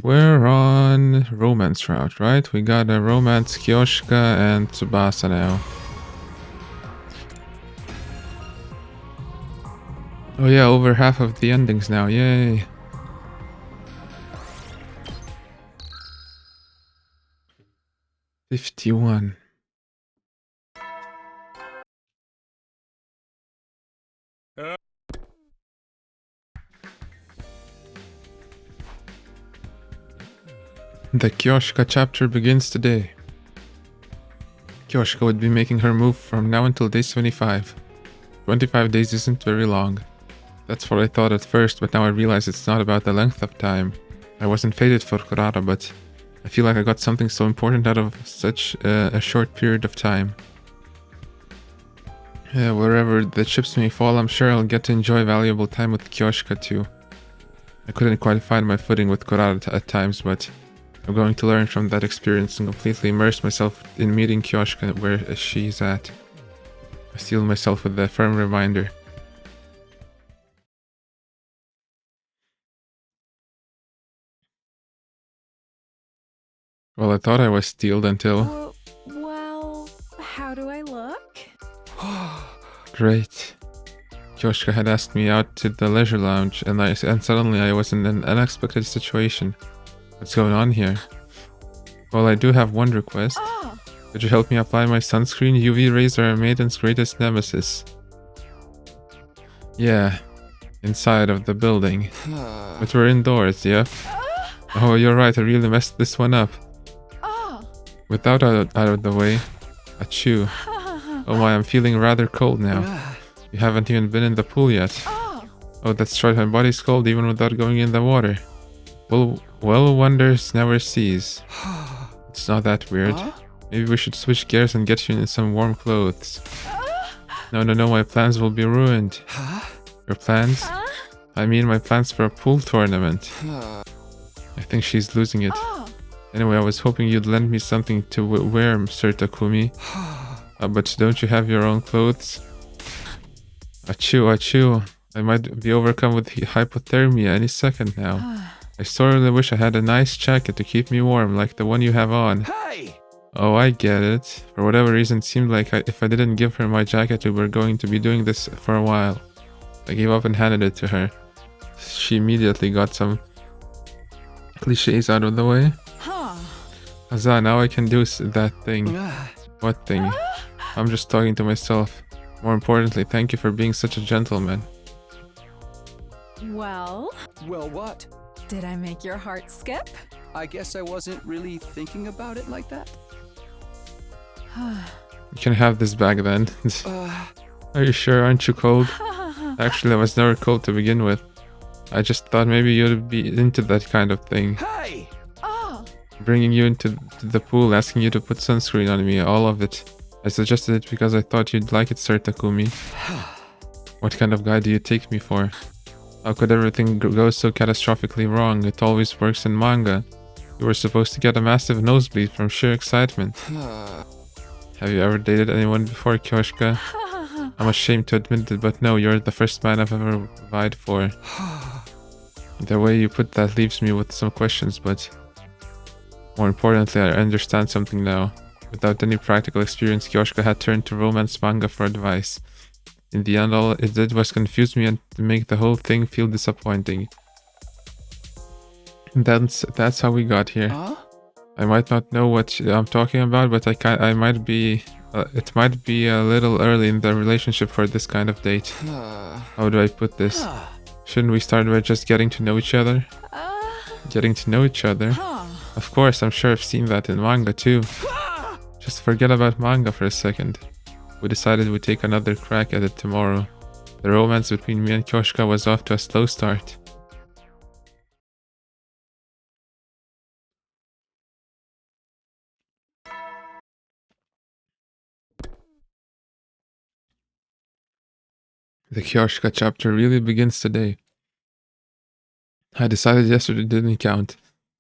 We're on romance route, right? We got a romance Kyoshka and Tsubasa now. Oh yeah, over half of the endings now, yay! $51. The Kyoshka chapter begins today. Kyoshka would be making her move from now until day 75. 25 days isn't very long. That's what I thought at first, but now I realize it's not about the length of time. I wasn't fated for Kurara, but I feel like I got something so important out of such a short period of time. Wherever the chips may fall, I'm sure I'll get to enjoy valuable time with Kyoshka too. I couldn't quite find my footing with Kurara at times, but I'm going to learn from that experience and completely immerse myself in meeting Kyoshka where she's at. I steel myself with a firm reminder. Well, I thought I was steeled until... well, how do I look? Great. Kyoshka had asked me out to the leisure lounge, and suddenly I was in an unexpected situation. What's going on here? Well, I do have one request. Could you help me apply my sunscreen? UV rays are a maiden's greatest nemesis. Yeah, inside of the building. But we're indoors, yep. Oh, you're right, I really messed this one up. Without out of the way. Achoo. Oh my, I'm feeling rather cold now. You haven't even been in the pool yet. Oh, that's right, my body's cold even without going in the water. Well, wonders never cease. It's not that weird. Maybe we should switch gears and get you in some warm clothes. No, my plans will be ruined. Your plans? I mean my plans for a pool tournament. I think she's losing it. Anyway, I was hoping you'd lend me something to wear, Sir Takumi. But don't you have your own clothes? Achoo. I might be overcome with hypothermia any second now. I sorely wish I had a nice jacket to keep me warm, like the one you have on. Hey! Oh, I get it. For whatever reason, it seemed like if I didn't give her my jacket, we were going to be doing this for a while. I gave up and handed it to her. She immediately got some cliches out of the way. Huzzah, now I can do that thing. What thing? I'm just talking to myself. More importantly, thank you for being such a gentleman. Well, what? did I make your heart skip? I guess I wasn't really thinking about it like that. You can have this bag then. Are you sure? Aren't you cold? Actually, I was never cold to begin with. I just thought maybe you'd be into that kind of thing. Hey! Bringing you into the pool, asking you to put sunscreen on me, all of it. I suggested it because I thought you'd like it, Sir Takumi. What kind of guy do you take me for? How could everything go so catastrophically wrong? It always works in manga. You were supposed to get a massive nosebleed from sheer excitement. Have you ever dated anyone before, Kyoshka? I'm ashamed to admit it, but no, you're the first man I've ever vied for. The way you put that leaves me with some questions, but more importantly, I understand something now. Without any practical experience, Kyoshka had turned to romance manga for advice. In the end, all it did was confuse me and make the whole thing feel disappointing. That's how we got here. I might not know what I'm talking about, but I might be. It might be a little early in the relationship for this kind of date. How do I put this? Shouldn't we start by just getting to know each other? Getting to know each other? Of course, I'm sure I've seen that in manga too. Just forget about manga for a second. We decided we'd take another crack at it tomorrow. The romance between me and Kyoshka was off to a slow start. The Kyoshka chapter really begins today. I decided yesterday didn't count.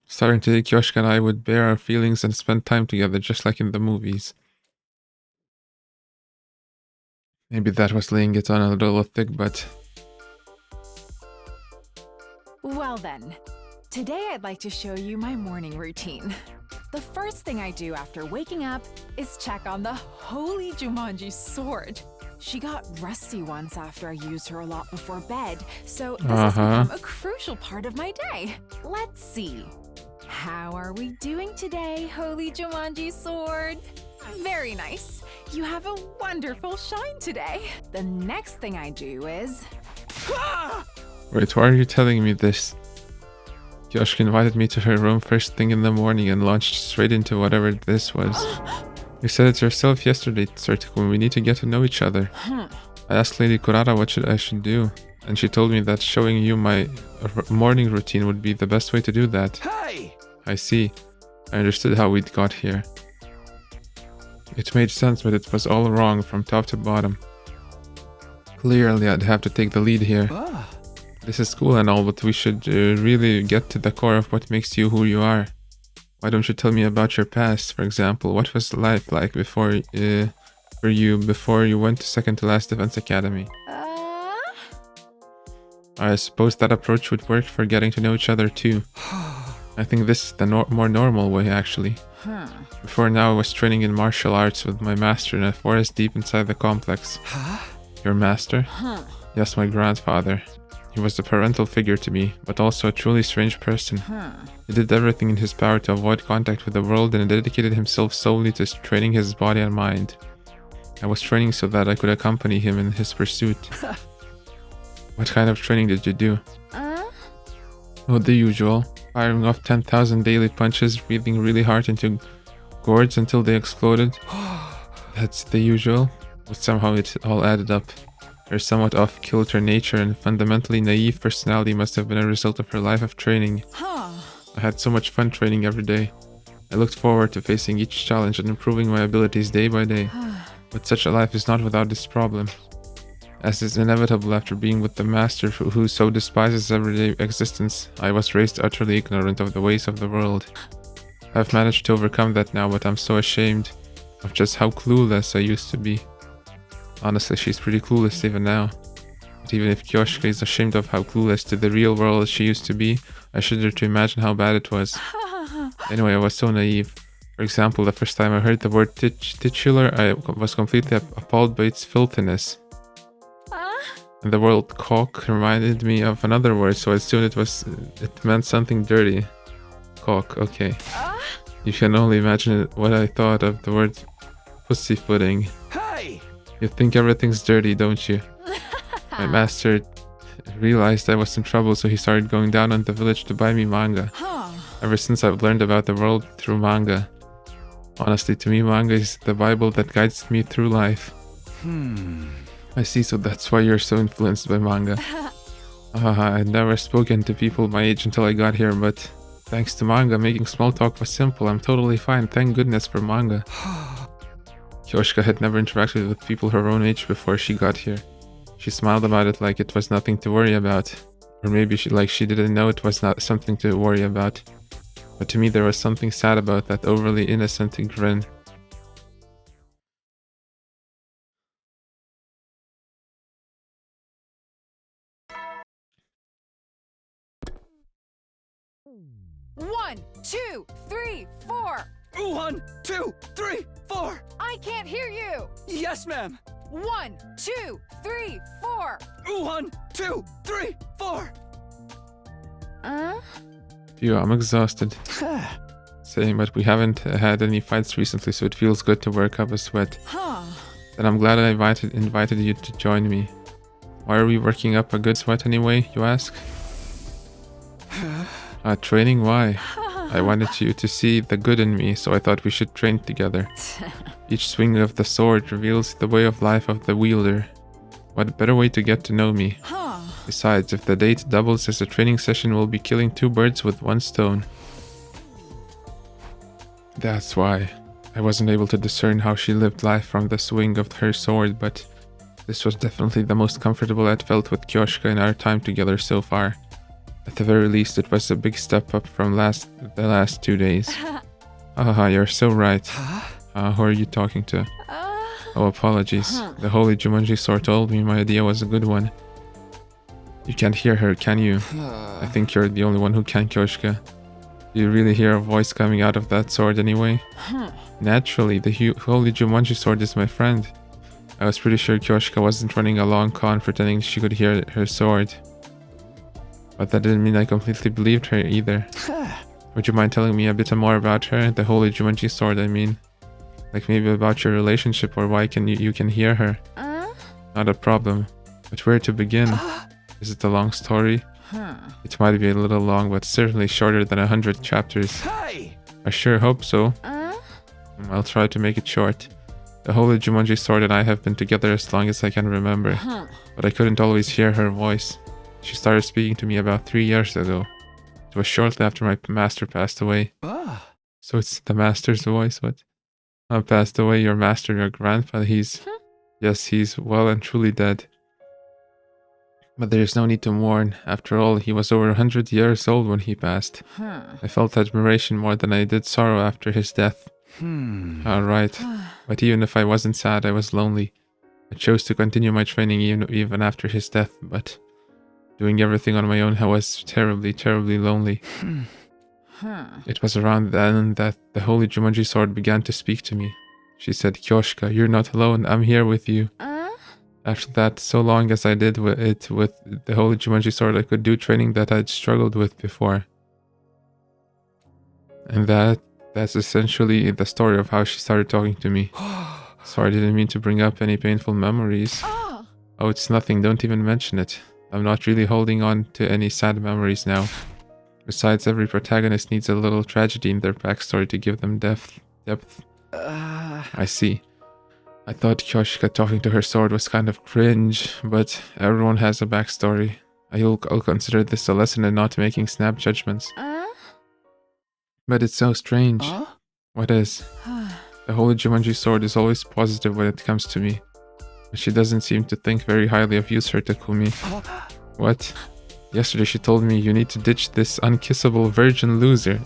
Starting today, Kyoshka and I would bear our feelings and spend time together just like in the movies. Maybe that was laying it on a little thick, but... Well then, Today I'd like to show you my morning routine. The first thing I do after waking up is check on the holy Jumanji sword. She got rusty once after I used her a lot before bed, so this has become a crucial part of my day. Let's see. How are we doing today, holy Jumanji sword? Very nice. You have a wonderful shine today. The next thing I do is... Wait, why are you telling me this? Kioshka invited me to her room first thing in the morning and launched straight into whatever this was. You said it yourself yesterday, Tsartikun. We need to get to know each other. I asked Lady Kurara what I should do, and she told me that showing you my morning routine would be the best way to do that. Hey! I see. I understood how we'd got here. It made sense, but it was all wrong from top to bottom. Clearly, I'd have to take the lead here. This is cool and all, but we should really get to the core of what makes you who you are. Why don't you tell me about your past, for example? What was life like before you went to second to last Defense Academy? I suppose that approach would work for getting to know each other too. I think this is the more normal way, actually. Before now, I was training in martial arts with my master in a forest deep inside the complex. Your master? Yes, my grandfather. He was a parental figure to me, but also a truly strange person. He did everything in his power to avoid contact with the world and dedicated himself solely to training his body and mind. I was training so that I could accompany him in his pursuit. What kind of training did you do? Oh, the usual. Firing off 10,000 daily punches, breathing really hard into gourds until they exploded. That's the usual, but somehow it all added up. Her somewhat off-kilter nature and fundamentally naive personality must have been a result of her life of training. I had so much fun training every day. I looked forward to facing each challenge and improving my abilities day by day. But such a life is not without its problem. As is inevitable after being with the master who so despises everyday existence, I was raised utterly ignorant of the ways of the world. I've managed to overcome that now, but I'm so ashamed of just how clueless I used to be. Honestly, she's pretty clueless even now. But even if Kioshka is ashamed of how clueless to the real world she used to be, I shudder to imagine how bad it was. Anyway, I was so naive. For example, the first time I heard the word titular, I was completely appalled by its filthiness. And the word cock reminded me of another word, so I assumed it meant something dirty. Cock, okay. You can only imagine what I thought of the word pussyfooting. Hey! You think everything's dirty, don't you? My master realized I was in trouble, so he started going down on the village to buy me manga. Ever since, I've learned about the world through manga. Honestly, to me, manga is the Bible that guides me through life. I see, so that's why you're so influenced by manga. I'd never spoken to people my age until I got here, but thanks to manga, making small talk was simple. I'm totally fine, thank goodness for manga. Kioshka had never interacted with people her own age before she got here. She smiled about it like it was nothing to worry about. Or maybe she didn't know it was not something to worry about. But to me there was something sad about that overly innocent grin. One, two, three, four. 1, 2, 3, 4. I can't hear you. Yes, ma'am. 1, 2, 3, 4. 1, 2, 3, 4. Phew, I'm exhausted. Same, but we haven't had any fights recently, so it feels good to work up a sweat. And I'm glad I invited you to join me. Why are we working up a good sweat anyway, you ask? Training? Why? I wanted you to see the good in me, so I thought we should train together. Each swing of the sword reveals the way of life of the wielder. What better way to get to know me? Besides, if the date doubles as a training session, we'll be killing 2 birds with 1 stone. That's why. I wasn't able to discern how she lived life from the swing of her sword, but this was definitely the most comfortable I'd felt with Kioshka in our time together so far. At the very least, it was a big step up from the last 2 days. You're so right. Who are you talking to? Oh, apologies. The holy Jumanji sword told me my idea was a good one. You can't hear her, can you? I think you're the only one who can, Kyoshka. Do you really hear a voice coming out of that sword anyway? Naturally, the Holy Jumanji sword is my friend. I was pretty sure Kyoshka wasn't running a long con pretending she could hear her sword. But that didn't mean I completely believed her either. Would you mind telling me a bit more about her? The Holy Jumanji sword, I mean. Like maybe about your relationship or why you can hear her. Not a problem. But where to begin? Is it a long story? It might be a little long, but certainly shorter than 100 chapters. Hey! I sure hope so. I'll try to make it short. The Holy Jumanji sword and I have been together as long as I can remember, but I couldn't always hear her voice. She started speaking to me about 3 years ago. It was shortly after my master passed away. So it's the master's voice, what? Passed away, your master, your grandpa, yes, he's well and truly dead. But there is no need to mourn. After all, he was over 100 years old when he passed. I felt admiration more than I did sorrow after his death. Alright. But even if I wasn't sad, I was lonely. I chose to continue my training even after his death, but doing everything on my own, I was terribly, terribly lonely. It was around then that the Holy Jumanji sword began to speak to me. She said, Kyoshka, you're not alone, I'm here with you. After that, so long as I did with the Holy Jumanji sword, I could do training that I'd struggled with before. And that's essentially the story of how she started talking to me. Sorry, I didn't mean to bring up any painful memories. Oh, it's nothing, don't even mention it. I'm not really holding on to any sad memories now. Besides, every protagonist needs a little tragedy in their backstory to give them depth. I see. I thought Kyoshika talking to her sword was kind of cringe, but everyone has a backstory. I'll consider this a lesson in not making snap judgments. But it's so strange. What is? The Holy Jumanji sword is always positive when it comes to me. But she doesn't seem to think very highly of you, Sir Takumi. What? Yesterday she told me you need to ditch this unkissable virgin loser.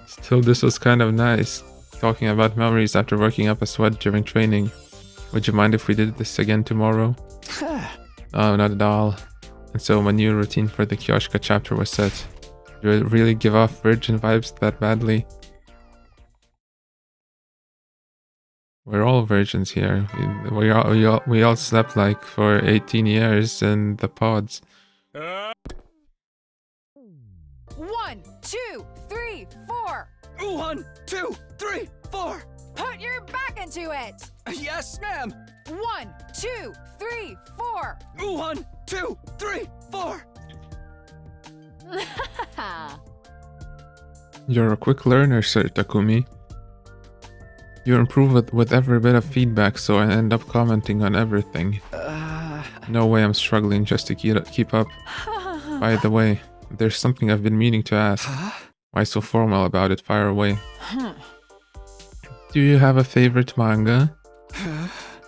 Still, this was kind of nice. Talking about memories after working up a sweat during training. Would you mind if we did this again tomorrow? Oh, not at all. And so my new routine for the Kyoshika chapter was set. Do I really give off virgin vibes that badly? We're all virgins here. We all slept like for 18 years in the pods. 1, 2, 3, 4. 1, 2, 3, 4. Put your back into it. Yes, ma'am. 1, 2, 3, 4. 1, 2, 3, 4. You're a quick learner, Sir Takumi. You improve with every bit of feedback, so I end up commenting on everything. No way I'm struggling just to keep up. By the way, there's something I've been meaning to ask. Why so formal about it? Fire away. Do you have a favorite manga?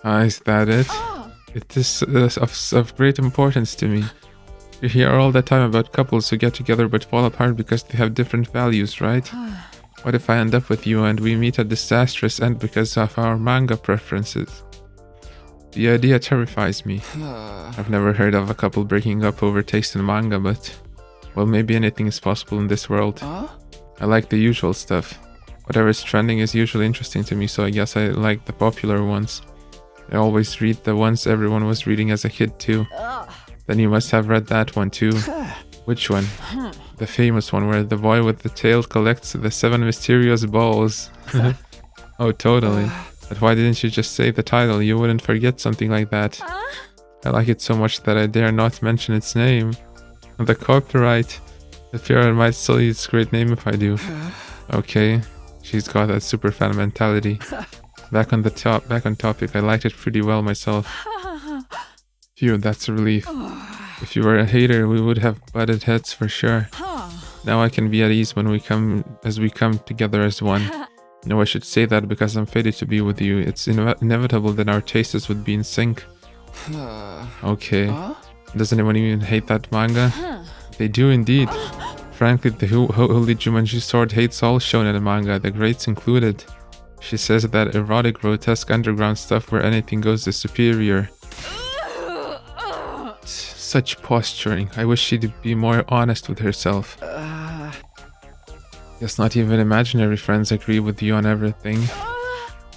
Is that it? It is of great importance to me. You hear all the time about couples who get together but fall apart because they have different values, right? What if I end up with you and we meet a disastrous end because of our manga preferences? The idea terrifies me. I've never heard of a couple breaking up over taste in manga, but... well, maybe anything is possible in this world. I like the usual stuff. Whatever's trending is usually interesting to me, so I guess I like the popular ones. I always read the ones everyone was reading as a kid too. Then you must have read that one too. Which one? The famous one where the boy with the tail collects the 7 mysterious balls. Oh, totally. But why didn't you just say the title? You wouldn't forget something like that. I like it so much that I dare not mention its name. The copyright. The fear might still use its great name if I do. Okay. She's got that super fan mentality. Back on topic, I liked it pretty well myself. Phew, that's a relief. If you were a hater, we would have butted heads for sure. Now I can be at ease when we come together as one. No, I should say that because I'm fated to be with you. It's inevitable that our tastes would be in sync. Okay. Does anyone even hate that manga? They do indeed. Frankly, the Holy Jumanji sword hates all shonen manga, the greats included. She says that erotic, grotesque underground stuff where anything goes is superior. Such posturing. I wish she'd be more honest with herself. Guess not even imaginary friends agree with you on everything.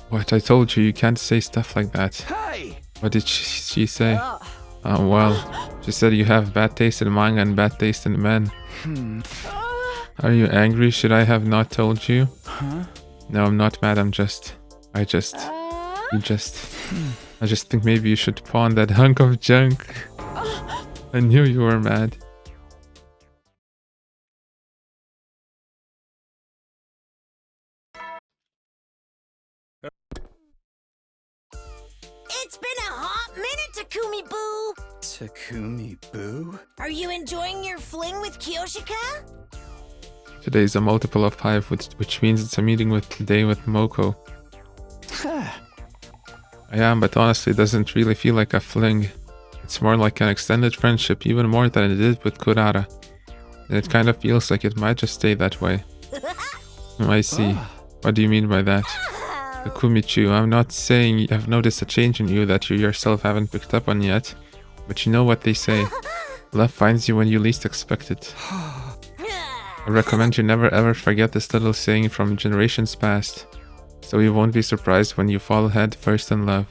What? I told you can't say stuff like that. Hey! What did she say? Well, she said you have bad taste in manga and bad taste in men. Are you angry? Should I have not told you? No, I'm not mad. I just think maybe you should pawn that hunk of junk. I knew you were mad. It's been a hot minute, Takumi Boo! Takumi Boo? Are you enjoying your fling with Kyoshika? Today is a multiple of 5, which means it's a meeting with today with Moko. I am, but honestly it doesn't really feel like a fling. It's more like an extended friendship, even more than it did with Kurara. And it kind of feels like it might just stay that way. I see. What do you mean by that? Takumichu, I'm not saying I've noticed a change in you that you yourself haven't picked up on yet, but you know what they say. Love finds you when you least expect it. I recommend you never ever forget this little saying from generations past, so you won't be surprised when you fall head first in love.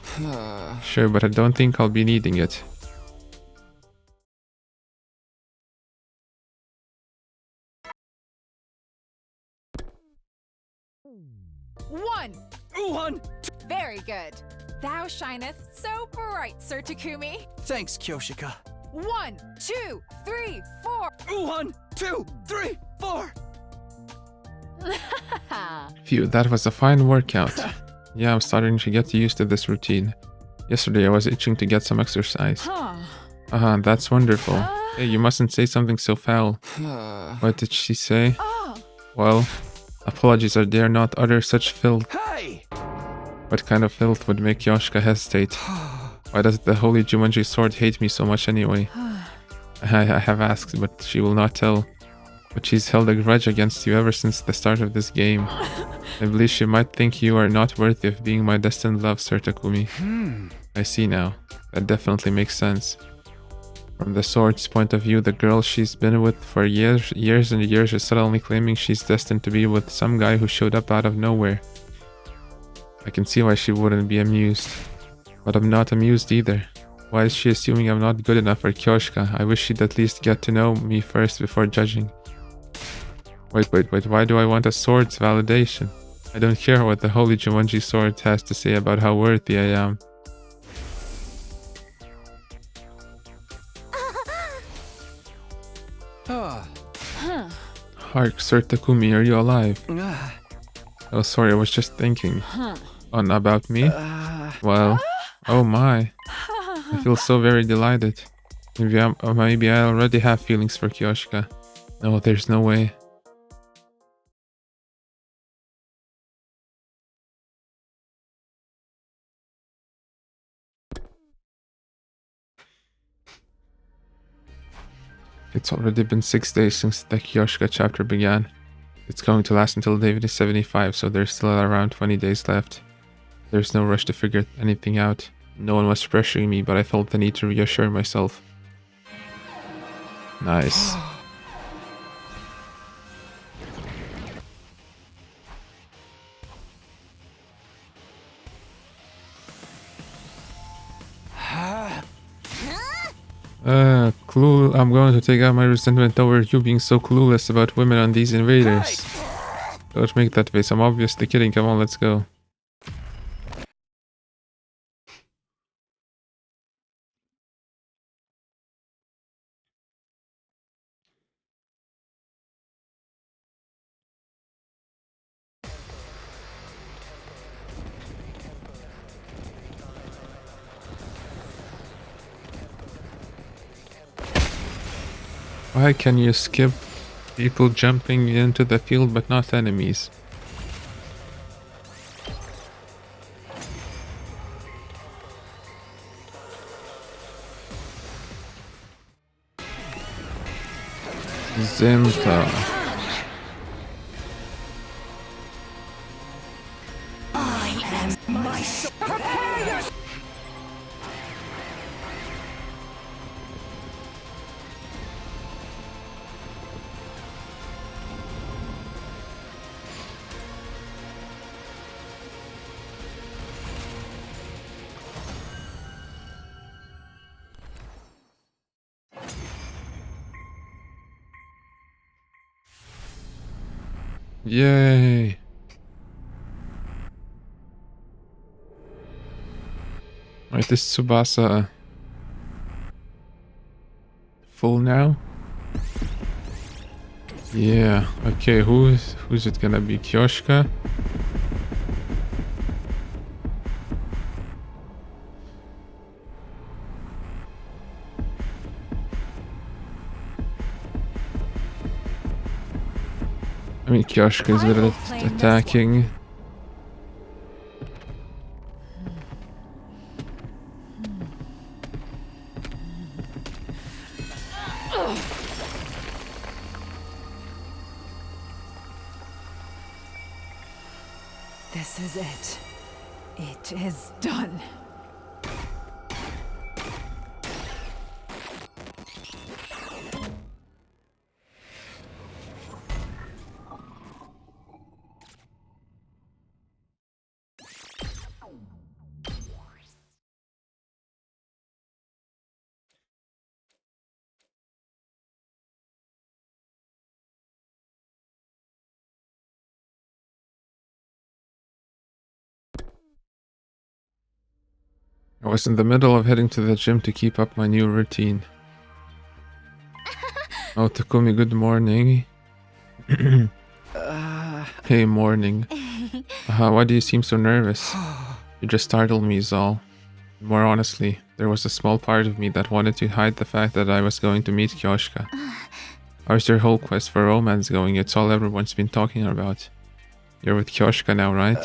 Sure, but I don't think I'll be needing it. One. Very good. Thou shineth so bright, Sir Takumi. Thanks, Kyoshika. 1, 2, 3, 4. 1, 2, 3, 4. Phew, that was a fine workout. Yeah, I'm starting to get used to this routine. Yesterday I was itching to get some exercise. That's wonderful. Hey, you mustn't say something so foul. What did she say? Well, apologies, I dare not utter such filth. Hey! What kind of filth would make Yoshika hesitate? Why does the holy Jumanji sword hate me so much anyway? I have asked, but she will not tell. But she's held a grudge against you ever since the start of this game. I believe she might think you are not worthy of being my destined love, Sir Takumi. I see now. That definitely makes sense. From the sword's point of view, the girl she's been with for years and years is suddenly claiming she's destined to be with some guy who showed up out of nowhere. I can see why she wouldn't be amused. But I'm not amused either. Why is she assuming I'm not good enough for Kyoshika? I wish she'd at least get to know me first before judging. Wait, why do I want a sword's validation? I don't care what the holy Jumanji sword has to say about how worthy I am. Hark, Sir Takumi, are you alive? Oh, sorry, I was just thinking. About me? Well, oh my. I feel so very delighted. Maybe I already have feelings for Kyoshika. No, there's no way. It's already been 6 days since the Kyoshika chapter began. It's going to last until day 75, so there's still around 20 days left. There's no rush to figure anything out. No one was pressuring me, but I felt the need to reassure myself. Nice. I'm going to take out my resentment over you being so clueless about women on these invaders. Don't make that face, I'm obviously kidding, come on, let's go. Why can you skip people jumping into the field but not enemies? Zenta. Yay! Right, this Tsubasa full now? Yeah, okay, who's it gonna be? Kyoshka? I mean, Kyoshka is good at attacking. This is it. It is done. I was in the middle of heading to the gym to keep up my new routine. Oh, Takumi, good morning. Hey, morning. Why do you seem so nervous? You just startled me, is all. More honestly, there was a small part of me that wanted to hide the fact that I was going to meet Kyoshka. How's your whole quest for romance going? It's all everyone's been talking about. You're with Kyoshka now, right?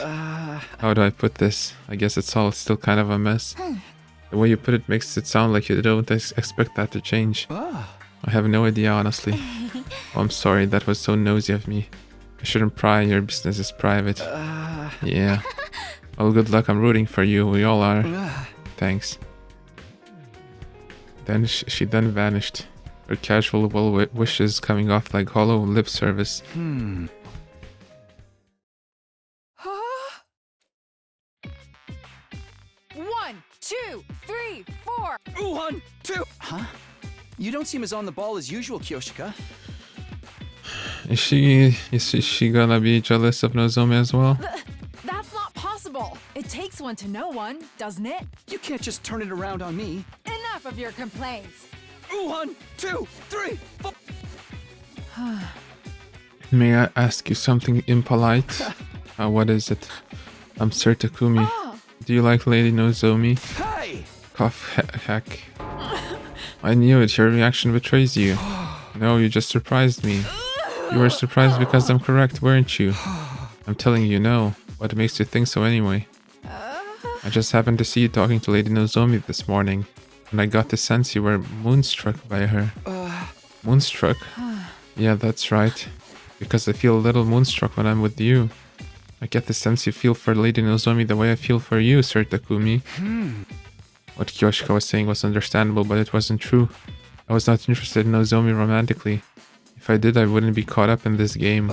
How do I put this? I guess it's all still kind of a mess. The way you put it makes it sound like you don't expect that to change. I have no idea, honestly. Oh, I'm sorry, that was so nosy of me. I shouldn't pry, your business is private. Yeah. Well, good luck, I'm rooting for you, we all are. Thanks. Then she then vanished. Her casual well wishes coming off like hollow lip service. 1, 2, 3, 4. 1, 2. Huh? You don't seem as on the ball as usual, Kyoshika. Is she gonna be jealous of Nozomi as well? That's not possible. It takes one to know one, doesn't it? You can't just turn it around on me. Enough of your complaints. 1, 2, 3, 4. May I ask you something impolite? What is it? I'm Sir Takumi. Do you like Lady Nozomi? Hey! Cough heck. I knew it, your reaction betrays you. No, you just surprised me. You were surprised because I'm correct, weren't you? I'm telling you no. What makes you think so anyway? I just happened to see you talking to Lady Nozomi this morning, and I got the sense you were moonstruck by her. Moonstruck? Yeah, that's right. Because I feel a little moonstruck when I'm with you. I get the sense you feel for Lady Nozomi the way I feel for you, Sir Takumi. What Kyoshika was saying was understandable, but it wasn't true. I was not interested in Nozomi romantically. If I did, I wouldn't be caught up in this game.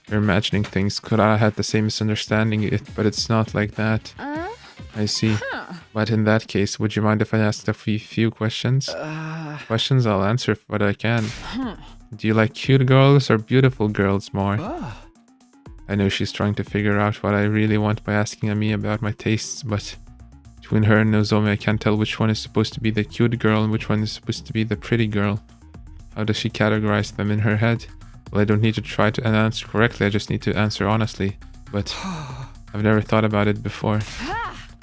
You're imagining things. Could I had the same misunderstanding, but it's not like that. I see. But in that case, would you mind if I asked a few questions? Questions I'll answer what I can. Do you like cute girls or beautiful girls more? I know she's trying to figure out what I really want by asking me about my tastes, but between her and Nozomi I can't tell which one is supposed to be the cute girl and which one is supposed to be the pretty girl. How does she categorize them in her head? Well, I don't need to try to answer correctly, I just need to answer honestly. But I've never thought about it before.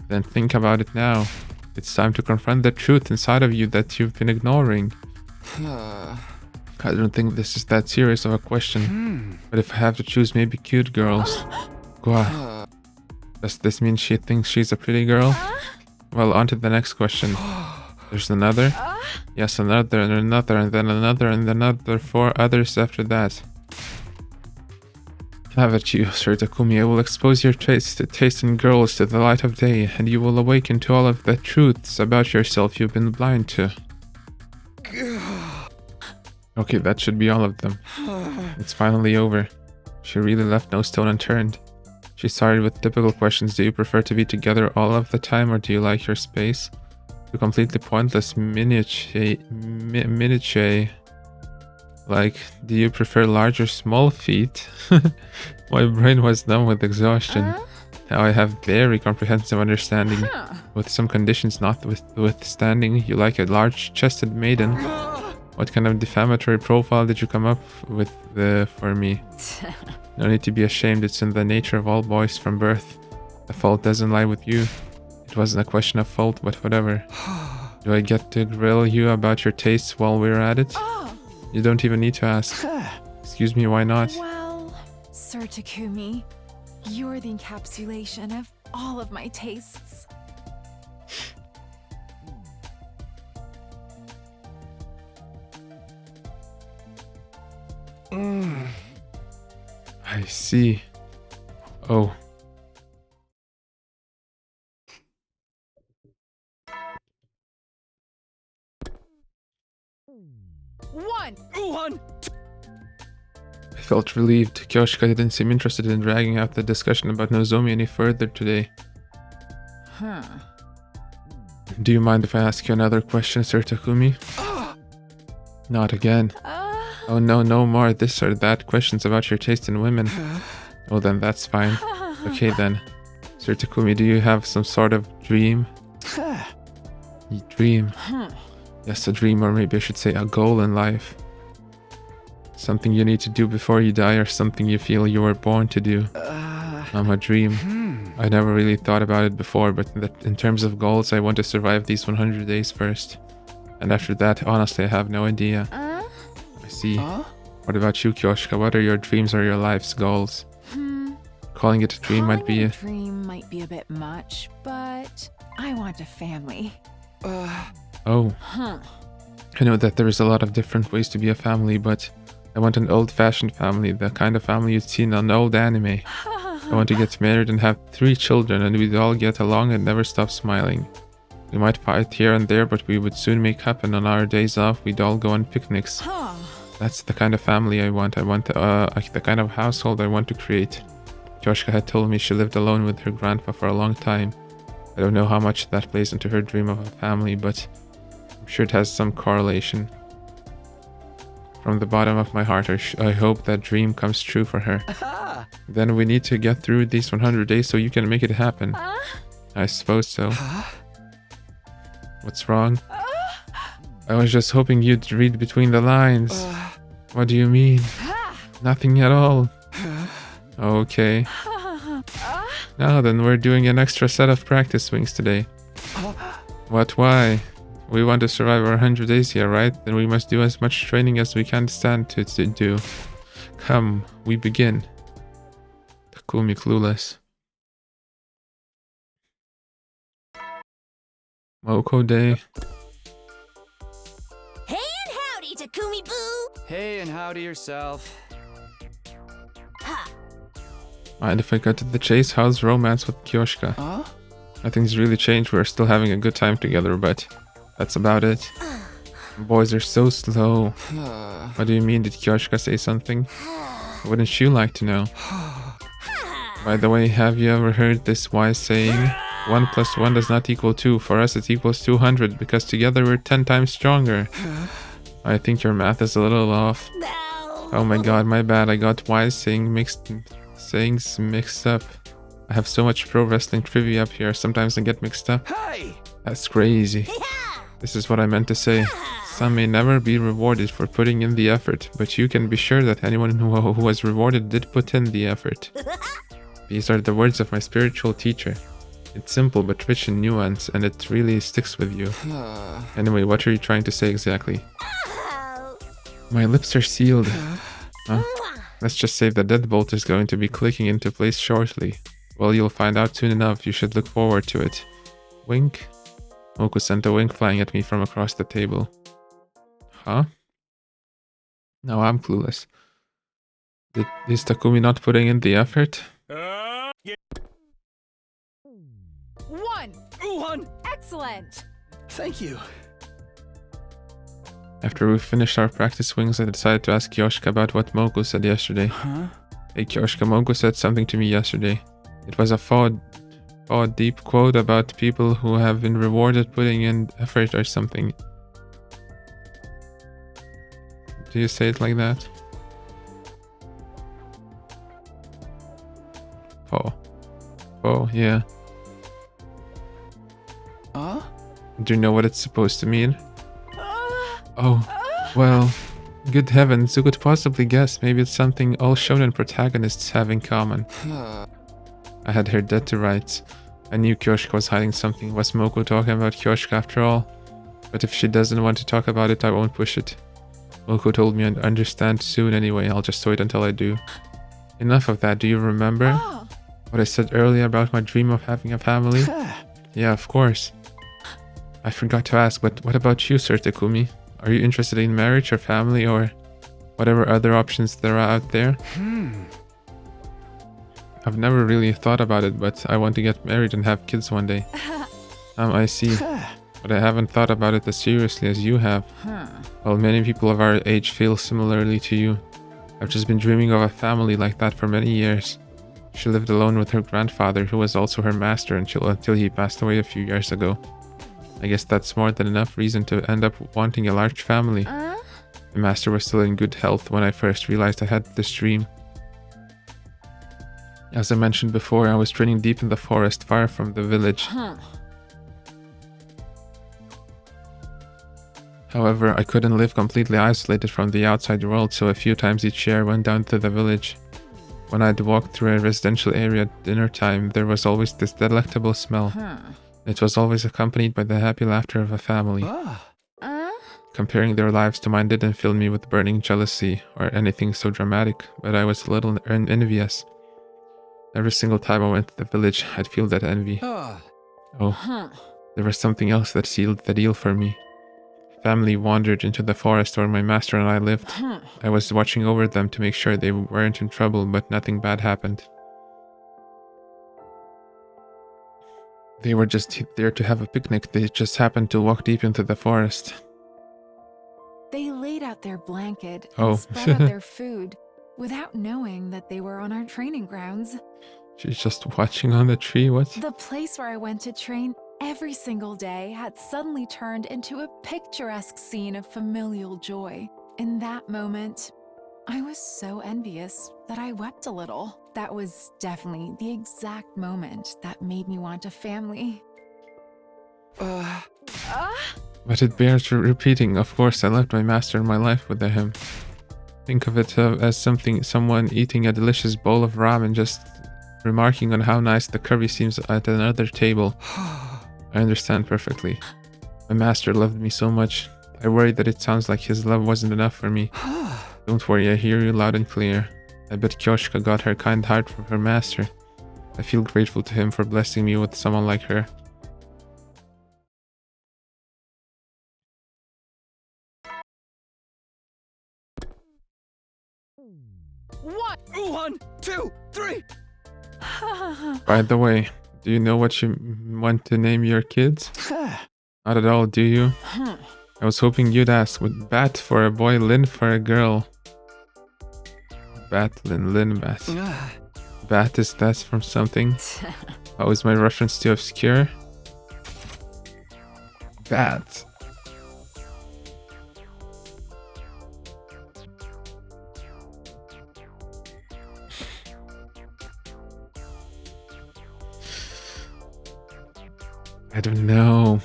Then think about it now. It's time to confront the truth inside of you that you've been ignoring. I don't think this is that serious of a question. But if I have to choose, maybe cute girls. Gwa. Does this mean she thinks she's a pretty girl? Well, on to the next question. There's another? Yes, another, and another, and then another, and another 4 others after that. Have at you, Sir Takumi. I will expose your taste in girls to the light of day, and you will awaken to all of the truths about yourself you've been blind to. Okay, that should be all of them. It's finally over. She really left no stone unturned. She started with typical questions. Do you prefer to be together all of the time, or do you like your space? To completely pointless minutiae Like, do you prefer large or small feet? My brain was numb with exhaustion. Now I have very comprehensive understanding. With some conditions notwithstanding, you like a large-chested maiden. What kind of defamatory profile did you come up with for me? No need to be ashamed, it's in the nature of all boys from birth. The fault doesn't lie with you. It wasn't a question of fault, but whatever. Do I get to grill you about your tastes while we're at it? You don't even need to ask. Excuse me, why not? Well, Sir Takumi, you're the encapsulation of all of my tastes. I see. Oh. One. I felt relieved. Kyoshika didn't seem interested in dragging out the discussion about Nozomi any further today. Do you mind if I ask you another question, Sir Takumi? Not again. Oh no, no more this or that questions about your taste in women. Oh, then that's fine. Okay then. Sir Takumi, do you have some sort of dream? Dream? Yes, a dream, or maybe I should say a goal in life. Something you need to do before you die, or something you feel you were born to do. A dream. I never really thought about it before, but in terms of goals, I want to survive these 100 days first. And after that, honestly, I have no idea. I see. What about you, Kyoshika? What are your dreams or your life's goals? Calling it a dream might be a dream might be a bit much, but I want a family. Oh. I know that there is a lot of different ways to be a family, but I want an old-fashioned family, the kind of family you'd see in an old anime. I want to get married and have 3 children, and we'd all get along and never stop smiling. We might fight here and there, but we would soon make up, and on our days off, we'd all go on picnics. That's the kind of family I want. I want the kind of household I want to create. Kyoshika had told me she lived alone with her grandpa for a long time. I don't know how much that plays into her dream of a family, but I'm sure it has some correlation. From the bottom of my heart, I hope that dream comes true for her. Then we need to get through these 100 days so you can make it happen. I suppose so. What's wrong? I was just hoping you'd read between the lines. What do you mean? Nothing at all. Okay. Now then, we're doing an extra set of practice swings today. What, why? We want to survive our 100 days here, right? Then we must do as much training as we can stand to do. Come, we begin. Takumi clueless. Moko Day. Hey and howdy, Takumi Boo! Hey and howdy yourself. Mind if I cut to the chase? How's romance with Kyoshika? Nothing's really changed. We're still having a good time together, but that's about it. Boys are so slow. What do you mean? Did Kyoshika say something? Wouldn't you like to know? By the way, have you ever heard this wise saying? 1 + 1 does not equal 2. For us, it equals 200, because together we're 10 times stronger. I think your math is a little off. Oh my god, my bad. I got wise sayings mixed up. I have so much pro wrestling trivia up here. Sometimes I get mixed up. That's crazy. This is what I meant to say. Some may never be rewarded for putting in the effort, but you can be sure that anyone who was rewarded did put in the effort. These are the words of my spiritual teacher. It's simple but rich in nuance, and it really sticks with you. Anyway, what are you trying to say exactly? My lips are sealed. Huh? Let's just say the deadbolt is going to be clicking into place shortly. Well, you'll find out soon enough. You should look forward to it. Wink? Moku sent a wink flying at me from across the table. Huh? Now I'm clueless. Is Takumi not putting in the effort? 1! Excellent! Thank you. After we finished our practice swings, I decided to ask Kyoshika about what Moku said yesterday. Hey Kyoshika, Moku said something to me yesterday. It was a deep quote about people who have been rewarded putting in effort or something. Do you say it like that? Oh. Oh, yeah. Huh? Do you know what it's supposed to mean? Oh, well, good heavens, who could possibly guess? Maybe it's something all shonen protagonists have in common. I had her dead to rights. I knew Kyoshika was hiding something. Was Moko talking about Kyoshika after all? But if she doesn't want to talk about it, I won't push it. Moko told me I'd understand soon anyway, I'll just wait until I do. Enough of that, do you remember? What I said earlier about my dream of having a family? Yeah, of course. I forgot to ask, but what about you, Sir Takumi? Are you interested in marriage or family or whatever other options there are out there? I've never really thought about it, but I want to get married and have kids one day. I see. But I haven't thought about it as seriously as you have. Well, many people of our age feel similarly to you. I've just been dreaming of a family like that for many years. She lived alone with her grandfather, who was also her master until he passed away a few years ago. I guess that's more than enough reason to end up wanting a large family. The master was still in good health when I first realized I had this dream. As I mentioned before, I was training deep in the forest, far from the village. However, I couldn't live completely isolated from the outside world, so a few times each year I went down to the village. When I'd walk through a residential area at dinner time, there was always this delectable smell. It was always accompanied by the happy laughter of a family. Comparing their lives to mine didn't fill me with burning jealousy or anything so dramatic, but I was a little envious. Every single time I went to the village, I'd feel that envy. Oh, there was something else that sealed the deal for me. Family wandered into the forest where my master and I lived. I was watching over them to make sure they weren't in trouble, but nothing bad happened. They were just there to have a picnic. They just happened to walk deep into the forest. They laid out their blanket Oh. and spread out their food without knowing that they were on our training grounds. She's just watching on the tree, what? The place where I went to train every single day had suddenly turned into a picturesque scene of familial joy. In that moment, I was so envious that I wept a little. That was definitely the exact moment that made me want a family. But it bears repeating. Of course, I left my master and my life with him. Think of it as someone eating a delicious bowl of ramen, just remarking on how nice the curry seems at another table. I understand perfectly. My master loved me so much. I worry that it sounds like his love wasn't enough for me. Don't worry, I hear you loud and clear. I bet Kyoshika got her kind heart from her master. I feel grateful to him for blessing me with someone like her. One, two, three. By the way, do you know what you want to name your kids? Not at all, do you? I was hoping you'd ask. With Bat for a boy, Lin for a girl. Bat, Lin, Bat. Bat, is that from something? Oh, is my reference too obscure? Bat. I don't know.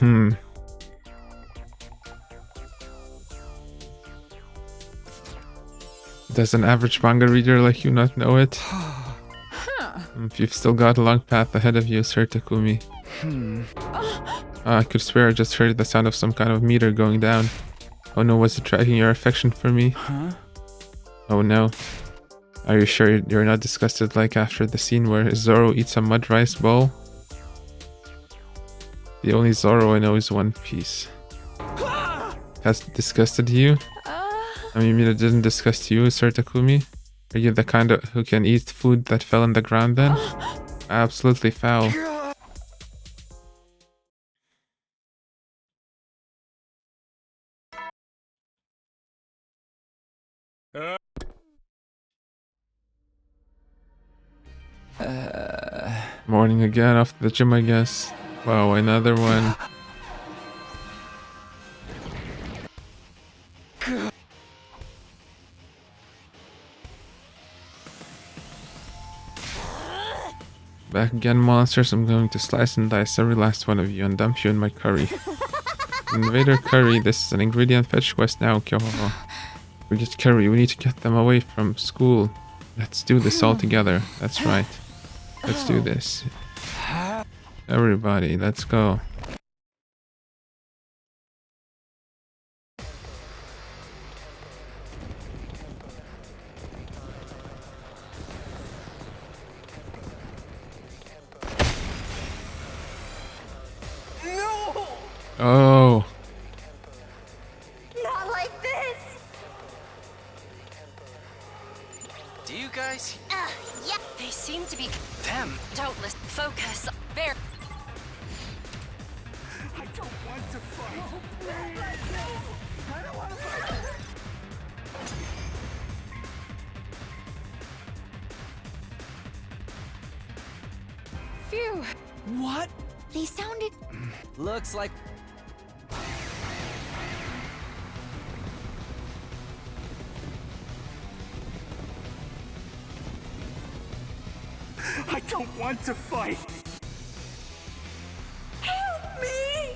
Does an average manga reader like you not know it? If you've still got a long path ahead of you, Sir Takumi. I could swear I just heard the sound of some kind of meter going down. Oh no, was it tracking your affection for me? Oh no. Are you sure you're not disgusted like after the scene where Zoro eats a mud rice bowl? The only Zoro I know is One Piece. Has disgusted you? I mean, it didn't disgust you, Sir Takumi? Are you the kind of who can eat food that fell on the ground then? Absolutely foul. Morning again, off to the gym, I guess. Wow, another one. Back again, monsters. I'm going to slice and dice every last one of you and dump you in my curry. Invader curry. This is an ingredient fetch quest now, Kyoho. We get curry. We need to get them away from school. Let's do this all together. That's right. Let's do this. Everybody, let's go. Oh. Not like this. Do you guys? Yeah. They seem to be. Them. Don't listen. Focus. There. I don't want to fight. I don't want to fight. Phew. What? They sounded. Looks like. I don't want to fight. Help me!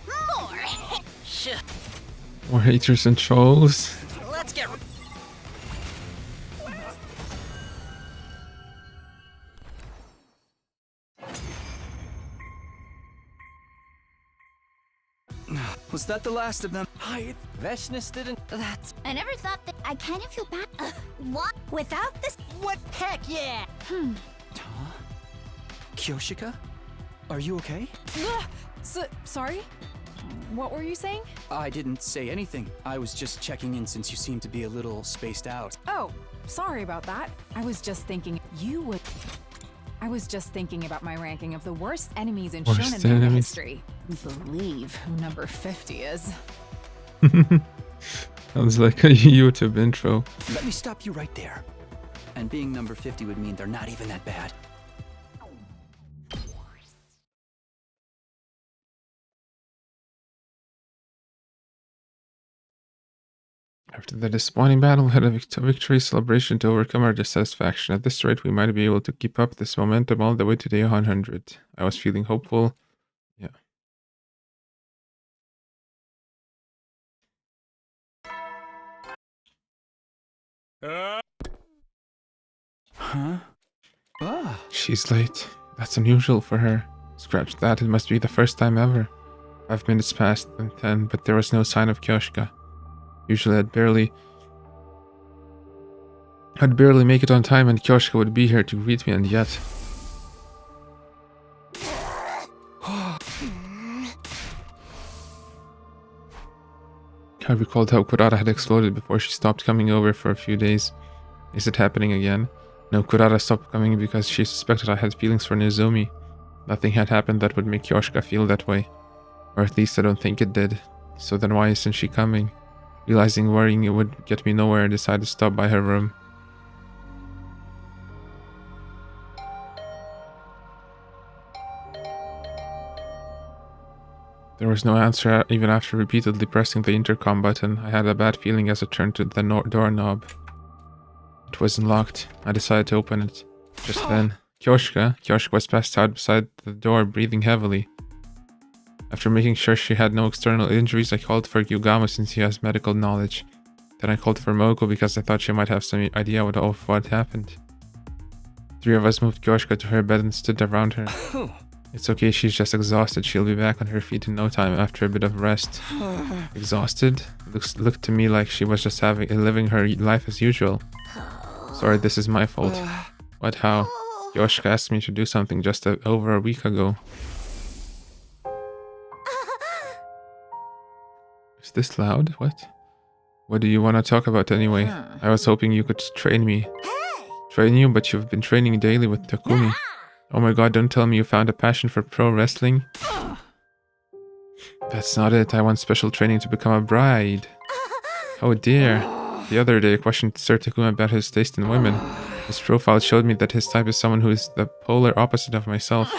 More. Shh. More haters and trolls. Let's get. Was that the last of them? Veshness didn't. That's. I never thought that. I kind of feel bad. What? Without this? What? Heck yeah! Huh? Kyoshika? Are you okay? Sorry? What were you saying? I didn't say anything. I was just checking in since you seem to be a little spaced out. Oh, sorry about that. I was just thinking about my ranking of the worst enemies in Worst shonen manga enemies. history. Believe who number 50 is. Sounds like a YouTube intro. Let me stop you right there. And being number 50 would mean they're not even that bad. After the disappointing battle, we had a victory celebration to overcome our dissatisfaction. At this rate, we might be able to keep up this momentum all the way to day 100. I was feeling hopeful. Yeah. Huh? Ah. She's late. That's unusual for her. Scratch that, it must be the first time ever. 5 minutes passed, then 10, but there was no sign of Kyoshika. Usually I'd barely make it on time and Kyoshika would be here to greet me, and yet... I recalled how Kurata had exploded before she stopped coming over for a few days. Is it happening again? No, Kurata stopped coming because she suspected I had feelings for Nozomi. Nothing had happened that would make Kyoshika feel that way. Or at least I don't think it did. So then why isn't she coming? Realizing worrying it would get me nowhere, I decided to stop by her room. There was no answer even after repeatedly pressing the intercom button. I had a bad feeling as I turned to the doorknob. It wasn't locked. I decided to open it. Just then, Kyoshika was passed out beside the door, breathing heavily. After making sure she had no external injuries, I called for Yugama since he has medical knowledge. Then I called for Moko because I thought she might have some idea of what happened. 3 of us moved Kyoshika to her bed and stood around her. It's okay, she's just exhausted. She'll be back on her feet in no time after a bit of rest. Exhausted? Looked to me like she was just living her life as usual. Sorry, this is my fault. What, how? Kyoshika asked me to do something just over a week ago. Is this loud? What? What do you want to talk about anyway? I was hoping you could train me. Train you, but you've been training daily with Takumi. Oh my god, don't tell me you found a passion for pro wrestling. That's not it. I want special training to become a bride. Oh dear. The other day I questioned Sir Takumi about his taste in women. His profile showed me that his type is someone who is the polar opposite of myself.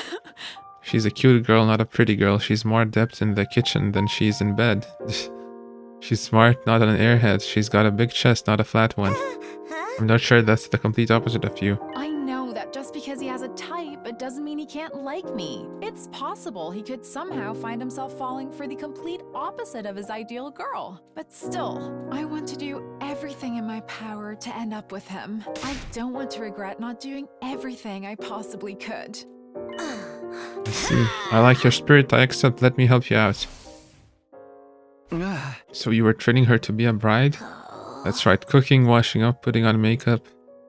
She's a cute girl, not a pretty girl. She's more adept in the kitchen than she is in bed. She's smart, not an airhead. She's got a big chest, not a flat one. I'm not sure that's the complete opposite of you. I know that just because he has a type, it doesn't mean he can't like me. It's possible he could somehow find himself falling for the complete opposite of his ideal girl. But still, I want to do everything in my power to end up with him. I don't want to regret not doing everything I possibly could. I see. I like your spirit, I accept. Let me help you out. So you were training her to be a bride? That's right, cooking, washing up, putting on makeup.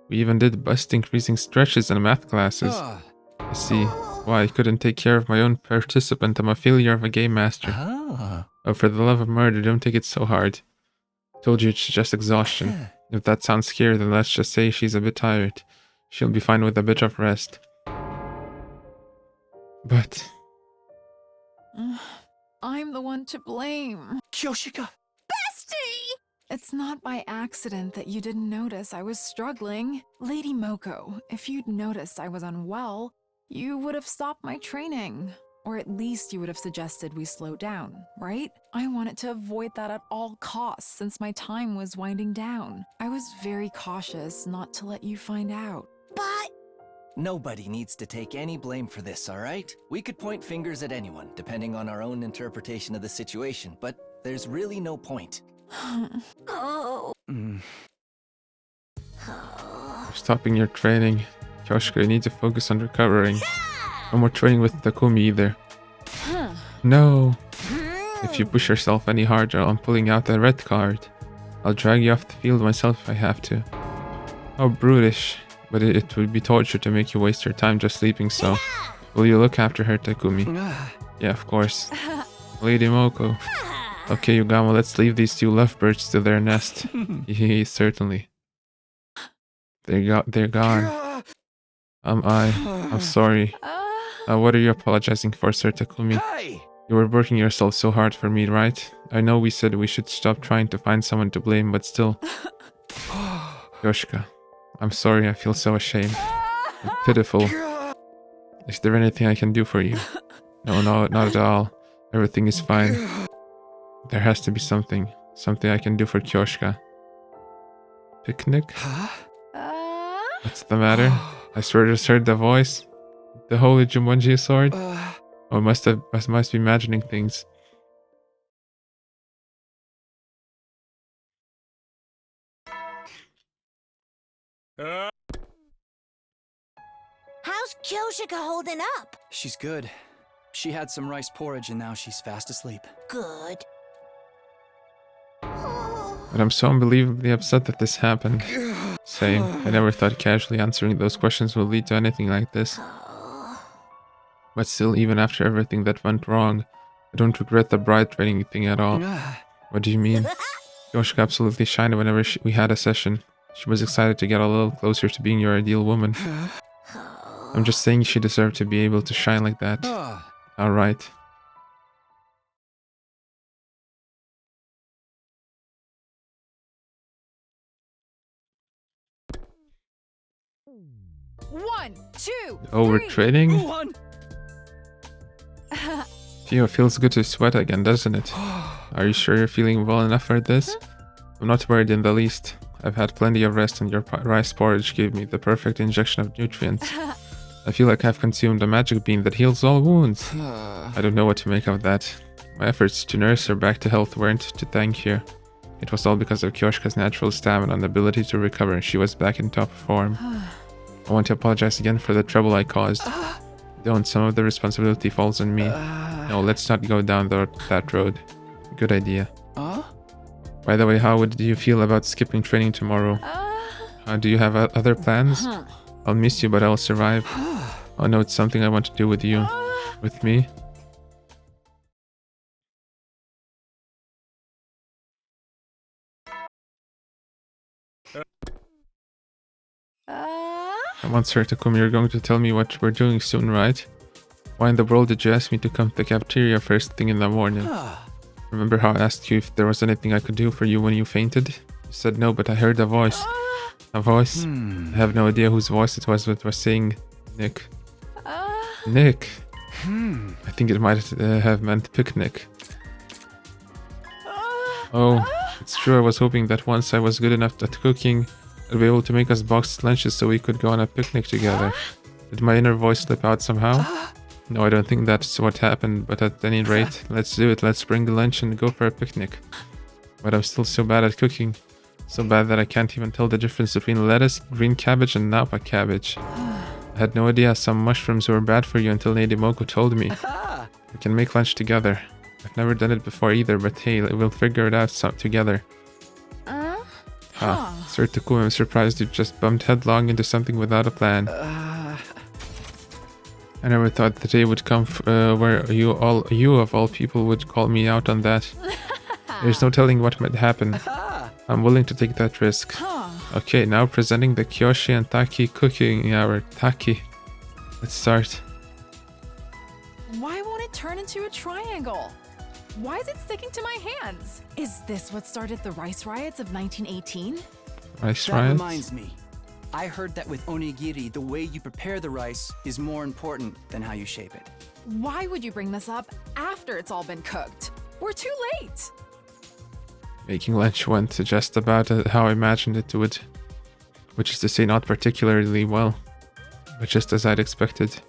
We even did bust increasing stretches in math classes. I see. Why, I couldn't take care of my own participant. I'm a failure of a game master. Oh, for the love of murder, don't take it so hard. Told you it's just exhaustion. If that sounds scary, then let's just say she's a bit tired. She'll be fine with a bit of rest. But... I'm the one to blame. Kyoshika! It's not by accident that you didn't notice I was struggling. Lady Moko, if you'd noticed I was unwell, you would have stopped my training. Or at least you would have suggested we slow down, right? I wanted to avoid that at all costs since my time was winding down. I was very cautious not to let you find out. But Nobody needs to take any blame for this, alright? We could point fingers at anyone, depending on our own interpretation of the situation, but there's really no point. oh, You're stopping your training. Kyoshika, you need to focus on recovering. No more training with Takumi either. No. If you push yourself any harder, I'm pulling out a red card. I'll drag you off the field myself if I have to. How brutish. But it would be torture to make you waste your time just sleeping, so... Will you look after her, Takumi? Yeah, of course. Lady Moko. Okay, Yugama, let's leave these two lovebirds to their nest. Certainly. They're gone. I'm sorry. What are you apologizing for, Sir Takumi? Hey! You were working yourself so hard for me, right? I know we said we should stop trying to find someone to blame, but still... Yoshika, I'm sorry, I feel so ashamed. And pitiful. Is there anything I can do for you? No, not at all. Everything is fine. There has to be something. Something I can do for Kyoshika. Picnic? What's the matter? I swear I just heard the voice. The holy Jumanji sword? Oh, I must be imagining things. how's Kyoshika holding up? She's good. She had some rice porridge and now she's fast asleep. Good. But I'm so unbelievably upset that this happened. Same. I never thought casually answering those questions would lead to anything like this. But still, even after everything that went wrong, I don't regret the bride training thing at all. What do you mean? Yoshika absolutely shined whenever we had a session. She was excited to get a little closer to being your ideal woman. I'm just saying she deserved to be able to shine like that. Alright. One, two, Oh, we're three. training? One. Pio, feels good to sweat again, doesn't it? Are you sure you're feeling well enough for this? I'm not worried in the least. I've had plenty of rest and your rice porridge gave me the perfect injection of nutrients. I feel like I've consumed a magic bean that heals all wounds. I don't know what to make of that. My efforts to nurse her back to health weren't to thank here. It was all because of Kyoshika's natural stamina and ability to recover. She was back in top form. I want to apologize again for the trouble I caused. Don't, some of the responsibility falls on me. No, let's not go down that road. Good idea. By the way, how would you feel about skipping training tomorrow? Do you have other plans? I'll miss you, but I'll survive. Oh no, it's something I want to do with you. With me? Come on, Sir Takumi, you're going to tell me what we're doing soon, right? Why in the world did you ask me to come to the cafeteria first thing in the morning? Remember how I asked you if there was anything I could do for you when you fainted? You said no, but I heard a voice. A voice? I have no idea whose voice it was, but it was saying Nick. Nick? I think it might have meant picnic. Oh, it's true, I was hoping that once I was good enough at cooking, I'd be able to make us boxed lunches so we could go on a picnic together. Did my inner voice slip out somehow? No, I don't think that's what happened, but at any rate, let's do it. Let's bring the lunch and go for a picnic. But I'm still so bad at cooking. So bad that I can't even tell the difference between lettuce, green cabbage, and napa cabbage. I had no idea some mushrooms were bad for you until Lady Moko told me. We can make lunch together. I've never done it before either, but hey, we'll figure it out together. Sir Takumi, I'm surprised you just bumped headlong into something without a plan. I never thought the day would come where you of all people would call me out on that. There's no telling what might happen. I'm willing to take that risk. Okay, now presenting the Kyoshi and Taki cooking hour. Taki. Let's start. Why won't it turn into a triangle? Why is it sticking to my hands? Is this what started the rice riots of 1918? Rice That riots? reminds me. I heard that with onigiri, the way you prepare the rice is more important than how you shape it. Why would you bring this up after it's all been cooked? We're too late. Making lunch went just about how I imagined it would. Which is to say, not particularly well. But just as I'd expected.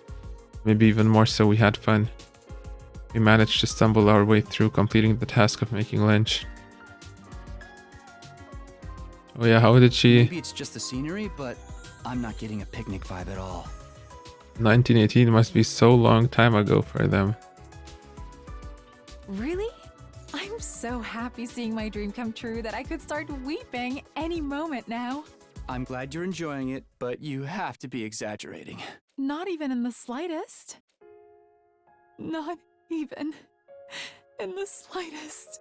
Maybe even more so, we had fun. We managed to stumble our way through completing the task of making lunch. Oh yeah, how did she... Maybe it's just the scenery, but I'm not getting a picnic vibe at all. 1918 must be so long time ago for them. Really? I'm so happy seeing my dream come true that I could start weeping any moment now. I'm glad you're enjoying it, but you have to be exaggerating. Not even in the slightest. Not even in the slightest.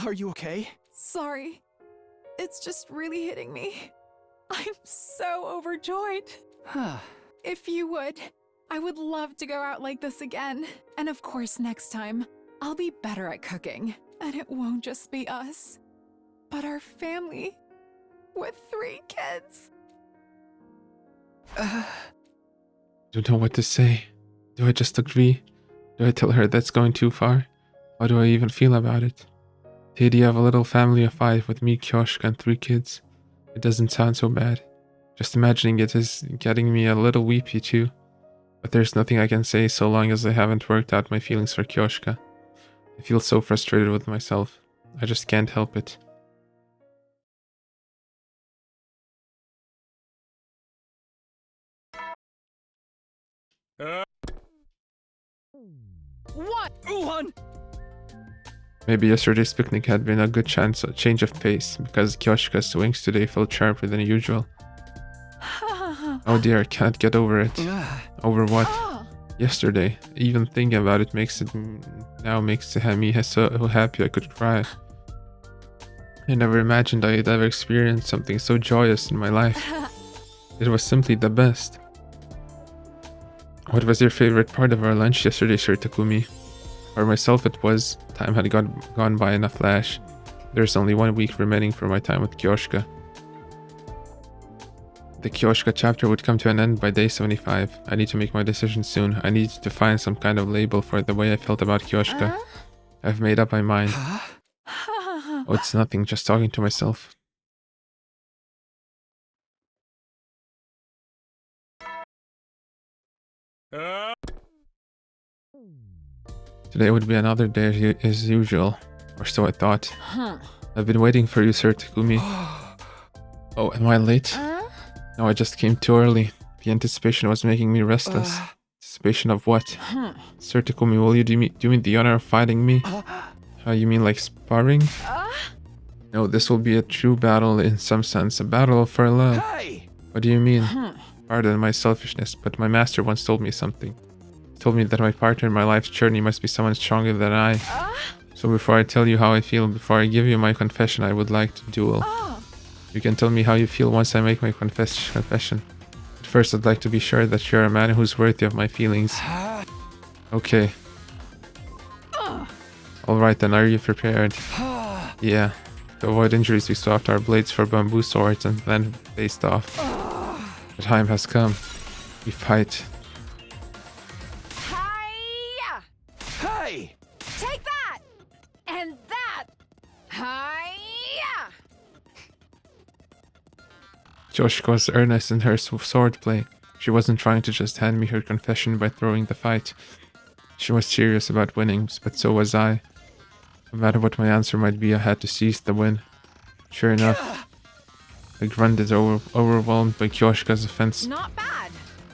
Are you okay? Sorry. It's just really hitting me. I'm so overjoyed. If you would, I would love to go out like this again. And of course, next time, I'll be better at cooking. And it won't just be us, but our family with 3 kids. Don't know what to say. Do I just agree? Do I tell her that's going too far? How do I even feel about it? The idea of a little family of 5 with me, Kyoshka, and 3 kids. It doesn't sound so bad. Just imagining it is getting me a little weepy too. But there's nothing I can say so long as I haven't worked out my feelings for Kyoshka. I feel so frustrated with myself. I just can't help it. What? Uhan! Maybe yesterday's picnic had been a good change of pace, because Kyoshka's swings today felt sharper than usual. Oh dear, I can't get over it. Over what? Yesterday. Even thinking about it makes me so happy I could cry. I never imagined I'd ever experience something so joyous in my life. It was simply the best. What was your favorite part of our lunch yesterday, Sir Takumi? For myself it was, time had gone by in a flash. There's only 1 week remaining for my time with Kyoshka. The Kyoshka chapter would come to an end by day 75. I need to make my decision soon. I need to find some kind of label for the way I felt about Kyoshka. I've made up my mind. Oh, it's nothing, just talking to myself. Today would be another day as usual, or so I thought. I've been waiting for you, Sir Takumi. Oh, am I late? No, I just came too early. The anticipation was making me restless. Anticipation of what? Sir Takumi, will you do me the honor of fighting me? You mean like sparring? No, this will be a true battle in some sense. A battle for love. Hey! What do you mean? Pardon my selfishness, but my master once told me something. He told me that my partner in my life's journey must be someone stronger than I. So before I tell you how I feel, before I give you my confession, I would like to duel. You can tell me how you feel once I make my confession. But first, I'd like to be sure that you're a man who's worthy of my feelings. Okay. Alright then, are you prepared? Yeah. To avoid injuries, we swapped our blades for bamboo swords and then faced off. The time has come. We fight. Hi-ya! Hey! Take that! And that! Hi-ya! Kyoshika was earnest in her swordplay. She wasn't trying to just hand me her confession by throwing the fight. She was serious about winning, but so was I. No matter what my answer might be, I had to seize the win. Sure enough, I grunted, overwhelmed by Kyoshika's offense. Not bad.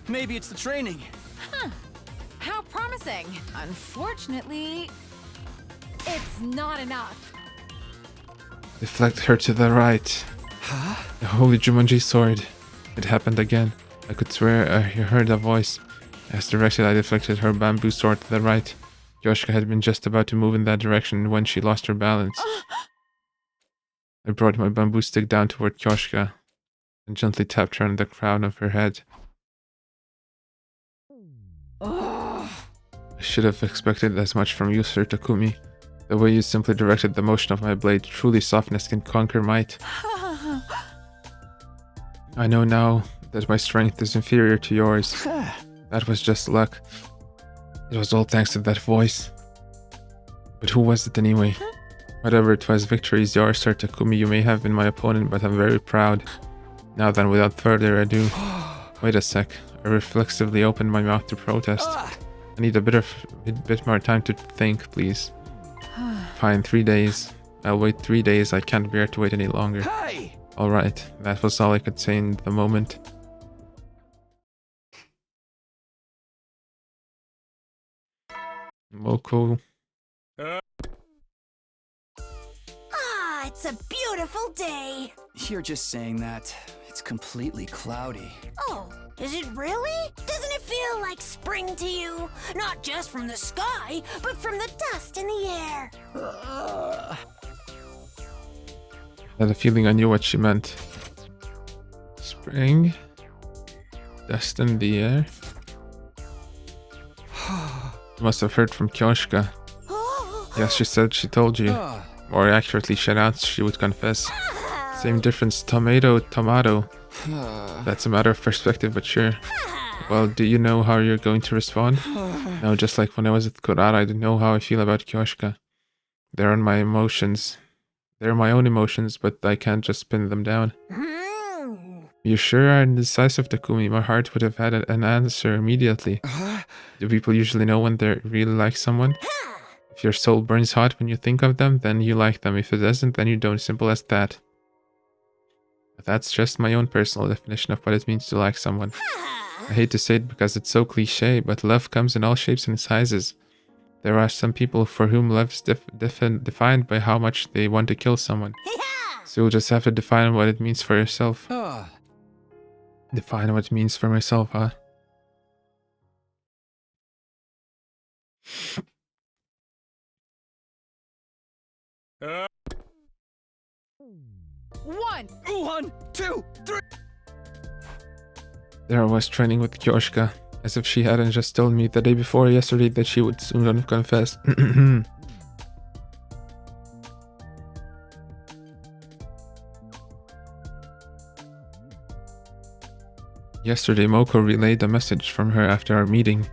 Maybe it's the training. How promising. Unfortunately, it's not enough. Deflect her to the right. The holy Jumanji sword. It happened again. I could swear I heard a voice. As directed, I deflected her bamboo sword to the right. Kyoshika had been just about to move in that direction when she lost her balance. I brought my bamboo stick down toward Kyoshika and gently tapped her on the crown of her head. I should have expected as much from you, Sir Takumi. The way you simply directed the motion of my blade, truly softness can conquer might. I know now that my strength is inferior to yours. That was just luck. It was all thanks to that voice. But who was it anyway? Whatever it was, victory is yours, Sir Takumi. You may have been my opponent, but I'm very proud. Now then, without further ado... Wait a sec. I reflexively opened my mouth to protest. I need a bit more time to think, please. Fine, 3 days. I'll wait 3 days. I can't bear to wait any longer. Hey! Alright, that was all I could say in the moment. Moko. Ah, it's a beautiful day. You're just saying that. It's completely cloudy. Oh, is it really? Doesn't it feel like spring to you? Not just from the sky, but from the dust in the air. I had a feeling I knew what she meant. Spring? Dust in the air? You must have heard from Kyoshika. Yes, she said she told you. More accurately, she announced she would confess. Same difference, tomato. That's a matter of perspective, but sure. Well, do you know how you're going to respond? No, just like when I was at Kurara, I didn't know how I feel about Kyoshika. They're on my emotions. They're my own emotions, but I can't just pin them down. You sure are indecisive, Takumi. My heart would have had an answer immediately. Do people usually know when they really like someone? If your soul burns hot when you think of them, then you like them. If it doesn't, then you don't. Simple as that. But that's just my own personal definition of what it means to like someone. I hate to say it because it's so cliche, but love comes in all shapes and sizes. There are some people for whom love is defined by how much they want to kill someone. So you'll just have to define what it means for yourself. Define what it means for myself, huh? One, two, three. There I was training with Kyoshika, as if she hadn't just told me the day before yesterday that she would soon confess. Yesterday, Moko relayed a message from her after our meeting.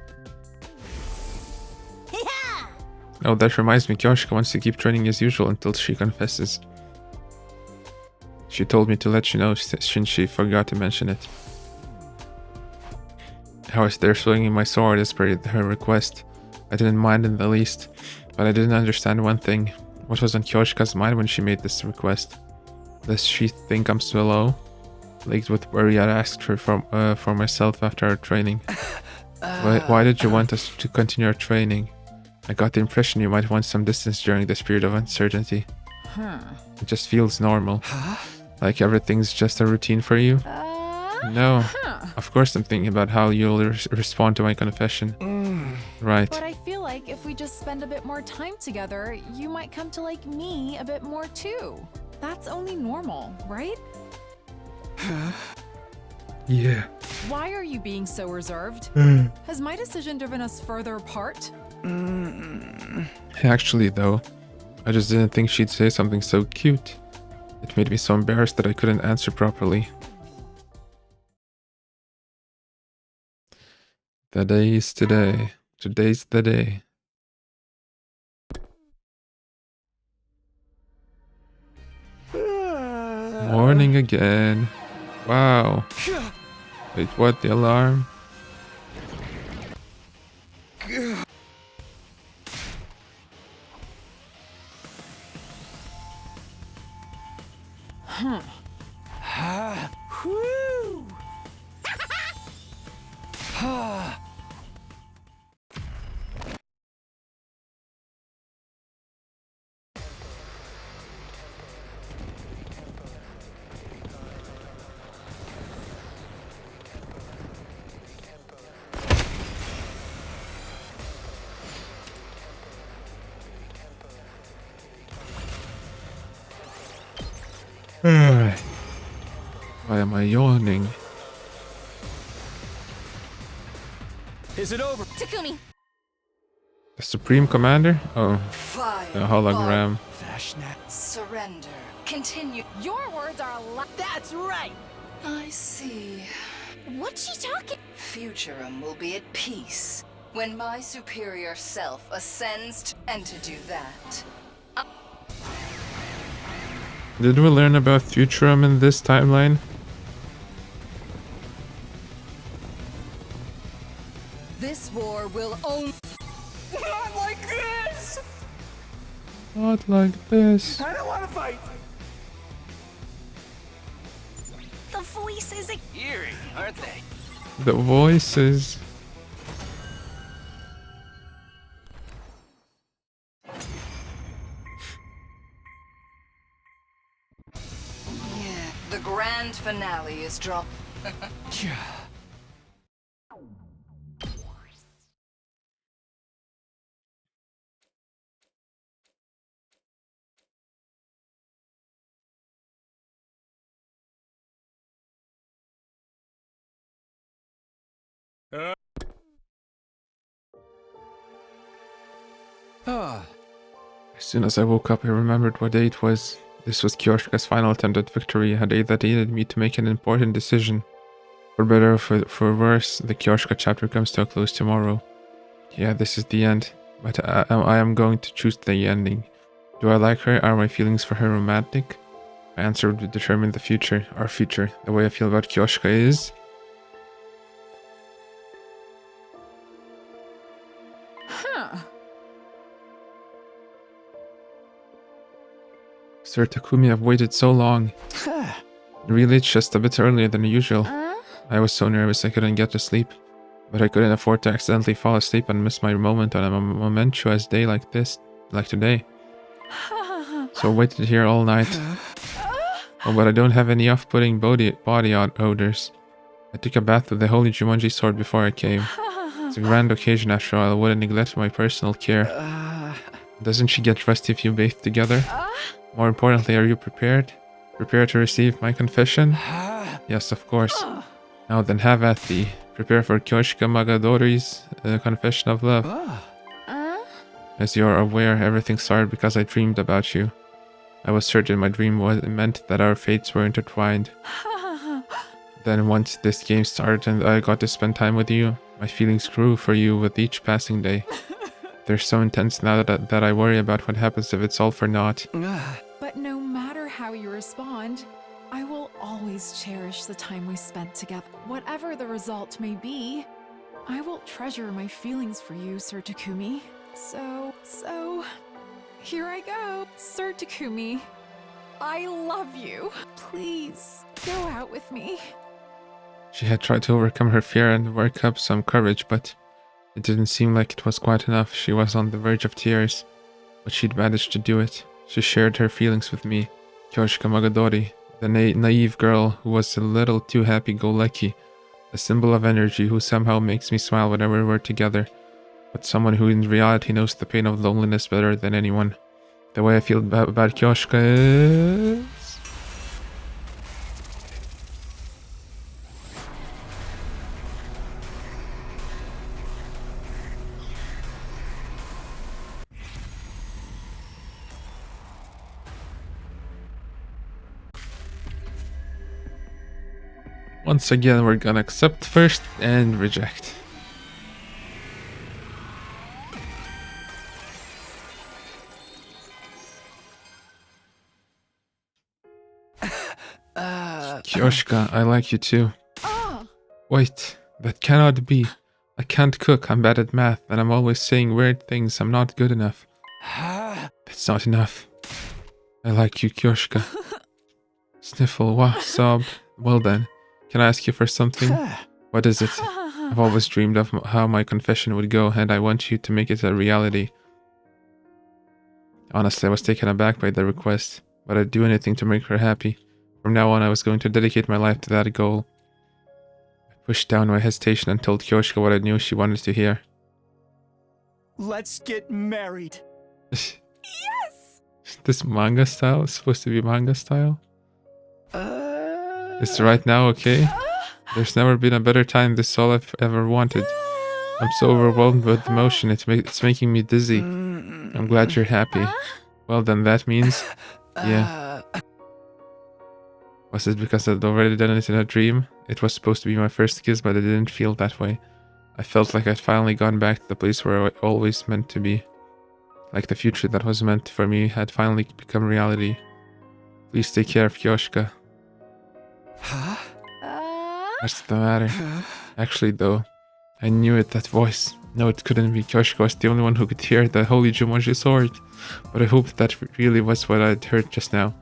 Oh, that reminds me, Kyoshika wants to keep training as usual until she confesses. She told me to let you know since she forgot to mention it. I was there swinging my sword as per her request. I didn't mind in the least, but I didn't understand one thing. What was on Kyoshika's mind when she made this request? Does she think I'm slow? Plagued with worry, I asked her for myself after our training. Why did you want us to continue our training? I got the impression you might want some distance during this period of uncertainty. It just feels normal. Like everything's just a routine for you? No. Of course I'm thinking about how you'll respond to my confession. Right. But I feel like if we just spend a bit more time together, you might come to like me a bit more too. That's only normal, right? Yeah. Why are you being so reserved? Has my decision driven us further apart? Actually, though, I just didn't think she'd say something so cute. It made me so embarrassed that I couldn't answer properly. The day is today. Today's the day. Morning again. Wow. Wait, what? The alarm? Whew. Why am I yawning? Is it over? Takumi, The Supreme Commander? Oh, Fire. the hologram. Fashnet. Surrender. Continue. Your words are a lot. that's right. I see. What's she talking? Futurum will be at peace when my superior self ascends and to do that. Did we learn about Futurum in this timeline? This war will only. Not like this! Not like this. I don't want to fight! The voices. Eerie, aren't they? The voices. Yeah. The grand finale is dropped. Ah. As soon as I woke up, I remembered what day it was. This was Kyoshika's final attempt at victory, a day that needed me to make an important decision. For better or for worse, the Kyoshika chapter comes to a close tomorrow. Yeah, this is the end, but I am going to choose the ending. Do I like her? Are my feelings for her romantic? My answer would determine the future, our future. The way I feel about Kyoshika is... Huh. Sir Takumi, I've waited so long. Really, it's just a bit earlier than usual. I was so nervous I couldn't get to sleep. But I couldn't afford to accidentally fall asleep and miss my moment on a momentous day like this, like today. So I waited here all night. Oh, but I don't have any off-putting body odors. I took a bath with the holy Jumanji sword before I came. It's a grand occasion after all, I wouldn't neglect my personal care. Doesn't she get rusty if you bathe together? More importantly, are you prepared? Prepared to receive my confession? Yes, of course. Now then, have at thee. Prepare for Kyoshika Magadori's confession of love. As you are aware, everything started because I dreamed about you. I was certain my dream meant that our fates were intertwined. Then once this game started and I got to spend time with you, my feelings grew for you with each passing day. They're so intense now that I worry about what happens if it's all for naught. But no matter how you respond, I will always cherish the time we spent together. Whatever the result may be, I will treasure my feelings for you, Sir Takumi. So, here I go. Sir Takumi, I love you. Please, go out with me. She had tried to overcome her fear and work up some courage, but it didn't seem like it was quite enough. She was on the verge of tears, but she'd managed to do it. She shared her feelings with me, Kyoshika Magadori, the naive girl who was a little too happy-go-lucky, a symbol of energy who somehow makes me smile whenever we're together, but someone who in reality knows the pain of loneliness better than anyone. The way I feel about Kyoshika is... Once again, we're gonna accept first and reject. Kyoshka, I like you too. Oh. Wait, that cannot be. I can't cook, I'm bad at math, and I'm always saying weird things. I'm not good enough. That's not enough. I like you, Kyoshka. Sniffle, wah, sob. Well then, can I ask you for something? What is it? I've always dreamed of how my confession would go, and I want you to make it a reality. Honestly, I was taken aback by the request, but I'd do anything to make her happy. From now on, I was going to dedicate my life to that goal. I pushed down my hesitation and told Kyoshka what I knew she wanted to hear. Let's get married. Yes! This manga style is supposed to be manga style? It's right now, okay? There's never been a better time. This is all I've ever wanted. I'm so overwhelmed with emotion. It's making me dizzy. I'm glad you're happy. Well then, that means... Yeah. Was it because I'd already done it in a dream? It was supposed to be my first kiss, but it didn't feel that way. I felt like I'd finally gone back to the place where I always meant to be. Like the future that was meant for me had finally become reality. Please take care of Kyoshka. What's the matter? Actually though, I knew it, that voice. No, it couldn't be. Kyoshka was the only one who could hear the holy Jumonji sword. But I hoped that really was what I'd heard just now.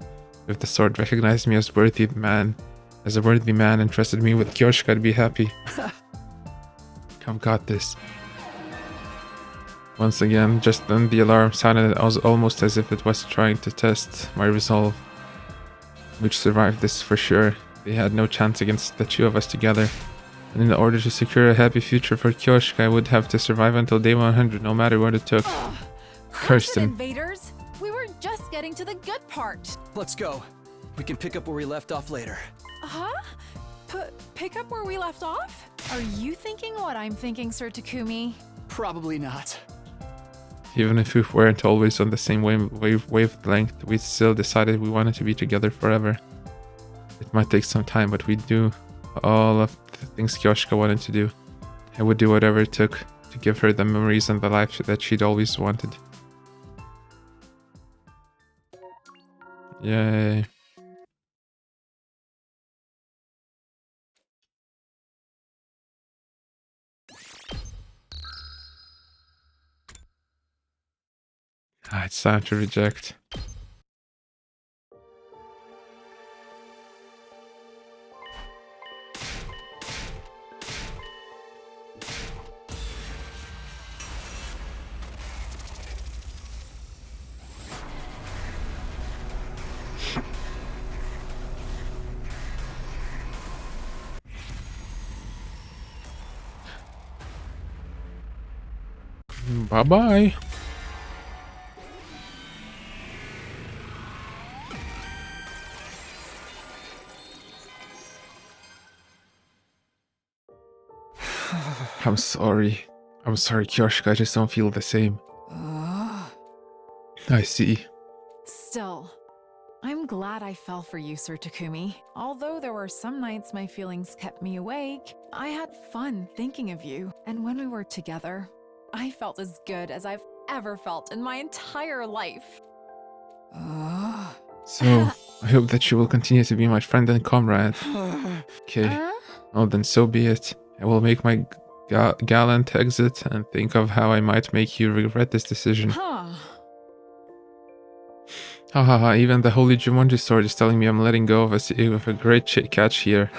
If the sword recognized me as a worthy man and trusted me with Kyoshka, I'd be happy. I've got this. Once again, just then the alarm sounded almost as if it was trying to test my resolve. We'd survive this for sure. They had no chance against the two of us together. And in order to secure a happy future for Kyoshka, I would have to survive until day 100, no matter what it took. Kirsten. Invaders! We were just getting to the good part. Let's go. We can pick up where we left off later. Huh? Pick up where we left off? Are you thinking what I'm thinking, Sir Takumi? Probably not. Even if we weren't always on the same wavelength, we still decided we wanted to be together forever. It might take some time, but we'd do all of the things Kyoshka wanted to do. I would do whatever it took to give her the memories and the life that she'd always wanted. Yay. It's time to reject. Bye-bye. I'm sorry. I'm sorry, Kyoshka. I just don't feel the same. I see. Still, I'm glad I fell for you, Sir Takumi. Although there were some nights my feelings kept me awake, I had fun thinking of you. And when we were together, I felt as good as I've ever felt in my entire life. So, I hope that you will continue to be my friend and comrade. Okay. Well then, so be it. I will make my gallant exit and think of how I might make you regret this decision. Ha ha ha, even the holy Jumonji sword is telling me I'm letting go of a great catch here.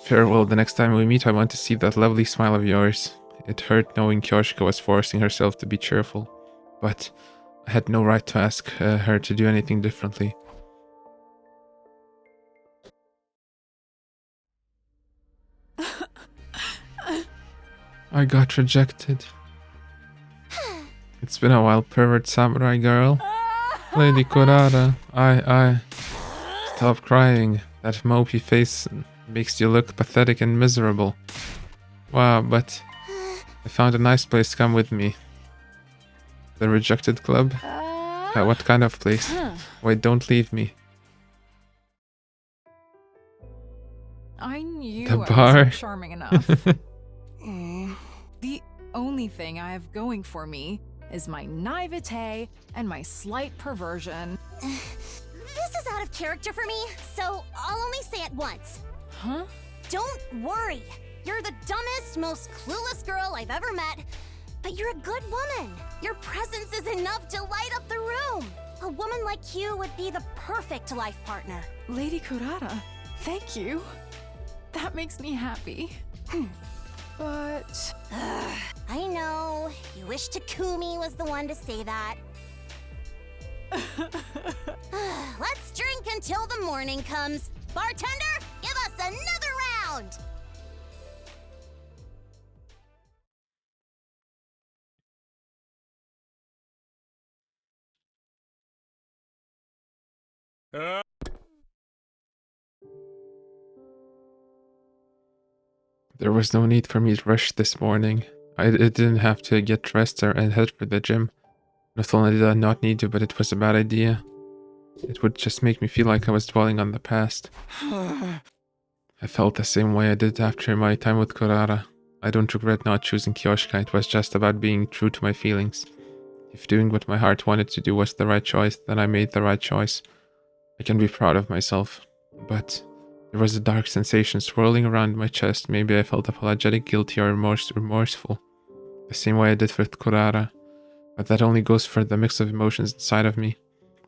Farewell, the next time we meet I want to see that lovely smile of yours. It hurt knowing Kyoshka was forcing herself to be cheerful, but I had no right to ask her to do anything differently. I got rejected. It's been a while, pervert samurai girl. Lady Kurara, I... Stop crying. That mopey face makes you look pathetic and miserable. Wow, but... I found a nice place, come with me. The Rejected Club? What kind of place? Wait, don't leave me. I knew The I bar? wasn't charming enough. The only thing I have going for me is my naivete and my slight perversion. This is out out of character for me, so I'll only say it once. Huh? Don't worry. You're the dumbest, most clueless girl I've ever met, but you're a good woman. Your presence is enough to light up the room. A woman like you would be the perfect life partner. Lady Kurata, thank you. That makes me happy. But... I know. You wish Takumi was the one to say that. Let's drink until the morning comes. Bartender, give us another round! There was no need for me to rush this morning. I didn't have to get dressed and head for the gym. Not only did I not need to, but it was a bad idea. It would just make me feel like I was dwelling on the past. I felt the same way I did after my time with Kurara. I don't regret not choosing Kyoshika, it was just about being true to my feelings. If doing what my heart wanted to do was the right choice, then I made the right choice. I can be proud of myself. But there was a dark sensation swirling around my chest. Maybe I felt apologetic, guilty, or remorseful. The same way I did with Kurara. But that only goes for the mix of emotions inside of me.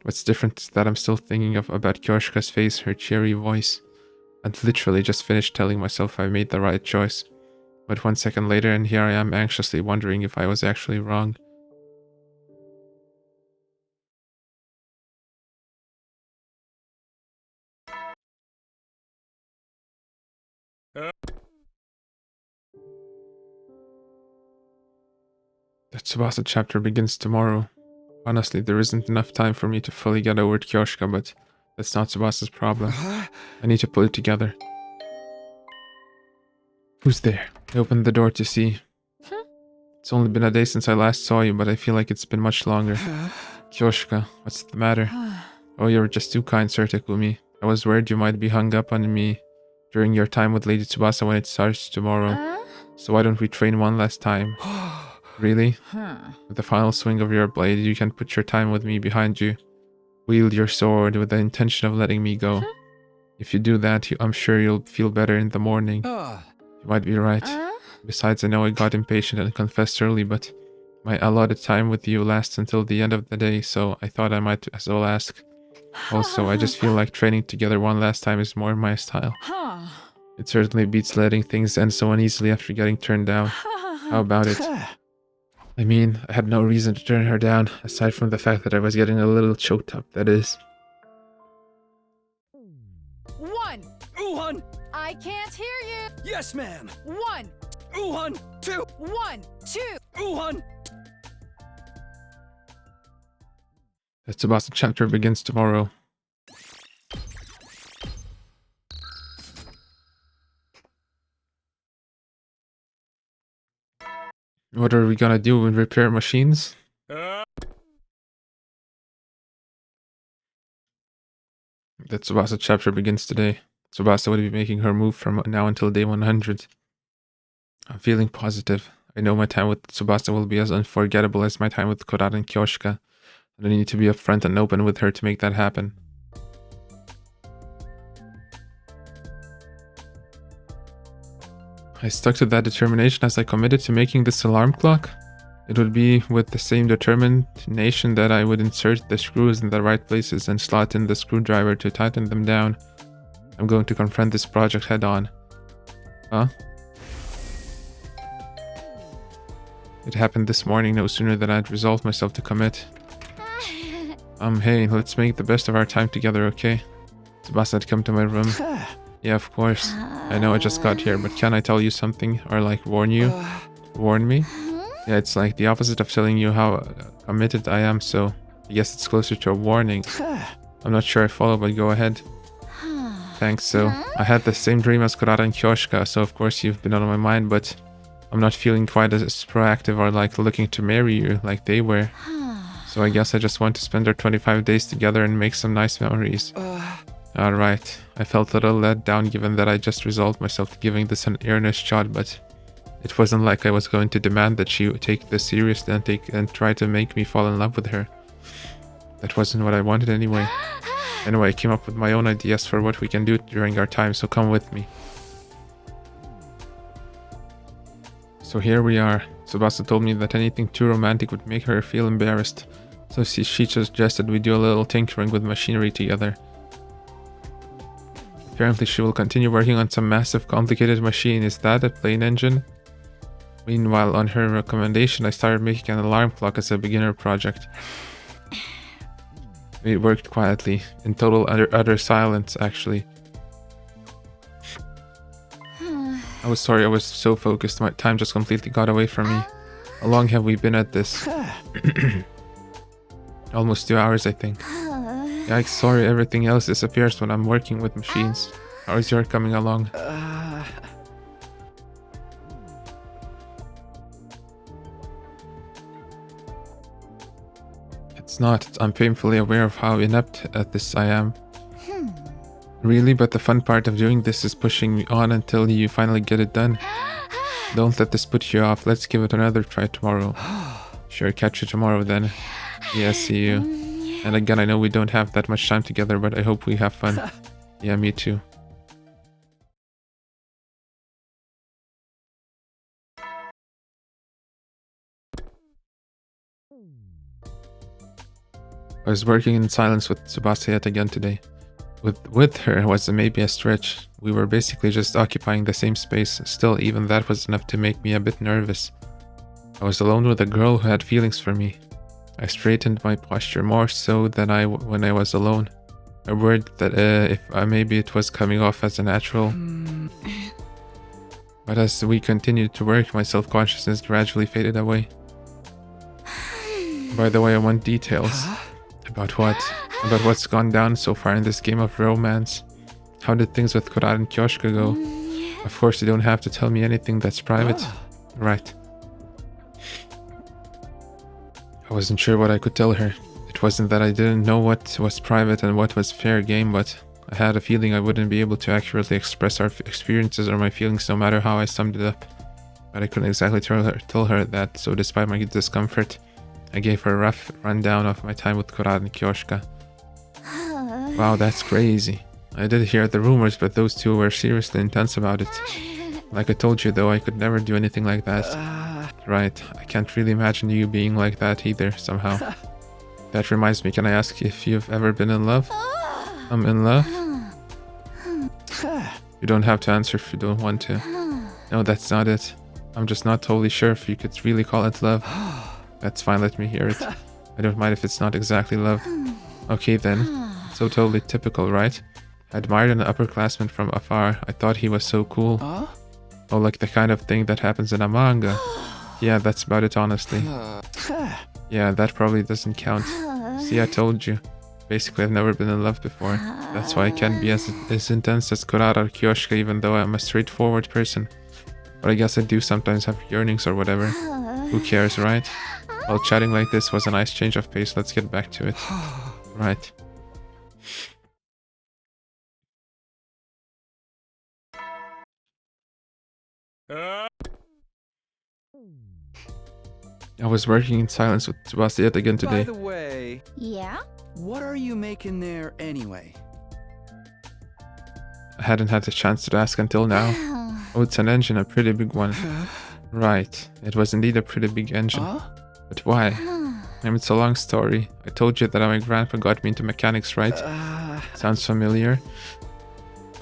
What's different is that I'm still thinking about Kyoshika's face, her cheery voice. I'd literally just finished telling myself I made the right choice. But 1 second later, and here I am anxiously wondering if I was actually wrong. The Tsubasa chapter begins tomorrow. Honestly, there isn't enough time for me to fully get over Kyoshika, but that's not Tsubasa's problem. I need to pull it together. Who's there? I opened the door to see. It's only been a day since I last saw you, but I feel like it's been much longer. Kyoshika, what's the matter? Oh, you're just too kind, Sir Takumi. I was worried you might be hung up on me during your time with Lady Tsubasa when it starts tomorrow. So why don't we train one last time? Really? With the final swing of your blade, you can put your time with me behind you. Wield your sword with the intention of letting me go. If you do that, I'm sure you'll feel better in the morning. You might be right. Besides, I know I got impatient and confessed early, but my allotted time with you lasts until the end of the day, so I thought I might as well ask. Also, I just feel like training together one last time is more my style. It certainly beats letting things end so uneasily after getting turned down. How about it? I mean, I had no reason to turn her down, aside from the fact that I was getting a little choked up, that is. 1. Uhan! I can't hear you. Yes, ma'am! 1. Uhan! 2! 1, 2. Uhan! The Tsubasa chapter begins tomorrow. What are we gonna do and repair machines? The Tsubasa chapter begins today. Tsubasa will be making her move from now until day 100. I'm feeling positive. I know my time with Tsubasa will be as unforgettable as my time with Kurata and Kyoshika. And I need to be upfront and open with her to make that happen. I stuck to that determination as I committed to making this alarm clock. It would be with the same determination that I would insert the screws in the right places and slot in the screwdriver to tighten them down. I'm going to confront this project head on. Huh? It happened this morning, no sooner than I'd resolved myself to commit. Hey, let's make the best of our time together, okay? Tsubasa had come to my room. Yeah, of course. I know I just got here, but can I tell you something? Or like warn you? Warn me? Yeah, it's like the opposite of telling you how committed I am, so I guess it's closer to a warning. I'm not sure I follow, but go ahead. Thanks, so I had the same dream as Kurata and Kyoshika, so of course you've been on my mind, but I'm not feeling quite as proactive or like looking to marry you like they were. So I guess I just want to spend our 25 days together and make some nice memories. Alright, I felt a little let down given that I just resolved myself to giving this an earnest shot, but it wasn't like I was going to demand that she take this seriously and try to make me fall in love with her. That wasn't what I wanted anyway. Anyway, I came up with my own ideas for what we can do during our time, so come with me. So here we are. Tsubasa told me that anything too romantic would make her feel embarrassed, so she suggested we do a little tinkering with machinery together. Apparently she will continue working on some massive complicated machine. Is that a plane engine? Meanwhile, on her recommendation, I started making an alarm clock as a beginner project. It worked quietly, in total utter silence, actually. I was sorry, I was so focused, my time just completely got away from me. How long have we been at this? Almost 2 hours, I think. Yikes, sorry, everything else disappears when I'm working with machines. How is your coming along? It's not. I'm painfully aware of how inept at this I am. Really, but the fun part of doing this is pushing me on until you finally get it done. Don't let this put you off. Let's give it another try tomorrow. Sure, catch you tomorrow then. Yeah, see you. And again, I know we don't have that much time together, but I hope we have fun. Yeah, me too. I was working in silence with Tsubasa yet again today. With her was maybe a stretch. We were basically just occupying the same space. Still, even that was enough to make me a bit nervous. I was alone with a girl who had feelings for me. I straightened my posture more so than when I was alone. I worried that maybe it was coming off as a natural. But as we continued to work, my self-consciousness gradually faded away. By the way, I want details. About what? About what's gone down so far in this game of romance. How did things with Kurara and Kyoshika go? Of course, you don't have to tell me anything that's private. Right. I wasn't sure what I could tell her. It wasn't that I didn't know what was private and what was fair game, but I had a feeling I wouldn't be able to accurately express our experiences or my feelings no matter how I summed it up. But I couldn't exactly tell her that, so despite my discomfort, I gave her a rough rundown of my time with Kurara and Kyoshika. Wow, that's crazy. I did hear the rumors, but those two were seriously intense about it. Like I told you though, I could never do anything like that. Right, I can't really imagine you being like that either, somehow. That reminds me, can I ask if you've ever been in love? I'm in love? You don't have to answer if you don't want to. No, that's not it. I'm just not totally sure if you could really call it love. That's fine, let me hear it. I don't mind if it's not exactly love. Okay then. So totally typical, right? I admired an upperclassman from afar. I thought he was so cool. Oh, like the kind of thing that happens in a manga. Yeah, that's about it, honestly. Yeah, that probably doesn't count. See, I told you. Basically, I've never been in love before. That's why I can't be as intense as Kurara or Kyoshika, even though I'm a straightforward person. But I guess I do sometimes have yearnings or whatever. Who cares, right? Well, chatting like this was a nice change of pace. Let's get back to it. Right. I was working in silence with Tsubasa yet again today. By the way, Yeah? what are you making there anyway? I hadn't had the chance to ask until now. Oh, it's an engine, a pretty big one. Right, it was indeed a pretty big engine. But why? It's a long story. I told you that my grandpa got me into mechanics, right? Sounds familiar.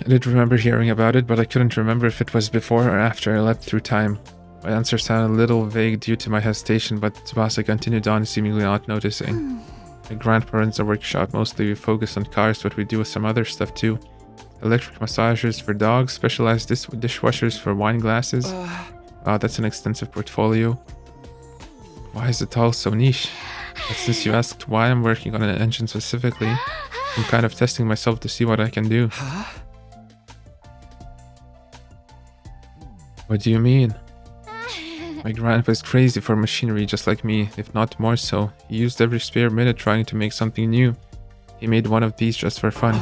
I did remember hearing about it, but I couldn't remember if it was before or after I leapt through time. My answer sounded a little vague due to my hesitation, but Tsubasa continued on, seemingly not noticing. My grandpa runs a workshop. Mostly we focus on cars, but we do some other stuff too. Electric massagers for dogs, specialized dishwashers for wine glasses. Wow, that's an extensive portfolio. Why is it all so niche? But since you asked why I'm working on an engine specifically, I'm kind of testing myself to see what I can do. What do you mean? My grandpa is crazy for machinery just like me, if not more so. He used every spare minute trying to make something new. He made one of these just for fun.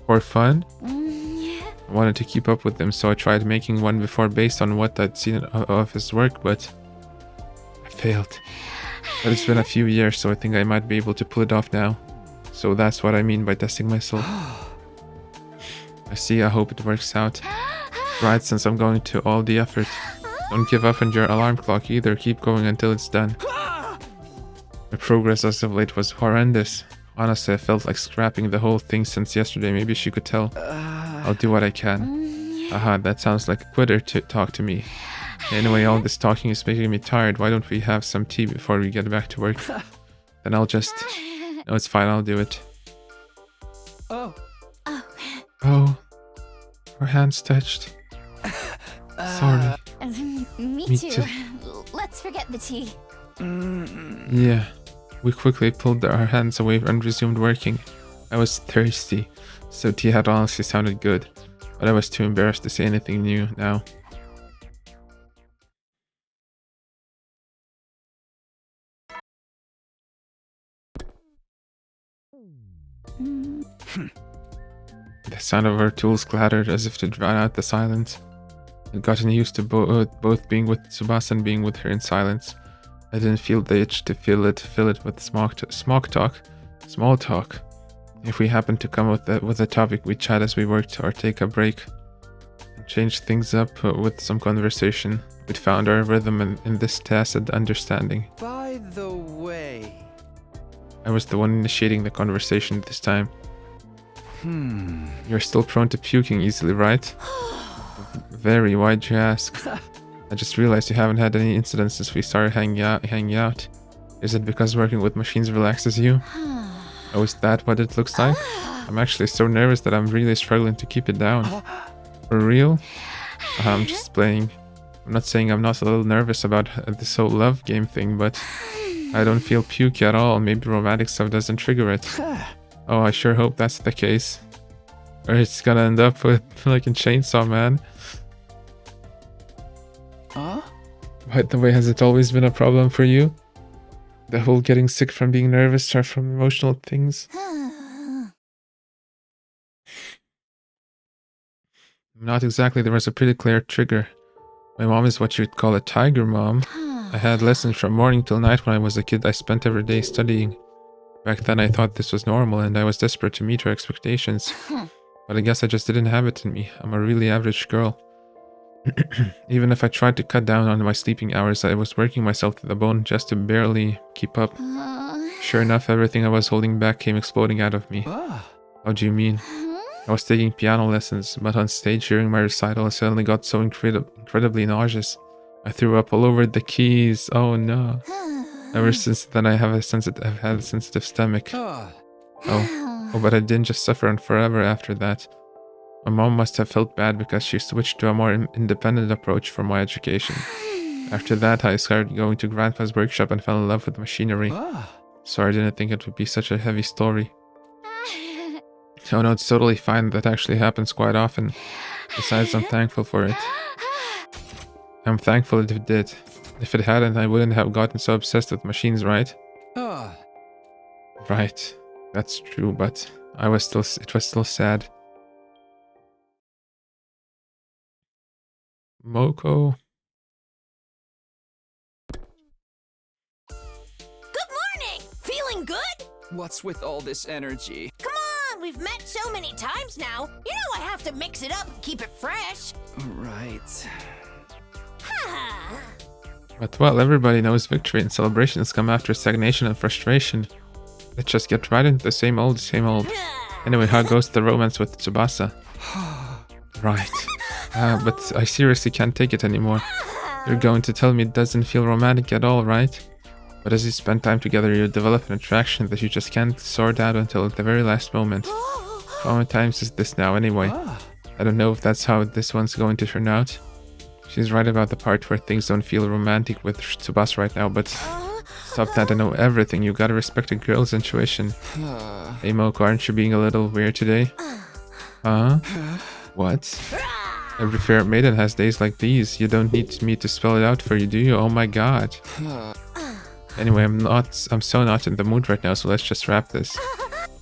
For fun? I wanted to keep up with them, so I tried making one before based on what I'd seen of his work, but I failed. But it's been a few years, so I think I might be able to pull it off now. So that's what I mean by testing myself. I see, I hope it works out. Right, since I'm going to all the effort. Don't give up on your alarm clock either, keep going until it's done. My progress as of late was horrendous. Honestly, I felt like scrapping the whole thing since yesterday, maybe she could tell. I'll do what I can. Aha, that sounds like a quitter to talk to me. Anyway, all this talking is making me tired, why don't we have some tea before we get back to work? Then I'll just... No, it's fine, I'll do it. Oh, her hand's touched. Sorry. Me too. too. Let's forget the tea. Yeah. We quickly pulled our hands away and resumed working. I was thirsty, so tea had honestly sounded good, but I was too embarrassed to say anything new now. The sound of our tools clattered as if to drown out the silence. I'd gotten used to both being with Tsubasa and being with her in silence. I didn't feel the itch to fill it with small talk. If we happened to come with a topic, we'd chat as we worked or take a break and change things up with some conversation. We'd found our rhythm in this tacit understanding. By the way... I was the one initiating the conversation this time. You're still prone to puking easily, right? Very, why'd you ask? I just realized you haven't had any incidents since we started hanging out. Is it because working with machines relaxes you? Oh, is that what it looks like? I'm actually so nervous that I'm really struggling to keep it down. For real? I'm just playing. I'm not saying I'm not a little nervous about this whole love game thing, but I don't feel pukey at all. Maybe romantic stuff doesn't trigger it. Oh, I sure hope that's the case. Or it's gonna end up with like in Chainsaw Man. By the way, has it always been a problem for you? The whole getting sick from being nervous or from emotional things? Not exactly, there was a pretty clear trigger. My mom is what you'd call a tiger mom. I had lessons from morning till night when I was a kid. I spent every day studying. Back then I thought this was normal and I was desperate to meet her expectations. But I guess I just didn't have it in me. I'm a really average girl. Even if I tried to cut down on my sleeping hours, I was working myself to the bone just to barely keep up. Sure enough, everything I was holding back came exploding out of me. How do you mean? I was taking piano lessons, but on stage during my recital I suddenly got so incredibly nauseous. I threw up all over the keys. Oh no. Ever since then I've had a sensitive stomach. Oh, but I didn't just suffer on forever after that. My mom must have felt bad because she switched to a more independent approach for my education. After that, I started going to Grandpa's workshop and fell in love with machinery. So I didn't think it would be such a heavy story. Oh no, it's totally fine. That actually happens quite often. Besides, I'm thankful for it. I'm thankful it did. If it hadn't, I wouldn't have gotten so obsessed with machines, right? Right. That's true, but it was still sad. Moko. Good morning! Feeling good? What's with all this energy? Come on, we've met so many times now. You know I have to mix it up and keep it fresh. Right. But well, everybody knows victory and celebrations come after stagnation and frustration. Let's just get right into the same old. Anyway, how goes the romance with Tsubasa? Right. But I seriously can't take it anymore. You're going to tell me it doesn't feel romantic at all, right? But as you spend time together, you develop an attraction that you just can't sort out until the very last moment. How many times is this now anyway? I don't know if that's how this one's going to turn out. She's right about the part where things don't feel romantic with Tsubasa right now, but stop that, I know everything. You gotta respect a girl's intuition. Hey Moko, aren't you being a little weird today? Huh? What? Every fair maiden has days like these. You don't need me to spell it out for you, do you? Oh my god. Anyway, I'm so not in the mood right now, so let's just wrap this.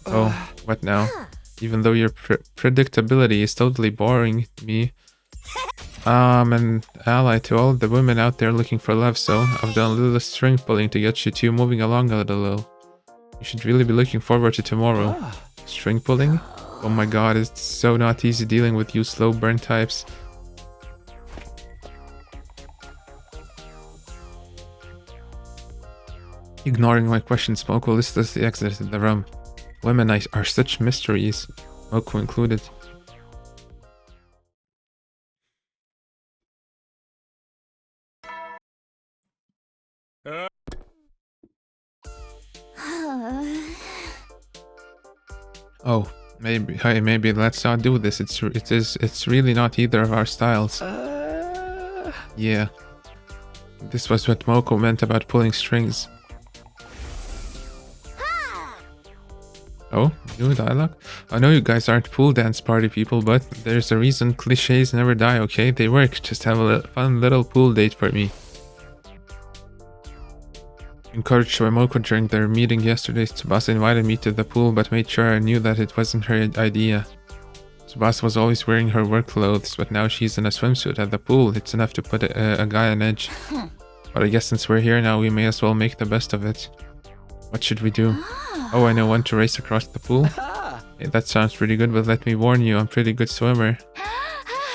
Oh, what now? Even though your predictability is totally boring me, I'm an ally to all the women out there looking for love, so I've done a little string pulling to get you two moving along a little. You should really be looking forward to tomorrow. String pulling? Oh my god, it's so not easy dealing with you slow burn types. Ignoring my question, Smoke will listlessly exited the room. Women are such mysteries, Moko included. Oh, maybe let's not do this. It's really not either of our styles. Yeah. This was what Moko meant about pulling strings. Oh, new dialogue? I know you guys aren't pool dance party people, but there's a reason cliches never die, okay? They work. Just have a fun little pool date for me. Encouraged by Moko during their meeting yesterday, Tsubasa invited me to the pool, but made sure I knew that it wasn't her idea. Tsubasa was always wearing her work clothes, but now she's in a swimsuit at the pool. It's enough to put a guy on edge. But I guess since we're here now, we may as well make the best of it. What should we do? Oh, I know one to race across the pool. Hey, that sounds pretty good, but let me warn you, I'm a pretty good swimmer.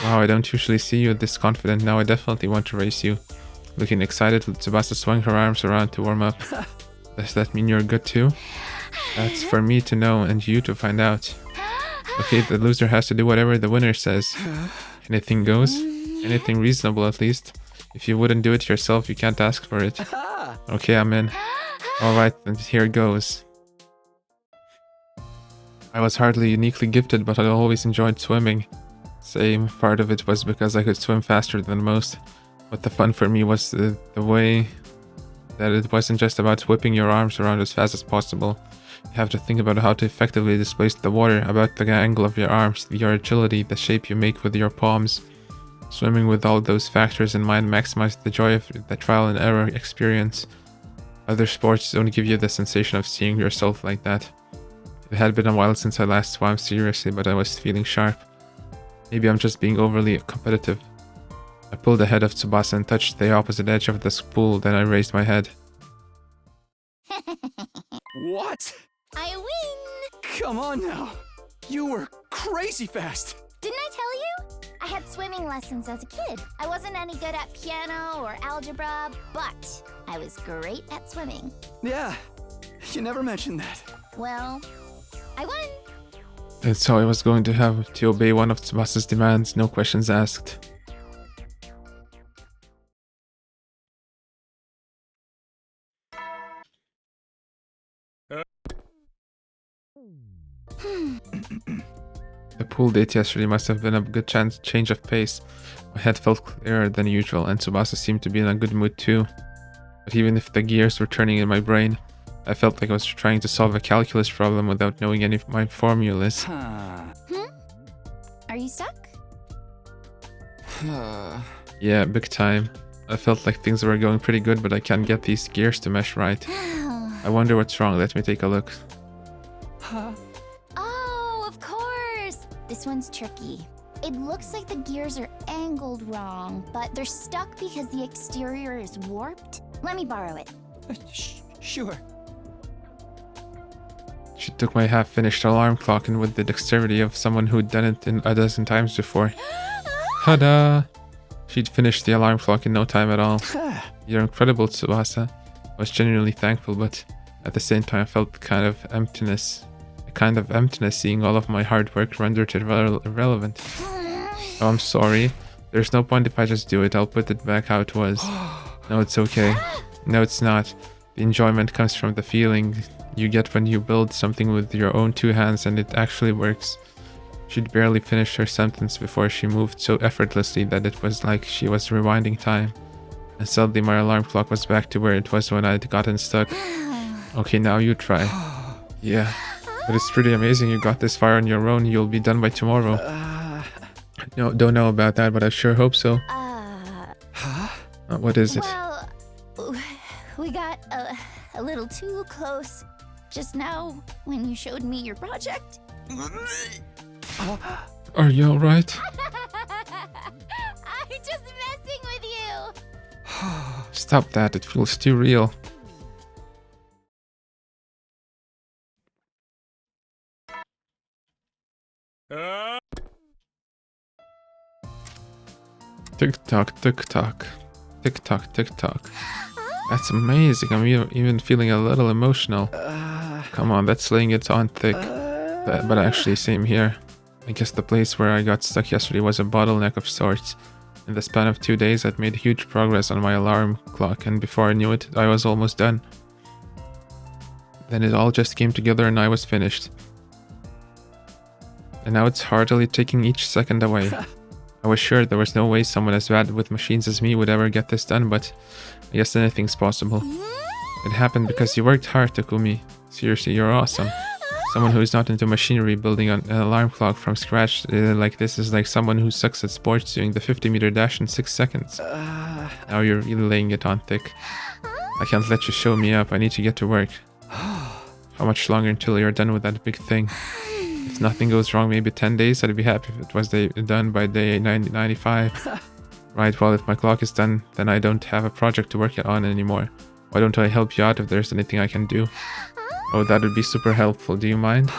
Wow, I don't usually see you this confident. Now I definitely want to race you. Looking excited, Tsubasa swung her arms around to warm up. Does that mean you're good too? That's for me to know and you to find out. Okay, the loser has to do whatever the winner says. Anything goes? Anything reasonable at least. If you wouldn't do it yourself, you can't ask for it. Okay, I'm in. Alright, then here goes. I was hardly uniquely gifted, but I always enjoyed swimming. Same, part of it was because I could swim faster than most. But the fun for me was the way that it wasn't just about whipping your arms around as fast as possible. You have to think about how to effectively displace the water, about the angle of your arms, your agility, the shape you make with your palms. Swimming with all those factors in mind maximized the joy of the trial and error experience. Other sports don't give you the sensation of seeing yourself like that. It had been a while since I last swam seriously, but I was feeling sharp. Maybe I'm just being overly competitive. I pulled ahead of Tsubasa and touched the opposite edge of the pool, then I raised my head. What? I win! Come on now. You were crazy fast. Didn't I tell you? I had swimming lessons as a kid. I wasn't any good at piano or algebra, but I was great at swimming. Yeah, you never mentioned that. Well, I won. And so I was going to have to obey one of Tsubasa's demands, no questions asked. The pool date yesterday must have been a good change of pace. My head felt clearer than usual, and Tsubasa seemed to be in a good mood too. But even if the gears were turning in my brain, I felt like I was trying to solve a calculus problem without knowing any of my formulas. Are you stuck? Yeah, big time. I felt like things were going pretty good, but I can't get these gears to mesh right. I wonder what's wrong. Let me take a look. Oh, of course! This one's tricky. It looks like the gears are angled wrong, but they're stuck because the exterior is warped. Let me borrow it. Sure. She took my half-finished alarm clock and with the dexterity of someone who'd done it a dozen times before. Ta-da! She'd finished the alarm clock in no time at all. You're incredible, Tsubasa. I was genuinely thankful, but at the same time I felt a kind of emptiness seeing all of my hard work rendered irrelevant. Oh, I'm sorry. There's no point if I just do it. I'll put it back how it was. No, it's okay. No, it's not. The enjoyment comes from the feeling you get when you build something with your own two hands and it actually works. She'd barely finished her sentence before she moved so effortlessly that it was like she was rewinding time. And suddenly my alarm clock was back to where it was when I'd gotten stuck. Okay, now you try. Yeah, but it's pretty amazing you got this far on your own. You'll be done by tomorrow. No, don't know about that, but I sure hope so. What is it? Well, we got a little too close just now when you showed me your project. Are you alright? I'm just messing with you. Stop that, it feels too real. Tick tock, tick tock. Tick tock, tick tock. That's amazing. I'm even feeling a little emotional. Come on, that's laying it on thick. But actually, same here. I guess the place where I got stuck yesterday was a bottleneck of sorts. In the span of 2 days, I'd made huge progress on my alarm clock, and before I knew it, I was almost done. Then it all just came together and I was finished. And now it's heartily taking each second away. I was sure there was no way someone as bad with machines as me would ever get this done, but I guess anything's possible. It happened because you worked hard, Takumi. Seriously, you're awesome. Someone who is not into machinery building an alarm clock from scratch like this is like someone who sucks at sports doing the 50-meter dash in 6 seconds. Now you're really laying it on thick. I can't let you show me up. I need to get to work. How much longer until you're done with that big thing? If nothing goes wrong, maybe 10 days. I'd be happy if it was done by day 95. Right, well, if my clock is done, then I don't have a project to work on anymore. Why don't I help you out if there's anything I can do? Oh, that would be super helpful. Do you mind?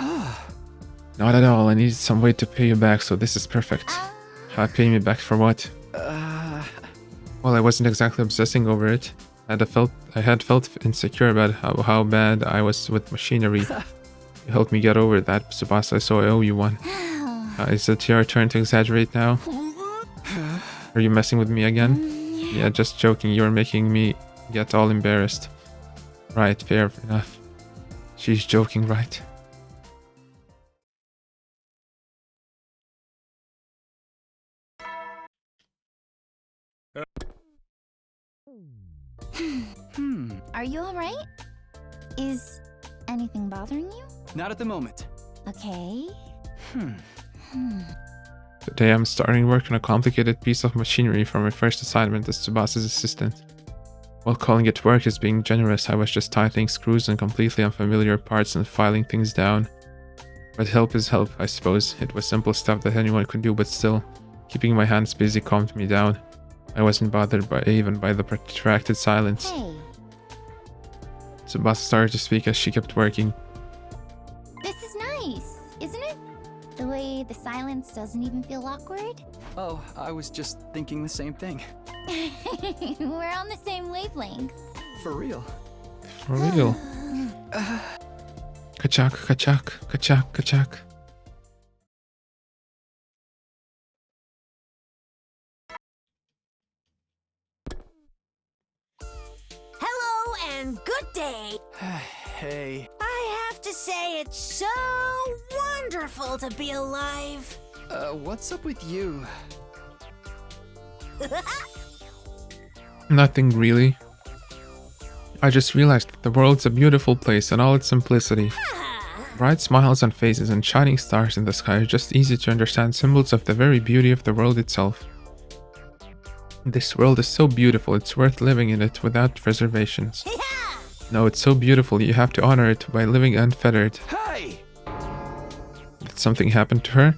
Not at all. I need some way to pay you back, so this is perfect. Pay me back for what? Well, I wasn't exactly obsessing over it. I had felt insecure about how bad I was with machinery. You helped me get over that, Tsubasa, so I owe you one. Is it your turn to exaggerate now? Are you messing with me again? Yeah, just joking. You're making me get all embarrassed. Right, fair enough. She's joking, right? Are you alright? Is anything bothering you? Not at the moment. Okay. Today I'm starting work on a complicated piece of machinery for my first assignment as Tsubasa's assistant. While calling it work is being generous, I was just tightening screws on completely unfamiliar parts and filing things down. But help is help, I suppose. It was simple stuff that anyone could do, but still, keeping my hands busy calmed me down. I wasn't bothered even by the protracted silence. Hey, Tsubasa started to speak as she kept working. this is nice, isn't it? The way the silence doesn't even feel awkward. Oh, I was just thinking the same thing. We're on the same wavelength. For real. For real. Kachak, kachak, kachak, kachak. Hello and good day. Hey. I have to say it's so wonderful to be alive. What's up with you? Nothing really. I just realized that the world's a beautiful place in all its simplicity. Bright smiles on faces and shining stars in the sky are just easy to understand symbols of the very beauty of the world itself. This world is so beautiful, it's worth living in it without reservations. No, it's so beautiful, you have to honor it by living unfettered. Hey! Did something happen to her?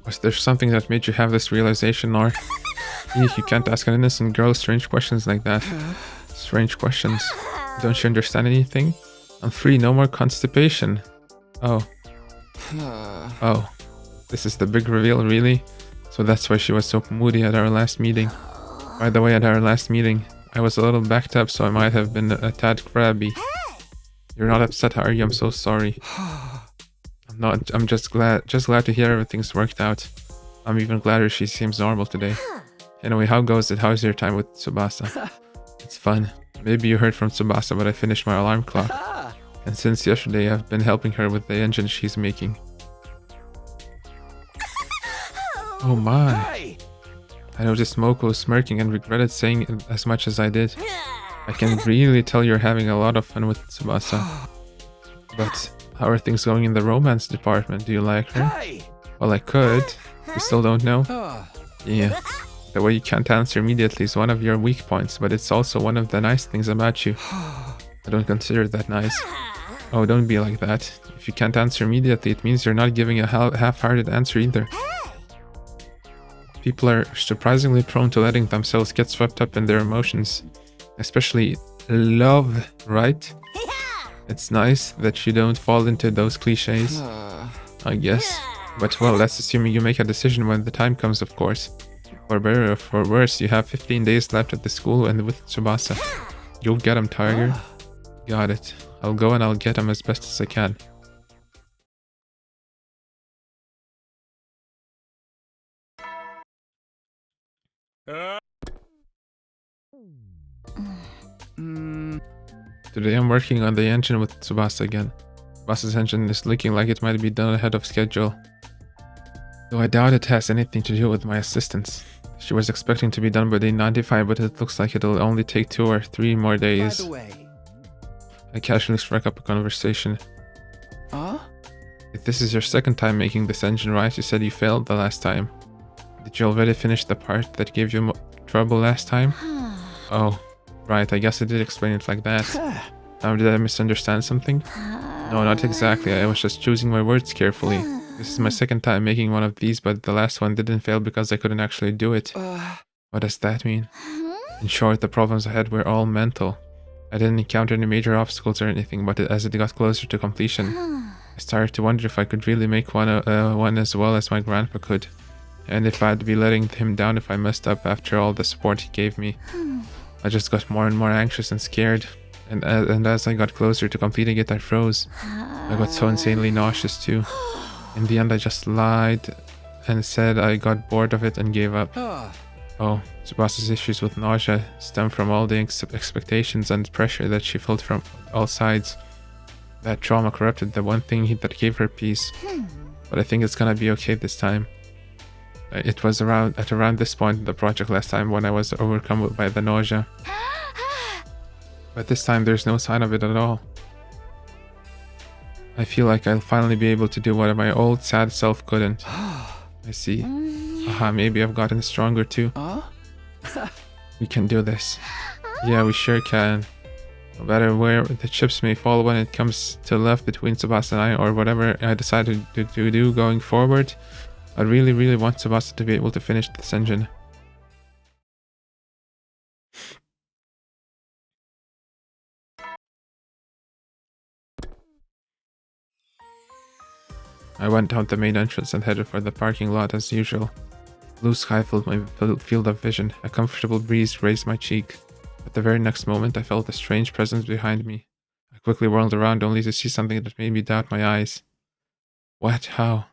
Was there something that made you have this realization, or... You can't ask an innocent girl strange questions like that. Strange questions. Don't you understand anything? I'm free, no more constipation. Oh. Oh. This is the big reveal, really? So that's why she was so moody at our last meeting. By the way, at our last meeting, I was a little backed up, so I might have been a tad crabby. You're not upset, are you? I'm so sorry. I'm just glad to hear everything's worked out. I'm even gladder she seems normal today. Anyway, how goes it? How's your time with Tsubasa? It's fun. Maybe you heard from Tsubasa, but I finished my alarm clock. And since yesterday, I've been helping her with the engine she's making. Oh my. Hey! I noticed Moko smirking and regretted saying it as much as I did. I can really tell you're having a lot of fun with Tsubasa. But how are things going in the romance department? Do you like her? Hey! Well, I could. You still don't know? Oh. Yeah. The way you can't answer immediately is one of your weak points, but it's also one of the nice things about you. I don't consider it that nice. Oh, don't be like that. If you can't answer immediately, it means you're not giving a half-hearted answer either. People are surprisingly prone to letting themselves get swept up in their emotions. Especially love, right? It's nice that you don't fall into those cliches. I guess. But well, that's assuming you make a decision when the time comes, of course. For better or for worse, you have 15 days left at the school and with Tsubasa. You'll get him, Tiger. Got it. I'll go and I'll get him as best as I can. Today I'm working on the engine with Tsubasa again. Tsubasa's engine is looking like it might be done ahead of schedule. Though I doubt it has anything to do with my assistance. She was expecting to be done by day 95, but it looks like it'll only take 2 or 3 more days. By the way. I casually struck up a conversation. Huh? If this is your second time making this engine, right? You said you failed the last time. Did you already finish the part that gave you trouble last time? Oh, right, I guess I did explain it like that. Did I misunderstand something? No, not exactly. I was just choosing my words carefully. This is my second time making one of these, but the last one didn't fail because I couldn't actually do it. What does that mean? In short, the problems I had were all mental. I didn't encounter any major obstacles or anything, but as it got closer to completion, I started to wonder if I could really make one as well as my grandpa could. And if I'd be letting him down if I messed up after all the support he gave me. I just got more and more anxious and scared. And as I got closer to completing it, I froze. I got so insanely nauseous too. In the end, I just lied and said I got bored of it and gave up. Oh, Tsubasa's issues with nausea stem from all the expectations and pressure that she felt from all sides. That trauma corrupted the one thing that gave her peace. But I think it's gonna be okay this time. It was around this point in the project last time when I was overcome by the nausea. But this time there's no sign of it at all. I feel like I'll finally be able to do what my old sad self couldn't. I see. Aha, maybe I've gotten stronger too. We can do this. Yeah, we sure can. No matter where the chips may fall when it comes to left between Tsubasa and I, or whatever I decided to do going forward, I really, really want Tsubasa to be able to finish this engine. I went out the main entrance and headed for the parking lot as usual. Blue sky filled my field of vision. A comfortable breeze raised my cheek. At the very next moment, I felt a strange presence behind me. I quickly whirled around only to see something that made me doubt my eyes. What? How?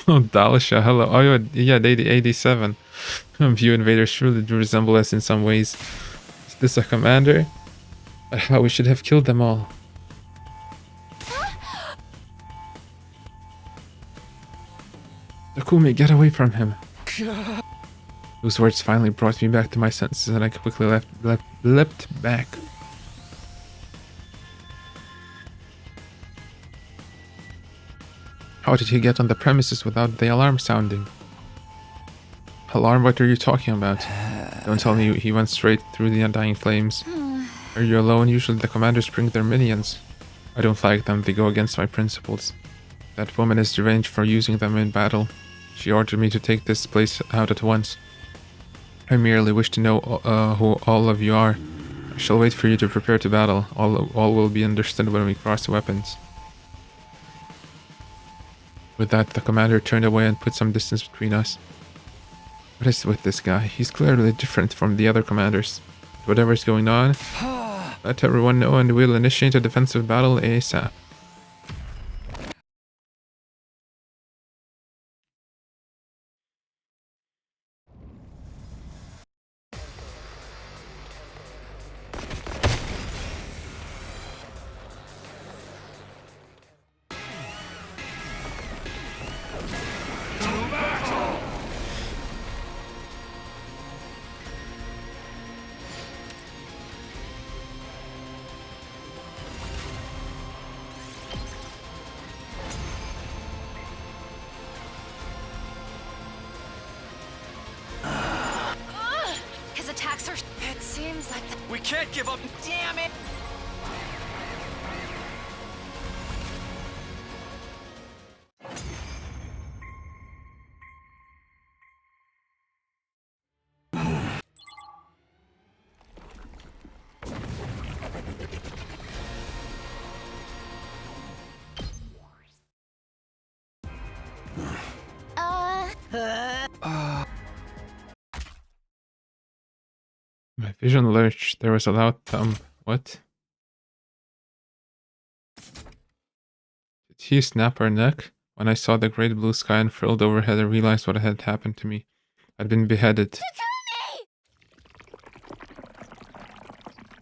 Oh, Dalasha, hello. Oh, yeah, day 87. View invaders surely do resemble us in some ways. Is this a commander? But how? We should have killed them all. Takumi, get away from him. Those words finally brought me back to my senses and I quickly leapt back. How did he get on the premises without the alarm sounding? Alarm? What are you talking about? Don't tell me he went straight through the undying flames. Are you alone? Usually the commanders bring their minions. I don't like them, they go against my principles. That woman is deranged for using them in battle. She ordered me to take this place out at once. I merely wish to know who all of you are. I shall wait for you to prepare to battle. All will be understood when we cross weapons. With that, the commander turned away and put some distance between us. What is with this guy? He's clearly different from the other commanders. Whatever's going on, let everyone know and we'll initiate a defensive battle ASAP. His attacks are... It seems like... We can't give up. Damn it! My vision lurched. There was a loud thump. What? Did he snap her neck? When I saw the great blue sky unfurled overhead, I realized what had happened to me. I'd been beheaded.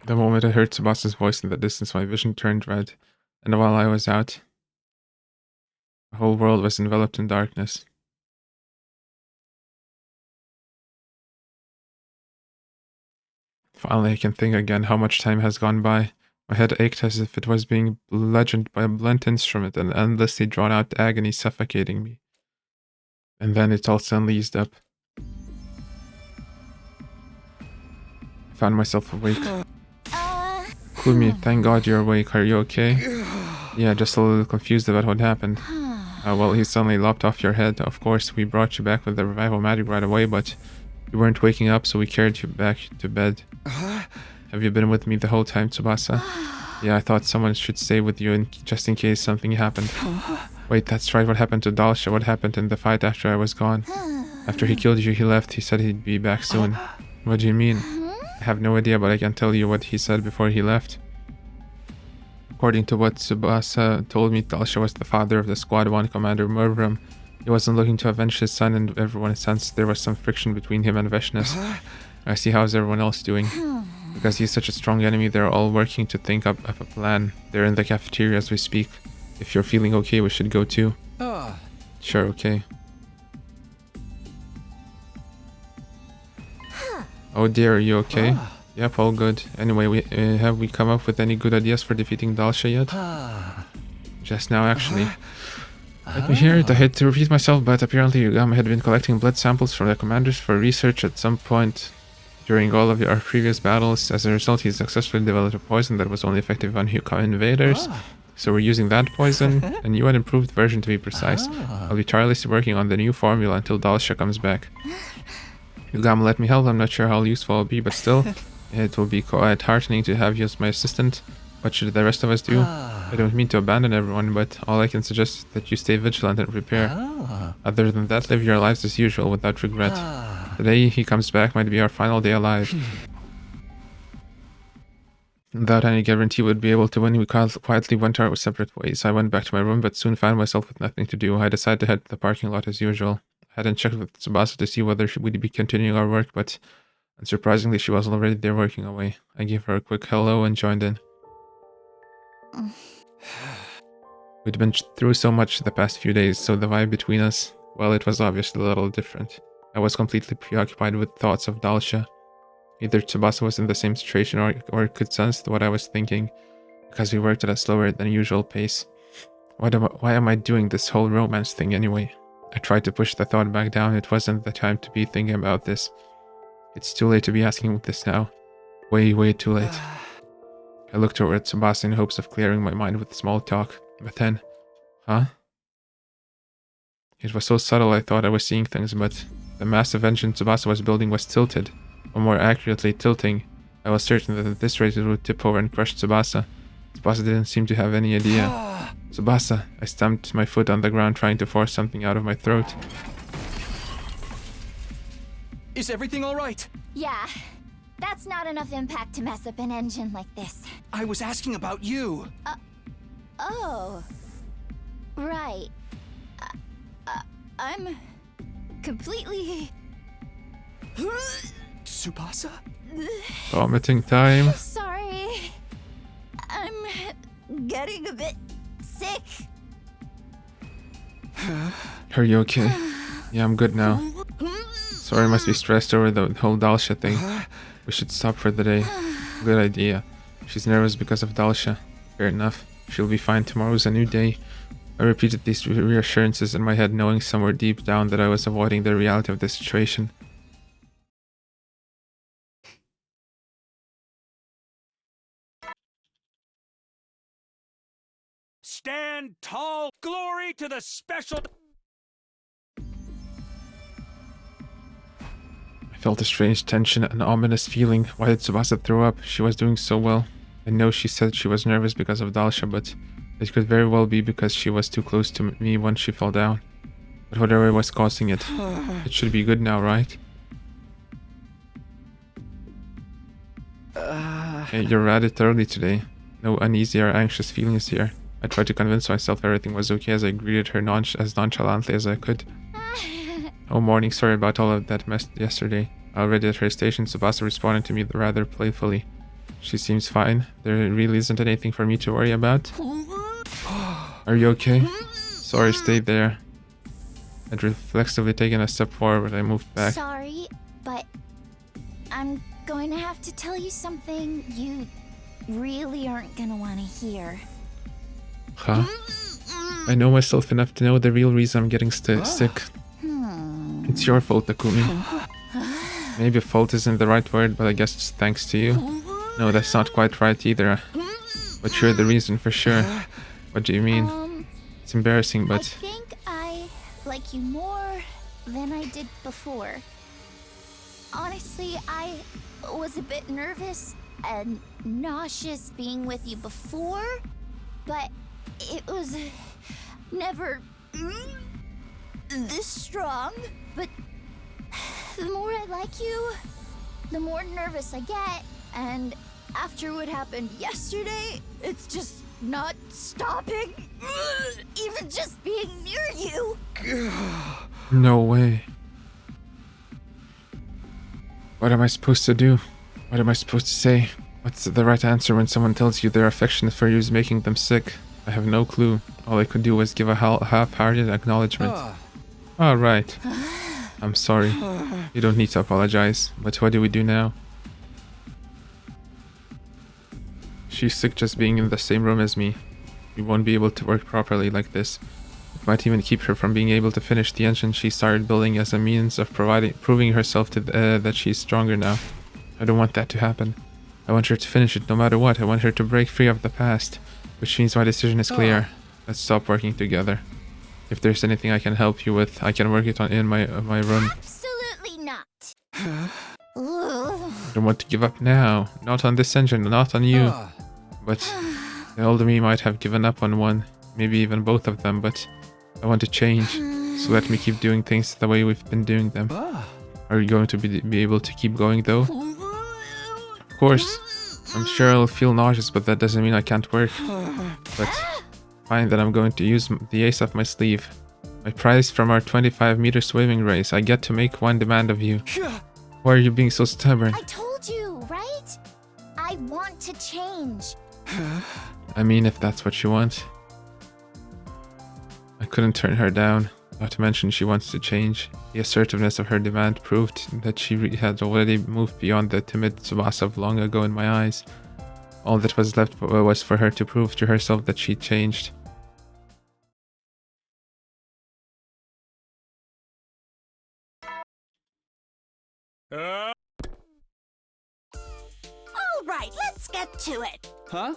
The moment I heard Tsubasa's voice in the distance, my vision turned red, and while I was out, the whole world was enveloped in darkness. Finally, I can think again how much time has gone by. My head ached as if it was being bludgeoned by a blunt instrument, and endlessly drawn-out agony suffocating me. And then it all suddenly eased up. I found myself awake. Kumi, thank God you're awake. Are you okay? Yeah, just a little confused about what happened. Well, he suddenly lopped off your head. Of course, we brought you back with the revival magic right away, but you weren't waking up, so we carried you back to bed. Have you been with me the whole time, Tsubasa? Yeah, I thought someone should stay with you just in case something happened. Wait, that's right. What happened to Dalsha? What happened in the fight after I was gone? After he killed you, he left. He said he'd be back soon. What do you mean? I have no idea, but I can tell you what he said before he left. According to what Tsubasa told me, Dalsha was the father of the Squad 1 Commander Murvram. He wasn't looking to avenge his son, and everyone sensed there was some friction between him and Veshnas. I see. How's everyone else doing? Because he's such a strong enemy, they're all working to think up a plan. They're in the cafeteria as we speak. If you're feeling okay, we should go too. Sure, okay. Oh dear, are you okay? Yep, all good. Anyway, have we come up with any good ideas for defeating Dalsha yet? Just now, actually. Let me hear it. I hate to repeat myself, but apparently Yugama had been collecting blood samples from the commanders for research at some point during all of our previous battles. As a result, he successfully developed a poison that was only effective on Hyuka invaders. So we're using that poison, a new and improved version to be precise. I'll be tirelessly working on the new formula until Dalsha comes back. Yugama let me help. I'm not sure how useful I'll be, but still, it will be quite heartening to have you as my assistant. What should the rest of us do? I don't mean to abandon everyone, but all I can suggest is that you stay vigilant and prepare. Other than that, live your lives as usual without regret. The day he comes back might be our final day alive. Without any guarantee we'd be able to win, we quietly went our separate ways. I went back to my room, but soon found myself with nothing to do. I decided to head to the parking lot as usual. I hadn't checked with Tsubasa to see whether we'd be continuing our work, but unsurprisingly, she was already there working away. I gave her a quick hello and joined in. We'd been through so much the past few days, so the vibe between us, well, it was obviously a little different. I was completely preoccupied with thoughts of Dalsha. Either Tsubasa was in the same situation or could sense what I was thinking, because we worked at a slower than usual pace. Why am I doing this whole romance thing anyway? I tried to push the thought back down. It wasn't the time to be thinking about this. It's too late to be asking this now. Way too late. I looked over at Tsubasa in hopes of clearing my mind with small talk, but then... Huh? It was so subtle I thought I was seeing things, but the massive engine Tsubasa was building was tilted, or more accurately, tilting. I was certain that at this rate it would tip over and crush Tsubasa. Tsubasa didn't seem to have any idea. Tsubasa! I stamped my foot on the ground trying to force something out of my throat. Is everything all right? Yeah, that's not enough impact to mess up an engine like this. I was asking about you. Oh. Right. I'm completely... Tsubasa? Vomiting time. Sorry. I'm getting a bit sick. Are you okay? Yeah, I'm good now. Sorry, I must be stressed over the whole Dalsha thing. We should stop for the day. Good idea. She's nervous because of Dalsha. Fair enough. She'll be fine. Tomorrow's a new day. I repeated these reassurances in my head, knowing somewhere deep down that I was avoiding the reality of the situation. Stand tall. Glory to the special... I felt a strange tension, an ominous feeling. Why did Tsubasa throw up? She was doing so well. I know she said she was nervous because of Dalsha, but it could very well be because she was too close to me when she fell down. But whatever was causing it, it should be good now, right? Hey, you're rather thoroughly today. No uneasy or anxious feelings here. I tried to convince myself everything was okay as I greeted her as nonchalantly as I could. Oh, morning, sorry about all of that mess yesterday. Already at her station, Tsubasa responded to me rather playfully. She seems fine. There really isn't anything for me to worry about. Are you okay? Sorry, stay there. I'd reflexively taken a step forward. I moved back. Sorry, but I'm going to have to tell you something you really aren't gonna want to hear. Huh? I know myself enough to know the real reason I'm getting sick. It's your fault, Takumi. Maybe fault isn't the right word, but I guess it's thanks to you. No, that's not quite right either. But you're the reason for sure. What do you mean? It's embarrassing, but... I think I like you more than I did before. Honestly, I was a bit nervous and nauseous being with you before, but it was never this strong. But the more I like you, the more nervous I get, and after what happened yesterday, it's just not stopping. Even just being near you. No way. What am I supposed to do? What am I supposed to say? What's the right answer when someone tells you their affection for you is making them sick? I have no clue. All I could do was give a half-hearted acknowledgement. All right. I'm sorry. You don't need to apologize. But what do we do now? She's sick just being in the same room as me. We won't be able to work properly like this. It might even keep her from being able to finish the engine she started building as a means of proving herself to that she's stronger now. I don't want that to happen. I want her to finish it no matter what. I want her to break free of the past. Which means my decision is clear. Let's stop working together. If there's anything I can help you with, I can work it on in my room. Absolutely not. I don't want to give up now. Not on this engine, not on you. But the older me might have given up on one, maybe even both of them, but I want to change. So let me keep doing things the way we've been doing them. Are you going to be able to keep going though? Of course. I'm sure I'll feel nauseous, but that doesn't mean I can't work. But fine, then I'm going to use the ace up my sleeve. My prize from our 25-meter swimming race. I get to make one demand of you. Why are you being so stubborn? I told you, right? I want to change. I mean, if that's what you want. I couldn't turn her down. Not to mention she wants to change. The assertiveness of her demand proved that she had already moved beyond the timid Tsubasa of long ago in my eyes. All that was left was for her to prove to herself that she'd changed. Alright, let's get to it. Huh?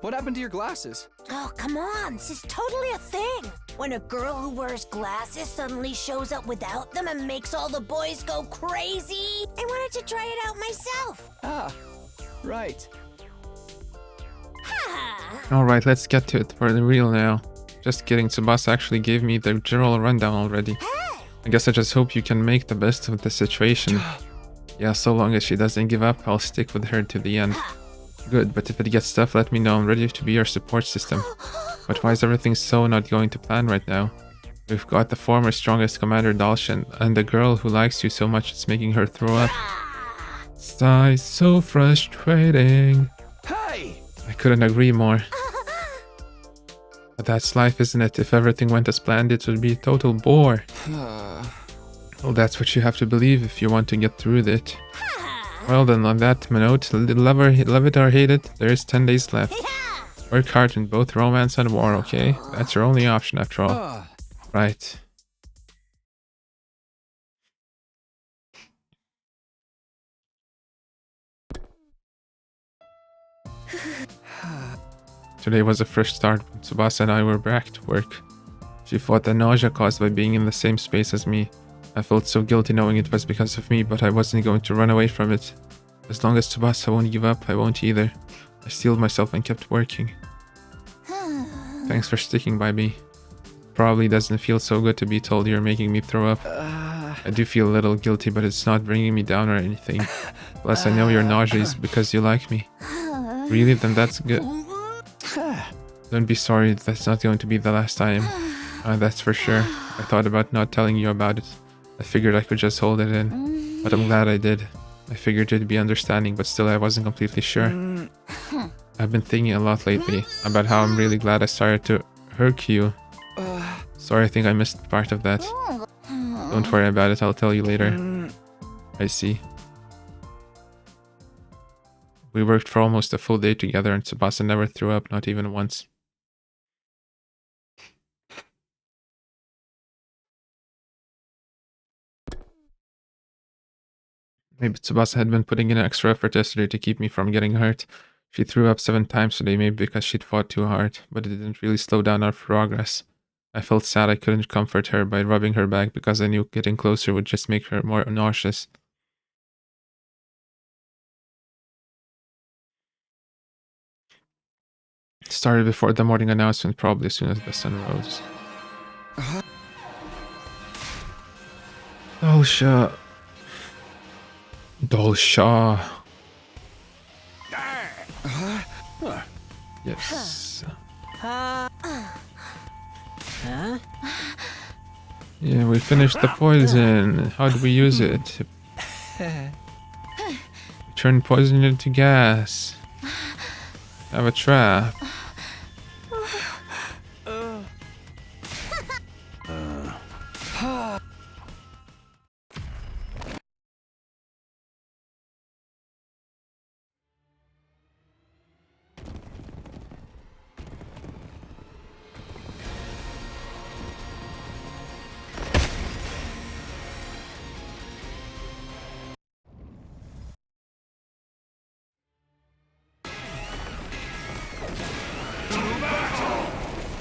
What happened to your glasses? Oh, come on, this is totally a thing. When a girl who wears glasses suddenly shows up without them and makes all the boys go crazy. I wanted to try it out myself. Ah, right. Alright, let's get to it for the real now. Just kidding, Tsubasa actually gave me the general rundown already. I guess I just hope you can make the best of the situation. Yeah, so long as she doesn't give up, I'll stick with her to the end. Good, but if it gets tough, let me know. I'm ready to be your support system. But why is everything so not going to plan right now? We've got the former strongest commander Dalshin, and the girl who likes you so much it's making her throw up. Sigh, so frustrating. Hey! I couldn't agree more. But that's life, isn't it? If everything went as planned, it would be a total bore. Well, that's what you have to believe if you want to get through it. Well then, on that note, love it or hate it, there's 10 days left. Work hard in both romance and war, okay? That's your only option after all. Right. Today was a fresh start when Tsubasa and I were back to work. She fought the nausea caused by being in the same space as me. I felt so guilty knowing it was because of me, but I wasn't going to run away from it. As long as Tsubasa won't give up, I won't either. I steeled myself and kept working. Thanks for sticking by me. probably doesn't feel so good to be told you're making me throw up. I do feel a little guilty, but it's not bringing me down or anything. Plus, I know you're nauseous because you like me. Really? Then that's good. Don't be sorry, that's not going to be the last time. That's for sure. I thought about not telling you about it. I figured I could just hold it in. But I'm glad I did. I figured you'd be understanding, but still I wasn't completely sure. I've been thinking a lot lately about how I'm really glad I started to hurt you. Sorry, I think I missed part of that. Don't worry about it, I'll tell you later. I see. We worked for almost a full day together and Tsubasa never threw up, not even once. Maybe Tsubasa had been putting in extra effort yesterday to keep me from getting hurt. She threw up 7 times today, maybe because she'd fought too hard, but it didn't really slow down our progress. I felt sad I couldn't comfort her by rubbing her back because I knew getting closer would just make her more nauseous. It started before the morning announcement, probably as soon as the sun rose. Dolsha. Dolsha. Yes. Yeah, we finished the poison. How do we use it? Turn poison into gas. Have a trap.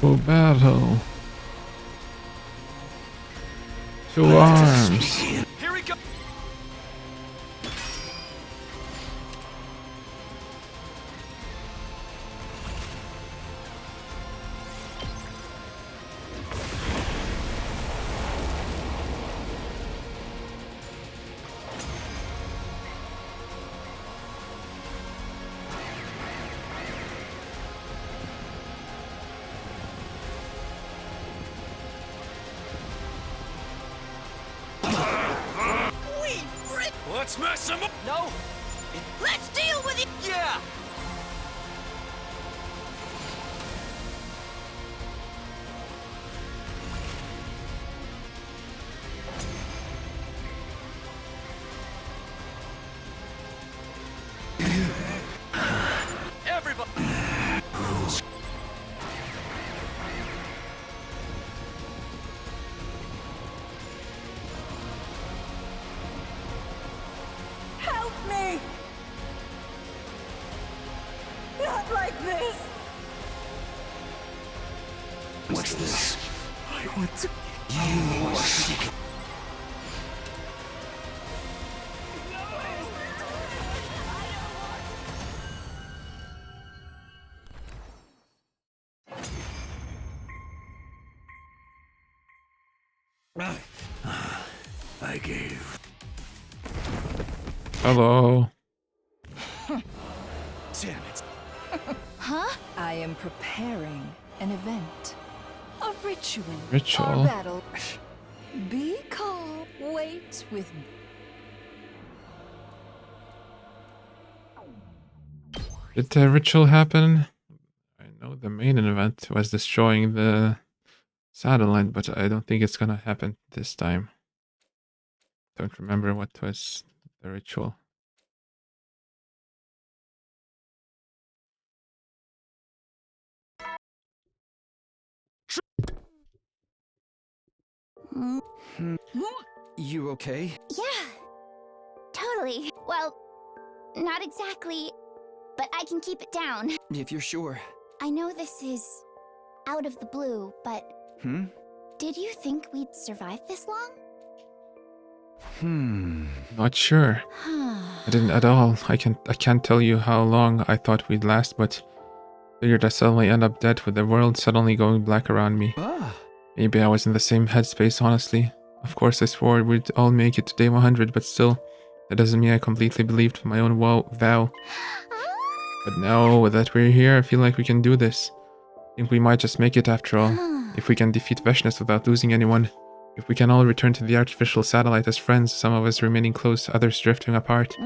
For battle. To arms. Here we go. Let's mess him up. No! Let's deal with it! Yeah! Everybody! Help me! Not like this! What's this? I want to... You are sick. I gave. Hello. Damn it. Huh? I am preparing an event. A ritual. Ritual? Our battle. Be calm. Wait with me. Did the ritual happen? I know the main event was destroying the satellite, but I don't think it's gonna happen this time. Don't remember what was the ritual. You okay? Yeah. Totally. Well, not exactly, but I can keep it down. If you're sure. I know this is out of the blue, but did you think we'd survive this long? Not sure. I didn't at all. I can't tell you how long I thought we'd last, but figured I'd suddenly end up dead with the world suddenly going black around me. Ah. Maybe I was in the same headspace, honestly. Of course, I swore we'd all make it to day 100, but still, that doesn't mean I completely believed my own vow. But now that we're here, I feel like we can do this. I think we might just make it after all. If we can defeat Veshness without losing anyone. If we can all return to the artificial satellite as friends, some of us remaining close, others drifting apart.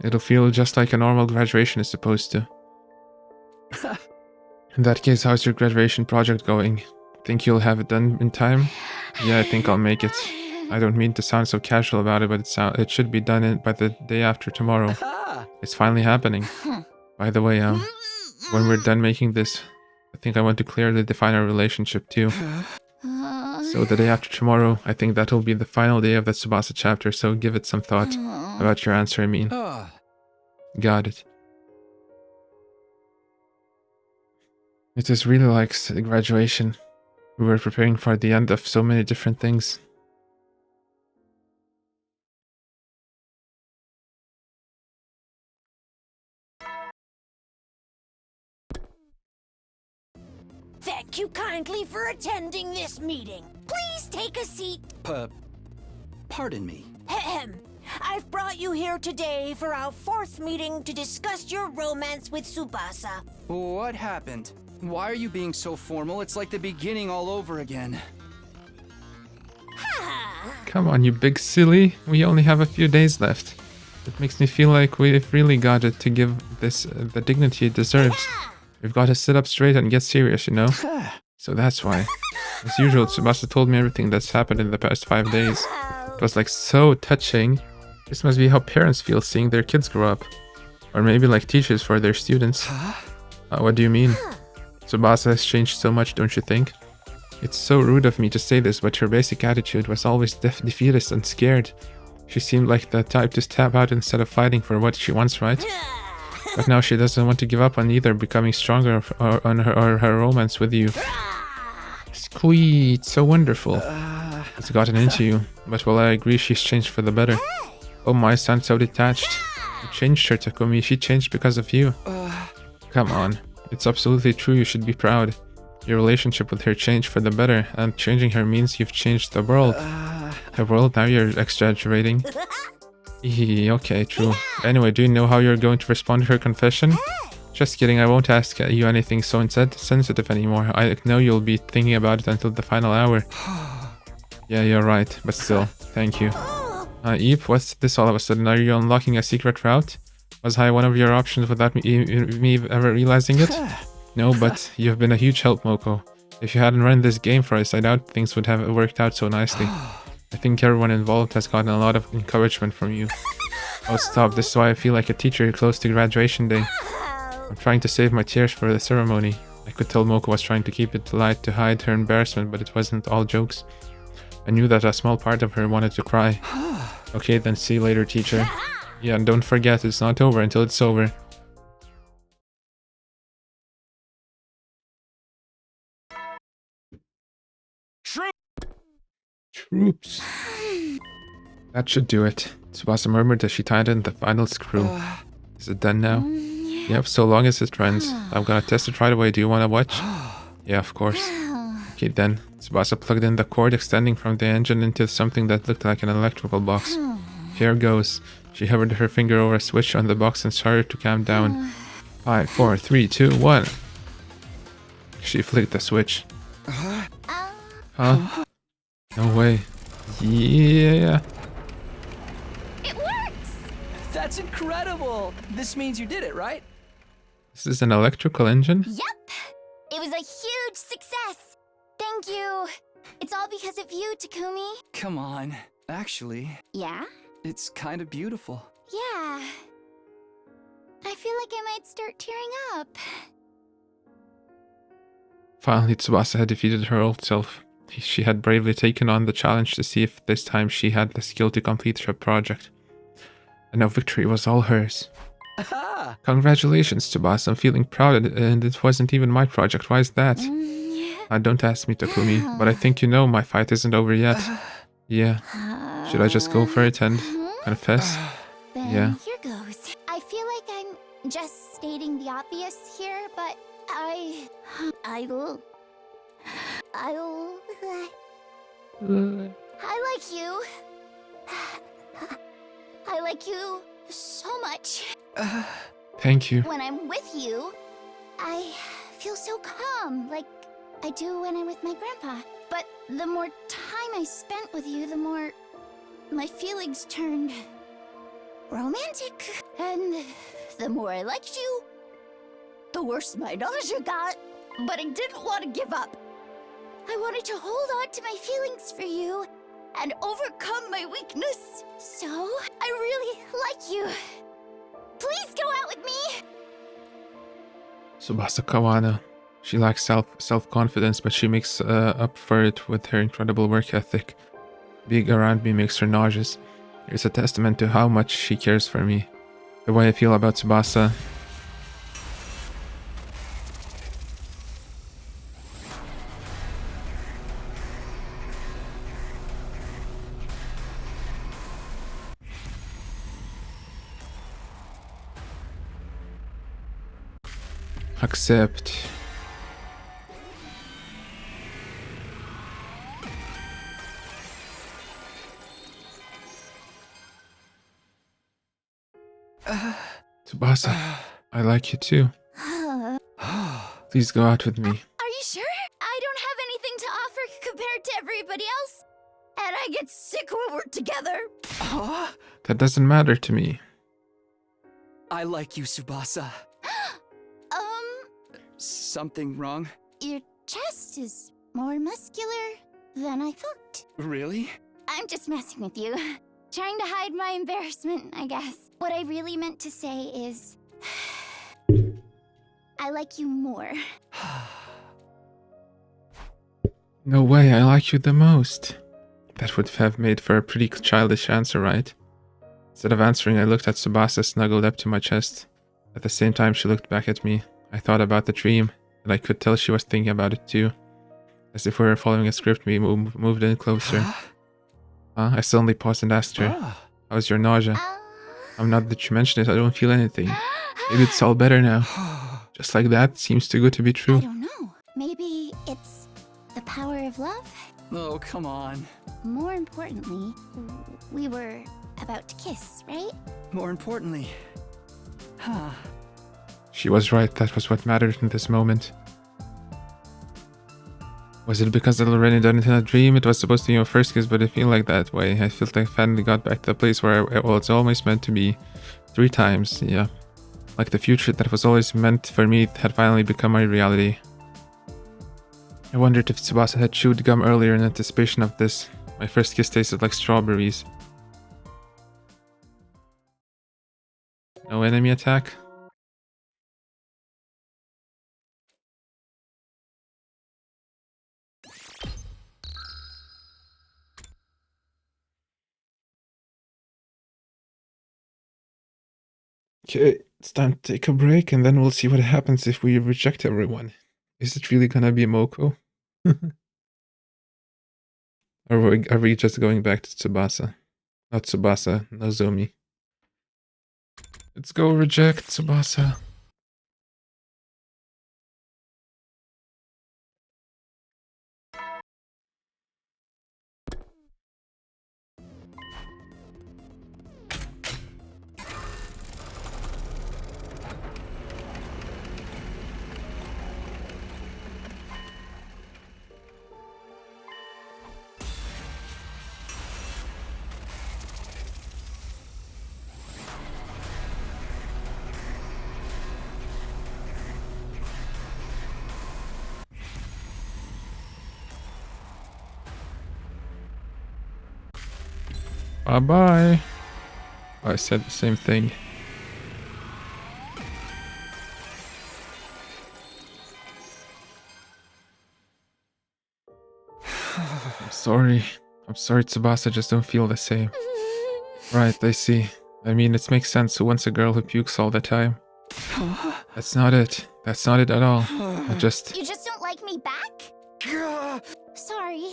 It'll feel just like a normal graduation is supposed to. In that case, how's your graduation project going? Think you'll have it done in time? Yeah, I think I'll make it. I don't mean to sound so casual about it, but it should be done by the day after tomorrow. It's finally happening. By the way, when we're done making this, I think I want to clearly define our relationship too. So the day after tomorrow, I think that'll be the final day of the Tsubasa chapter, so give it some thought. About your answer, I mean. Got it. It is really like graduation. We were preparing for the end of so many different things. Thank you kindly for attending this meeting. Please take a seat. Pardon me. Ahem. I've brought you here today for our 4th meeting to discuss your romance with Tsubasa. What happened? Why are you being so formal? It's like the beginning all over again. Come on, you big silly. We only have a few days left. It makes me feel like we've really got it to give this the dignity it deserves. We've got to sit up straight and get serious, you know? So that's why. As usual, Tsubasa told me everything that's happened in the past 5 days. It was like so touching. This must be how parents feel seeing their kids grow up. Or maybe like teachers for their students. What do you mean? Tsubasa has changed so much, don't you think? It's so rude of me to say this, but her basic attitude was always defeatist and scared. She seemed like the type to step out instead of fighting for what she wants, right? But now she doesn't want to give up on either becoming stronger or on her romance with you. Sweet, so wonderful. It's gotten into you, but while I agree she's changed for the better. Oh my, sounds so detached. You changed her, Takumi. She changed because of you. Come on. It's absolutely true, you should be proud. Your relationship with her changed for the better, and changing her means you've changed the world. The world? Now you're exaggerating. Okay, true. Anyway, do you know how you're going to respond to her confession? Just kidding, I won't ask you anything so sensitive anymore. I know you'll be thinking about it until the final hour. Yeah, you're right, but still, thank you. Eve, what's this all of a sudden? Are you unlocking a secret route? Was I one of your options without me ever realizing it? No, but you've been a huge help, Moko. If you hadn't run this game for us, I doubt things would have worked out so nicely. I think everyone involved has gotten a lot of encouragement from you. Oh, stop. This is why I feel like a teacher close to graduation day. I'm trying to save my tears for the ceremony. I could tell Moko was trying to keep it light to hide her embarrassment, but it wasn't all jokes. I knew that a small part of her wanted to cry. Okay, then see you later, teacher. Yeah, and don't forget, it's not over until it's over. Troops. That should do it. Tsubasa murmured as she tightened the final screw. Is it done now? Yep, so long as it runs. I'm gonna test it right away. Do you wanna watch? Yeah, of course. Okay then. Tsubasa plugged in the cord extending from the engine into something that looked like an electrical box. Here goes. She hovered her finger over a switch on the box and started to count down. 5, 4, 3, 2, 1. She flicked the switch. Huh? No way. Yeah. It works! That's incredible! This means you did it, right? This is an electrical engine? Yep! It was a huge success! Thank you! It's all because of you, Takumi. Come on. Actually, Yeah? it's kind of beautiful. Yeah. I feel like I might start tearing up. Finally, Tsubasa had defeated her old self. She had bravely taken on the challenge to see if this time she had the skill to complete her project. And now victory was all hers. Aha! Congratulations, Tsubasa. I'm feeling proud, and it wasn't even my project. Why is that? Don't ask me, Takumi, but I think you know my fight isn't over yet. Yeah. Should I just go for it and confess? Then Yeah. here goes. I feel like I'm just stating the obvious here, but I I like you. I like you so much. Thank you. When I'm with you, I feel so calm, like I do when I'm with my grandpa. But the more time I spent with you, the more my feelings turned romantic. And the more I liked you, the worse my nausea got. But I didn't want to give up. I wanted to hold on to my feelings for you and overcome my weakness. So, I really like you. Please go out with me! Tsubasa Kawano. She lacks self-confidence, but she makes up for it with her incredible work ethic. Being around me makes her nauseous. It's a testament to how much she cares for me. The way I feel about Tsubasa. Accept. Tsubasa, I like you too. Please go out with me. Are you sure? I don't have anything to offer compared to everybody else. And I get sick when we're together. That doesn't matter to me. I like you, Tsubasa. Something wrong? Your chest is more muscular than I thought. Really? I'm just messing with you. Trying to hide my embarrassment, I guess. What I really meant to say is... I like you more. No way, I like you the most. That would have made for a pretty childish answer, right? Instead of answering, I looked at Tsubasa snuggled up to my chest. At the same time, she looked back at me. I thought about the dream, and I could tell she was thinking about it too. As if we were following a script, we moved in closer. I suddenly paused and asked her, how's your nausea? Now that you mention it, I don't feel anything. Maybe it's all better now. Just like that, seems too good to be true. I don't know. Maybe it's the power of love? Oh, come on. More importantly, we were about to kiss, right? More importantly. She was right, that was what mattered in this moment. Was it because I'd already done it in a dream? It was supposed to be my first kiss, but I feel like that way. I felt like I finally got back to the place where it was always meant to be. 3 times, yeah. Like the future that was always meant for me had finally become my reality. I wondered if Tsubasa had chewed gum earlier in anticipation of this. My first kiss tasted like strawberries. No enemy attack? Okay, it's time to take a break and then we'll see what happens if we reject everyone. Is it really gonna be Moko? Are we just going back to Tsubasa? Not Tsubasa, Nozomi. Let's go reject Tsubasa. Bye-bye. I said the same thing. I'm sorry, Tsubasa, just don't feel the same. Right, I see. I mean, it makes sense who wants a girl who pukes all the time. That's not it. That's not it at all. You just don't like me back? Sorry.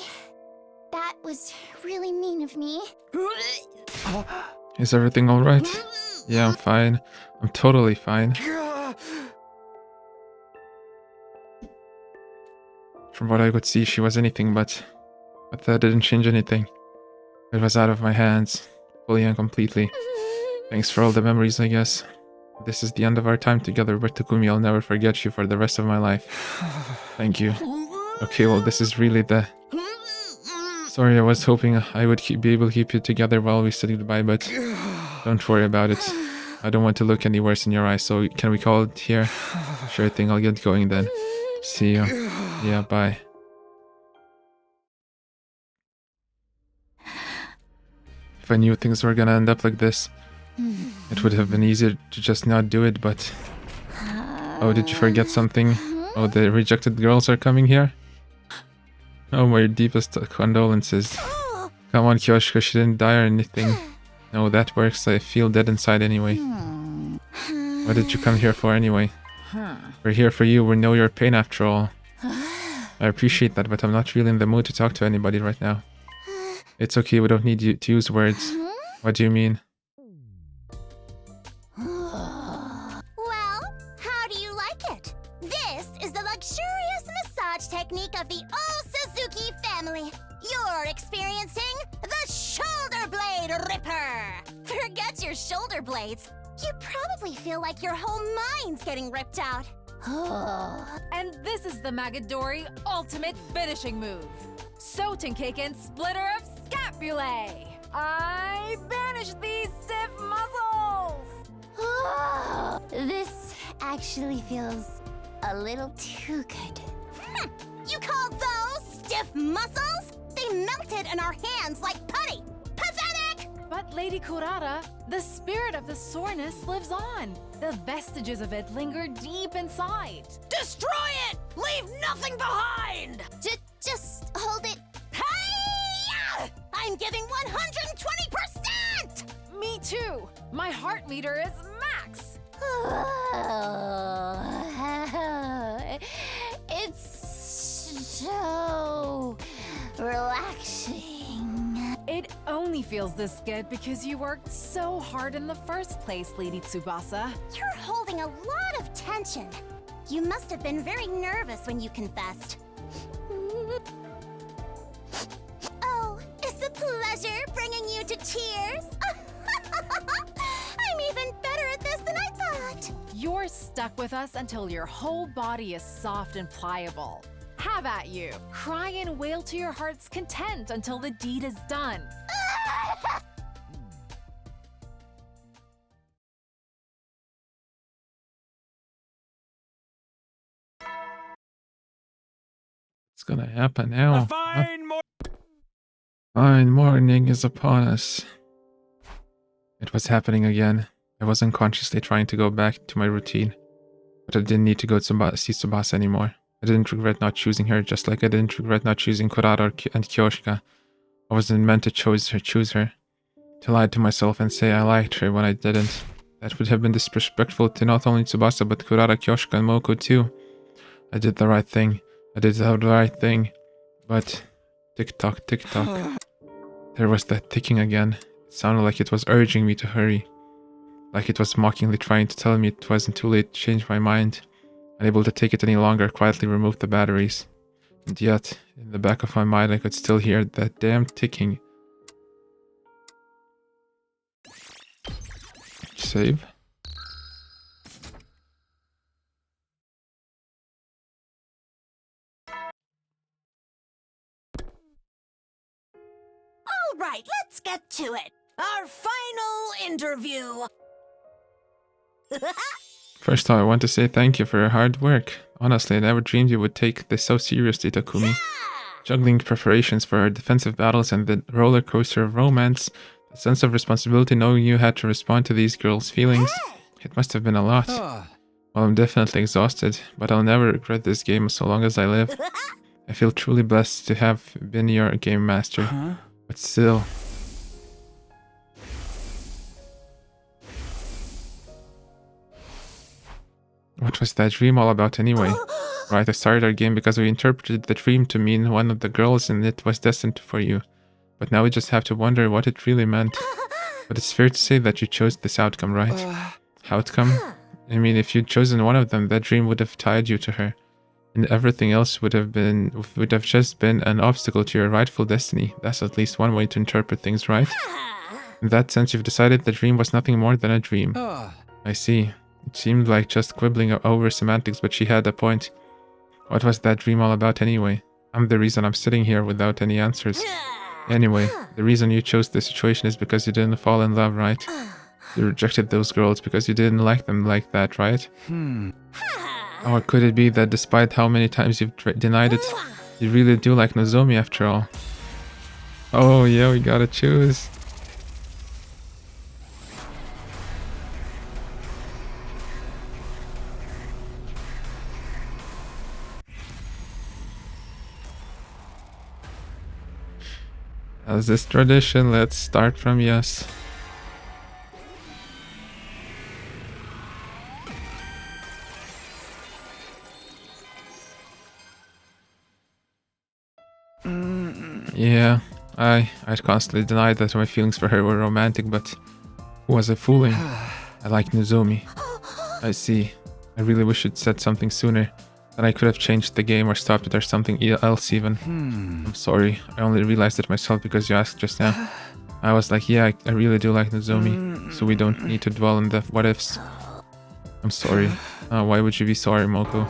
That was really mean of me. Is everything alright? Yeah, I'm fine. I'm totally fine. From what I could see, she was anything but that didn't change anything. It was out of my hands, fully and completely. Thanks for all the memories, I guess. This is the end of our time together, but Takumi, I'll never forget you for the rest of my life. Thank you. Okay, well, this is really the... Sorry, I was hoping I would be able to keep you together while we said goodbye, but don't worry about it. I don't want to look any worse in your eyes, so can we call it here? Sure thing, I'll get going then. See you. Yeah, bye. If I knew things were gonna end up like this, it would have been easier to just not do it, but... Oh, did you forget something? Oh, the rejected girls are coming here? Oh, my deepest condolences. Come on, Kyoshiko, she didn't die or anything. No, that works. I feel dead inside anyway. What did you come here for anyway? We're here for you. We know your pain after all. I appreciate that, but I'm not really in the mood to talk to anybody right now. It's okay, we don't need you to use words. What do you mean? Well, how do you like it? This is the luxurious massage technique of the Suzuki family. You're experiencing the Shoulder Blade Ripper. Forget your shoulder blades. You probably feel like your whole mind's getting ripped out. And this is the Magadori ultimate finishing move. Sotenkeiken Splitter of Scapulae. I banish these stiff muscles. This actually feels a little too good. You call those stiff muscles? They melted in our hands like putty. Pathetic! But Lady Kurata, the spirit of the soreness lives on. The vestiges of it linger deep inside. Destroy it! Leave nothing behind! Just hold it. Hey! I'm giving 120%! Me too. My heart meter is max. It's so relaxing. It only feels this good because you worked so hard in the first place, Lady Tsubasa. You're holding a lot of tension. You must have been very nervous when you confessed. Oh, is the pleasure bringing you to tears? I'm even better at this than I thought. You're stuck with us until your whole body is soft and pliable. Have at you. Cry and wail to your heart's content until the deed is done. What's gonna happen now? A Fine morning is upon us. It was happening again. I was unconsciously trying to go back to my routine, but I didn't need to go to see Tsubasa anymore. I didn't regret not choosing her, just like I didn't regret not choosing Kurata and Kyoshika. I wasn't meant to choose her. To lie to myself and say I liked her when I didn't. That would have been disrespectful to not only Tsubasa but Kurata, Kyoshika, and Moko too. I did the right thing. But tick-tock, tick-tock. There was that ticking again. It sounded like it was urging me to hurry. Like it was mockingly trying to tell me it wasn't too late to change my mind. Unable to take it any longer, I quietly removed the batteries. And yet, in the back of my mind, I could still hear that damn ticking. Save. All right, let's get to it. Our final interview. First off, I want to say thank you for your hard work. Honestly, I never dreamed you would take this so seriously, Takumi. Juggling preparations for our defensive battles and the roller coaster of romance, the sense of responsibility knowing you had to respond to these girls' feelings, it must have been a lot. Well, I'm definitely exhausted, but I'll never regret this game so long as I live. I feel truly blessed to have been your game master, but still... What was that dream all about anyway? Right, I started our game because we interpreted the dream to mean one of the girls and it was destined for you. But now we just have to wonder what it really meant. But it's fair to say that you chose this outcome, right? Outcome? I mean, if you'd chosen one of them, that dream would have tied you to her. and everything else would have just been an obstacle to your rightful destiny. That's at least one way to interpret things, right? In that sense, you've decided the dream was nothing more than a dream. I see. It seemed like just quibbling over semantics, but she had a point. What was that dream all about anyway? I'm the reason I'm sitting here without any answers. Anyway, the reason you chose this situation is because you didn't fall in love, right? You rejected those girls because you didn't like them like that, right? Or could it be that despite how many times you've denied it, you really do like Nozomi after all? Oh yeah, we gotta choose. As this tradition, let's start from yes. Yeah, I'd constantly denied that my feelings for her were romantic, but who was I fooling? I like Nozomi. I see. I really wish you'd said something sooner. Then I could have changed the game or stopped it or something else even. I'm sorry, I only realized it myself because you asked just now. I was like, yeah, I really do like Nozomi, so we don't need to dwell on the what ifs. I'm sorry. Why would you be sorry, Moko?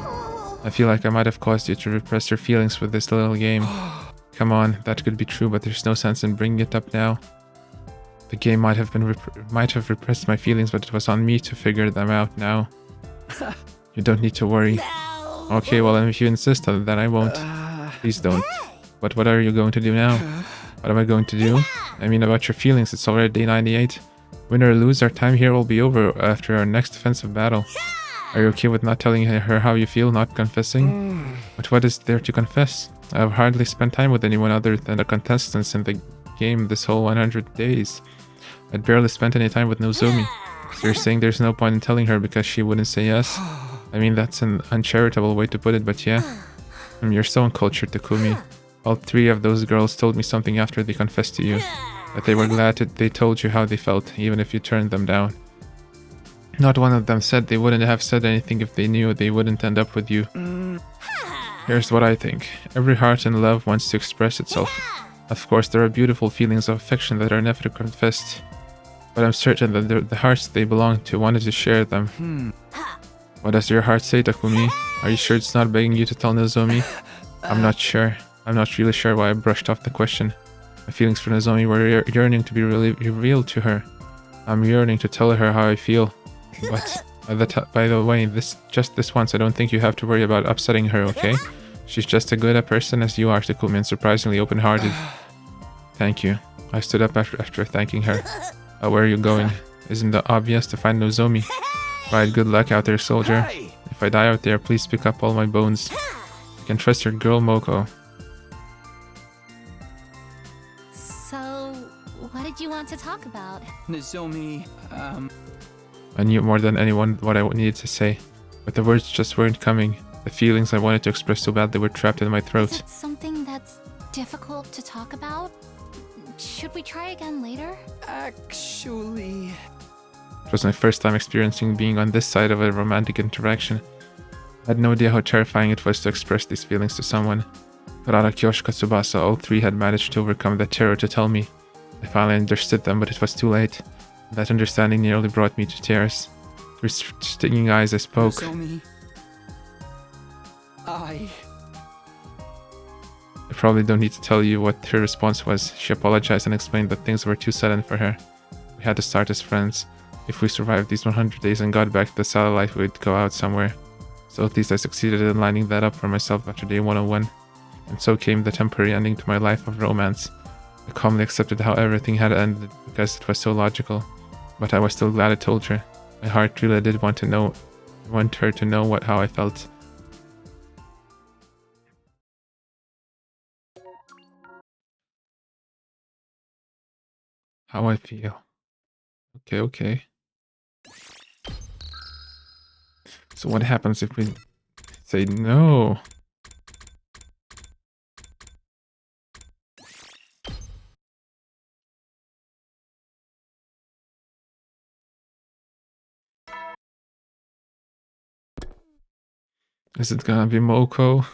I feel like I might have caused you to repress your feelings with this little game. Come on, that could be true, but there's no sense in bringing it up now. The game might have repressed my feelings, but it was on me to figure them out now. You don't need to worry. Okay, well, if you insist on that, I won't. Please don't. But what are you going to do now? What am I going to do? I mean, about your feelings, it's already day 98. Win or lose, our time here will be over after our next offensive battle. Are you okay with not telling her how you feel, not confessing? But what is there to confess? I have hardly spent time with anyone other than the contestants in the game this whole 100 days. I'd barely spent any time with Nozomi. So you're saying there's no point in telling her because she wouldn't say yes? I mean, that's an uncharitable way to put it, but yeah. You're so uncultured, Takumi. All three of those girls told me something after they confessed to you. That they were glad they told you how they felt, even if you turned them down. Not one of them said they wouldn't have said anything if they knew they wouldn't end up with you. Here's what I think. Every heart in love wants to express itself. Of course, there are beautiful feelings of affection that are never confessed. But I'm certain that the hearts they belong to wanted to share them. What does your heart say, Takumi? Are you sure it's not begging you to tell Nozomi? I'm not sure. I'm not really sure why I brushed off the question. My feelings for Nozomi were yearning to be revealed to her. I'm yearning to tell her how I feel. But by the way, just this once, I don't think you have to worry about upsetting her, okay? She's just as good a person as you are, Takumi, and surprisingly open-hearted. Thank you. I stood up after thanking her. Where are you going? Isn't it obvious to find Nozomi? Right, good luck out there, soldier. If I die out there, please pick up all my bones. You can trust your girl, Moko. So, what did you want to talk about? Nozomi, I knew more than anyone what I needed to say, but the words just weren't coming. The feelings I wanted to express so badly were trapped in my throat. Is it something that's difficult to talk about? Should we try again later? actually... It was my first time experiencing being on this side of a romantic interaction. I had no idea how terrifying it was to express these feelings to someone. Karara, Kyoshika, Tsubasa, all three had managed to overcome that terror to tell me. I finally understood them, but it was too late. That understanding nearly brought me to tears. Through stinging eyes, I spoke. Nozomi... I probably don't need to tell you what her response was. She apologized and explained that things were too sudden for her. We had to start as friends. If we survived these 100 days and got back to the satellite, we'd go out somewhere. So at least I succeeded in lining that up for myself after day 101. And so came the temporary ending to my life of romance. I calmly accepted how everything had ended because it was so logical. But I was still glad I told her. My heart really did want her to know how I felt. How I feel. Okay. So what happens if we say no? Is it gonna be Moko?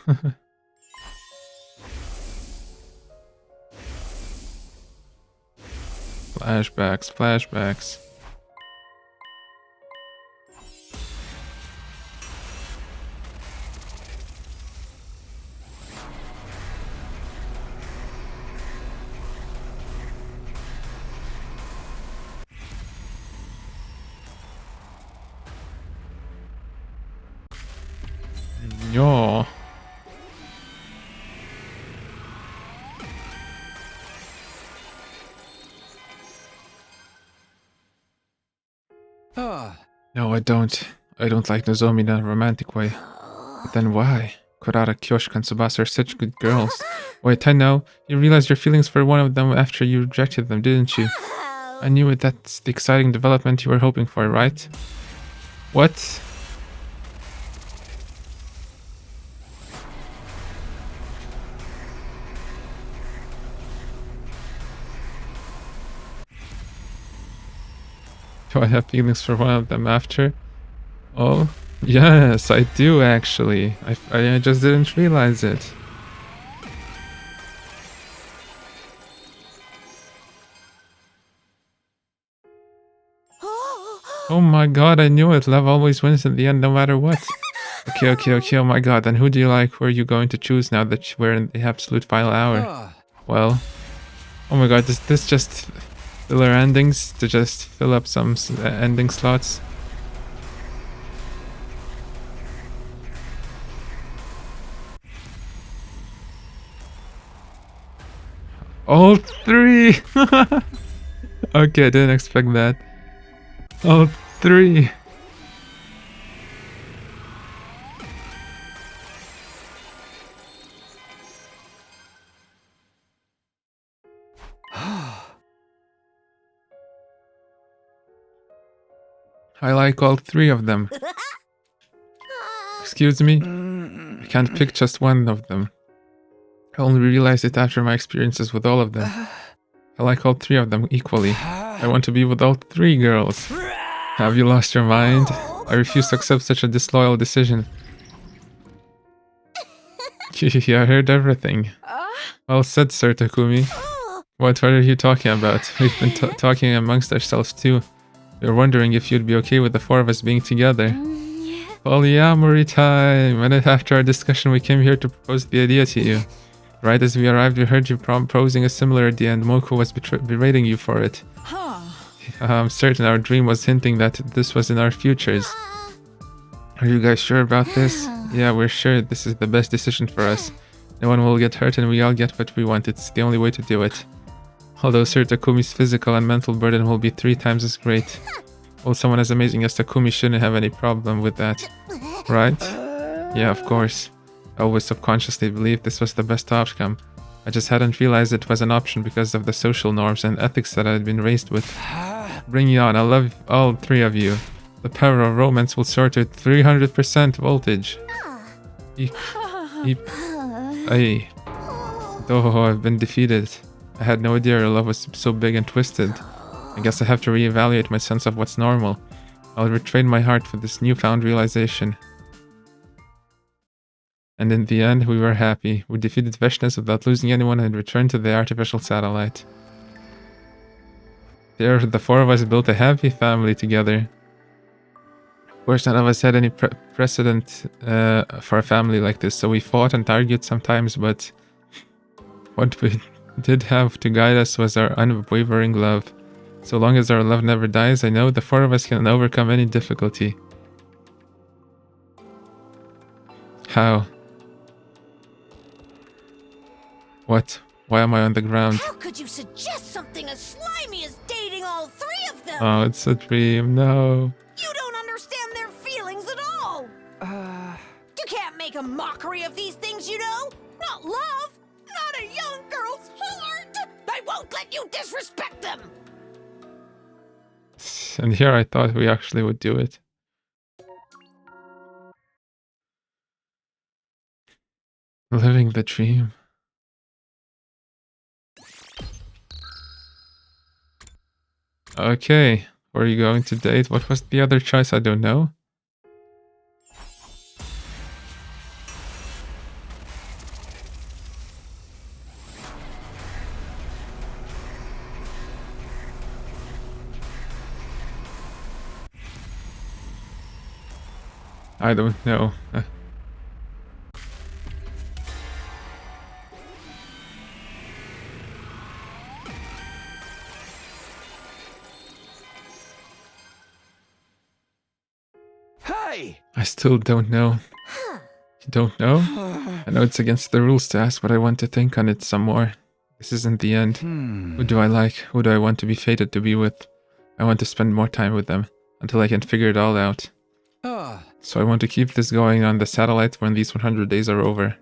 Flashbacks, flashbacks. Yo. No, I don't. I don't like Nozomi in a romantic way. But then why? Kurara, Kyoshika, and Tsubasa are such good girls. Wait, I know. You realized your feelings for one of them after you rejected them, didn't you? I knew it. That's the exciting development you were hoping for, right? What? Do I have feelings for one of them after? Oh, yes, I do actually. I just didn't realize it. Oh my god, I knew it. Love always wins in the end, no matter what. Okay, oh my god. Then who do you like? Who are you going to choose now that we're in the absolute final hour? Well, oh my god, this just filler endings to just fill up some ending slots. All three! Okay, I didn't expect that. All three! I like all three of them. Excuse me? I can't pick just one of them. I only realized it after my experiences with all of them. I like all three of them equally. I want to be with all three girls. Have you lost your mind? I refuse to accept such a disloyal decision. I heard everything. Well said, Sir Takumi. What are you talking about? We've been talking amongst ourselves too. We were wondering if you'd be okay with the four of us being together. Polyamory time! A minute after our discussion, we came here to propose the idea to you. Right as we arrived, we heard you proposing a similar idea, and Moko was berating you for it. I'm certain our dream was hinting that this was in our futures. Are you guys sure about this? Yeah, we're sure this is the best decision for us. No one will get hurt and we all get what we want. It's the only way to do it. Although Sir Takumi's physical and mental burden will be 3 times as great. Well, someone as amazing as Takumi shouldn't have any problem with that. Right? Yeah, of course. I always subconsciously believed this was the best outcome. I just hadn't realized it was an option because of the social norms and ethics that I had been raised with. Bring it on, I love all three of you. The power of romance will soar to 300% voltage. Eep. Ay. Oh, I've been defeated. I had no idea your love was so big and twisted. I guess I have to reevaluate my sense of what's normal. I'll retrain my heart for this newfound realization. And in the end, we were happy. We defeated Veshness without losing anyone and returned to the artificial satellite. There, the four of us built a happy family together. Of course, none of us had any precedent for a family like this, so we fought and argued sometimes, but what we did have to guide us was our unwavering love. So long as our love never dies, I know the four of us can overcome any difficulty. How? What? Why am I on the ground? How could you suggest something as slimy as dating all three of them? Oh, it's a dream. No. You don't understand their feelings at all. You can't make a mockery of these things, you know. Not love. Not a young girl's heart. I won't let you disrespect them. And here I thought we actually would do it. Living the dream. Okay, where are you going to date? What was the other choice? I don't know. I don't know. Hey! I still don't know. You don't know? I know it's against the rules to ask, but I want to think on it some more. This isn't the end. Who do I like? Who do I want to be fated to be with? I want to spend more time with them, until I can figure it all out. So I want to keep this going on the satellite when these 100 days are over.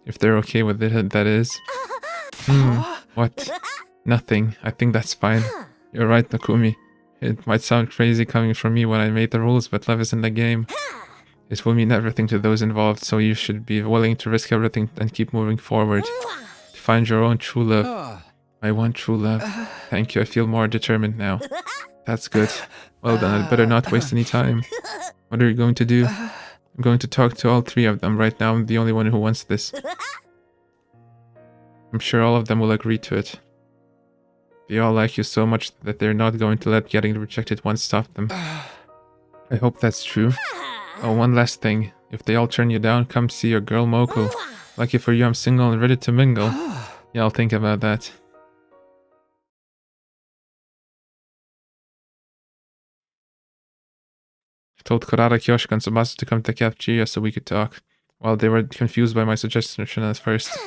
If they're okay with it, that is. What? Nothing. I think that's fine. You're right, Nakumi. It might sound crazy coming from me when I made the rules, but love is in the game. It will mean everything to those involved, so you should be willing to risk everything and keep moving forward. To find your own true love. My one true love. Thank you, I feel more determined now. That's good. Well then, I'd better not waste any time. What are you going to do? I'm going to talk to all 3 of them. Right now, I'm the only one who wants this. I'm sure all of them will agree to it. They all like you so much that they're not going to let getting rejected once stop them. I hope that's true. Oh, one last thing. If they all turn you down, come see your girl Moko. Lucky for you, I'm single and ready to mingle. Yeah, I'll think about that. I told Kurara, Kyoshika, and Tsubasa to come to cafeteria so we could talk. While they were confused by my suggestion at first.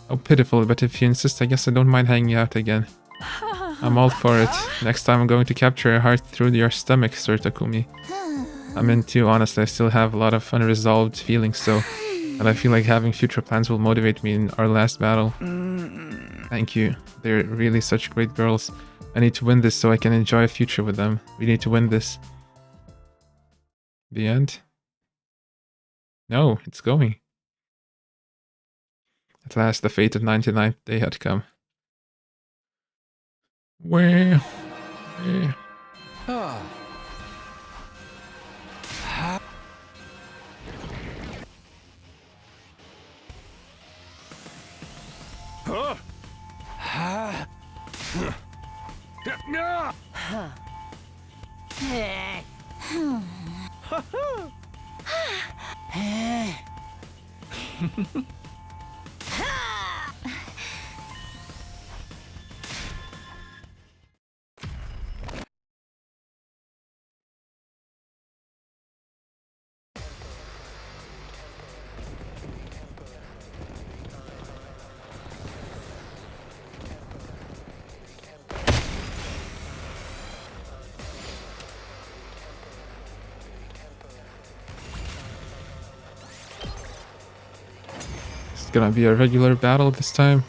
Oh, pitiful, but if you insist, I guess I don't mind hanging out again. I'm all for it. Next time I'm going to capture a heart through your stomach, Sir Takumi. I'm in too, honestly. I still have a lot of unresolved feelings, so... And I feel like having future plans will motivate me in our last battle. Thank you. They're really such great girls. I need to win this so I can enjoy a future with them. We need to win this. The end? No, it's going. At last, the fate of 99th day had come. Where? It's gonna be a regular battle this time.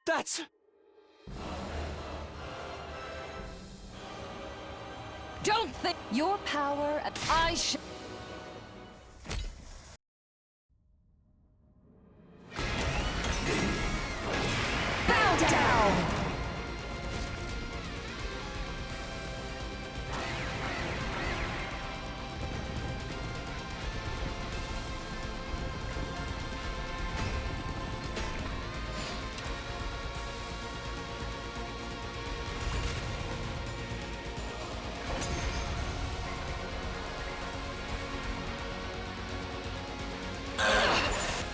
That's... Don't think your power and I should. Bow down!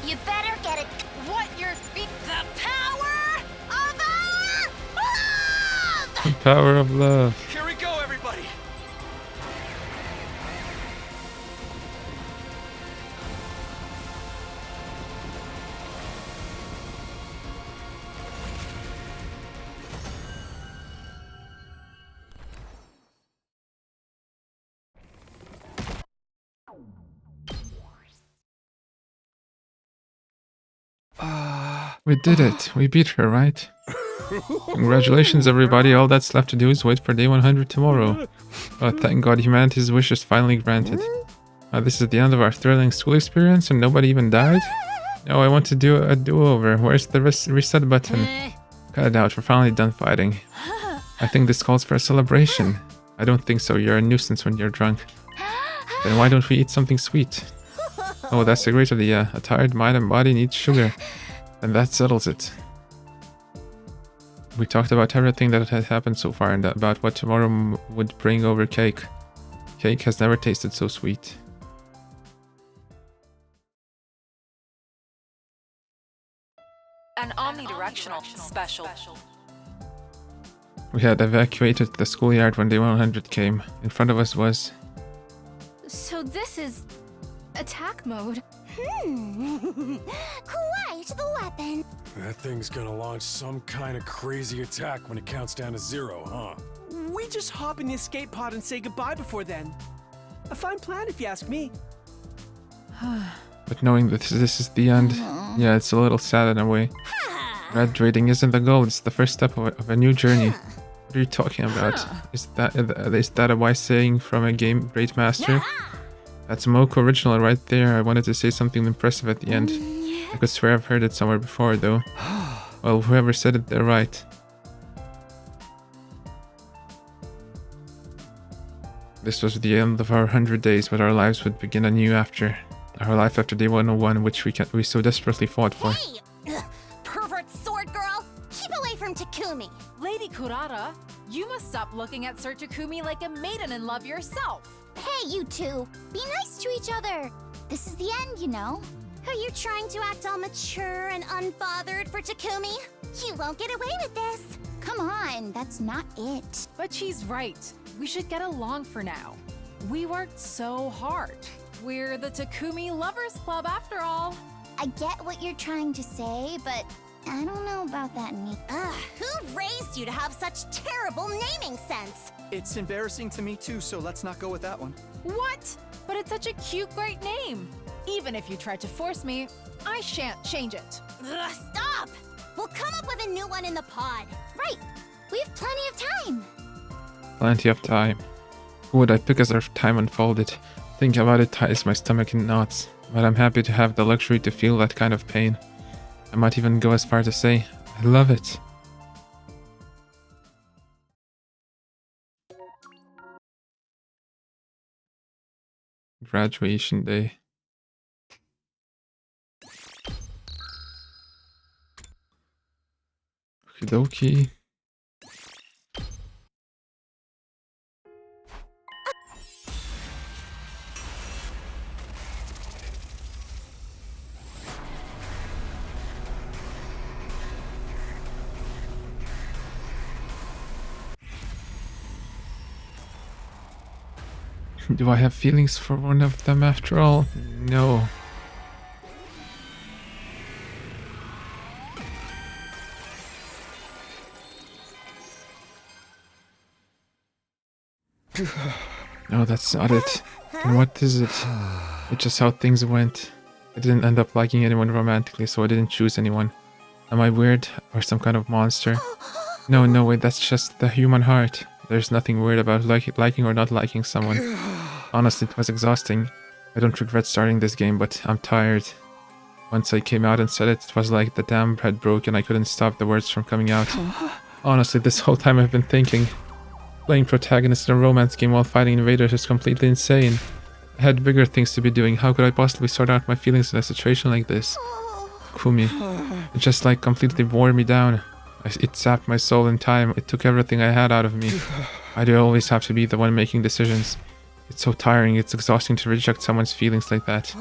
You better get it. What your feet? The power of our love! The power of love. Here we go, everybody! We did it. We beat her, right? Congratulations, everybody. All that's left to do is wait for day 100 tomorrow. Oh, thank God, humanity's wish is finally granted. This is the end of our thrilling school experience and nobody even died? No, I want to do a do-over. Where's the reset button? Cut it out. We're finally done fighting. I think this calls for a celebration. I don't think so. You're a nuisance when you're drunk. Then why don't we eat something sweet? Oh, that's a great idea. A tired mind and body needs sugar. And that settles it. We talked about everything that had happened so far and about what tomorrow would bring over cake. Cake has never tasted so sweet. An omnidirectional special. We had evacuated the schoolyard when Day 100 came. In front of us was... So this is attack mode. Quite the weapon. That thing's gonna launch some kind of crazy attack when it counts down to 0, huh? We just hop in the escape pod and say goodbye before then. A fine plan if you ask me. But knowing that this is the end, yeah, it's a little sad in a way. Graduating isn't the goal, it's the first step of a new journey. What are you talking about? Is that a wise saying from a game great master? That's a Moko original right there. I wanted to say something impressive at the end. I could swear I've heard it somewhere before, though. Well, whoever said it, they're right. This was the end of our 100 days, but our lives would begin anew after. Our life after Day 101, which we so desperately fought for. Hey! Pervert sword girl! Keep away from Takumi! Lady Kurata, you must stop looking at Sir Takumi like a maiden in love yourself. Hey, you two. Be nice to each other. This is the end, you know. Are you trying to act all mature and unbothered for Takumi? You won't get away with this. Come on, that's not it. But she's right. We should get along for now. We worked so hard. We're the Takumi Lovers Club after all. I get what you're trying to say, but I don't know about that, Nick. Who raised you to have such terrible naming sense? It's embarrassing to me too, so let's not go with that one. What? But it's such a cute, great name. Even if you tried to force me, I shan't change it. Stop! We'll come up with a new one in the pod. Right. We have plenty of time. Plenty of time. Who would I pick as our time unfolded? Thinking about it ties my stomach in knots, but I'm happy to have the luxury to feel that kind of pain. I might even go as far to say, I love it. Graduation day. Okie dokie. Do I have feelings for one of them after all? No. No, that's not it. And what is it? It's just how things went. I didn't end up liking anyone romantically, so I didn't choose anyone. Am I weird? Or some kind of monster? No, wait, that's just the human heart. There's nothing weird about liking or not liking someone. Honestly, it was exhausting. I don't regret starting this game, but I'm tired. Once I came out and said it, it was like the dam had broken. I couldn't stop the words from coming out. Honestly, this whole time I've been thinking. Playing protagonist in a romance game while fighting invaders is completely insane. I had bigger things to be doing. How could I possibly sort out my feelings in a situation like this? Kumi. It just like completely wore me down. It sapped my soul in time. It took everything I had out of me. I do always have to be the one making decisions. It's so tiring. It's exhausting to reject someone's feelings like that.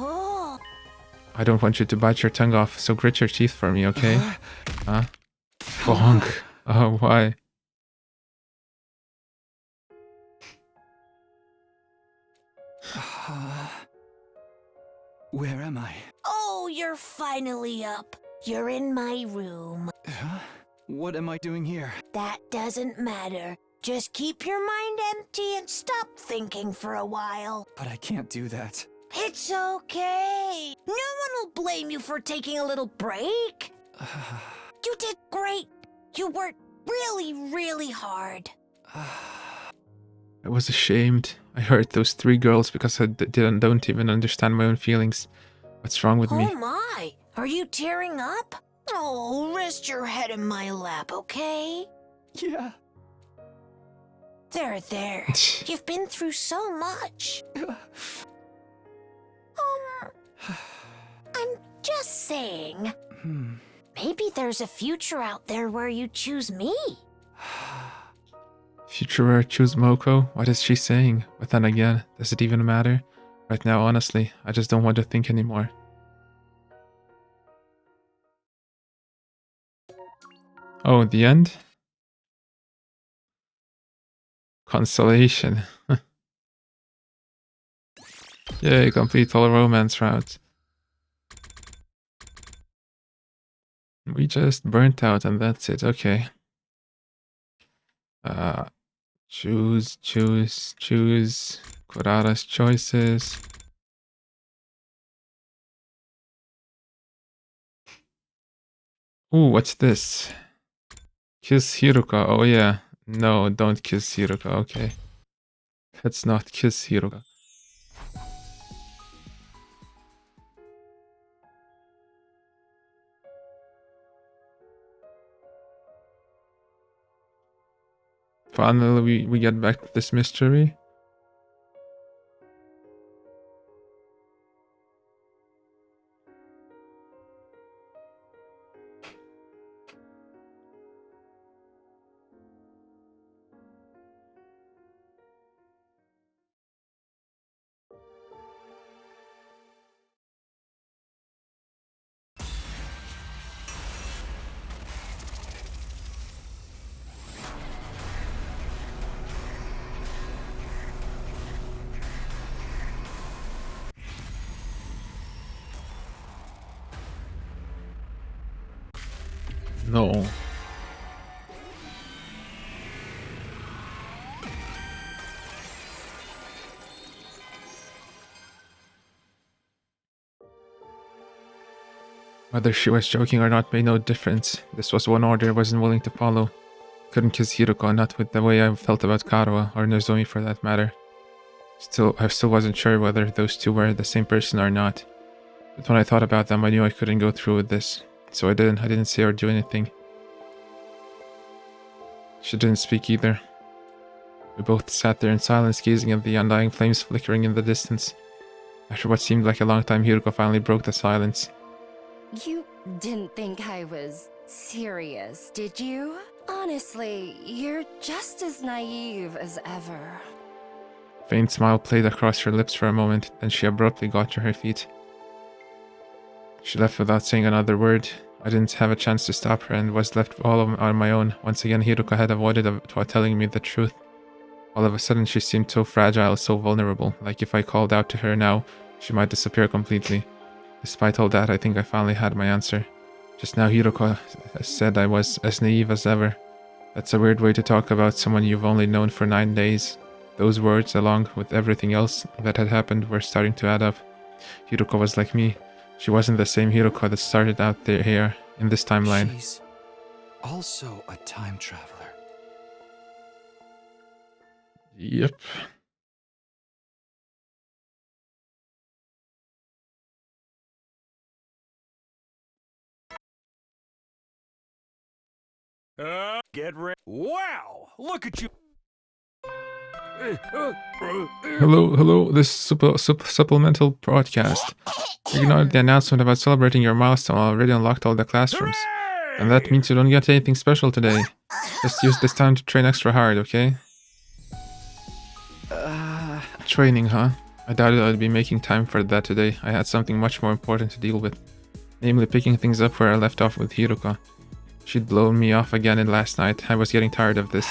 I don't want you to bite your tongue off, so grit your teeth for me, okay? Huh? Bonk. Oh, why? Where am I? Oh, you're finally up. You're in my room. Huh? What am I doing here? That doesn't matter. Just keep your mind empty and stop thinking for a while. But I can't do that. It's okay. No one will blame you for taking a little break. You did great. You worked really, really hard. I was ashamed. I hurt those 3 girls because I don't even understand my own feelings. What's wrong with me? Oh my, are you tearing up? Oh, rest your head in my lap, okay? Yeah. There. You've been through so much. I'm just saying. Maybe there's a future out there where you choose me. Future where I choose Moko? What is she saying? But then again, does it even matter? Right now, honestly, I just don't want to think anymore. Oh, the end? Consolation. Yay, complete all romance routes. We just burnt out and that's it, okay. Choose. Kurara's choices. Ooh, what's this? Kiss Hiruka, oh yeah. No, don't kiss Hiruka, okay. Let's not kiss Hiruka. Finally, we get back to this mystery. No. Whether she was joking or not made no difference. This was one order I wasn't willing to follow. Couldn't kiss Hiruko, not with the way I felt about Karuha, or Nozomi for that matter. I still wasn't sure whether those two were the same person or not. But when I thought about them, I knew I couldn't go through with this. So I didn't say or do anything. She didn't speak either. We both sat there in silence, gazing at the undying flames flickering in the distance. After what seemed like a long time, Hiruko finally broke the silence. You didn't think I was serious, did you? Honestly, you're just as naive as ever. A faint smile played across her lips for a moment, then she abruptly got to her feet. She left without saying another word. I didn't have a chance to stop her and was left all on my own. Once again, Hiruko had avoided telling me the truth. All of a sudden, she seemed so fragile, so vulnerable, like if I called out to her now, she might disappear completely. Despite all that, I think I finally had my answer. Just now, Hiruko said I was as naive as ever. That's a weird way to talk about someone you've only known for 9 days. Those words, along with everything else that had happened, were starting to add up. Hiruko was like me. She wasn't the same Hiruko that started out there here, in this timeline. She's also a time traveler. Yep. Get ready. Wow! Look at you! Hello, this supplemental broadcast. Ignored the announcement about celebrating your milestone already unlocked all the classrooms. And that means you don't get anything special today. Just use this time to train extra hard, okay? Training, huh? I doubted I'd be making time for that today. I had something much more important to deal with. Namely, picking things up where I left off with Hiruko. She'd blown me off again last night. I was getting tired of this.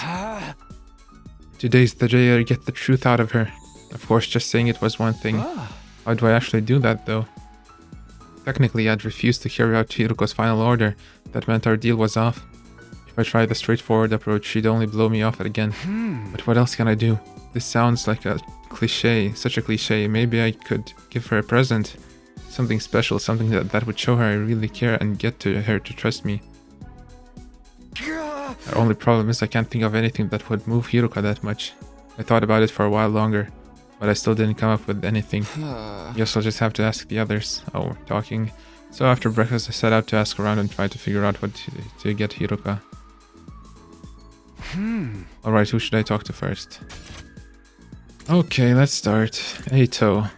Today's the day I get the truth out of her. Of course, just saying it was one thing. How do I actually do that, though? Technically, I'd refused to carry out Hiruko's final order. That meant our deal was off. If I tried the straightforward approach, she'd only blow me off again. But what else can I do? This sounds like a cliche, such a cliche. Maybe I could give her a present. Something special, something that would show her I really care and get her to trust me. The only problem is I can't think of anything that would move Hiruko that much. I thought about it for a while longer, but I still didn't come up with anything. Guess I'll just have to ask the others. Oh, we're talking. So after breakfast I set out to ask around and try to figure out what to get Hiruko. Alright, who should I talk to first? Okay, let's start. Eito.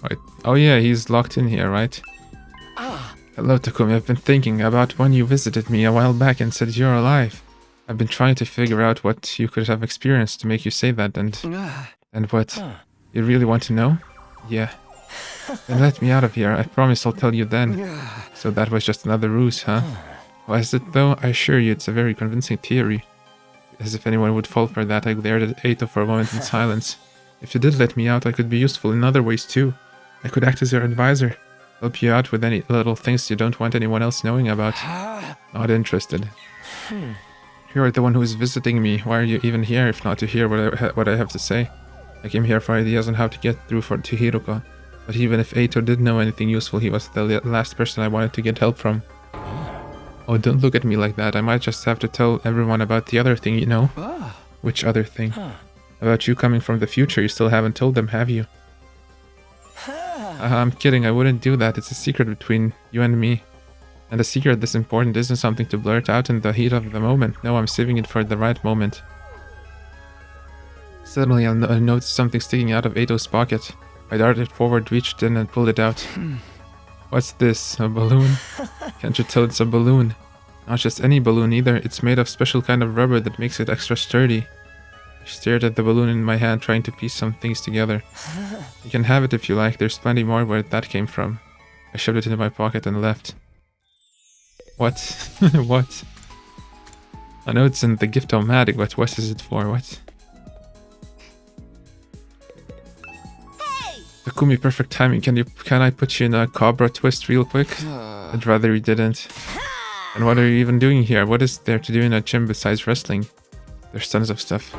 Right. Oh yeah, he's locked in here, right? Hello, Takumi. I've been thinking about when you visited me a while back and said you're alive. I've been trying to figure out what you could have experienced to make you say that and what? You really want to know? Yeah. Then let me out of here. I promise I'll tell you then. So that was just another ruse, huh? Was it though? I assure you it's a very convincing theory. As if anyone would fall for that, I glared at Eito for a moment in silence. If you did let me out, I could be useful in other ways too. I could act as your advisor. Help you out with any little things you don't want anyone else knowing about. Not interested. You're the one who is visiting me. Why are you even here if not to hear what I have to say? I came here for ideas on how to get through to Hiruko. But even if Eito did know anything useful, he was the last person I wanted to get help from. Oh, don't look at me like that. I might just have to tell everyone about the other thing, you know? Which other thing? About you coming from the future. You still haven't told them, have you? I'm kidding. I wouldn't do that. It's a secret between you and me. And a secret this important isn't something to blurt out in the heat of the moment. No, I'm saving it for the right moment. Suddenly, I noticed something sticking out of Eito's pocket. I darted forward, reached in, and pulled it out. What's this? A balloon? Can't you tell it's a balloon? Not just any balloon either. It's made of special kind of rubber that makes it extra sturdy. I stared at the balloon in my hand, trying to piece some things together. You can have it if you like. There's plenty more where that came from. I shoved it into my pocket and left. What? What? I know it's in the gift-o-matic, but what is it for? What? Takumi, perfect timing. Can I put you in a Cobra twist real quick? I'd rather you didn't. And what are you even doing here? What is there to do in a gym besides wrestling? There's tons of stuff.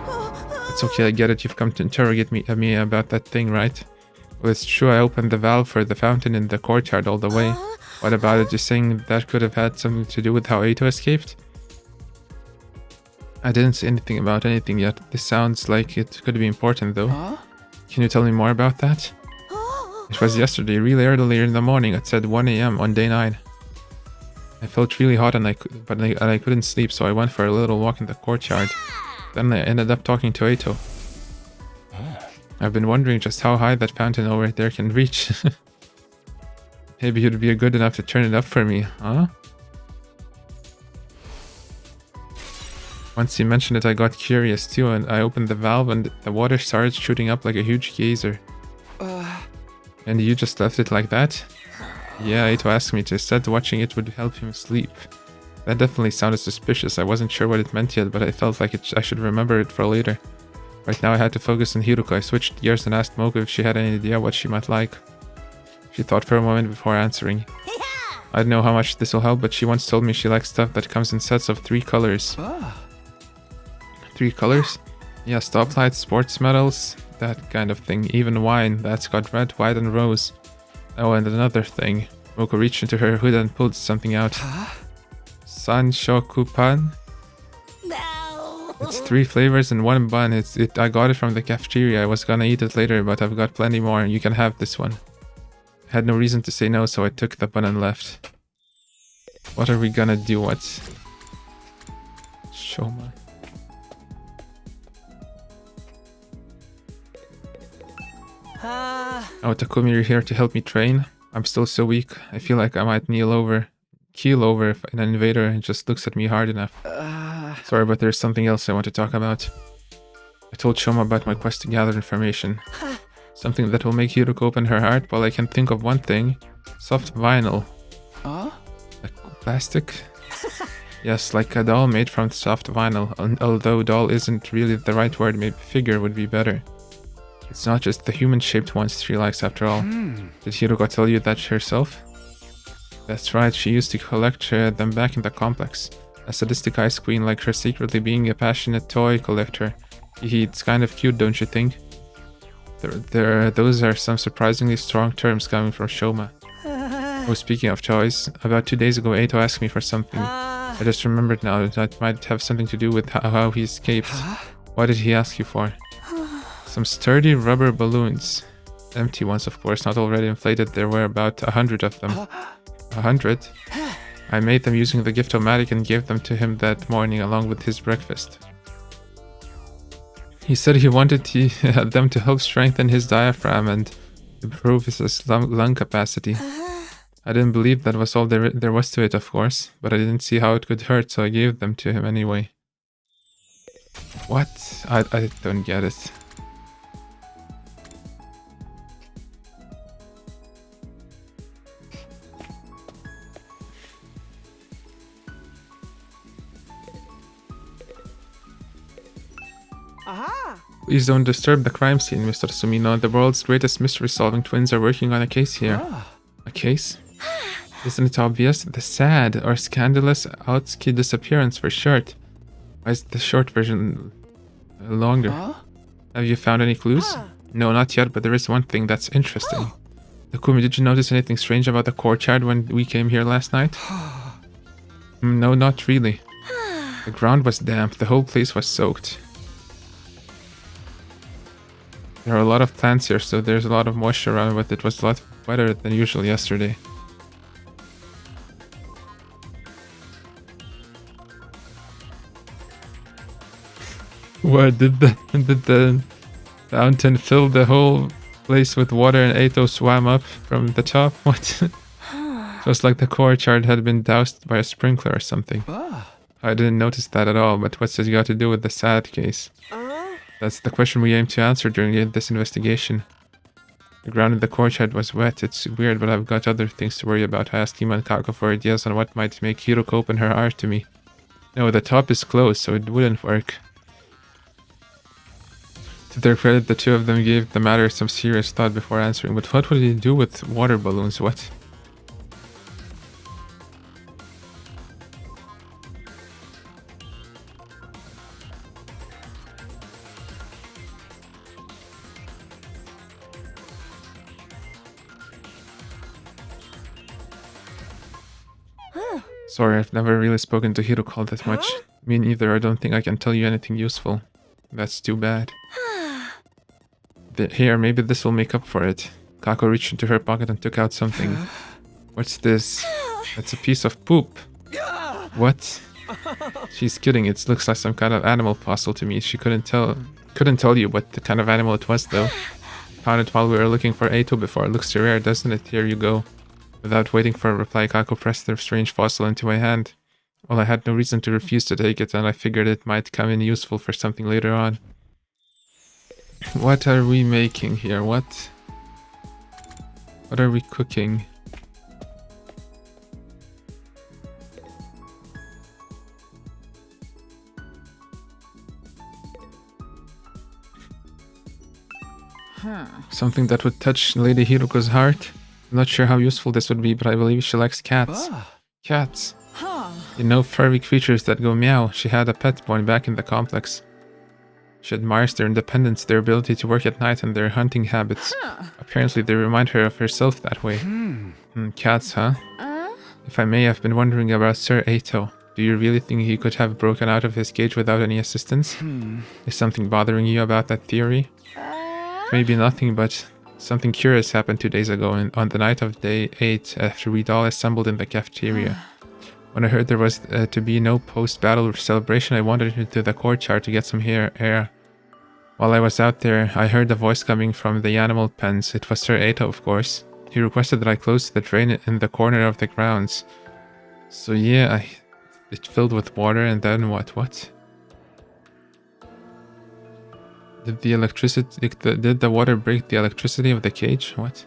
It's okay, I get it. You've come to interrogate me about that thing, right? Well, it's true. I opened the valve for the fountain in the courtyard all the way. What about it? You're saying that could have had something to do with how Eito escaped? I didn't say anything about anything yet. This sounds like it could be important, though. Can you tell me more about that? It was yesterday, really early in the morning. It said 1 AM on day 9. I felt really hot and I couldn't sleep, so I went for a little walk in the courtyard. Then I ended up talking to Eito. I've been wondering just how high that fountain over there can reach. Maybe you'd be good enough to turn it up for me, huh? Once you mentioned it, I got curious too, and I opened the valve and the water started shooting up like a huge geyser. And you just left it like that? Yeah, Eito asked me to. Said watching it would help him sleep. That definitely sounded suspicious. I wasn't sure what it meant yet, but I felt like I should remember it for later. Right now I had to focus on Hiruko. I switched gears and asked Moko if she had any idea what she might like. She thought for a moment before answering. I don't know how much this will help, but she once told me she likes stuff that comes in sets of 3 colors. 3 colors? Yeah, stoplights, sports medals, that kind of thing. Even wine, that's got red, white, and rose. Oh, and another thing. Moko reached into her hood and pulled something out. Sanshokupan? No. It's 3 flavors in 1 bun. I got it from the cafeteria. I was gonna eat it later, but I've got plenty more. You can have this one. I had no reason to say no, so I took the bun and left. What are we gonna do? What's... Shoma. Oh, Takumi, you're here to help me train? I'm still so weak. I feel like I might keel over if an invader just looks at me hard enough. Sorry, but there's something else I want to talk about. I told Shoma about my quest to gather information. Something that will make Hiruko open her heart. Well, I can think of one thing. Soft vinyl. Like plastic? Yes, like a doll made from soft vinyl. Although doll isn't really the right word, maybe figure would be better. It's not just the human-shaped ones she likes after all. Did Hiruko tell you that herself? That's right, she used to collect them back in the complex. A sadistic ice queen like her secretly being a passionate toy collector. It's kind of cute, don't you think? Those are some surprisingly strong terms coming from Shoma. Oh, speaking of toys, about 2 days ago Eito asked me for something. I just remembered now that might have something to do with how he escaped. What did he ask you for? Some sturdy rubber balloons. Empty ones, of course, not already inflated. There were about 100 of them. 100? I made them using the gift-o-matic and gave them to him that morning along with his breakfast. He said he wanted them to help strengthen his diaphragm and improve his lung capacity. I didn't believe that was all there was to it, of course, but I didn't see how it could hurt, so I gave them to him anyway. What? I don't get it. Aha! Please don't disturb the crime scene, Mr. Sumino. The world's greatest mystery-solving twins are working on a case here. A case? Isn't it obvious? The sad or scandalous Aotsuki disappearance for short. Why is the short version longer? Have you found any clues? No, not yet, but there is one thing that's interesting. Takumi, did you notice anything strange about the courtyard when we came here last night? No, not really. The ground was damp, the whole place was soaked. There are a lot of plants here, so there's a lot of moisture around, but it was a lot wetter than usual yesterday. What, did the fountain fill the whole place with water and Eito swam up from the top? What? Just like the courtyard had been doused by a sprinkler or something. I didn't notice that at all, but what's this got to do with the sad case? That's the question we aim to answer during this investigation. The ground in the courtyard was wet. It's weird, but I've got other things to worry about. I asked Hima and Kako for ideas on what might make Hiroko open her heart to me. No, the top is closed, so it wouldn't work. To their credit, the two of them gave the matter some serious thought before answering. But what would he do with water balloons? What? Sorry, I've never really spoken to Hiroko that much. Me neither. I don't think I can tell you anything useful. That's too bad. Here, maybe this will make up for it. Kako reached into her pocket and took out something. What's this? It's a piece of poop. What? She's kidding. It looks like some kind of animal fossil to me. She couldn't tell you what the kind of animal it was, though. Found it while we were looking for Eito before. It looks rare, doesn't it? Here you go. Without waiting for a reply, Kako pressed the strange fossil into my hand. Well, I had no reason to refuse to take it, and I figured it might come in useful for something later on. What are we making here? What are we cooking? Something that would touch Lady Hiroko's heart? I'm not sure how useful this would be, but I believe she likes cats. Cats. You know, furry creatures that go meow. She had a pet boy back in the complex. She admires their independence, their ability to work at night, and their hunting habits. Apparently, they remind her of herself that way. Cats, huh? If I may, I've been wondering about Sir Eito. Do you really think he could have broken out of his cage without any assistance? Is something bothering you about that theory? Maybe nothing, but something curious happened 2 days ago on the night of day 8 after we'd all assembled in the cafeteria. When I heard there was to be no post-battle celebration, I wandered into the courtyard to get some air. While I was out there, I heard a voice coming from the animal pens. It was Sir Eito, of course. He requested that I close the drain in the corner of the grounds. So yeah, it filled with water, and then what? What? Did the water break the electricity of the cage? What?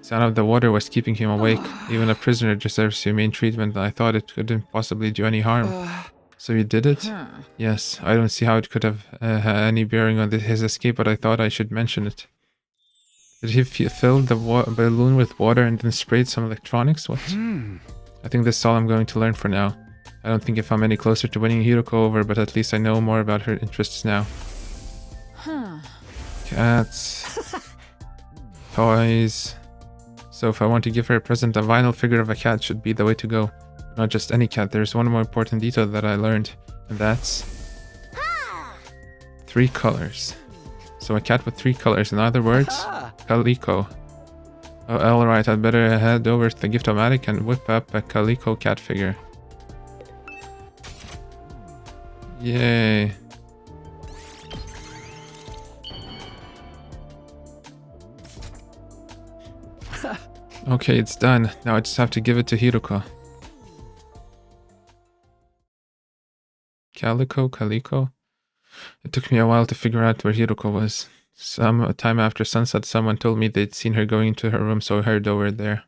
The sound of the water was keeping him awake. Even a prisoner deserves humane treatment, and I thought it couldn't possibly do any harm. So you did it? Yes, I don't see how it could have had any bearing on his escape, but I thought I should mention it. Did he fill the balloon with water and then sprayed some electronics? What? I think this is all I'm going to learn for now. I don't think if I'm any closer to winning Hiroko over, but at least I know more about her interests now. Cats. Toys. So if I want to give her a present, a vinyl figure of a cat should be the way to go. Not just any cat. There's one more important detail that I learned, and that's 3 colors. So a cat with 3 colors. In other words, Calico. Oh, alright, I'd better head over to the Gift-O-Matic and whip up a Calico cat figure. Yay. Okay, it's done. Now I just have to give it to Hiroko. Calico? It took me a while to figure out where Hiroko was. Some time after sunset, someone told me they'd seen her going into her room, so I hurried over there.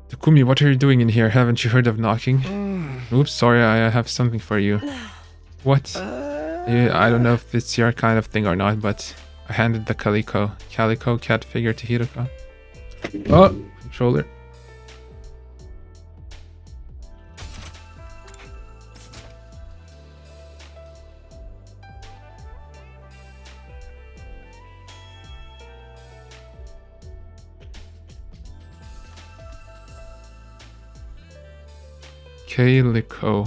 Takumi, what are you doing in here? Haven't you heard of knocking? Oops, sorry, I have something for you. What? I don't know if it's your kind of thing or not, but I handed the Calico cat figure to Hiroko. Oh, controller. Calico.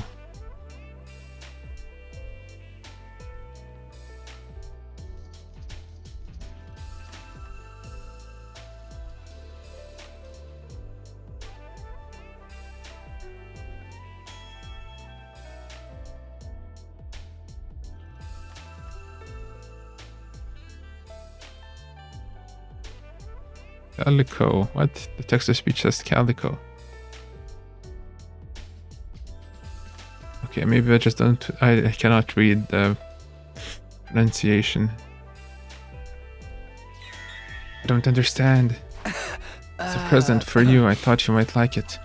Calico. What? The text-to-speech says Calico. Okay, maybe I just don't... I cannot read the pronunciation. I don't understand. It's a present for you. I thought you might like it.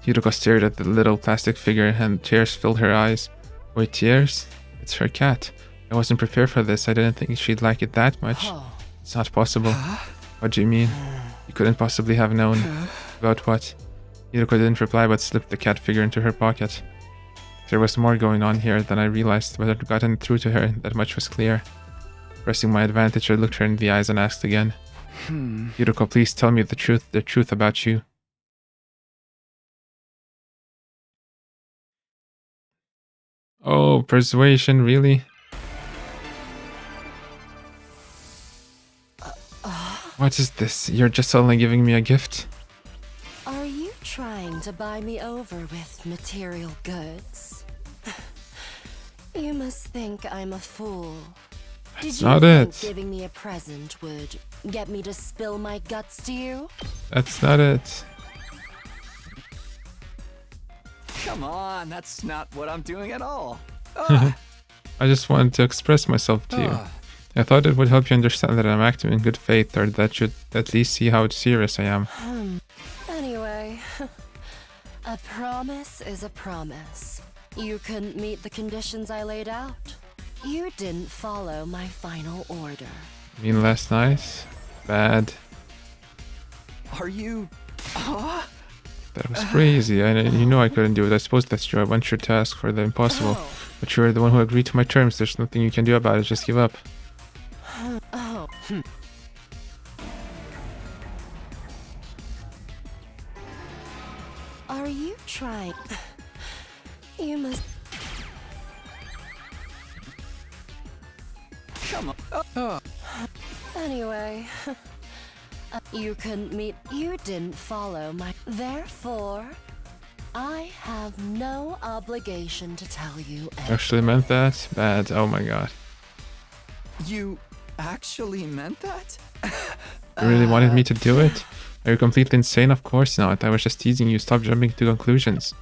Hiroko stared at the little plastic figure and tears filled her eyes. Wait, tears? It's her cat. I wasn't prepared for this. I didn't think she'd like it that much. It's not possible. What do you mean? You couldn't possibly have known. About what? Hiroko didn't reply but slipped the cat figure into her pocket. There was more going on here than I realized, but I'd gotten through to her, that much was clear. Pressing my advantage, I looked her in the eyes and asked again. Hiroko, please tell me the truth about you. Oh, persuasion, really? What is this? You're just suddenly giving me a gift? Are you trying to buy me over with material goods? You must think I'm a fool. That's not it. Giving me a present would get me to spill my guts to you? That's not it. Come on, that's not what I'm doing at all. I just wanted to express myself to you. I thought it would help you understand that I'm acting in good faith, or that you'd at least see how serious I am. Anyway, a promise is a promise. You couldn't meet the conditions I laid out. You didn't follow my final order. You mean last night? Bad. Are you... That was crazy. You know I couldn't do it. I suppose that's true. I ventured to ask for the impossible. But you're the one who agreed to my terms. There's nothing you can do about it. Just give up. Are you trying... You must... Come on. Anyway, you couldn't meet... You didn't follow my... Therefore, I have no obligation to tell you anything. Actually meant that? Bad. Oh my god. You actually meant that? You really wanted me to do it? Are you completely insane? Of course not. I was just teasing you. Stop jumping to conclusions.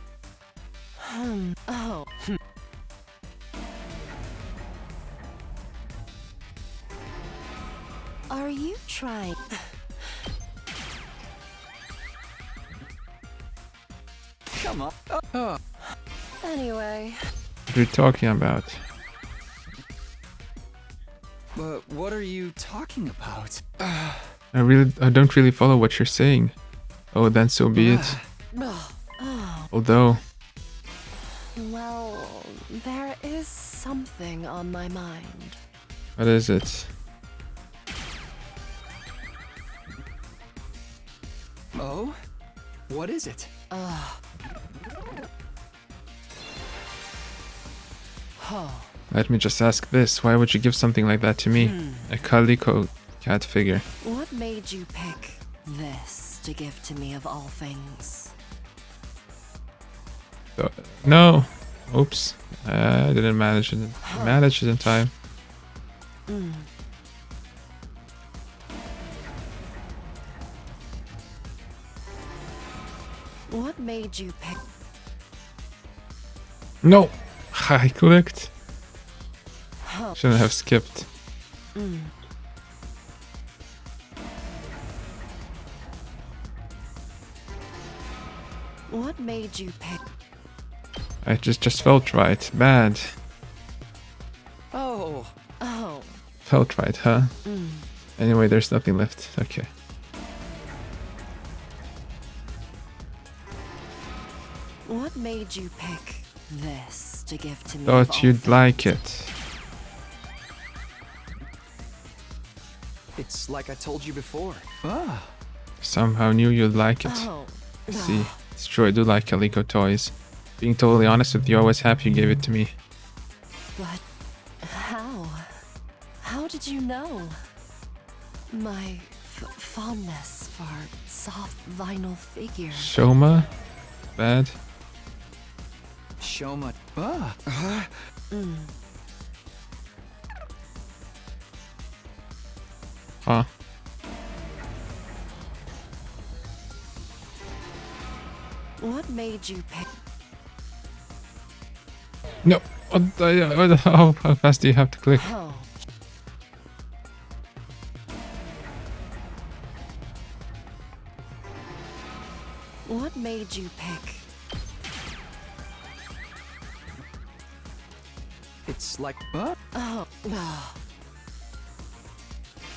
Are you trying... Come on. Anyway... What are you talking about? What are you talking about? I don't really follow what you're saying. Oh, then so be it. Although... Well, there is something on my mind. What is it? Oh? What is it? Let me just ask this. Why would you give something like that to me? A Calico cat figure. What made you pick this to give to me of all things? No. Oops. I didn't manage it. Manage it in time. What made you pick? No! I clicked. Huh. Shouldn't have skipped. What made you pick? I just felt right. Bad. Oh. Oh. Felt right, huh? Anyway, there's nothing left. Okay. What made you pick this to give to me? Thought you'd like it. It's like I told you before. Somehow knew you'd like it. Oh. I see. It's true, I do like Calico toys. Being totally honest with you, I was happy you gave it to me. But how? How did you know? My fondness for soft vinyl figures. Shoma? Bad? Shoma. Huh. What made you pick? No! How fast do you have to click? Oh. What made you pick? It's like Oh.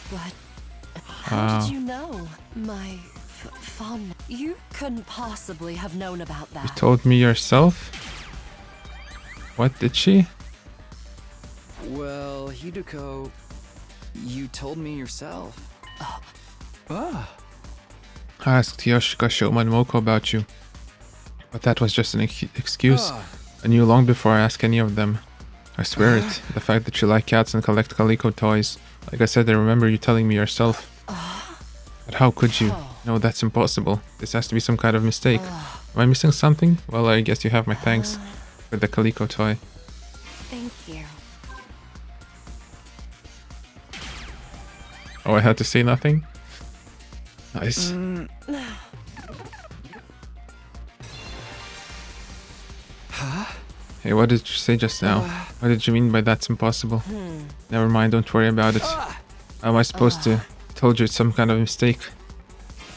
But how Wow. did you know? My fondness. You couldn't possibly have known about You that. told me yourself? What did she? Well, Hideko, you told me yourself. I asked Yoshika, Shoma, and Moko about you. But that was just an excuse. I knew long before I asked any of them. I swear it. The fact that you like cats and collect Calico toys. Like I said, I remember you telling me yourself. But how could you? No, that's impossible. This has to be some kind of mistake. Am I missing something? Well, I guess you have my thanks for the Calico toy. Thank you. Oh, I had to say nothing? Nice. Hey, what did you say just now? What did you mean by that's impossible? Never mind, don't worry about it. How am I supposed to? Told you it's some kind of mistake.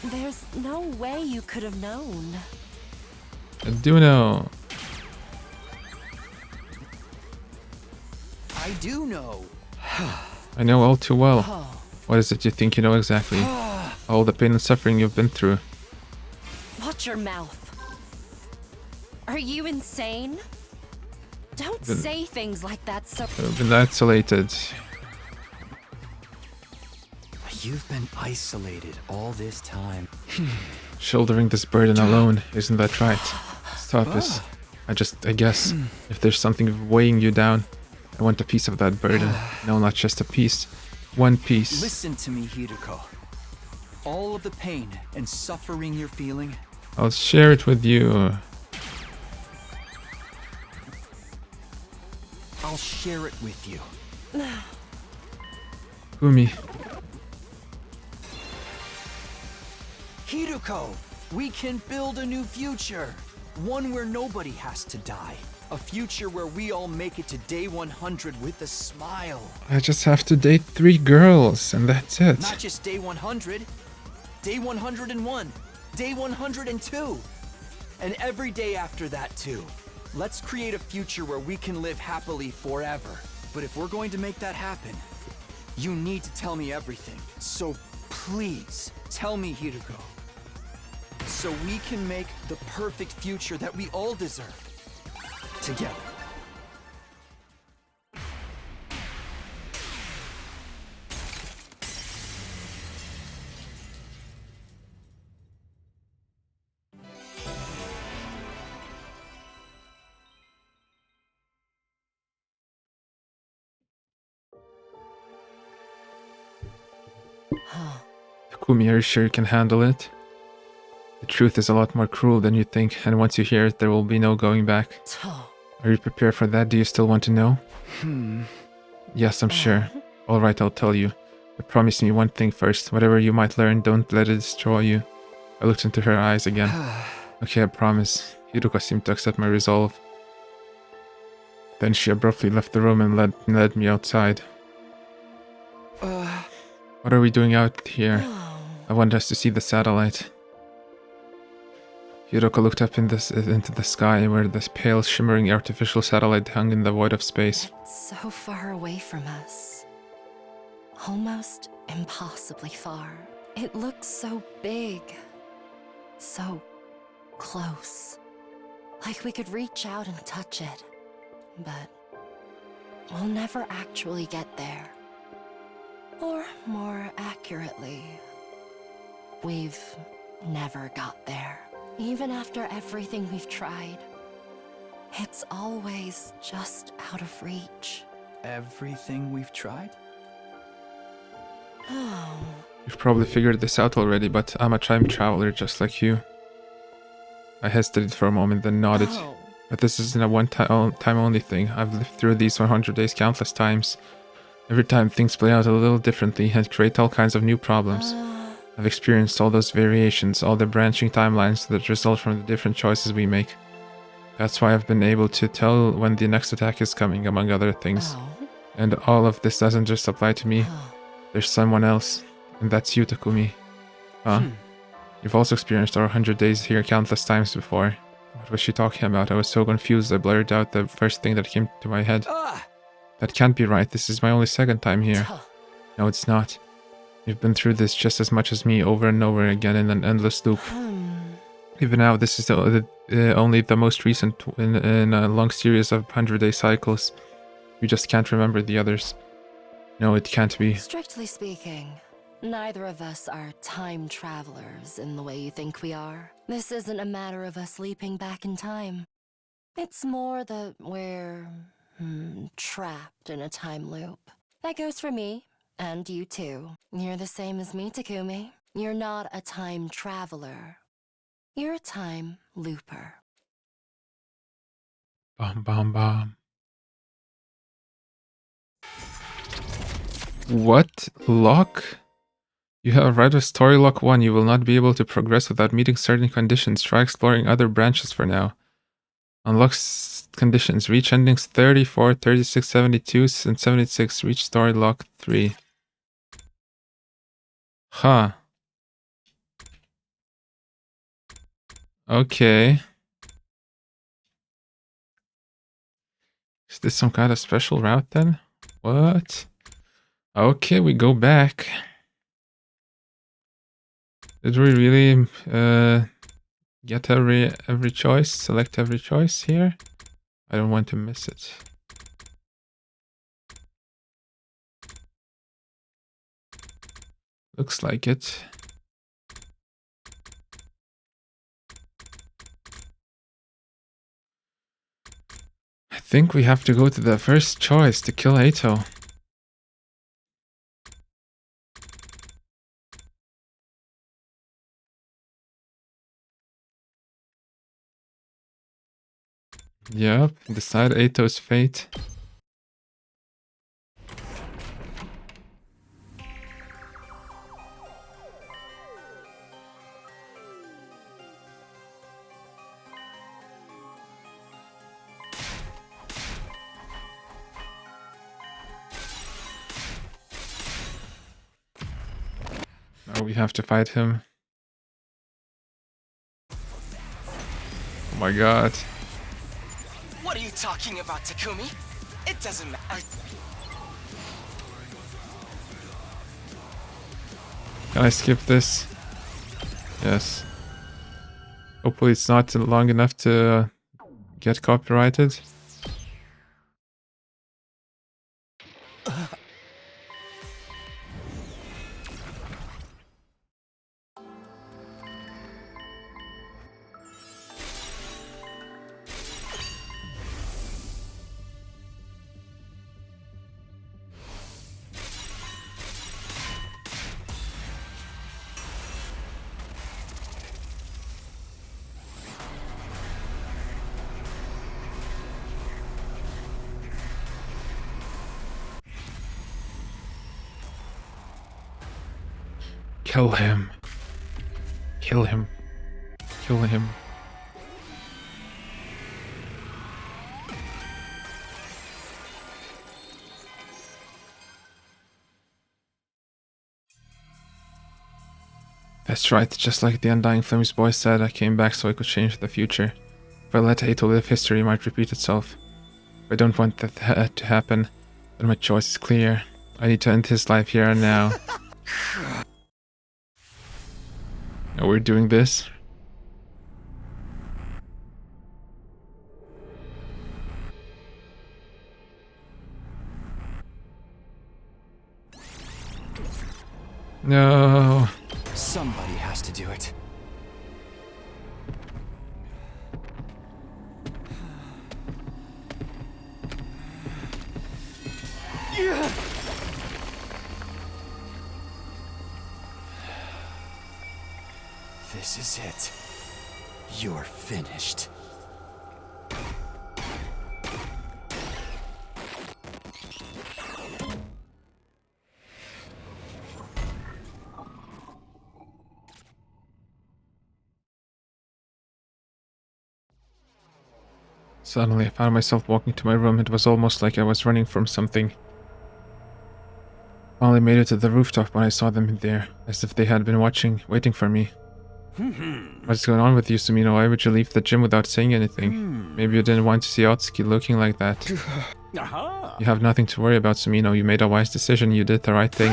There's no way you could have known. I do know. I do know. I know all too well. Oh. What is it you think you know exactly? All the pain and suffering you've been through. Watch your mouth. Are you insane? Don't Then- say things like that so... You've been isolated. You've been isolated all this time. Shouldering this burden alone, isn't that right? Stop this. I guess, if there's something weighing you down, I want a piece of that burden. No, not just a piece. One piece. Listen to me, Hideko. All of the pain and suffering you're feeling, I'll share it with you. I'll share it with you. Fumi. Hideko, we can build a new future. One where nobody has to die. A future where we all make it to day 100 with a smile. I just have to date 3 girls, and that's it. Not just day 100, day 101, day 102, and every day after that too. Let's create a future where we can live happily forever. But if we're going to make that happen, you need to tell me everything. So please, tell me, Hideko. So we can make the perfect future that we all deserve. Together. Takumi, are you sure you can handle it? The truth is a lot more cruel than you think, and once you hear it, there will be no going back. Are you prepared for that? Do you still want to know? Yes, I'm sure. Alright, I'll tell you. But promise me one thing first. Whatever you might learn, don't let it destroy you. I looked into her eyes again. Okay, I promise. Hiruka seemed to accept my resolve. Then she abruptly left the room and led me outside. What are we doing out here? I want us to see the satellite. Hiruka looked up into the sky where this pale, shimmering artificial satellite hung in the void of space. It's so far away from us. Almost impossibly far. It looks so big. So close. Like we could reach out and touch it. But we'll never actually get there. Or more accurately, we've never got there. Even after everything we've tried, it's always just out of reach. Everything we've tried? Oh. You've probably figured this out already, but I'm a time traveler just like you. I hesitated for a moment, then nodded. Oh. But this isn't a one-time only thing. I've lived through these 100 days countless times. Every time things play out a little differently and create all kinds of new problems. I've experienced all those variations, all the branching timelines that result from the different choices we make. That's why I've been able to tell when the next attack is coming, among other things. Oh. And all of this doesn't just apply to me. There's someone else, and that's you, Takumi. Huh? You've also experienced our 100 days here countless times before. What was she talking about? I was so confused I blurred out the first thing that came to my head. That can't be right. This is my only second time here. No, it's not. You've been through this just as much as me, over and over again in an endless loop. Even now, this is only the most recent in a long series of 100-day cycles. You just can't remember the others. No, it can't be. Strictly speaking, neither of us are time travelers in the way you think we are. This isn't a matter of us leaping back in time. It's more that we're trapped in a time loop. That goes for me, and you too. You're the same as me, Takumi. You're not a time traveler. You're a time looper. Bum bum bum. What? Lock? You have read of Story Lock 1. You will not be able to progress without meeting certain conditions. Try exploring other branches for now. Unlock conditions. Reach endings 34, 36, 72, and 76. Reach Story Lock 3. Huh. Okay. Is this some kind of special route then? What? Okay, we go back. Did we really get every choice? Select every choice here? I don't want to miss it. Looks like it. I think we have to go to the first choice to kill Ato. Yep, decide Ato's fate. Now we have to fight him. Oh my god. What are you talking about, Takumi? It doesn't matter. Can I skip this? Yes. Hopefully it's not long enough to get copyrighted. Kill him. Kill him. Kill him. That's right, just like the Undying Flames boy said, I came back so I could change the future. If I let Eito live, history might repeat itself. If I don't want that to happen, then my choice is clear. I need to end his life here and now. Now we're doing this. No. Somebody has to do it. This is it. You're finished. Suddenly, I found myself walking to my room. It was almost like I was running from something. I only made it to the rooftop when I saw them there, as if they had been watching, waiting for me. What's going on with you, Sumino? Why would you leave the gym without saying anything? Maybe you didn't want to see Otsuki looking like that. You have nothing to worry about, Sumino. You made a wise decision. You did the right thing.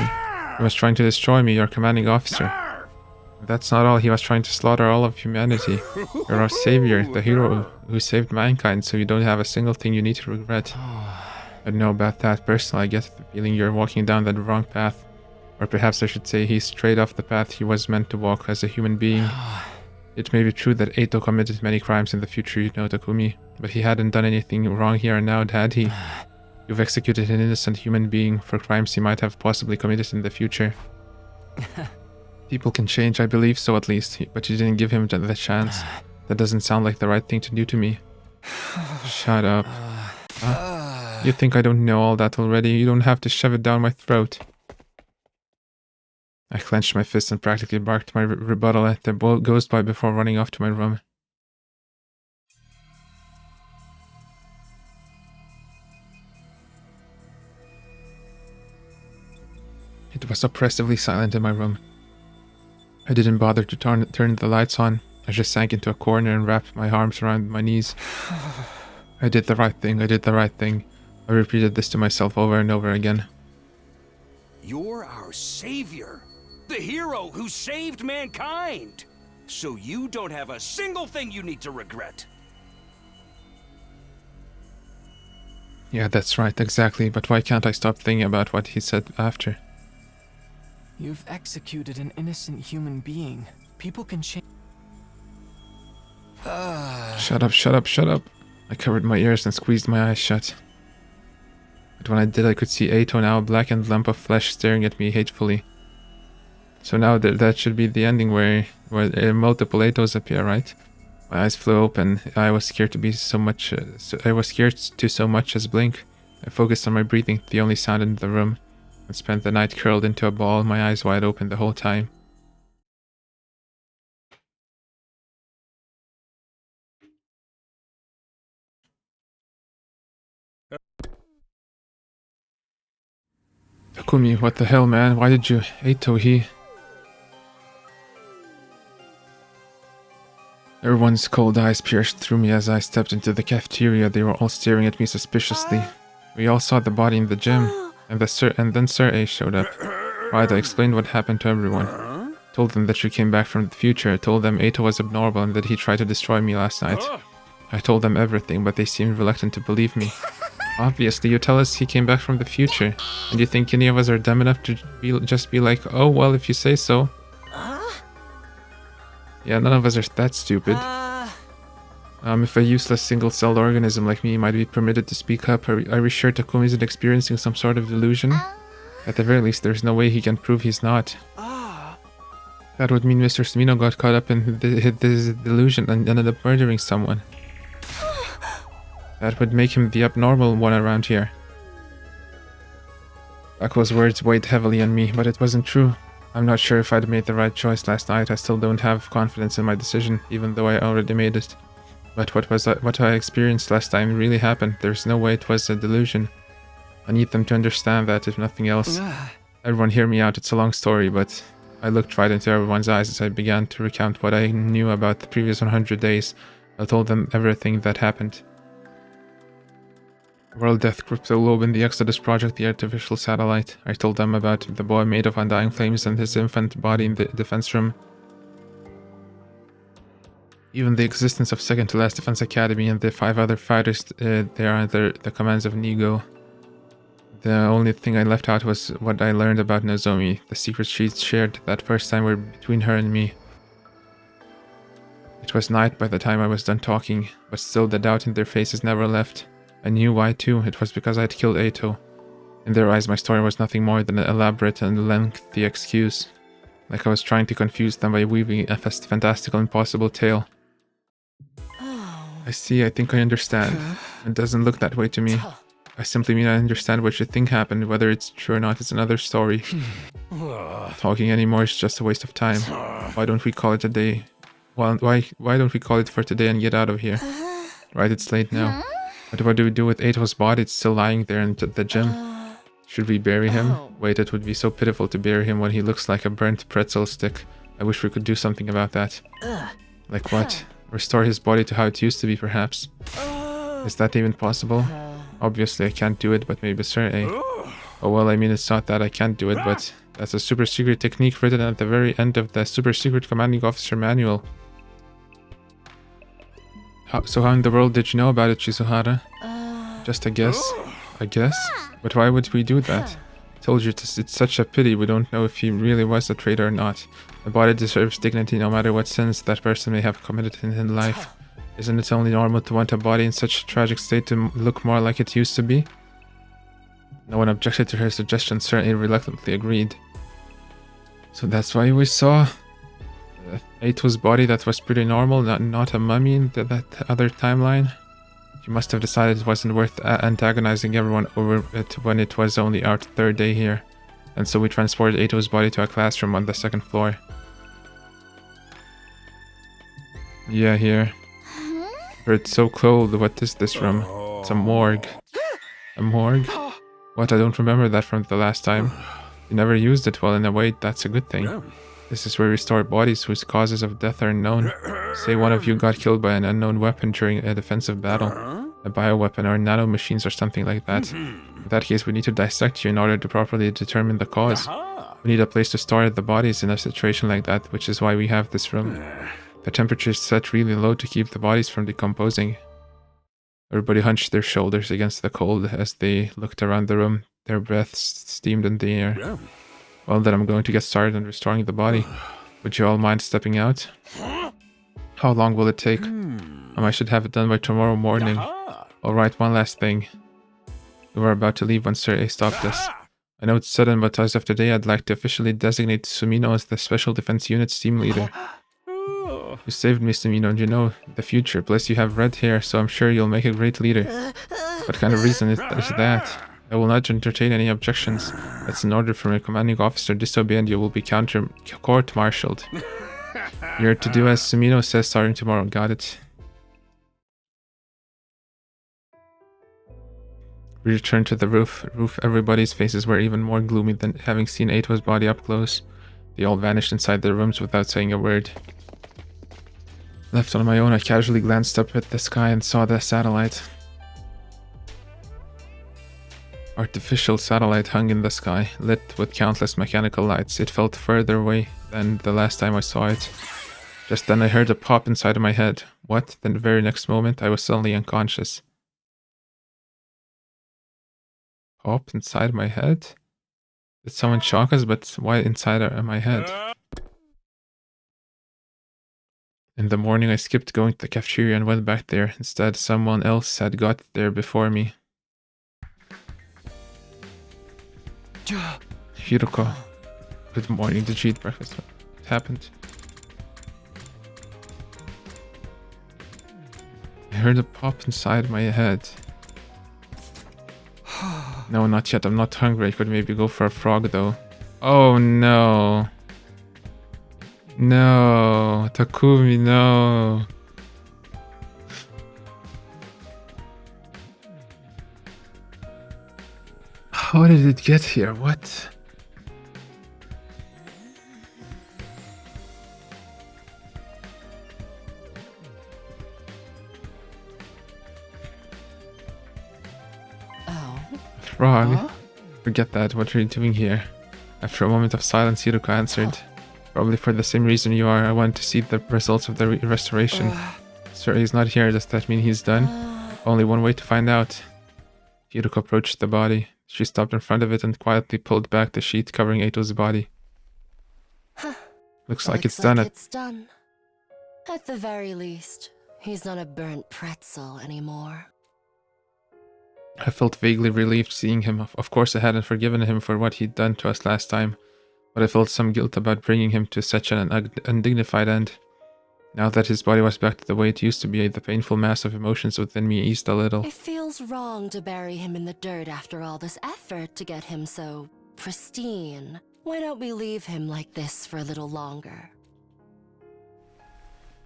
He was trying to destroy me, your commanding officer. That's not all. He was trying to slaughter all of humanity. You're our savior, the hero who saved mankind, so you don't have a single thing you need to regret. I don't know about that. Personally, I get the feeling you're walking down the wrong path. Or perhaps I should say he's straight off the path he was meant to walk as a human being. It may be true that Eito committed many crimes in the future, you know, Takumi, but he hadn't done anything wrong here and now, had he? You've executed an innocent human being for crimes he might have possibly committed in the future. People can change, I believe so at least, but you didn't give him the chance. That doesn't sound like the right thing to do to me. Shut up. You think I don't know all that already? You don't have to shove it down my throat. I clenched my fist and practically barked my rebuttal at the ghost boy before running off to my room. It was oppressively silent in my room. I didn't bother to turn the lights on. I just sank into a corner and wrapped my arms around my knees. I did the right thing, I did the right thing. I repeated this to myself over and over again. You're our savior. The hero who saved mankind. So you don't have a single thing you need to regret. Yeah, that's right, exactly. But why can't I stop thinking about what he said after? You've executed an innocent human being. People can change. Shut up, shut up, shut up. I covered my ears and squeezed my eyes shut. But when I did, I could see Eito, now a blackened lump of flesh, staring at me hatefully. So now that should be the ending where multiple Eitos appear, right? My eyes flew open. I was scared to so much as blink. I focused on my breathing, the only sound in the room, and spent the night curled into a ball, my eyes wide open the whole time. Takumi, what the hell, man? Why did you... Eito, he... Everyone's cold eyes pierced through me as I stepped into the cafeteria. They were all staring at me suspiciously. We all saw the body in the gym, and then Sir A showed up. Right, I explained what happened to everyone. Told them that you came back from the future. I told them Eito was abnormal and that he tried to destroy me last night. I told them everything, but they seemed reluctant to believe me. Obviously, you tell us he came back from the future, and you think any of us are dumb enough to just be like, oh, well, if you say so. Yeah, none of us are that stupid. If a useless single-celled organism like me might be permitted to speak up, are we sure Takumi isn't experiencing some sort of delusion? At the very least, there's no way he can prove he's not. That would mean Mr. Sumino got caught up in this delusion and ended up murdering someone. That would make him the abnormal one around here. Baku's words weighed heavily on me, but it wasn't true. I'm not sure if I'd made the right choice last night. I still don't have confidence in my decision, even though I already made it. But what I experienced last time really happened. There's no way it was a delusion. I need them to understand that, if nothing else. Everyone hear me out, it's a long story, but I looked right into everyone's eyes as I began to recount what I knew about the previous 100 days. I told them everything that happened. World Death Crypto Globe in the Exodus Project, the artificial satellite. I told them about the boy made of undying flames and his infant body in the defense room. Even the existence of Second to Last Defense Academy and the 5 other fighters there under the commands of Nigo. The only thing I left out was what I learned about Nozomi. The secrets she shared that first time were between her and me. It was night by the time I was done talking, but still the doubt in their faces never left. I knew why too. It was because I had killed Eito. In their eyes my story was nothing more than an elaborate and lengthy excuse. Like I was trying to confuse them by weaving a fantastical impossible tale. I see, I think I understand. It doesn't look that way to me. I simply mean I understand what you think happened. Whether it's true or not is another story. Talking anymore is just a waste of time. Why don't we call it a day? Well, why don't we call it for today and get out of here? Right, it's late now. But what do we do with Eito's body? It's still lying there in the gym. Should we bury him? Wait, it would be so pitiful to bury him when he looks like a burnt pretzel stick. I wish we could do something about that. Like what? Restore his body to how it used to be, perhaps. Is that even possible? Obviously I can't do it, but maybe Sir A. Oh well, I mean, it's not that I can't do it, but that's a super secret technique written at the very end of the super secret commanding officer manual. So how in the world did you know about it, Shizuhara? Just a guess? I guess? But why would we do that? Told you it's such a pity we don't know if he really was a traitor or not. A body deserves dignity no matter what sins that person may have committed in life. Isn't it only normal to want a body in such a tragic state to look more like it used to be? No one objected to her suggestion, certainly reluctantly agreed. So that's why we saw Eito's body that was pretty normal, not a mummy in that other timeline. You must have decided it wasn't worth antagonizing everyone over it when it was only our 3rd day here. And so we transported Eito's body to a classroom on the 2nd floor. Yeah, here. But it's so cold. What is this room? It's a morgue. A morgue? What? I don't remember that from the last time. You never used it. Well, in a way, that's a good thing. This is where we store bodies whose causes of death are unknown. Say one of you got killed by an unknown weapon during a defensive battle. A bioweapon or nanomachines or something like that. In that case, we need to dissect you in order to properly determine the cause. We need a place to store the bodies in a situation like that, which is why we have this room. The temperature is set really low to keep the bodies from decomposing. Everybody hunched their shoulders against the cold as they looked around the room. Their breaths steamed in the air. Well, then I'm going to get started on restoring the body. Would you all mind stepping out? How long will it take? I should have it done by tomorrow morning. Alright, one last thing. We were about to leave when Sir A stopped us. I know it's sudden, but as of today, I'd like to officially designate Sumino as the Special Defense Unit's team leader. You saved me, Sumino, and you know the future. Plus, you have red hair, so I'm sure you'll make a great leader. What kind of reason is that? I will not entertain any objections. That's an order from a commanding officer. Disobey and you will be court-martialed. You're to do as Sumino says starting tomorrow. Got it? We returned to the roof. Everybody's faces were even more gloomy than having seen Eito's body up close. They all vanished inside their rooms without saying a word. Left on my own, I casually glanced up at the sky and saw the satellite. Artificial satellite hung in the sky, lit with countless mechanical lights. It felt further away than the last time I saw it. Just then I heard a pop inside of my head. What? Then the very next moment I was suddenly unconscious. Pop inside my head? Did someone shock us? But why inside my head? In the morning I skipped going to the cafeteria and went back there. Instead, someone else had got there before me. Hiroko. Good morning. Did you eat breakfast? What happened? I heard a pop inside my head. No, not yet. I'm not hungry. I could maybe go for a frog though. Oh no. No, Takumi, no. How did it get here? What? Oh. Frog. Huh? Forget that. What are you doing here? After a moment of silence, Hiruko answered. Probably for the same reason you are. I want to see the results of the restoration. Sir, he's not here. Does that mean he's done? Only one way to find out. Hiruko approached the body. She stopped in front of it and quietly pulled back the sheet covering Eito's body. Looks like it's done. It's done. At the very least, he's not a burnt pretzel anymore. I felt vaguely relieved seeing him. Of course, I hadn't forgiven him for what he'd done to us last time, but I felt some guilt about bringing him to such an undignified end. Now that his body was back to the way it used to be, the painful mass of emotions within me eased a little. It feels wrong to bury him in the dirt after all this effort to get him so pristine. Why don't we leave him like this for a little longer?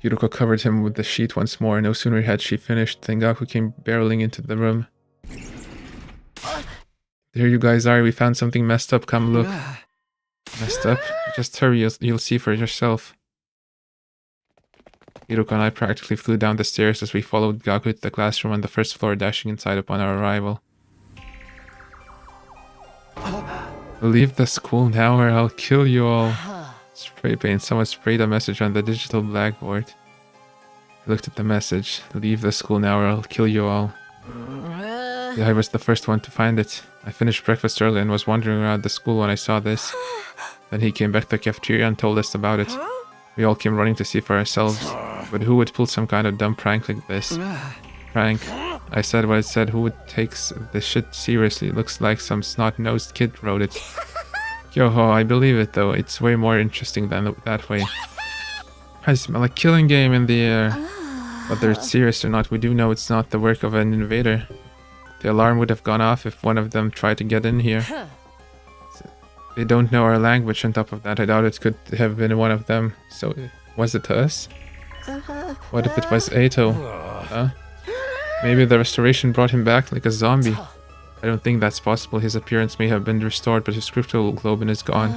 Hiruko covered him with the sheet once more. No sooner had she finished than Gaku came barreling into the room. There you guys are. We found something messed up. Come look. Messed up? Just hurry. You'll see for yourself. Hiruko and I practically flew down the stairs as we followed Gaku to the classroom on the first floor, dashing inside upon our arrival. Leave the school now or I'll kill you all. Spray paint. Someone sprayed a message on the digital blackboard. I looked at the message. Leave the school now or I'll kill you all. Yeah, I was the first one to find it. I finished breakfast early and was wandering around the school when I saw this. Then he came back to the cafeteria and told us about it. We all came running to see for ourselves. But who would pull some kind of dumb prank like this? Prank. I said what I said. Who would take this shit seriously? Looks like some snot-nosed kid wrote it. Yo-ho, I believe it though. It's way more interesting than that way. I smell a killing game in the air. Whether it's serious or not, we do know it's not the work of an invader. The alarm would have gone off if one of them tried to get in here. They don't know our language. On top of that, I doubt it could have been one of them. So, was it us? What if it was Eito? Huh? Maybe the restoration brought him back like a zombie. I don't think that's possible. His appearance may have been restored, but his cryptoglobin is gone.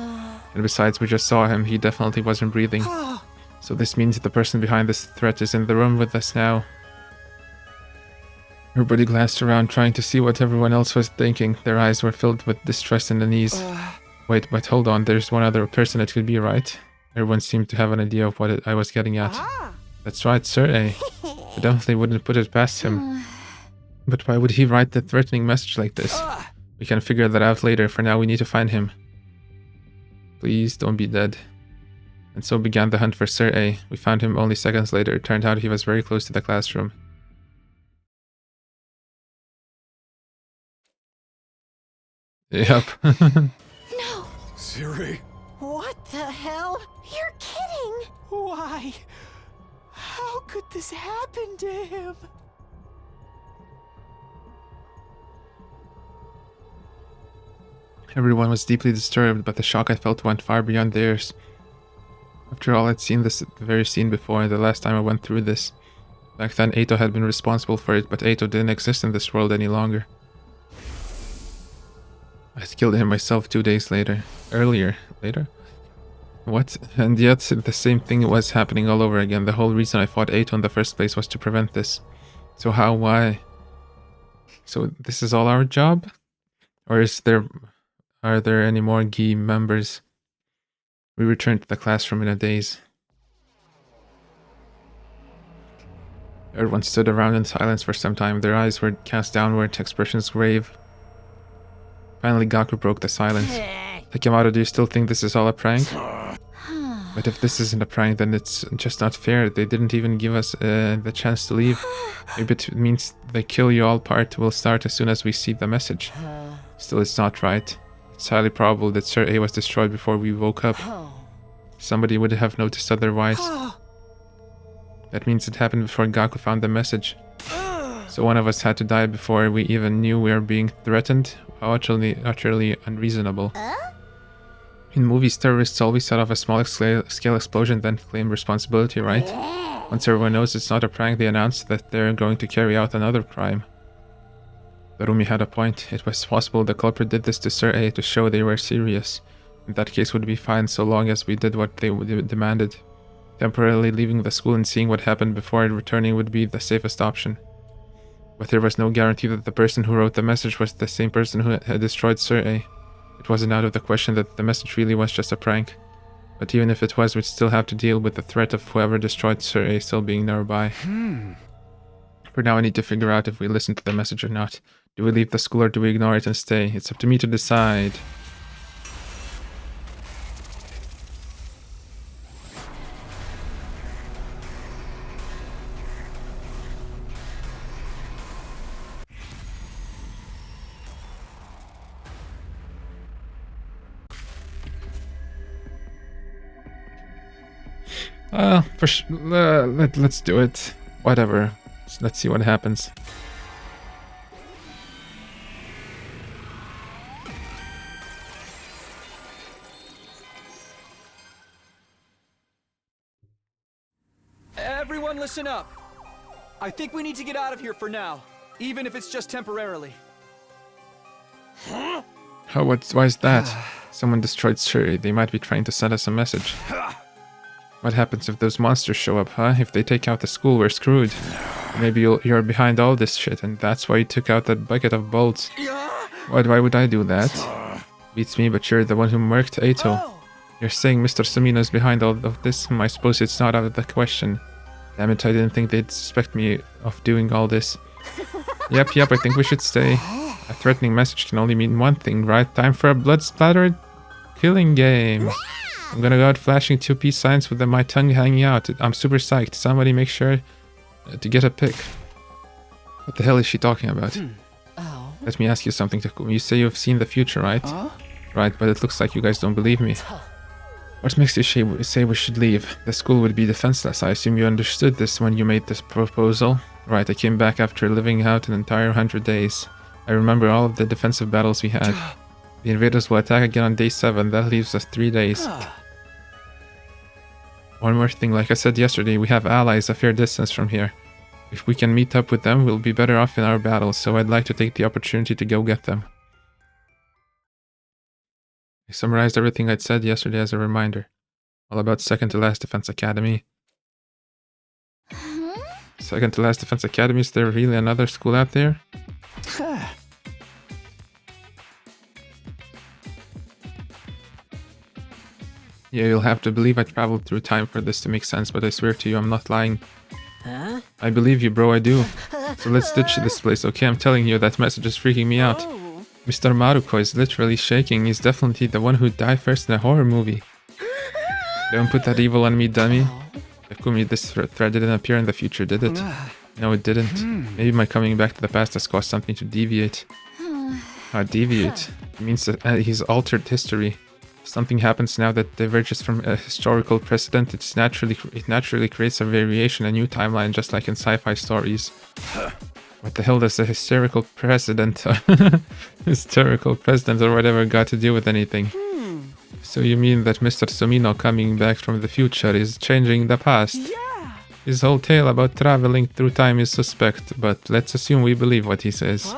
And besides, we just saw him. He definitely wasn't breathing. So this means that the person behind this threat is in the room with us now. Everybody glanced around, trying to see what everyone else was thinking. Their eyes were filled with distress and unease. Wait, but hold on. There's one other person it could be, right? Everyone seemed to have an idea of what I was getting at. That's right, Sir A. I definitely wouldn't put it past him. But why would he write the threatening message like this? We can figure that out later. For now, we need to find him. Please don't be dead. And so began the hunt for Sir A. We found him only seconds later. It turned out he was very close to the classroom. Yep. No! Siri? What the hell? You're kidding! Why? How could this happen to him? Everyone was deeply disturbed, but the shock I felt went far beyond theirs. After all, I'd seen this very scene before, the last time I went through this. Back then, Eito had been responsible for it, but Eito didn't exist in this world any longer. I'd killed him myself 2 days later. Later? What? And yet, the same thing was happening all over again. The whole reason I fought Eito in the first place was to prevent this. So how? Why? So this is all our job? Or are there any more GI members? We returned to the classroom in a daze. Everyone stood around in silence for some time. Their eyes were cast downward, expressions grave. Finally, Gaku broke the silence. Takemoto, do you still think this is all a prank? But if this isn't a prank, then it's just not fair. They didn't even give us the chance to leave. Maybe it means the kill you all part will start as soon as we see the message. Still, it's not right. It's highly probable that Sir A was destroyed before we woke up. Somebody would have noticed otherwise. That means it happened before Gaku found the message. So one of us had to die before we even knew we were being threatened. How utterly unreasonable. In movies, terrorists always set off a small scale explosion, then claim responsibility, right? Once everyone knows it's not a prank, they announce that they're going to carry out another crime. Darumi had a point. It was possible the culprit did this to Sir A to show they were serious. In that case, would be fine so long as we did what they demanded. Temporarily leaving the school and seeing what happened before returning would be the safest option. But there was no guarantee that the person who wrote the message was the same person who had destroyed Sir A. It wasn't out of the question that the message really was just a prank. But even if it was, we'd still have to deal with the threat of whoever destroyed Sir A still being nearby. For now, I need to figure out if we listen to the message or not. Do we leave the school or do we ignore it and stay? It's up to me to decide. Let's do it. Whatever. Let's see what happens. Everyone listen up. I think we need to get out of here for now, even if it's just temporarily. Oh, why is that? Someone destroyed Suri. They might be trying to send us a message. What happens if those monsters show up, huh? If they take out the school, we're screwed. Maybe you're behind all this shit, and that's why you took out that bucket of bolts. Why would I do that? Beats me, but you're the one who murked Ato. You're saying Mr. Sumino is behind all of this? I suppose it's not out of the question. Damn it, I didn't think they'd suspect me of doing all this. Yep, I think we should stay. A threatening message can only mean one thing, right? Time for a blood-splattered killing game. I'm gonna go out flashing 2 peace signs with my tongue hanging out. I'm super psyched. Somebody make sure to get a pic. What the hell is she talking about? Let me ask you something, Takumi. You say you've seen the future, right? Right, but it looks like you guys don't believe me. What makes you say we should leave? The school would be defenseless. I assume you understood this when you made this proposal. Right, I came back after living out an entire 100 days. I remember all of the defensive battles we had. The invaders will attack again on day 7. That leaves us 3 days. One more thing, like I said yesterday, we have allies a fair distance from here. If we can meet up with them, we'll be better off in our battles, so I'd like to take the opportunity to go get them. I summarized everything I'd said yesterday as a reminder. All about Second to Last Defense Academy. Second to Last Defense Academy, is there really another school out there? Yeah, you'll have to believe I traveled through time for this to make sense, but I swear to you, I'm not lying. Huh? I believe you, bro, I do. So let's ditch this place, okay? I'm telling you, that message is freaking me out. Mr. Maruko is literally shaking. He's definitely the one who died first in a horror movie. Don't put that evil on me, dummy. Takumi, this threat didn't appear in the future, did it? No, it didn't. Maybe my coming back to the past has caused something to deviate. Deviate? It means that he's altered history. Something happens now that diverges from a historical precedent. It naturally creates a variation, a new timeline, just like in sci-fi stories. What the hell does a historical precedent or whatever got to do with anything? So you mean that Mr. Sumino coming back from the future is changing the past? Yeah. His whole tale about traveling through time is suspect, but let's assume we believe what he says.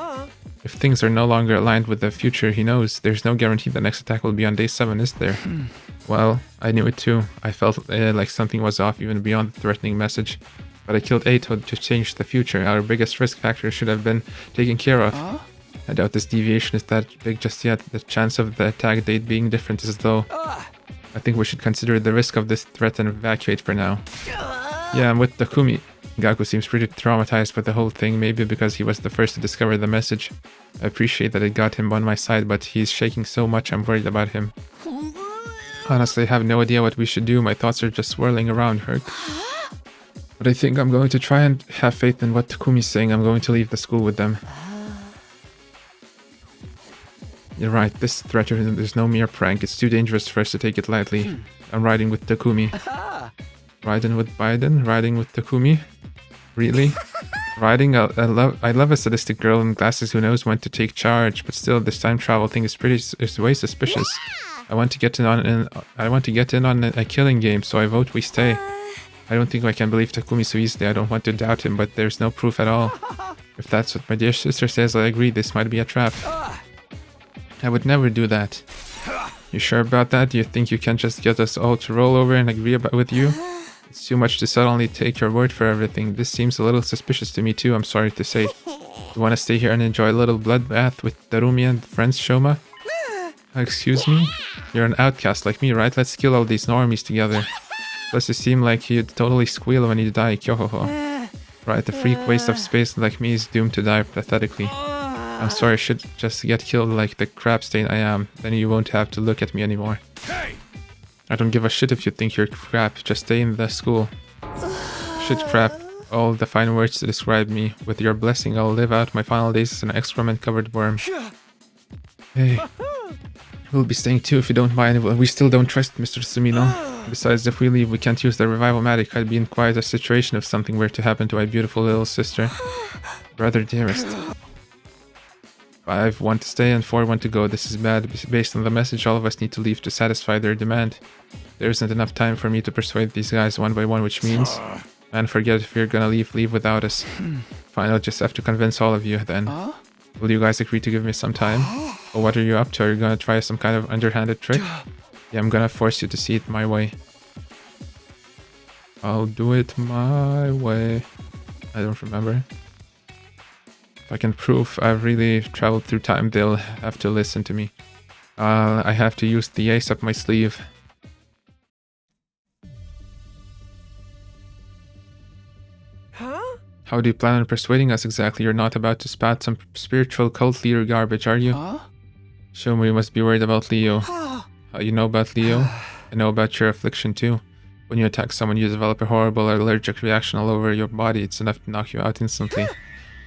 If things are no longer aligned with the future he knows, there's no guarantee the next attack will be on day 7, is there? Well, I knew it too. I felt like something was off even beyond the threatening message. But I killed Ato to change the future. Our biggest risk factor should have been taken care of. I doubt this deviation is that big just yet. The chance of the attack date being different is low. I think we should consider the risk of this threat and evacuate for now. Yeah, I'm with Takumi. Gaku seems pretty traumatized by the whole thing, maybe because he was the first to discover the message. I appreciate that it got him on my side, but he's shaking so much I'm worried about him. Honestly, I have no idea what we should do. My thoughts are just swirling around, Herc. But I think I'm going to try and have faith in what Takumi's saying. I'm going to leave the school with them. You're right, this threat is no mere prank. It's too dangerous for us to take it lightly. I'm riding with Takumi. Riding with Biden? Riding with Takumi? Really? Riding? I love a sadistic girl in glasses who knows when to take charge, but still, this time travel thing is way suspicious. I want to get in on a killing game, so I vote we stay. I don't think I can believe Takumi so easily. I don't want to doubt him, but there's no proof at all. If that's what my dear sister says, I agree. This might be a trap. I would never do that. You sure about that? Do you think you can just get us all to roll over and agree with you? It's too much to suddenly take your word for everything. This seems a little suspicious to me too, I'm sorry to say. You want to stay here and enjoy a little bloodbath with Darumi and friends, Shoma? Excuse me? You're an outcast like me, right? Let's kill all these normies together. Plus you seem like you'd totally squeal when you die, Kyohoho. Right, a freak waste of space like me is doomed to die pathetically. I'm sorry, I should just get killed like the crap stain I am. Then you won't have to look at me anymore. I don't give a shit if you think you're crap. Just stay in the school. Shit crap. All the fine words to describe me. With your blessing, I'll live out my final days as an excrement-covered worm. Hey. We'll be staying too if you don't mind. We still don't trust Mr. Sumino. Besides, if we leave, we can't use the revival-matic. I'd be in quite a situation if something were to happen to my beautiful little sister. Brother dearest. 5 want to stay and 4 want to go. This is bad. Based on the message, all of us need to leave to satisfy their demand. There isn't enough time for me to persuade these guys one by one, which means... Man, forget if you're gonna leave without us. Fine, I'll just have to convince all of you then. Will you guys agree to give me some time? Or what are you up to? Are you gonna try some kind of underhanded trick? Yeah, I'm gonna force you to see it my way. I'll do it my way. I don't remember. If I can prove I've really traveled through time, they'll have to listen to me. I have to use the ace up my sleeve. How do you plan on persuading us exactly? You're not about to spat some spiritual cult leader garbage, are you? Show me, you must be worried about Leo. How you know about Leo? I know about your affliction too. When you attack someone, you develop a horrible allergic reaction all over your body. It's enough to knock you out instantly.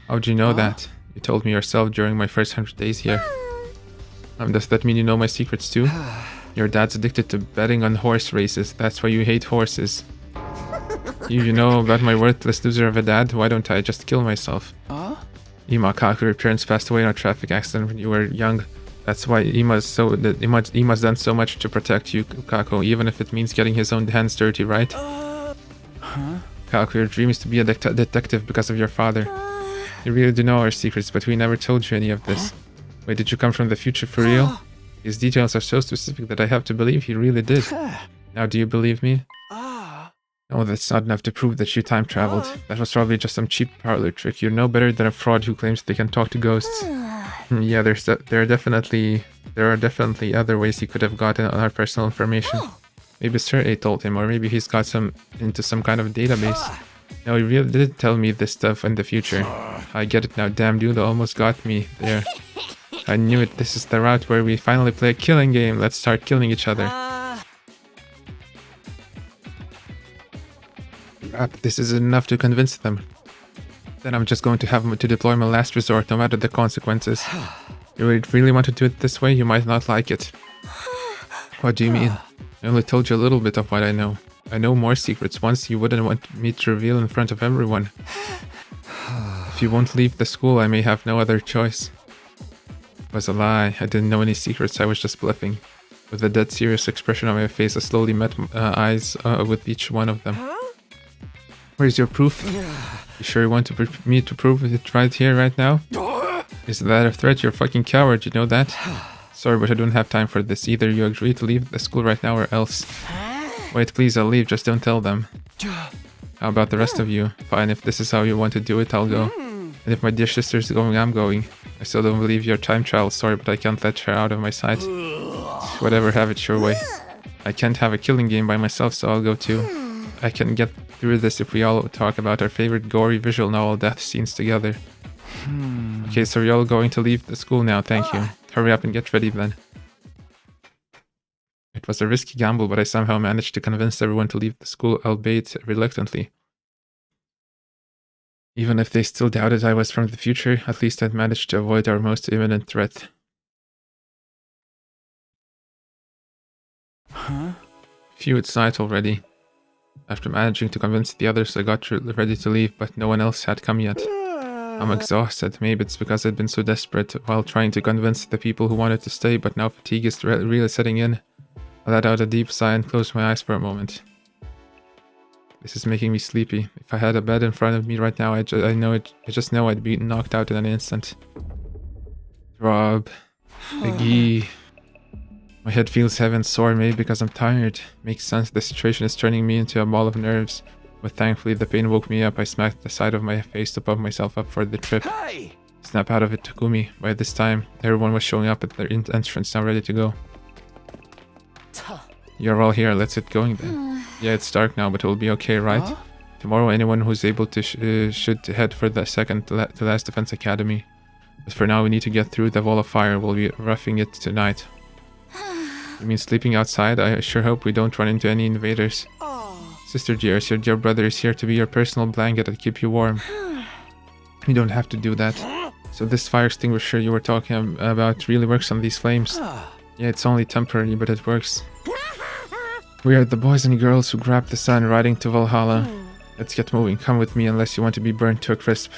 How'd you know that? You told me yourself during my first 100 days here. Does that mean you know my secrets too? Your dad's addicted to betting on horse races. That's why you hate horses. You know about my worthless loser of a dad? Why don't I just kill myself? Ima Kaku, your parents passed away in a traffic accident when you were young. That's why Ima's done so much to protect you, Kaku, even if it means getting his own hands dirty, right? Kaku, your dream is to be a detective because of your father. You really do know our secrets, but we never told you any of this. Wait, did you come from the future for real? These details are so specific that I have to believe he really did. Now, do you believe me? Oh, that's not enough to prove that you time traveled. That was probably just some cheap parlor trick. You're no better than a fraud who claims they can talk to ghosts. Yeah, there are definitely other ways he could have gotten our personal information. Maybe Sir A told him, or maybe he's got into some kind of database. No, he really did tell me this stuff in the future. I get it now. Damn dude, almost got me there. I knew it. This is the route where we finally play a killing game. Let's start killing each other. This is enough to convince them. Then I'm just going to have to deploy my last resort, no matter the consequences. You really want to do it this way? You might not like it. What do you mean? I only told you a little bit of what I know. I know more secrets, ones you wouldn't want me to reveal in front of everyone. If you won't leave the school, I may have no other choice. It was a lie. I didn't know any secrets, I was just bluffing. With a dead serious expression on my face, I slowly met eyes with each one of them. Where's your proof? You sure you want me to prove it right here, right now? Is that a threat? You're a fucking coward, you know that? Sorry, but I don't have time for this. Either you agree to leave the school right now or else. Wait, please, I'll leave, just don't tell them. How about the rest of you? Fine, if this is how you want to do it, I'll go. And if my dear sister's going, I'm going. I still don't believe your time travel story, but I can't let her out of my sight. Whatever, have it your way. I can't have a killing game by myself, so I'll go too. I can get through this if we all talk about our favorite gory visual novel death scenes together. Okay, so you're all going to leave the school now, thank you. Hurry up and get ready then. It was a risky gamble, but I somehow managed to convince everyone to leave the school, albeit reluctantly. Even if they still doubted I was from the future, at least I'd managed to avoid our most imminent threat. Phew, it's night already. After managing to convince the others, I got ready to leave, but no one else had come yet. I'm exhausted. Maybe it's because I'd been so desperate while trying to convince the people who wanted to stay, but now fatigue is really setting in. I let out a deep sigh and closed my eyes for a moment. This is making me sleepy. If I had a bed in front of me right now, I just know I'd be knocked out in an instant. Rob. Iggy. My head feels heavy and sore, maybe because I'm tired. Makes sense, the situation is turning me into a ball of nerves. But thankfully the pain woke me up. I smacked the side of my face to pump myself up for the trip. Hey! Snap out of it, Takumi. By this time, everyone was showing up at their entrance, now ready to go. You're all here, let's get going then. Yeah, it's dark now, but it will be okay, right? Huh? Tomorrow, anyone who's able to should head for the second to last defense academy. But for now, we need to get through the wall of fire. We'll be roughing it tonight. You mean sleeping outside? I sure hope we don't run into any invaders. Sister dears, your dear brother is here to be your personal blanket and keep you warm. You don't have to do that. So this fire extinguisher you were talking about really works on these flames? Yeah, it's only temporary, but it works. We are the boys and girls who grabbed the sun riding to Valhalla. Let's get moving. Come with me unless you want to be burnt to a crisp.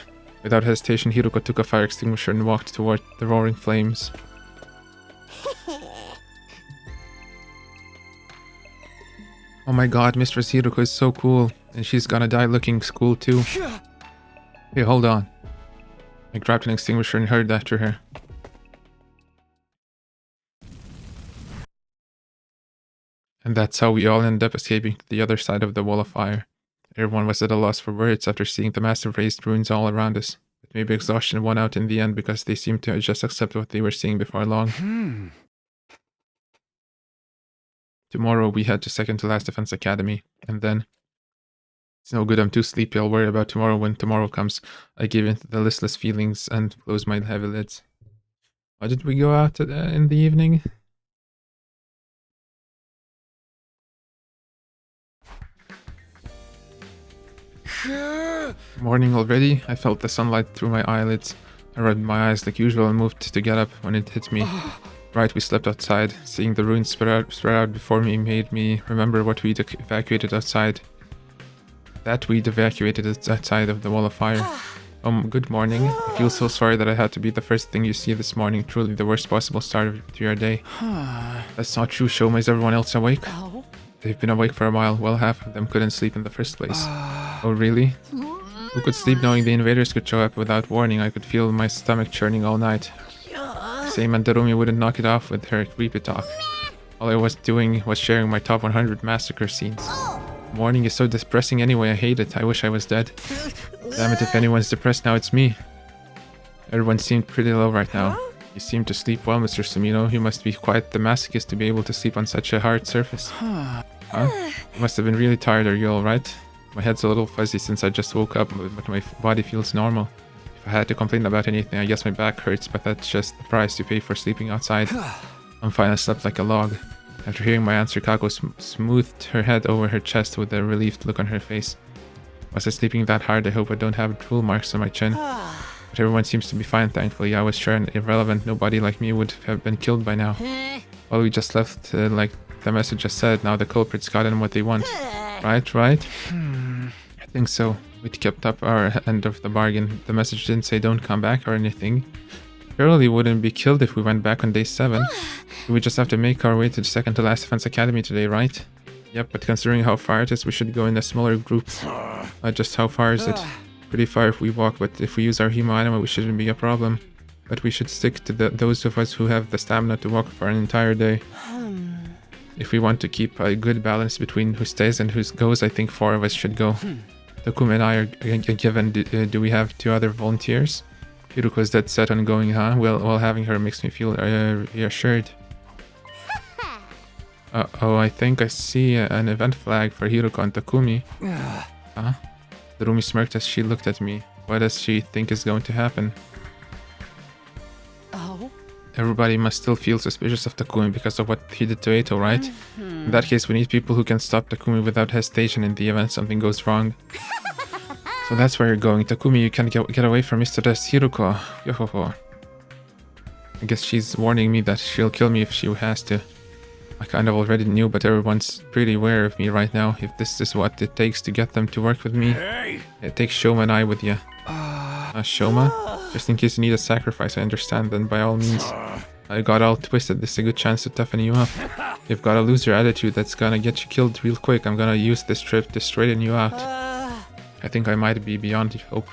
Without hesitation, Hiruko took a fire extinguisher and walked toward the roaring flames. Oh my god, Mistress Hiruko is so cool. And she's gonna die looking cool too. Hey, hold on. I grabbed an extinguisher and hurried after her. And that's how we all ended up escaping to the other side of the wall of fire. Everyone was at a loss for words after seeing the massive raised ruins all around us. But maybe exhaustion won out in the end because they seemed to just accept what they were seeing before long. Tomorrow we head to second to last defense academy, and then... It's no good, I'm too sleepy, I'll worry about tomorrow when tomorrow comes. I give in to the listless feelings and close my heavy lids. Why did we go out in the evening? Morning already? I felt the sunlight through my eyelids. I rubbed my eyes like usual and moved to get up when it hit me. Right, we slept outside. Seeing the ruins spread out before me made me remember what we'd evacuated outside. We'd evacuated outside of the wall of fire. Good morning. I feel so sorry that I had to be the first thing you see this morning. Truly the worst possible start to your day. That's not true, Shoma. Is everyone else awake? They've been awake for a while. Well, half of them couldn't sleep in the first place. Oh, really? Who could sleep knowing the invaders could show up without warning? I could feel my stomach churning all night. Same, and Darumi wouldn't knock it off with her creepy talk. All I was doing was sharing my top 100 massacre scenes. Morning is so depressing anyway, I hate it. I wish I was dead. Damn it, if anyone's depressed now, it's me. Everyone seemed pretty low right now. You seem to sleep well, Mr. Sumino. You must be quite the masochist to be able to sleep on such a hard surface. Huh? You must have been really tired, are you alright? My head's a little fuzzy since I just woke up, but my body feels normal. If I had to complain about anything, I guess my back hurts, but that's just the price you pay for sleeping outside. I'm fine, I slept like a log. After hearing my answer, Kako smoothed her head over her chest with a relieved look on her face. Was I sleeping that hard? I hope I don't have drool marks on my chin. But everyone seems to be fine, thankfully. I was sure and irrelevant nobody like me would have been killed by now. Well, we just left like the message just said. Now the culprits got in what they want. Right? I think so. We kept up our end of the bargain. The message didn't say don't come back or anything. Surely wouldn't be killed if we went back on day 7. We just have to make our way to the second to last defense academy today, right? Yep, but considering how far it is, we should go in a smaller group. Just how far is it? Pretty far if we walk, but if we use our Hemo anima, we shouldn't be a problem. But we should stick to those of us who have the stamina to walk for an entire day. If we want to keep a good balance between who stays and who goes, I think 4 of us should go. Takumi and I are given. Do we have 2 other volunteers? Hiruko's dead set on going, huh? Well, having her makes me feel reassured. Oh, I think I see an event flag for Hiruko and Takumi. Huh? Darumi smirked as she looked at me. What does she think is going to happen? Oh? Everybody must still feel suspicious of Takumi because of what he did to Eito, right? In that case, we need people who can stop Takumi without hesitation in the event something goes wrong. So that's where you're going. Takumi, you can get away from Mr. Hiruko. Yohoho. I guess she's warning me that she'll kill me if she has to. I kind of already knew, but everyone's pretty aware of me right now. If this is what it takes to get them to work with me, take Shoma and I with you. Shoma? Just in case you need a sacrifice, I understand, then by all means. I got all twisted. This is a good chance to toughen you up. You've got a loser attitude that's gonna get you killed real quick. I'm gonna use this trip to straighten you out. I think I might be beyond hope.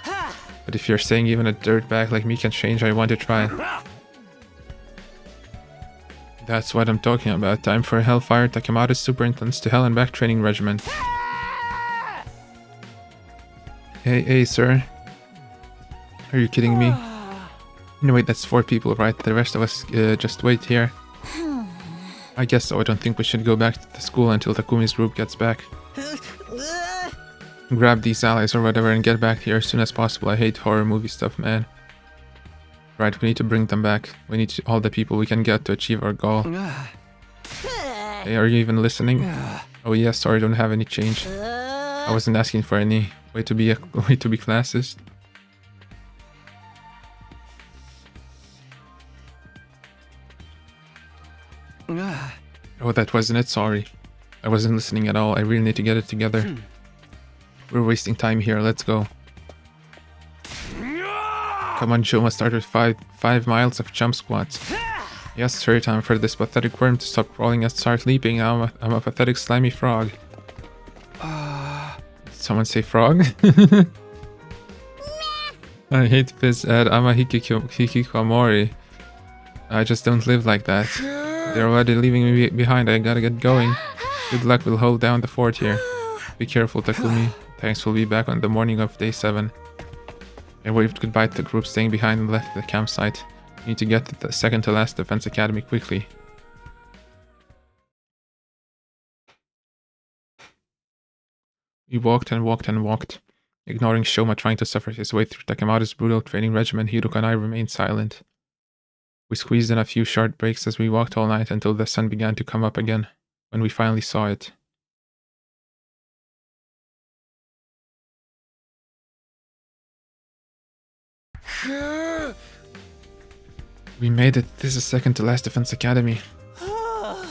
But if you're saying even a dirtbag like me can change, I want to try. That's what I'm talking about. Time for Hellfire Takemada's superintendents to Hell and Back training regiment. Hey, sir. Are you kidding me? No, wait, that's 4 people, right? The rest of us just wait here. I guess so. I don't think we should go back to the school until Takumi's group gets back. Grab these allies or whatever and get back here as soon as possible. I hate horror movie stuff, man. Right, we need to bring them back. We need all the people we can get to achieve our goal. Hey, are you even listening? Oh yeah, sorry, don't have any change. I wasn't asking for any. Way to be classist. Oh, that wasn't it, sorry. I wasn't listening at all. I really need to get it together. We're wasting time here, let's go. Come on, Joe, must start with 5 miles of jump squats. Yes, sir, time for this pathetic worm to stop crawling and start leaping. I'm a pathetic slimy frog. Did someone say frog? I hate this ad. I'm a hikikomori. I just don't live like that. They're already leaving me behind. I gotta get going. Good luck, we'll hold down the fort here. Be careful, Takumi. Thanks, we'll be back on the morning of day 7. I waved goodbye to the group staying behind and left the campsite. We need to get to the second to last defense academy quickly. We walked and walked and walked. Ignoring Shoma trying to suffer his way through Takemada's brutal training regimen, Hiruka and I remained silent. We squeezed in a few short breaks as we walked all night until the sun began to come up again, when we finally saw it. We made it. This is second to last defense academy.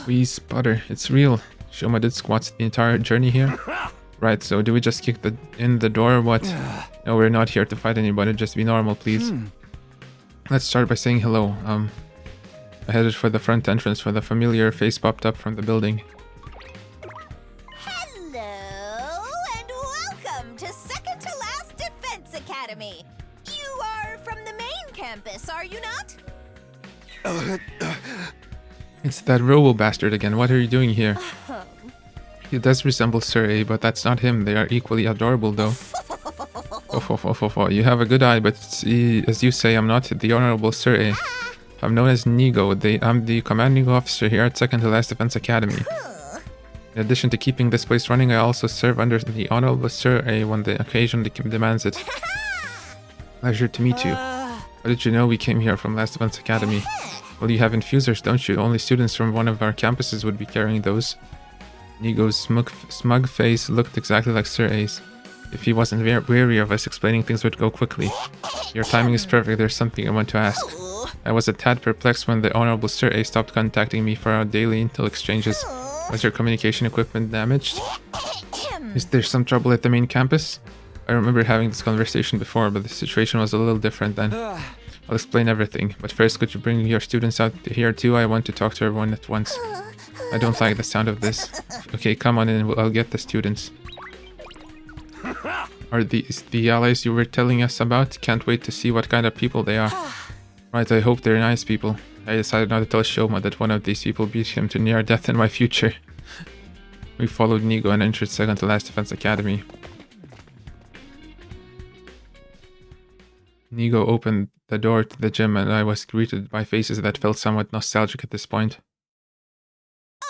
We sputter. It's real. Shoma did squats the entire journey here. Right, so do we just kick in the door or what? No, we're not here to fight anybody. Just be normal, please. Let's start by saying hello. I headed for the front entrance where the familiar face popped up from the building. Hello, and welcome to Second to Last Defense Academy. You are from the main campus, are you not? It's that Robo bastard again. What are you doing here? He does resemble Sir A, but that's not him. They are equally adorable, though. You have a good eye, but as you say, I'm not the Honorable Sir A. I'm known as Nigo. I'm the commanding officer here at Second to Last Defense Academy. In addition to keeping this place running, I also serve under the Honorable Sir A when the occasion demands it. Pleasure to meet you. How did you know we came here from Last Defense Academy? Well, you have infusers, don't you? Only students from one of our campuses would be carrying those. Nigo's smug face looked exactly like Sir A's. If he wasn't weary of us, explaining things would go quickly. Your timing is perfect. There's something I want to ask. I was a tad perplexed when the Honorable Sir A stopped contacting me for our daily intel exchanges. Was your communication equipment damaged? Is there some trouble at the main campus? I remember having this conversation before, but the situation was a little different then. I'll explain everything, but first could you bring your students out here too? I want to talk to everyone at once. I don't like the sound of this. Okay, come on in, I'll get the students. Are these the allies you were telling us about? Can't wait to see what kind of people they are. Right, I hope they're nice people. I decided not to tell Shoma that one of these people beat him to near death in my future. We followed Nigo and entered Second to Last Defense Academy. Nigo opened the door to the gym and I was greeted by faces that felt somewhat nostalgic at this point.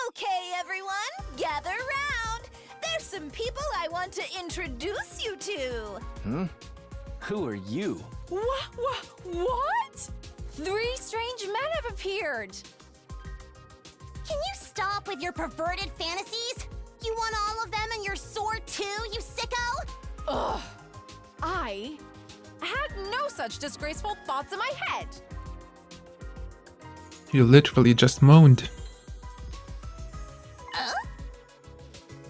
Okay, everyone, gather round. There's some people I want to introduce you to. Who are you? What? 3 strange men have appeared. Can you stop with your perverted fantasies? You want all of them and your sword too, you sicko? Ugh. I had no such disgraceful thoughts in my head. You literally just moaned.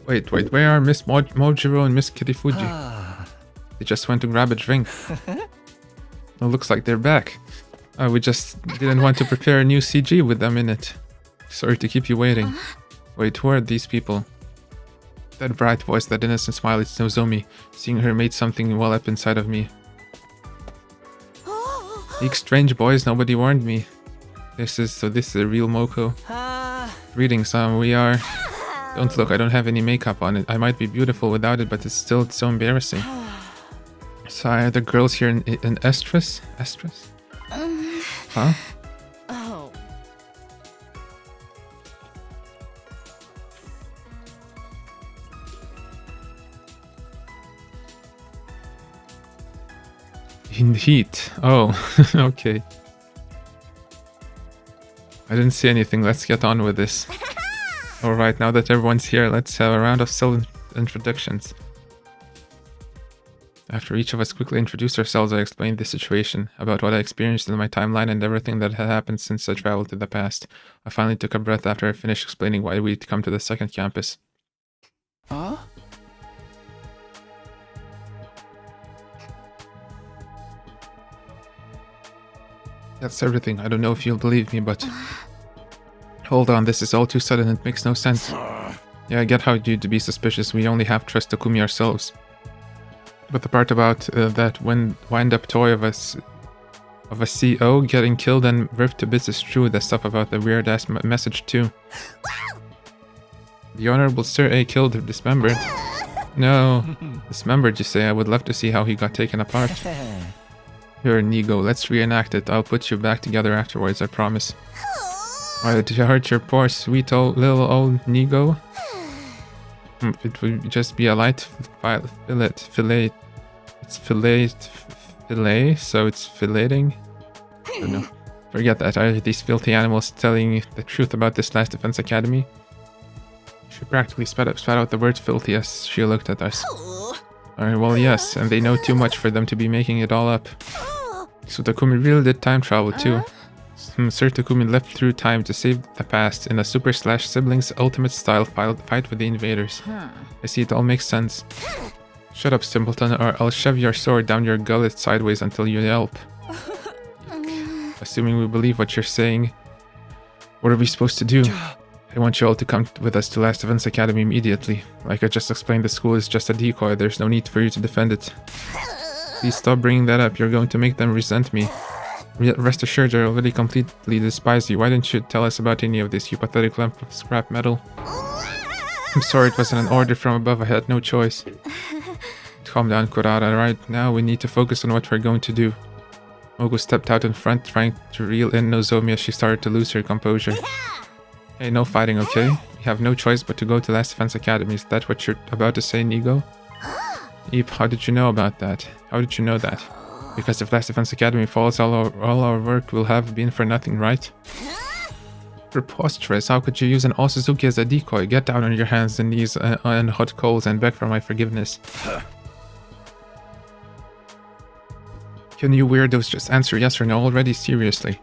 Wait, where are Miss Mojiro and Miss Kirifuji? They just went to grab a drink. It looks like they're back. We just didn't want to prepare a new CG with them in it. Sorry to keep you waiting. Wait, who are these people? That bright voice, that innocent smile, it's Nozomi. Seeing her made something well up inside of me. Speak strange boys, nobody warned me. This is a real Moko. Greetings, we are... Don't look, I don't have any makeup on it. I might be beautiful without it, but it's still so embarrassing. So are the girls here in Estrus? Estrus? Huh? Oh. In heat. Oh, okay. I didn't see anything. Let's get on with this. Alright, now that everyone's here, let's have a round of self-introductions. After each of us quickly introduced ourselves, I explained the situation, about what I experienced in my timeline and everything that had happened since I traveled to the past. I finally took a breath after I finished explaining why we'd come to the second campus. Huh? That's everything. I don't know if you'll believe me, but... Hold on, this is all too sudden. It makes no sense. Yeah, I get how you'd be suspicious. We only have trust Takumi ourselves. But the part about that wind-up toy of a CO getting killed and ripped to bits is true. The stuff about the weird-ass message too. The Honorable Sir A killed dismembered. No, dismembered you say? I would love to see how he got taken apart. Here, Nigo, let's reenact it. I'll put you back together afterwards, I promise. Why did you hurt your poor sweet little old Nigo? It would just be a light fillet. It's fillet, so it's filleting? I don't know. Forget that. Are these filthy animals telling the truth about this last defense academy? She practically spat out the word filthy as she looked at us. Alright, well yes, and they know too much for them to be making it all up. So Takumi really did time travel too. Sir Takumi left through time to save the past in a Super Slash Siblings Ultimate style fight with the invaders. I see, it all makes sense. Shut up, simpleton, or I'll shove your sword down your gullet sideways until you yelp. Assuming we believe what you're saying, what are we supposed to do? I want you all to come with us to Last Defense Academy immediately. Like I just explained, the school is just a decoy. There's no need for you to defend it. Please stop bringing that up. You're going to make them resent me. Rest assured, they already completely despise you. Why didn't you tell us about any of this, you pathetic lump of scrap metal? I'm sorry, it wasn't an order from above. I had no choice. Calm down, Kurara. Right now, we need to focus on what we're going to do. Moko stepped out in front, trying to reel in Nozomi as she started to lose her composure. Hey, no fighting, okay? We have no choice but to go to Last Defense Academy. Is that what you're about to say, Nigo? Eep, how did you know about that? How did you know that? Because if Last Defense Academy falls, all our work will have been for nothing, right? Preposterous. How could you use an Osuzuki as a decoy? Get down on your hands and knees on hot coals and beg for my forgiveness. Can you weirdos just answer yes or no already? Seriously.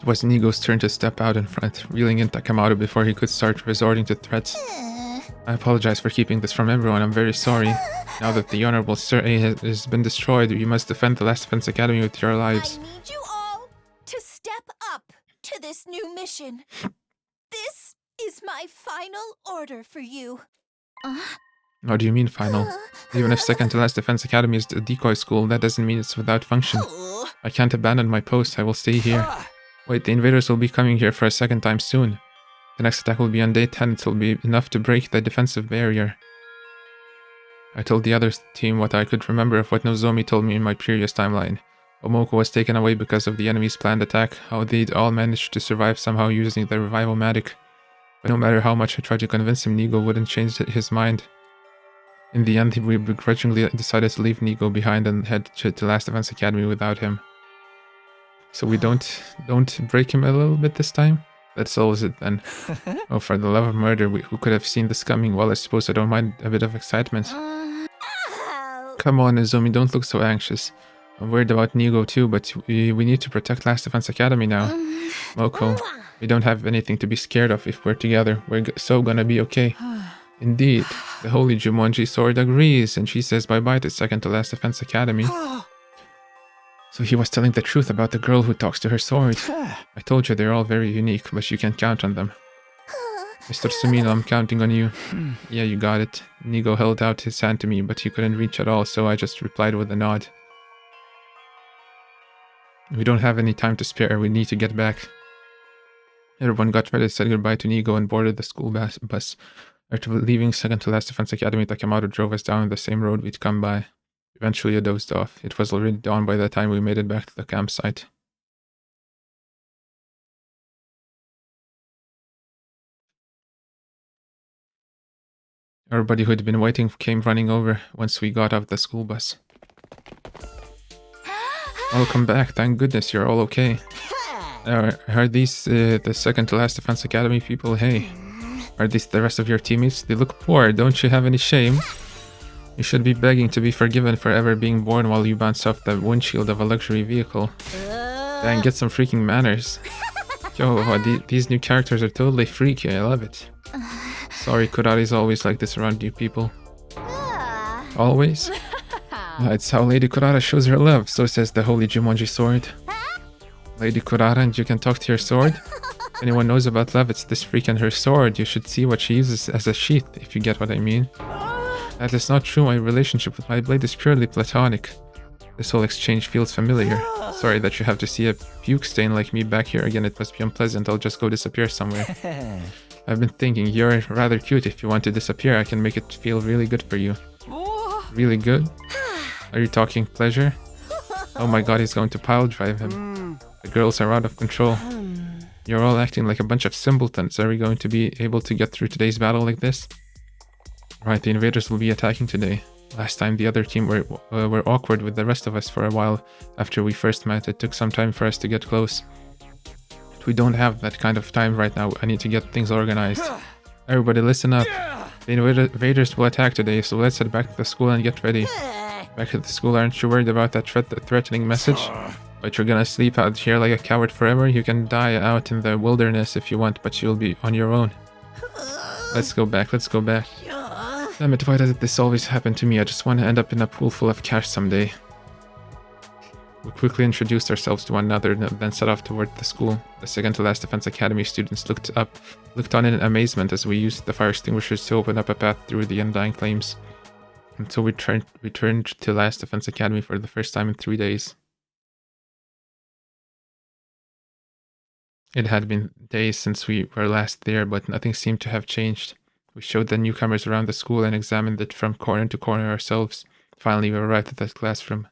It was Nigo's turn to step out in front, reeling in Takamado before he could start resorting to threats. I apologize for keeping this from everyone. I'm very sorry. Now that the Honorable Sir A has been destroyed, you must defend the Last Defense Academy with your lives. I need you all to step up to this new mission. This is my final order for you. What do you mean final? Even if second to last Defense Academy is the decoy school, that doesn't mean it's without function. I can't abandon my post. I will stay here. Wait, the invaders will be coming here for a second time soon. The next attack will be on day 10. It will be enough to break the defensive barrier. I told the other team what I could remember of what Nozomi told me in my previous timeline. Omoko was taken away because of the enemy's planned attack, how they'd all managed to survive somehow using the revival-matic. But no matter how much I tried to convince him, Nigo wouldn't change his mind. In the end, we begrudgingly decided to leave Nigo behind and head to Last Defense Academy without him. So we don't break him a little bit this time? That solves it then. Oh, for the love of murder, who could have seen this coming? Well, I suppose I don't mind a bit of excitement. Come on, Izumi, don't look so anxious. I'm worried about Nigo too, but we need to protect Last Defense Academy now. Moko, we don't have anything to be scared of if we're together. We're so gonna be okay. Indeed, the Holy Jumonji Sword agrees, and she says bye-bye to second to Last Defense Academy. So he was telling the truth about the girl who talks to her sword. I told you they're all very unique, but you can count on them. Mr. Sumino, I'm counting on you. Yeah, you got it. Nigo held out his hand to me, but he couldn't reach at all, so I just replied with a nod. We don't have any time to spare, we need to get back. Everyone got ready, said goodbye to Nigo, and boarded the school bus. After leaving second to last Defense Academy, Takemoto drove us down the same road we'd come by. Eventually I dozed off. It was already dawn by the time we made it back to the campsite. Everybody who had been waiting came running over once we got off the school bus. Welcome back, thank goodness you're all okay. Are these the second to last Defense Academy people? Hey, are these the rest of your teammates? They look poor, don't you have any shame? You should be begging to be forgiven for ever being born while you bounce off the windshield of a luxury vehicle. Dang, get some freaking manners. Yo, these new characters are totally freaky, I love it. Sorry, Kurari's always like this around you people. Always? It's how Lady Kurara shows her love, so says the Holy Jumonji sword. Lady Kurara, and you can talk to your sword? If anyone knows about love, it's this freak and her sword. You should see what she uses as a sheath, if you get what I mean. That is not true, my relationship with my blade is purely platonic. This whole exchange feels familiar. Sorry that you have to see a puke stain like me back here again, it must be unpleasant, I'll just go disappear somewhere. I've been thinking, you're rather cute, if you want to disappear I can make it feel really good for you. Really good? Are you talking pleasure? Oh my god, he's going to pile drive him. The girls are out of control. You're all acting like a bunch of simpletons. Are we going to be able to get through today's battle like this? Right, the invaders will be attacking today. Last time the other team were awkward with the rest of us for a while after we first met. It took some time for us to get close. But we don't have that kind of time right now. I need to get things organized. Everybody listen up. The invaders will attack today, so let's head back to the school and get ready. Back to the school, aren't you worried about that threatening message? But you're gonna sleep out here like a coward forever? You can die out in the wilderness if you want, but you'll be on your own. Let's go back, let's go back. Damn it, why does this always happen to me? I just want to end up in a pool full of cash someday. We quickly introduced ourselves to one another and then set off toward the school. The second to last Defense Academy students looked on in amazement as we used the fire extinguishers to open up a path through the undying flames. And so we returned to last Defense Academy for the first time in 3 days. It had been days since we were last there, but nothing seemed to have changed. We showed the newcomers around the school and examined it from corner to corner ourselves. Finally, we arrived at that classroom.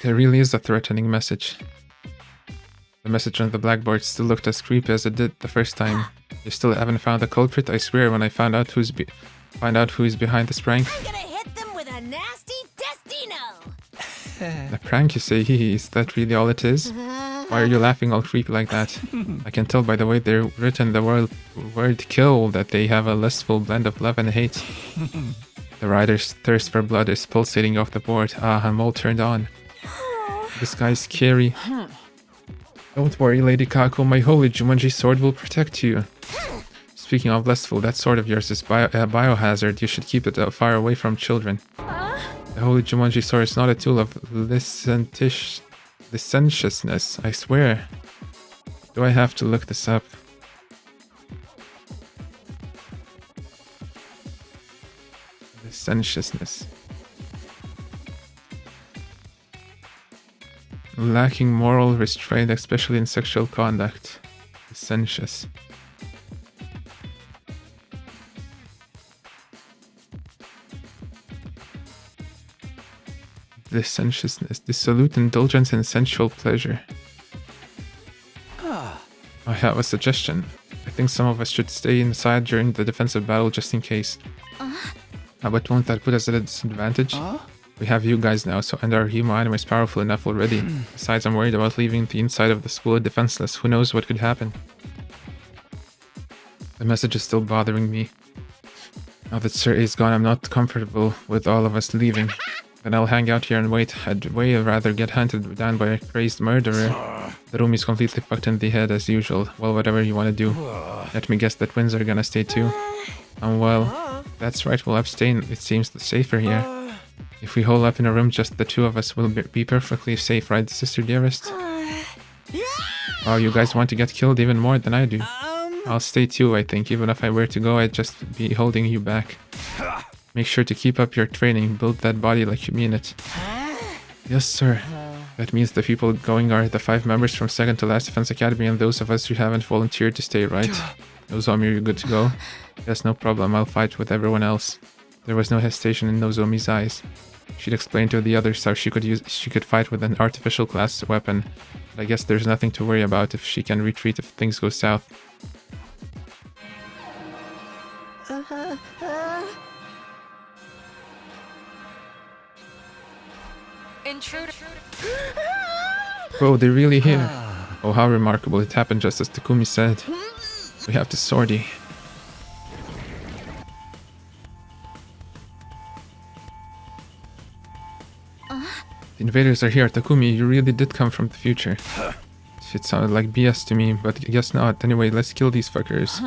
There really is a threatening message. The message on the blackboard still looked as creepy as it did the first time. You still haven't found the culprit? I swear, when I find out who is behind this prank. I'm gonna hit them with a nasty Destino! A prank, you say? Is that really all it is? Why are you laughing all creepy like that? I can tell by the way they're written the word kill that they have a lustful blend of love and hate. The rider's thirst for blood is pulsating off the board. Ah, I'm all turned on. This guy's scary. Don't worry, Lady Kako, my holy Jumanji sword will protect you. Speaking of lustful, that sword of yours is a biohazard. You should keep it far away from children. The holy Jumanji sword is not a tool of licentiousness, I swear. Do I have to look this up? Licentiousness. Lacking moral restraint, especially in sexual conduct. Licentious. Licentiousness. Dissolute indulgence in sensual pleasure. I have a suggestion. I think some of us should stay inside during the defensive battle just in case. But won't that put us at a disadvantage? We have you guys now, and our Hemo item is powerful enough already. Besides, I'm worried about leaving the inside of the school defenseless. Who knows what could happen? The message is still bothering me. Now that Sir A is gone, I'm not comfortable with all of us leaving. Then I'll hang out here and wait. I'd way rather get hunted down by a crazed murderer. The room is completely fucked in the head as usual. Well, whatever you want to do. Let me guess that Winds are gonna stay too. Well, that's right, we'll abstain. It seems safer here. If we hole up in a room, just the two of us will be perfectly safe, right, sister dearest? Oh, you guys want to get killed even more than I do. I'll stay too, I think. Even if I were to go, I'd just be holding you back. Make sure to keep up your training. Build that body like you mean it. Yes, sir. That means the people going are the 5 members from 2nd to last Defense Academy and those of us who haven't volunteered to stay, right? Nozomi, you're good to go? Yes, no problem. I'll fight with everyone else. There was no hesitation in Nozomi's eyes. She'd explained to the others how she could fight with an artificial class weapon. But I guess there's nothing to worry about if she can retreat if things go south. Intruder. Whoa, they're really here. Oh, how remarkable. It happened just as Takumi said. We have the swordie. The invaders are here. Takumi, you really did come from the future. It sounded like BS to me, but I guess not. Anyway, let's kill these fuckers.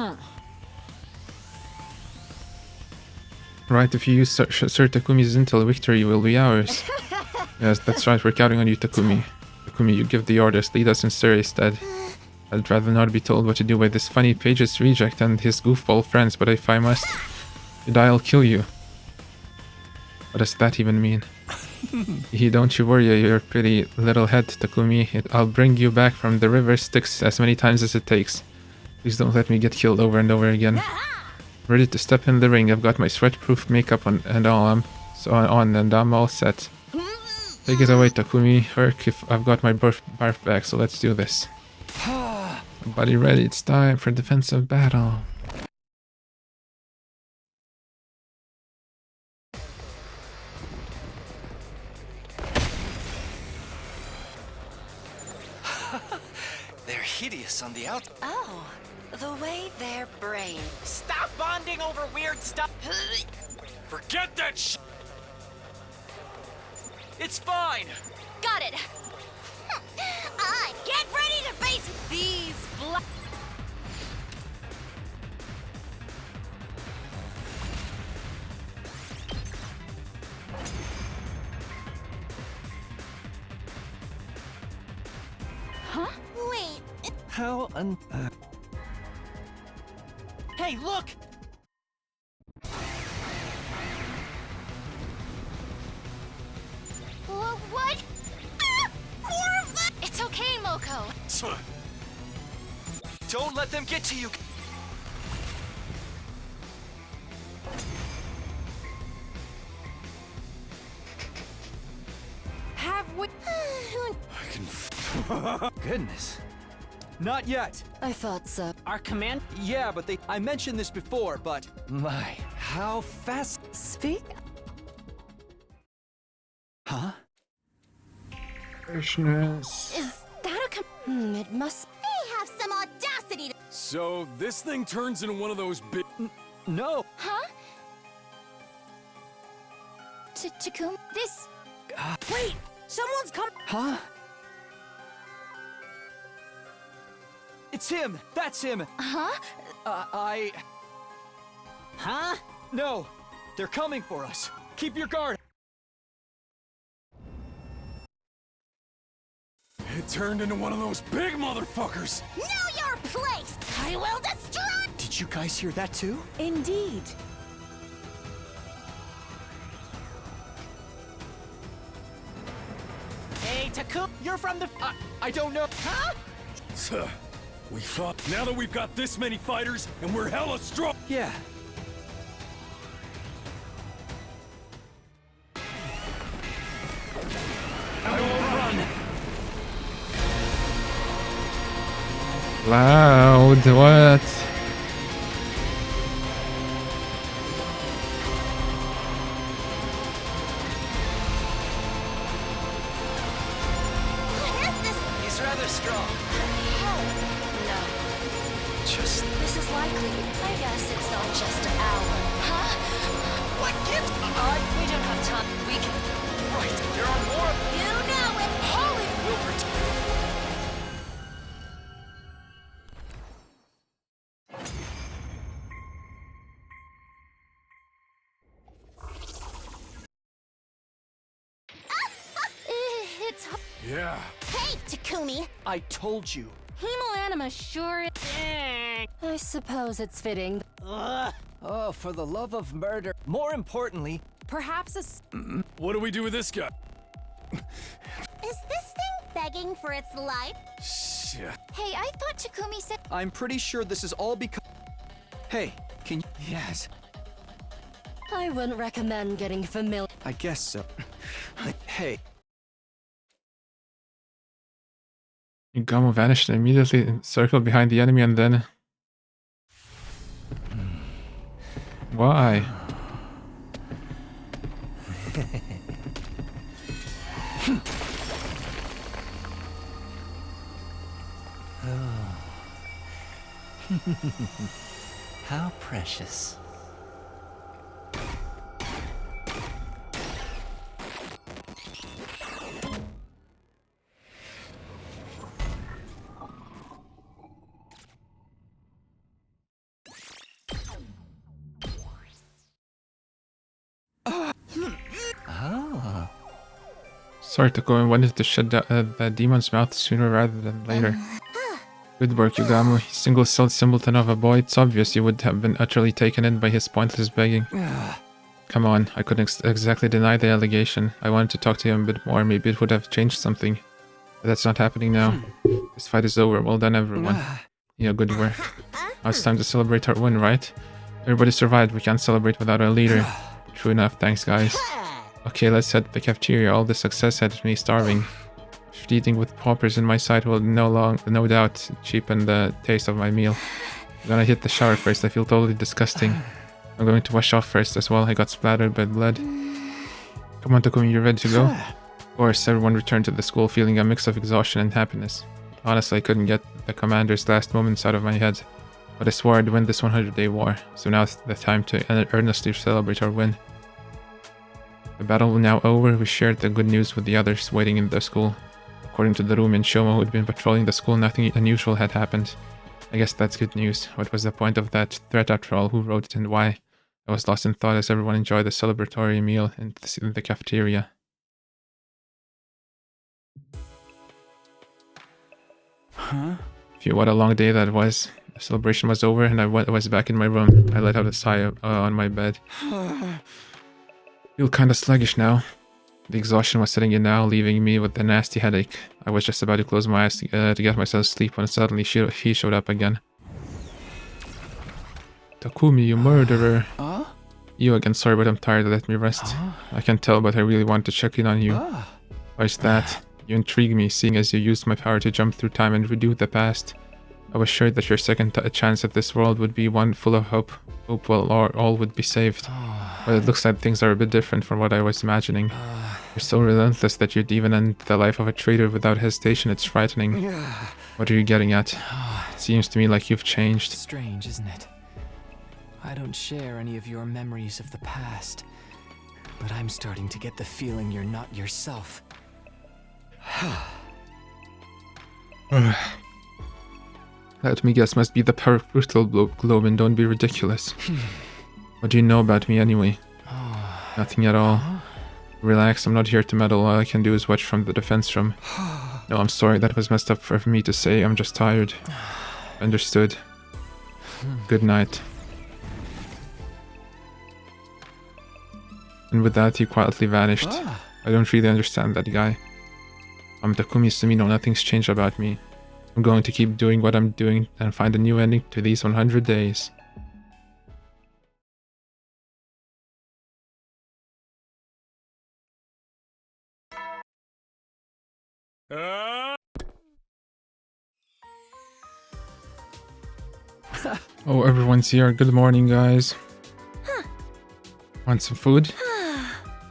Right, if you use Sir Takumi's intel, victory will be ours. Yes, that's right, we're counting on you, Takumi. Takumi, you give the orders, lead us in Surrey stead. I'd rather not be told what to do by this funny Page's reject and his goofball friends, but if I must, you die, I'll kill you. What does that even mean? Don't you worry your pretty little head, Takumi. I'll bring you back from the river Styx as many times as it takes. Please don't let me get killed over and over again. Ready to step in the ring. I've got my sweat-proof makeup on and all. And I'm all set. Take it away, Takumi. Herc, I've got my barf bag, so let's do this. Everybody ready? It's time for defensive battle. They're hideous on the outside. Oh, the way their brain. Stop bonding over weird stuff. Forget that sh**. It's fine. Got it. Get ready to face these black. Huh? Wait. How Hey, look! What? More of that! It's okay, Moko. Don't let them get to you. Have we? Goodness. Not yet. I thought so. Our command? Yeah, but I mentioned this before, but my, how fast. Speak. Huh? Is that a It must. They have some audacity to. So this thing turns into one of those big. No. Huh? Takumi, this. Wait! Someone's coming! Huh? It's him! That's him! Huh? Huh? No! They're coming for us! Keep your guard! It turned into one of those big motherfuckers! Know your place! I will destroy. Did you guys hear that too? Indeed. Hey, Taku, you're from the. I don't know. Huh? We thought, now that we've got this many fighters and we're hella strong. Yeah. I will run. Loud, what? He's rather strong. No. Just. This is likely. I guess it's not just our. Huh? What gift? We don't have time. We can. Right, you're on more. You know it. Holy. We'll protect. Yeah. Hey, Takumi! I told you. Hemoanima sure is. I suppose it's fitting. Oh, for the love of murder. More importantly, Perhaps a What do we do with this guy? Is this thing begging for its life? Shit. Hey, I thought Takumi said. I'm pretty sure this is all because. Hey, can you. Yes, I wouldn't recommend getting familiar. I guess so. Hey, Gamo vanished and immediately circled behind the enemy and then... Why? how precious. Ah. Sorry to go and wanted to shut the demon's mouth sooner rather than later. Good work, Yugamo. Single-celled simpleton of a boy. It's obvious you would have been utterly taken in by his pointless begging. Come on, I couldn't exactly deny the allegation. I wanted to talk to him a bit more. Maybe it would have changed something. But that's not happening now. This fight is over. Well done, everyone. Yeah, good work. Now it's time to celebrate our win, right? Everybody survived. We can't celebrate without our leader. True enough. Thanks, guys. Okay, let's head to the cafeteria. All the success had me starving. Eating with paupers in my sight will no doubt cheapen the taste of my meal. I'm gonna hit the shower first. I feel totally disgusting. I'm going to wash off first as well. I got splattered by blood. Come on, Takumi, you're ready to go? Of course, everyone returned to the school feeling a mix of exhaustion and happiness. Honestly, I couldn't get the commander's last moments out of my head. But I swore I'd win this 100-day war. So now's the time to earnestly celebrate our win. The battle now over, we shared the good news with the others waiting in the school. According to the Rumi and Shomo who had been patrolling the school, nothing unusual had happened. I guess that's good news. What was the point of that threat after all? Who wrote it and why? I was lost in thought as everyone enjoyed the celebratory meal in the cafeteria. Huh? Phew, what a long day that was. The celebration was over and I was back in my room. I let out a sigh on my bed. Feel kinda sluggish now. The exhaustion was setting in now, leaving me with a nasty headache. I was just about to close my eyes to get myself sleep when suddenly he showed up again. Takumi, you murderer. You again, sorry, but I'm tired. Let me rest. I can tell, but I really want to check in on you. Why is that? You intrigue me, seeing as you used my power to jump through time and redo the past. I was sure that your second chance at this world would be one full of hope. Hope all would be saved. But it looks like things are a bit different from what I was imagining. You're so relentless that you'd even end the life of a traitor without hesitation. It's frightening. What are you getting at? It seems to me like you've changed. Strange, isn't it? I don't share any of your memories of the past, but I'm starting to get the feeling you're not yourself. Let me guess, must be the paracrystal globe, and don't be ridiculous. What do you know about me anyway? Nothing at all. Relax, I'm not here to meddle. All I can do is watch from the defense room. No, I'm sorry, that was messed up for me to say. I'm just tired. Understood. Good night. And with that, he quietly vanished. I don't really understand that guy. I'm Takumi Sumino, nothing's changed about me. I'm going to keep doing what I'm doing and find a new ending to these 100 days. Oh, everyone's here. Good morning, guys. Want some food?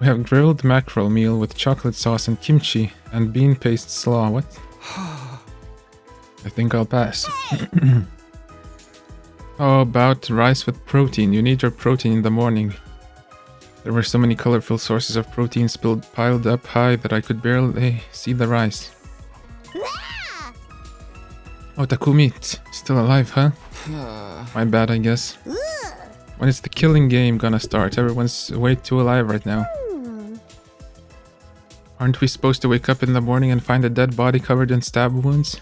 We have grilled mackerel meal with chocolate sauce and kimchi and bean paste slaw. What? I think I'll pass. How about rice with protein? You need your protein in the morning. There were so many colorful sources of protein piled up high that I could barely see the rice. Oh, Takumi, still alive, huh? My bad, I guess. When is the killing game gonna start? Everyone's way too alive right now. Aren't we supposed to wake up in the morning and find a dead body covered in stab wounds?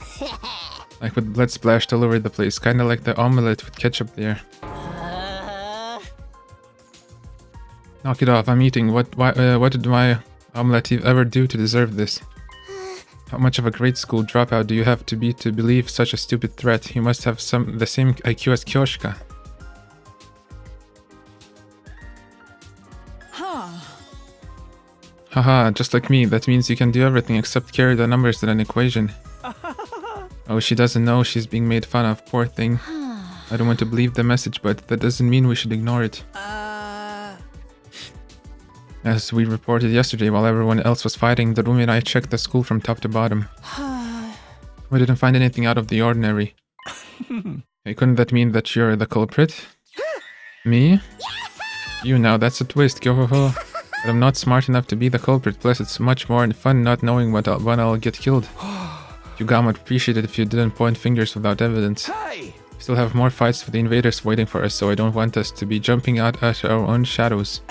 Like with blood splashed all over the place, kinda like the omelette with ketchup there. Knock it off, I'm eating. What did my omelette ever do to deserve this? How much of a grade school dropout do you have to be to believe such a stupid threat? You must have the same IQ as Kyoshka. Haha, just like me. That means you can do everything except carry the numbers in an equation. Oh, she doesn't know she's being made fun of, poor thing. I don't want to believe the message, but that doesn't mean we should ignore it. As we reported yesterday, while everyone else was fighting, the room and I checked the school from top to bottom. We didn't find anything out of the ordinary. Hey, couldn't that mean that you're the culprit? Me? You now, that's a twist, Kyoho. But I'm not smart enough to be the culprit, plus it's much more fun not knowing when I'll get killed. Yugama would appreciate it if you didn't point fingers without evidence. We still have more fights for the invaders waiting for us, so I don't want us to be jumping out at our own shadows.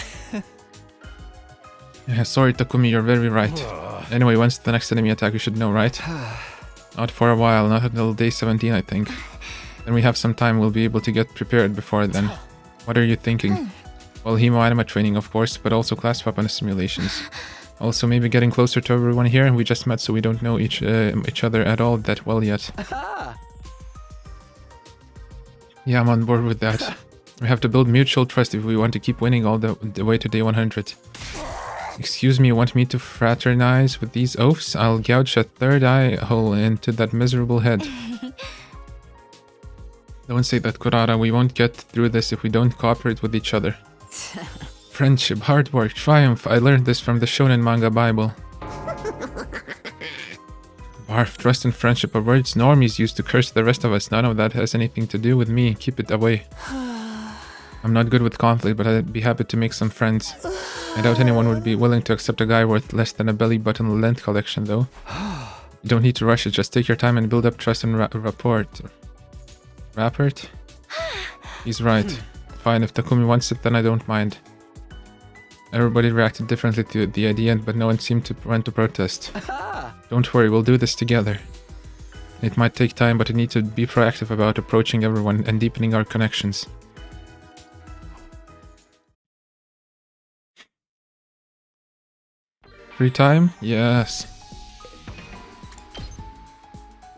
Yeah, sorry Takumi, you're very right. Anyway, when's the next enemy attack? You should know, right? Not for a while, not until day 17 I think. Then we have some time, we'll be able to get prepared before then. What are you thinking? Well, Hemo anima training of course, but also class weapon simulations. Also maybe getting closer to everyone here, we just met so we don't know each other at all that well yet. Yeah, I'm on board with that. We have to build mutual trust if we want to keep winning all the way to day 100. Excuse me, you want me to fraternize with these oafs? I'll gouge a third eye hole into that miserable head. Don't say that, Kurara. We won't get through this if we don't cooperate with each other. Friendship, hard work, triumph. I learned this from the Shonen Manga Bible. Barf, trust and friendship are words normies used to curse the rest of us. None of that has anything to do with me. Keep it away. I'm not good with conflict, but I'd be happy to make some friends. I doubt anyone would be willing to accept a guy worth less than a belly button lint collection, though. You don't need to rush it, just take your time and build up trust and rapport. Rapport? He's right. Fine, if Takumi wants it, then I don't mind. Everybody reacted differently to the idea, but no one seemed to want to protest. Don't worry, we'll do this together. It might take time, but we need to be proactive about approaching everyone and deepening our connections. Free time? Yes.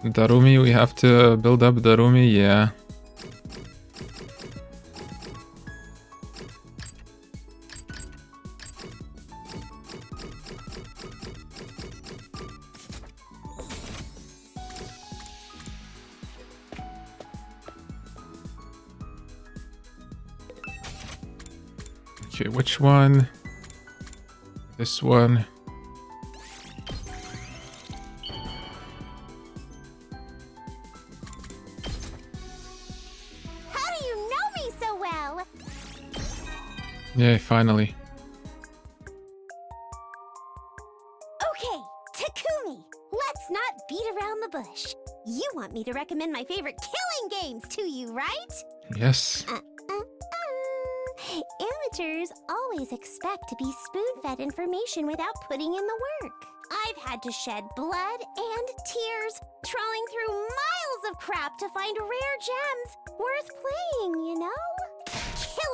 Darumi, we have to build up Darumi, yeah. Okay, which one? This one. Yay, finally. Okay, Takumi, let's not beat around the bush. You want me to recommend my favorite killing games to you, right? Yes. Amateurs always expect to be spoon-fed information without putting in the work. I've had to shed blood and tears, trawling through miles of crap to find rare gems worth playing, you know?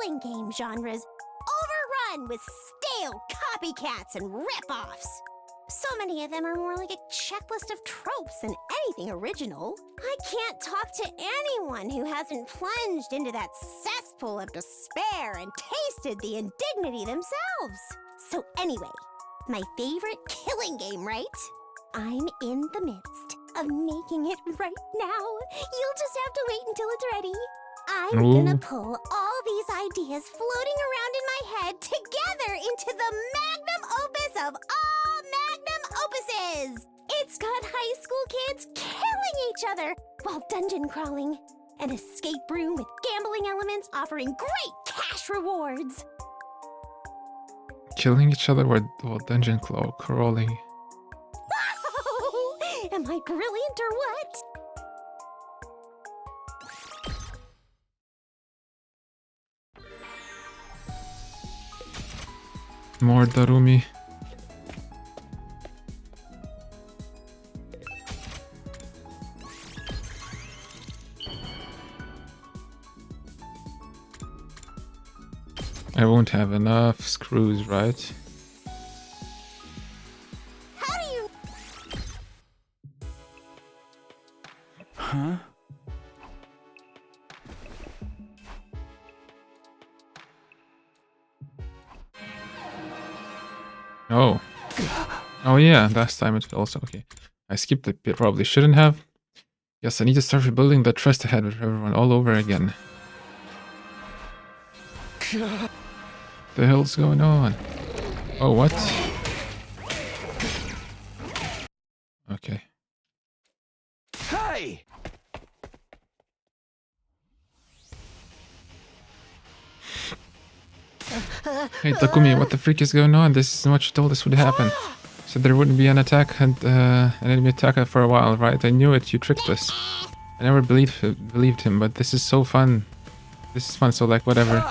Killing game genres overrun with stale copycats and rip-offs. So many of them are more like a checklist of tropes than anything original. I can't talk to anyone who hasn't plunged into that cesspool of despair and tasted the indignity themselves. So anyway, my favorite killing game, right? I'm in the midst of making it right now. You'll just have to wait until it's ready. I'm gonna pull all these ideas floating around in my head together into the magnum opus of all magnum opuses! It's got high school kids killing each other while dungeon crawling. An escape room with gambling elements offering great cash rewards. Killing each other while dungeon crawling. Am I brilliant or what? More Darumi. I won't have enough screws, right? How do you... Huh? Oh. Oh yeah, last time it also... Okay. I skipped it, probably shouldn't have. Yes, I need to start rebuilding the trust I had with everyone all over again. The hell's going on? Oh, what? Okay. Hey! Hey Takumi, what the freak is going on? This isn't what you told us would happen. Said there wouldn't be an attack and an enemy attack for a while, right? I knew it, you tricked us. I never believed him, but this is so fun. This is fun, so like whatever.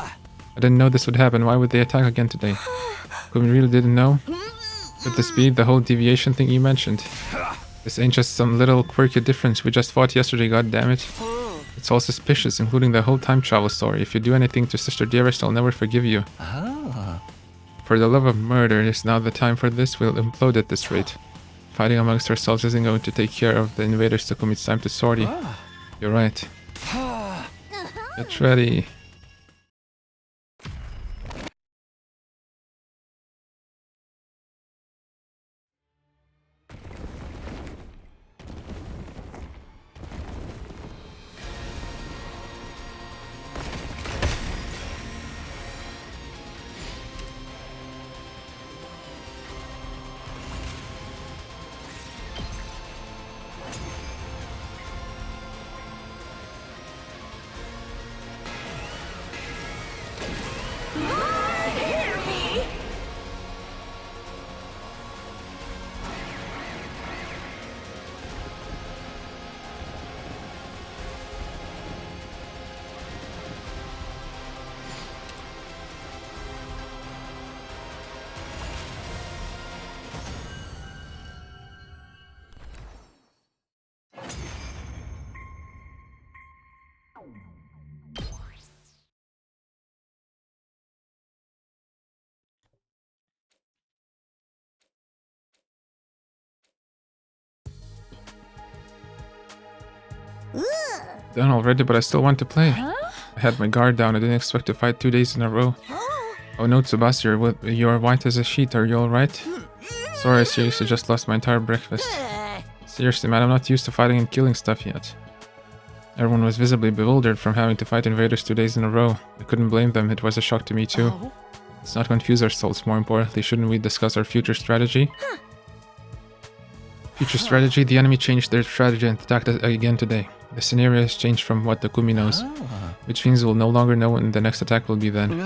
I didn't know this would happen. Why would they attack again today? Takumi really didn't know? Could this be the whole deviation thing you mentioned? This ain't just some little quirky difference we just fought yesterday, goddammit. It's all suspicious, including the whole time travel story. If you do anything to Sister Dearest, I'll never forgive you. For the love of murder, is now the time for this? We'll implode at this rate. Fighting amongst ourselves isn't going to take care of the invaders, Takumi. It's time to sortie. You're right. Get ready. Done already, but I still want to play. I had my guard down. I didn't expect to fight 2 days in a row. Oh no, Tsubasa, you're white as a sheet. Are you alright? Sorry, I seriously just lost my entire breakfast. Seriously, man, I'm not used to fighting and killing stuff yet. Everyone was visibly bewildered from having to fight invaders 2 days in a row. I couldn't blame them. It was a shock to me too. Let's not confuse ourselves. More importantly, shouldn't we discuss our future strategy? Future strategy? The enemy changed their strategy and attacked us again today. The scenario has changed from what Takumi knows, which means we'll no longer know when the next attack will be then.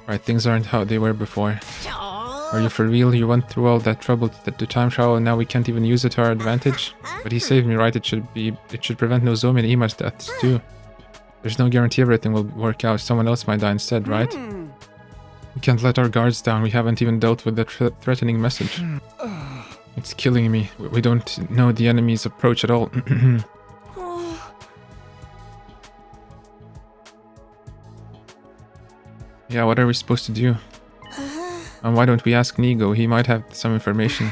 Right, things aren't how they were before. Are you for real? You went through all that trouble to time travel and now we can't even use it to our advantage? But he saved me, right? It should prevent Nozomi and Ima's deaths too. There's no guarantee everything will work out. Someone else might die instead, right? We can't let our guards down. We haven't even dealt with the threatening message. It's killing me. We don't know the enemy's approach at all. Yeah, what are we supposed to do? And why don't we ask Nigo? He might have some information.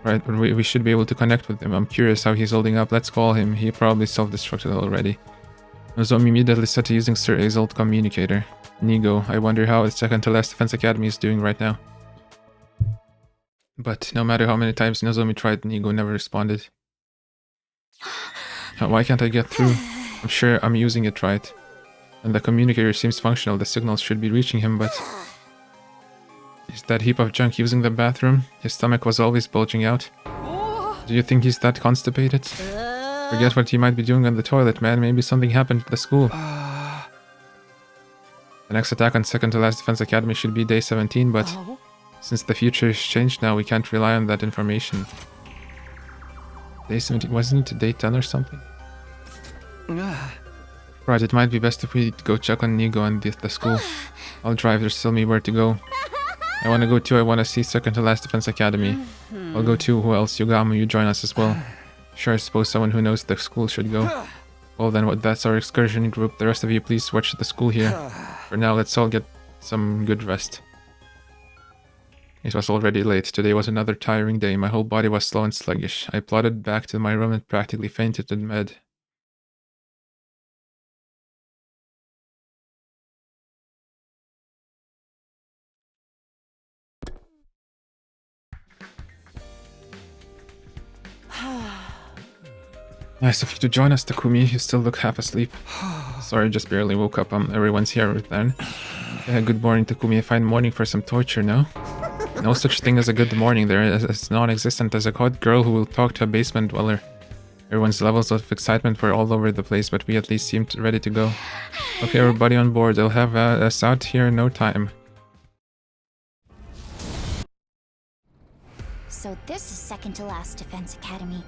Right, we should be able to connect with him. I'm curious how he's holding up. Let's call him. He probably self-destructed already. Nozomi immediately set to using Sir A's old communicator. Nigo, I wonder how the second to last Defense Academy is doing right now. But no matter how many times Nozomi tried, Nigo never responded. Why can't I get through? I'm sure I'm using it right. And the communicator seems functional. The signals should be reaching him, but... Is that heap of junk using the bathroom? His stomach was always bulging out. Do you think he's that constipated? Forget what he might be doing on the toilet, man. Maybe something happened at the school. The next attack on second to last Defense Academy should be day 17, but... Since the future has changed now, we can't rely on that information. Day 17... Wasn't it day 10 or something? Right, it might be best if we go check on Nigo and the school. I'll drive, just tell me where to go. I want to go too. I want to see second to last Defense Academy. I'll go too. Who else? Yugamo, you join us as well. Sure, I suppose someone who knows the school should go. Well then, that's our excursion group. The rest of you please watch the school here. For now, let's all get some good rest. It was already late. Today was another tiring day. My whole body was slow and sluggish. I plodded back to my room and practically fainted in bed. Nice of you to join us, Takumi. You still look half asleep. Sorry, just barely woke up. Everyone's here then. Yeah, good morning, Takumi. A fine morning for some torture, no? No such thing as a good morning. There is non-existent as a hot girl who will talk to a basement dweller. Everyone's levels of excitement were all over the place, but we at least seemed ready to go. Okay, everybody on board. They'll have us out here in no time. So this is second to last Defense Academy.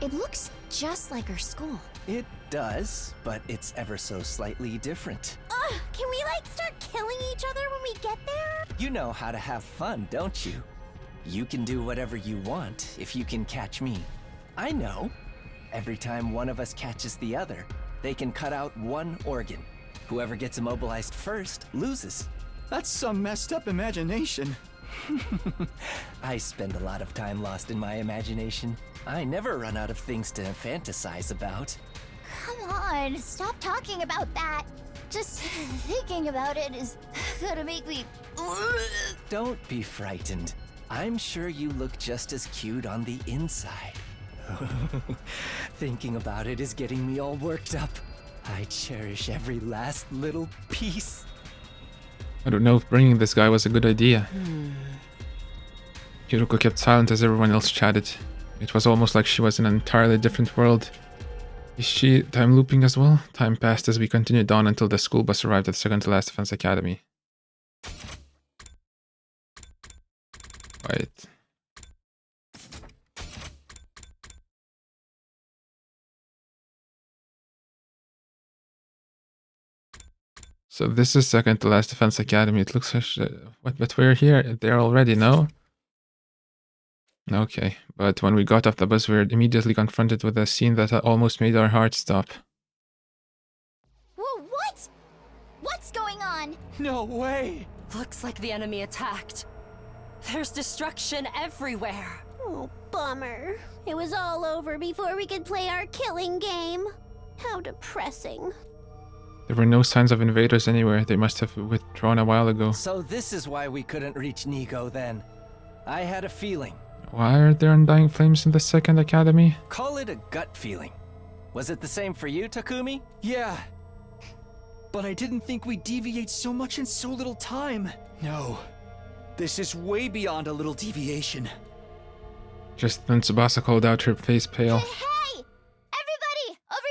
It looks just like our school. It does, but it's ever so slightly different. Can we, like, start killing each other when we get there? You know how to have fun, don't you? You can do whatever you want if you can catch me. I know. Every time one of us catches the other, they can cut out one organ. Whoever gets immobilized first loses. That's some messed up imagination. I spend a lot of time lost in my imagination. I never run out of things to fantasize about. Come on, stop talking about that. Just thinking about it is gonna make me... Don't be frightened. I'm sure you look just as cute on the inside. Thinking about it is getting me all worked up. I cherish every last little piece. I don't know if bringing this guy was a good idea. Hiruko kept silent as everyone else chatted. It was almost like she was in an entirely different world. Is she time looping as well? Time passed as we continued on until the school bus arrived at second to last Defense Academy. Right. So this is second to last Defense Academy. It looks like... What? But we're here. There already, no? Okay, but when we got off the bus, we were immediately confronted with a scene that almost made our hearts stop. Whoa, what? What's going on? No way! Looks like the enemy attacked. There's destruction everywhere. Oh, bummer. It was all over before we could play our killing game. How depressing. There were no signs of invaders anywhere. They must have withdrawn a while ago. So this is why we couldn't reach Nigo then. I had a feeling. Why are there undying flames in the second academy? Call it a gut feeling. Was it the same for you, Takumi? Yeah. But I didn't think we'd deviate so much in so little time. No. This is way beyond a little deviation. Just then Tsubasa called out, her face pale. Hey! Everybody! Over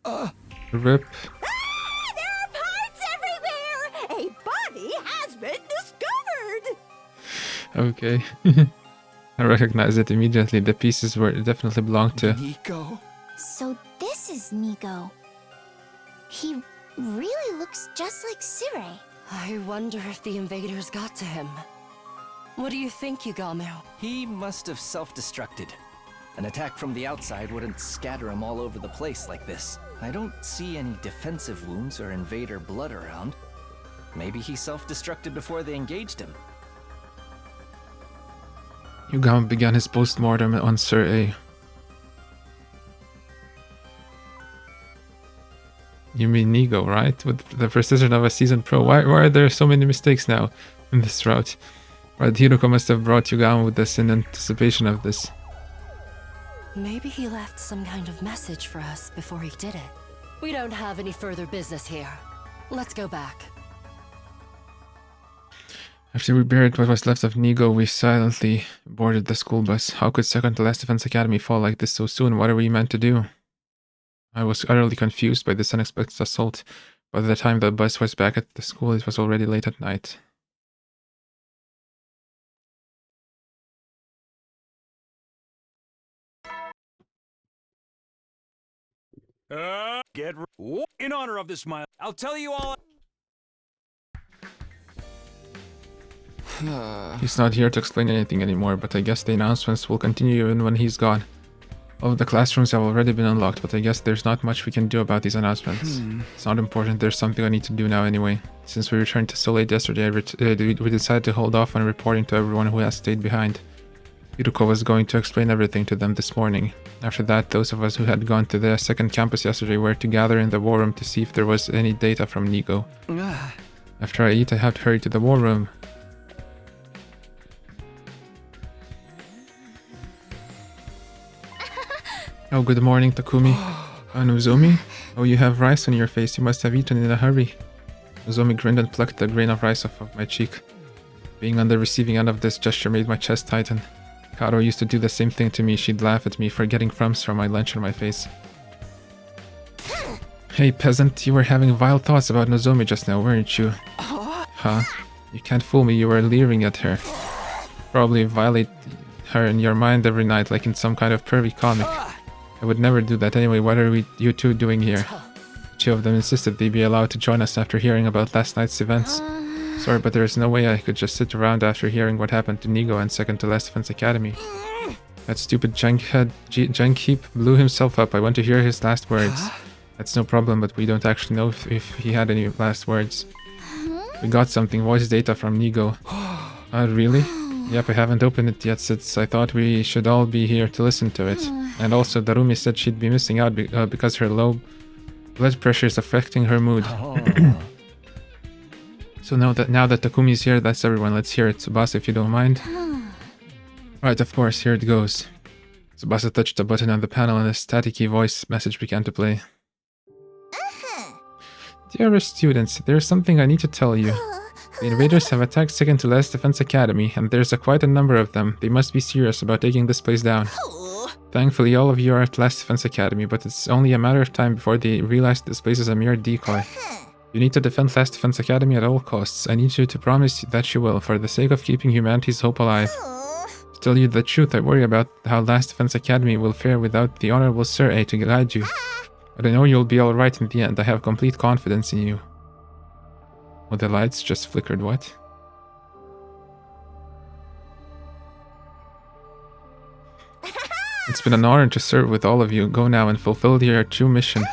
here! Rip. There are parts everywhere! A body has been discovered! Okay. I recognized it immediately. The pieces were definitely belonged to Nigo. So this is Nigo. He really looks just like Sirei. I wonder if the invaders got to him. What do you think, Yugamu? He must have self-destructed. An attack from the outside wouldn't scatter him all over the place like this. I don't see any defensive wounds or invader blood around. Maybe he self-destructed before they engaged him. Yugamu began his post-mortem on Sir A. You mean Nigo, right? With the precision of a seasoned pro. Why are there so many mistakes now in this route? Right, Hiruko must have brought Yugamu with us in anticipation of this. Maybe he left some kind of message for us before he did it. We don't have any further business here. Let's go back. After we buried what was left of Nigo, we silently boarded the school bus. How could second to last Defense Academy fall like this so soon? What are we meant to do? I was utterly confused by this unexpected assault. By the time the bus was back at the school, it was already late at night. In honor of this mile, I'll tell you all. He's not here to explain anything anymore, but I guess the announcements will continue even when he's gone. All of the classrooms have already been unlocked, but I guess there's not much we can do about these announcements. It's not important, there's something I need to do now anyway. Since we returned to so late yesterday, we decided to hold off on reporting to everyone who has stayed behind. Yuruko was going to explain everything to them this morning. After that, those of us who had gone to the second campus yesterday were to gather in the war room to see if there was any data from Nigo. After I eat, I have to hurry to the war room. Oh, good morning, Takumi. Nozomi? Oh, you have rice on your face. You must have eaten in a hurry. Nozomi grinned and plucked a grain of rice off of my cheek. Being on the receiving end of this gesture made my chest tighten. Karo used to do the same thing to me. She'd laugh at me for getting crumbs from my lunch on my face. Hey, peasant, you were having vile thoughts about Nozomi just now, weren't you? Huh? You can't fool me, you were leering at her. Probably violate her in your mind every night like in some kind of pervy comic. I would never do that anyway. What are you two doing here? Two of them insisted they be allowed to join us after hearing about last night's events. Sorry, but there is no way I could just sit around after hearing what happened to Nigo and second to last Defense Academy. That stupid Jankheap blew himself up. I want to hear his last words. That's no problem, but we don't actually know if he had any last words. We got something, voice data from Nigo. Really? Yep, I haven't opened it yet since I thought we should all be here to listen to it. And also, Darumi said she'd be missing out because her low blood pressure is affecting her mood. So now that Takumi's here, that's everyone. Let's hear it. Tsubasa, if you don't mind. Right, of course, here it goes. Tsubasa touched a button on the panel and a staticky voice message began to play. Dearest students, there's something I need to tell you. The invaders have attacked second to last Defense Academy, and there's quite a number of them. They must be serious about taking this place down. Thankfully, all of you are at last Defense Academy, but it's only a matter of time before they realize this place is a mere decoy. You need to defend last Defense Academy at all costs. I need you to promise that you will, for the sake of keeping humanity's hope alive. To tell you the truth, I worry about how last Defense Academy will fare without the Honorable Sir A to guide you. But I know you'll be alright in the end. I have complete confidence in you. Oh, the lights just flickered, what? It's been an honor to serve with all of you. Go now and fulfill your true mission.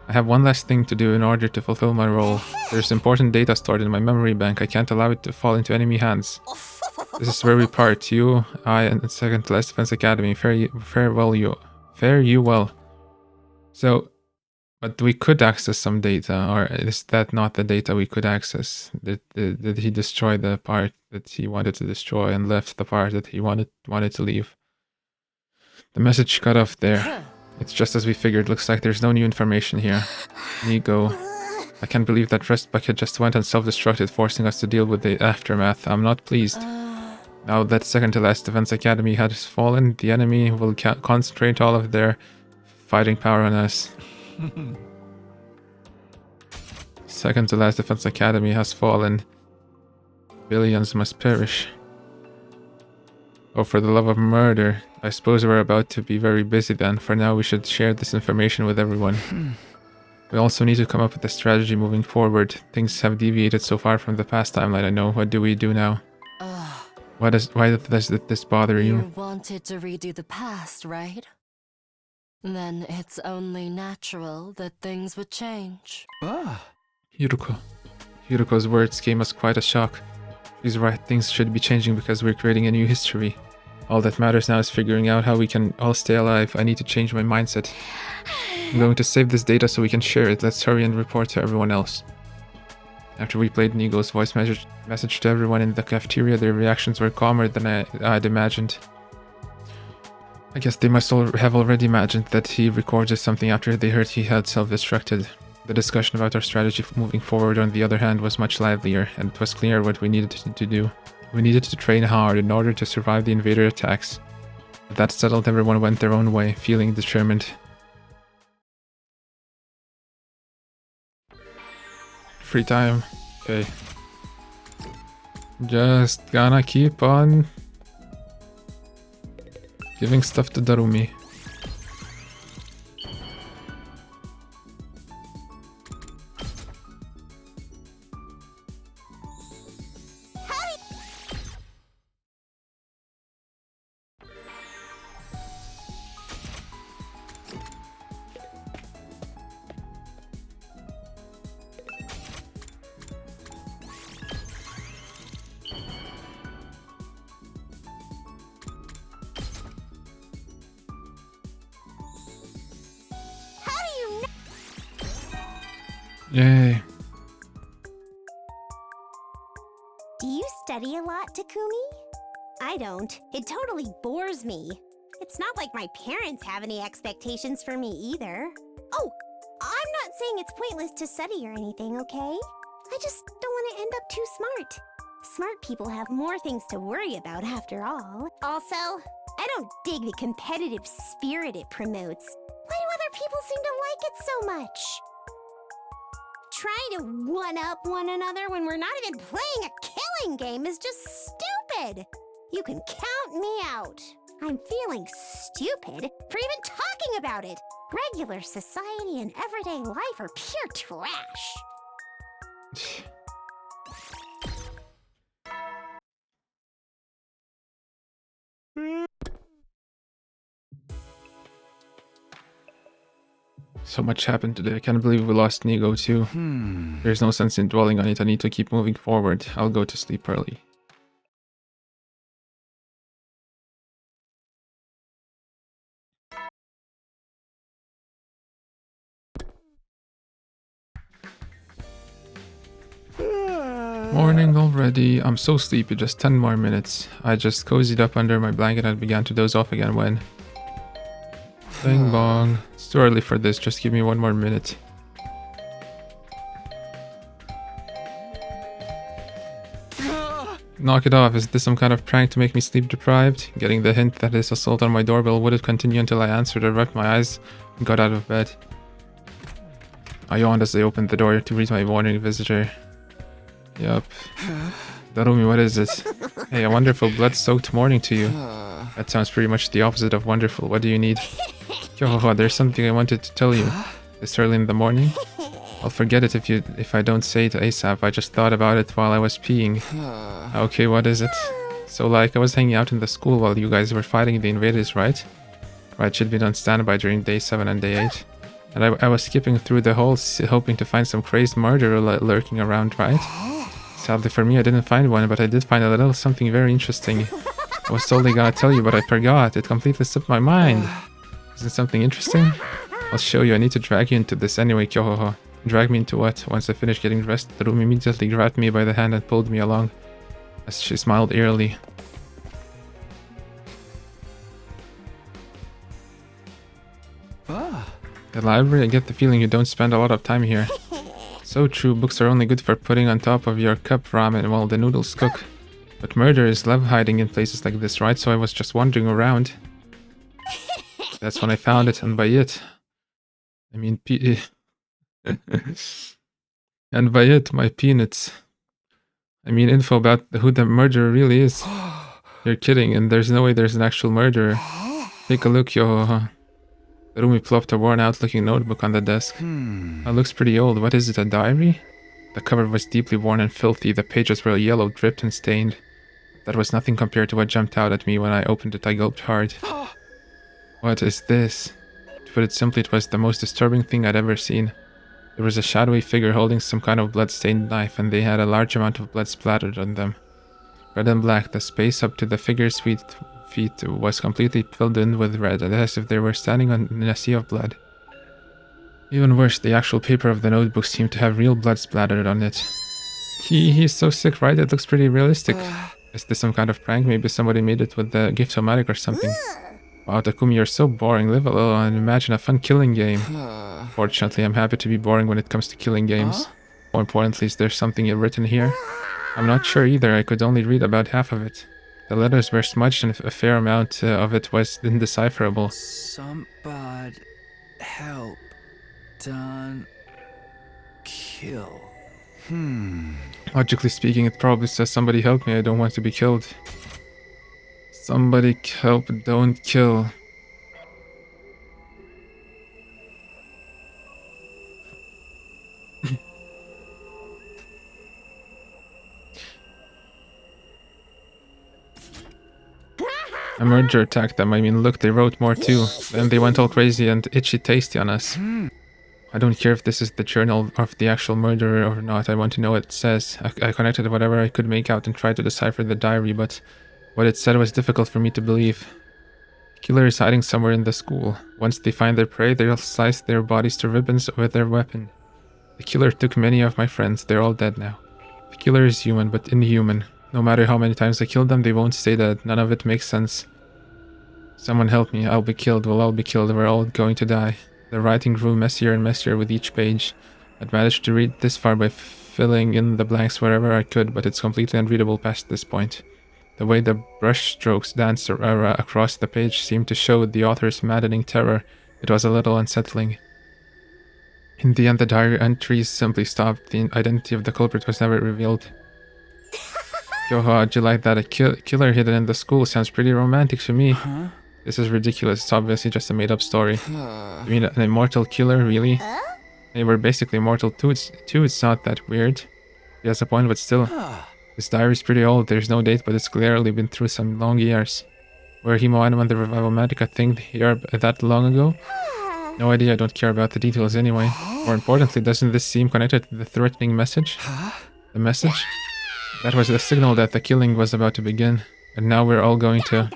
I have one last thing to do in order to fulfill my role. There's important data stored in my memory bank. I can't allow it to fall into enemy hands. This is where we part. You, I, and second to last Defense Academy. Fare you well. So, but we could access some data, or is that not the data we could access? Did he destroy the part that he wanted to destroy and left the part that he wanted to leave? The message cut off there. It's just as we figured. Looks like there's no new information here. Nigo. I can't believe that Rest Bucket just went and self-destructed, forcing us to deal with the aftermath. I'm not pleased. Now that second to last Defense Academy has fallen, the enemy will concentrate all of their fighting power on us. Second to last Defense Academy has fallen. Billions must perish. Oh, for the love of murder. I suppose we're about to be very busy then. For now, we should share this information with everyone. We also need to come up with a strategy moving forward. Things have deviated so far from the past timeline, I know. What do we do now? Why does this bother you? You wanted to redo the past, right? Then it's only natural that things would change. Yuruko. Yuruko's words came as quite a shock. She's right, things should be changing because we're creating a new history. All that matters now is figuring out how we can all stay alive. I need to change my mindset. I'm going to save this data so we can share it. Let's hurry and report to everyone else. After we played Nigo's voice message to everyone in the cafeteria, their reactions were calmer than I'd imagined. I guess they must have already imagined that he recorded something after they heard he had self-destructed. The discussion about our strategy moving forward, on the other hand, was much livelier, and it was clear what we needed to do. We needed to train hard in order to survive the invader attacks. But that settled, everyone went their own way, feeling determined. Free time. Okay. Just gonna keep on giving stuff to Darumi. Yay. Do you study a lot, Takumi? I don't. It totally bores me. It's not like my parents have any expectations for me either. Oh, I'm not saying it's pointless to study or anything, okay? I just don't want to end up too smart. Smart people have more things to worry about after all. Also, I don't dig the competitive spirit it promotes. Why do other people seem to like it so much? Trying to one-up one another when we're not even playing a killing game is just stupid. You can count me out. I'm feeling stupid for even talking about it. Regular society and everyday life are pure trash. So much happened today. I can't believe we lost Nigo too. There's no sense in dwelling on it. I need to keep moving forward. I'll go to sleep early. Morning already. I'm so sleepy. Just 10 more minutes. I just cozied up under my blanket and began to doze off again when... Bing bong. It's too early for this. Just give me 1 more minute. Knock it off. Is this some kind of prank to make me sleep deprived? Getting the hint that this assault on my doorbell wouldn't continue until I answered, I rubbed my eyes and got out of bed. I yawned as I opened the door to greet my wandering visitor. Yup. Darumi, what is it? Hey, a wonderful blood-soaked morning to you. That sounds pretty much the opposite of wonderful. What do you need? Yo, there's something I wanted to tell you. This early in the morning? I'll forget it if I don't say it ASAP. I just thought about it while I was peeing. Okay, what is it? So like, I was hanging out in the school while you guys were fighting the invaders, right? Right, should be on standby during day 7 and day 8. And I was skipping through the halls hoping to find some crazed murderer lurking around, right? Sadly for me, I didn't find one, but I did find a little something very interesting. I was totally gonna tell you, but I forgot. It completely slipped my mind. Isn't it something interesting? I'll show you. I need to drag you into this anyway, Kyohoho. Drag me into what? Once I finished getting dressed, the room immediately grabbed me by the hand and pulled me along, as she smiled eerily. The library? I get the feeling you don't spend a lot of time here. So true, books are only good for putting on top of your cup ramen while the noodles cook. But murderers love hiding in places like this, right? So I was just wandering around. That's when I found it, and by it... I mean... and by it, my peanuts. I mean info about who the murderer really is. You're kidding, and there's no way there's an actual murderer. Take a look, yo. Rumi plopped a worn-out looking notebook on the desk. That looks pretty old. What is it, a diary? The cover was deeply worn and filthy. The pages were yellow, dripped and stained. That was nothing compared to what jumped out at me when I opened it. I gulped hard. What is this? To put it simply, it was the most disturbing thing I'd ever seen. There was a shadowy figure holding some kind of blood-stained knife, and they had a large amount of blood splattered on them. Red and black, the space up to the figure's feet was completely filled in with red, as if they were standing in a sea of blood. Even worse, the actual paper of the notebook seemed to have real blood splattered on it. He's so sick, right? It looks pretty realistic. Is this some kind of prank? Maybe somebody made it with the Gift-O-Matic or something. Wow, Takumi, you're so boring. Live a little and imagine a fun killing game. Fortunately, I'm happy to be boring when it comes to killing games. More importantly, is there something written here? I'm not sure either. I could only read about half of it. The letters were smudged and a fair amount of it was indecipherable. Somebody help. Don't kill. Logically speaking, it probably says somebody help me. I don't want to be killed. Somebody help, don't kill. A murderer attacked them. I mean, look, they wrote more too. Then they went all crazy and itchy tasty on us. I don't care if this is the journal of the actual murderer or not. I want to know what it says. I connected whatever I could make out and tried to decipher the diary, but what it said was difficult for me to believe. The killer is hiding somewhere in the school. Once they find their prey, they'll slice their bodies to ribbons with their weapon. The killer took many of my friends. They're all dead now. The killer is human, but inhuman. No matter how many times I kill them, they won't stay dead. None of it makes sense. Someone help me. I'll be killed. We'll all be killed. We're all going to die. The writing grew messier and messier with each page. I'd managed to read this far by filling in the blanks wherever I could, but it's completely unreadable past this point. The way the brush strokes danced across the page seemed to show the author's maddening terror. It was a little unsettling. In the end, the diary entries simply stopped. The identity of the culprit was never revealed. Yo, how'd you like that? A killer hidden in the school sounds pretty romantic to me. Huh? This is ridiculous. It's obviously just a made-up story. You mean an immortal killer, really? They were basically immortal too. It's not that weird. He has a point, but still. This diary's pretty old. There's no date, but it's clearly been through some long years. Were Himo and the Revivomatica thing here that long ago? No idea, I don't care about the details anyway. More importantly, doesn't this seem connected to the threatening message? The message? That was the signal that the killing was about to begin. And now we're all going to...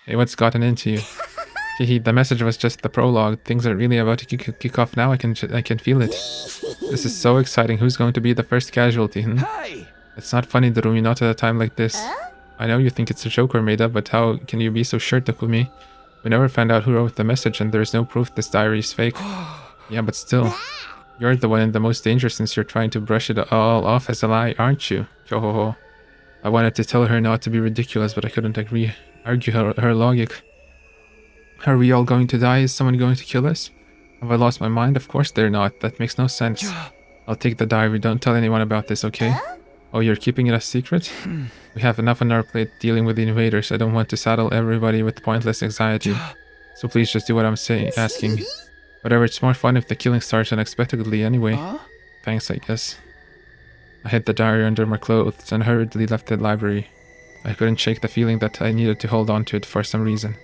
Hey, what's gotten into you? Hehe, the message was just the prologue. Things are really about to kick off now. I can feel it. This is so exciting. Who's going to be the first casualty? It's not funny, Darumi, not at a time like this. I know you think it's a joke or made up, but how can you be so sure, Takumi? We never found out who wrote the message, and there's no proof this diary is fake. Yeah, but still. You're the one in the most danger since you're trying to brush it all off as a lie, aren't you? Yo-ho-ho. I wanted to tell her not to be ridiculous, but I couldn't argue her logic. Are we all going to die? Is someone going to kill us? Have I lost my mind? Of course they're not. That makes no sense. I'll take the diary. Don't tell anyone about this, okay? Oh, you're keeping it a secret? We have enough on our plate dealing with the invaders. I don't want to saddle everybody with pointless anxiety. So please just do what I'm asking. Whatever, it's more fun if the killing starts unexpectedly anyway. Thanks, I guess. I hid the diary under my clothes and hurriedly left the library. I couldn't shake the feeling that I needed to hold on to it for some reason.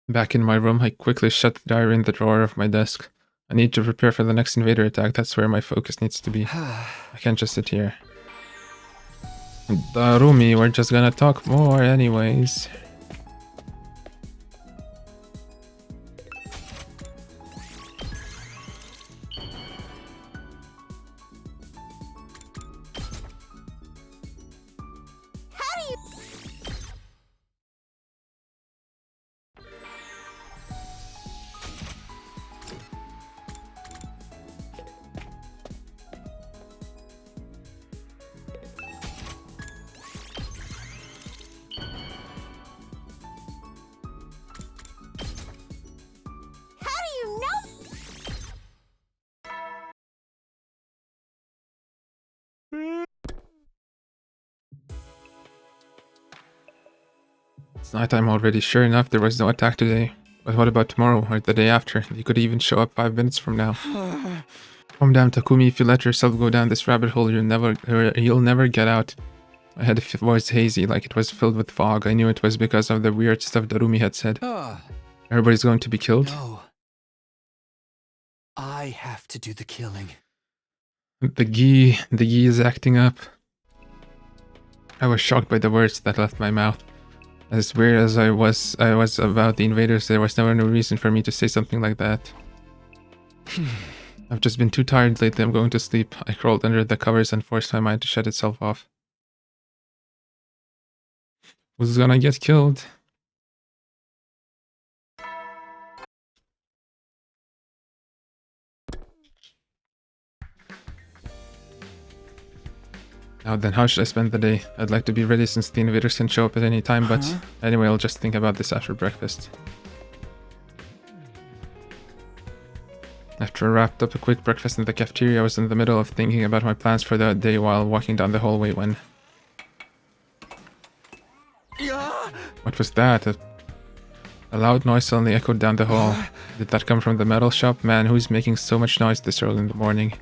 Back in my room, I quickly shut the diary in the drawer of my desk. I need to prepare for the next invader attack. That's where my focus needs to be. I can't just sit here. Darumi, we're just gonna talk more anyways. It's nighttime already. Sure enough, there was no attack today. But what about tomorrow or the day after? You could even show up 5 minutes from now. Calm down, Takumi. If you let yourself go down this rabbit hole, you'll never get out. My head was hazy, like it was filled with fog. I knew it was because of the weird stuff Darumi had said. Everybody's going to be killed? No. I have to do the killing. The Gi is acting up. I was shocked by the words that left my mouth. As weird as I was about the invaders, there was never no reason for me to say something like that. I've just been too tired lately. I'm going to sleep. I crawled under the covers and forced my mind to shut itself off. Who's gonna get killed? Now then, how should I spend the day? I'd like to be ready since the invaders can show up at any time, but anyway, I'll just think about this after breakfast. After I wrapped up a quick breakfast in the cafeteria, I was in the middle of thinking about my plans for the day while walking down the hallway when... What was that? A loud noise suddenly echoed down the hall. Did that come from the metal shop? Man, who's making so much noise this early in the morning?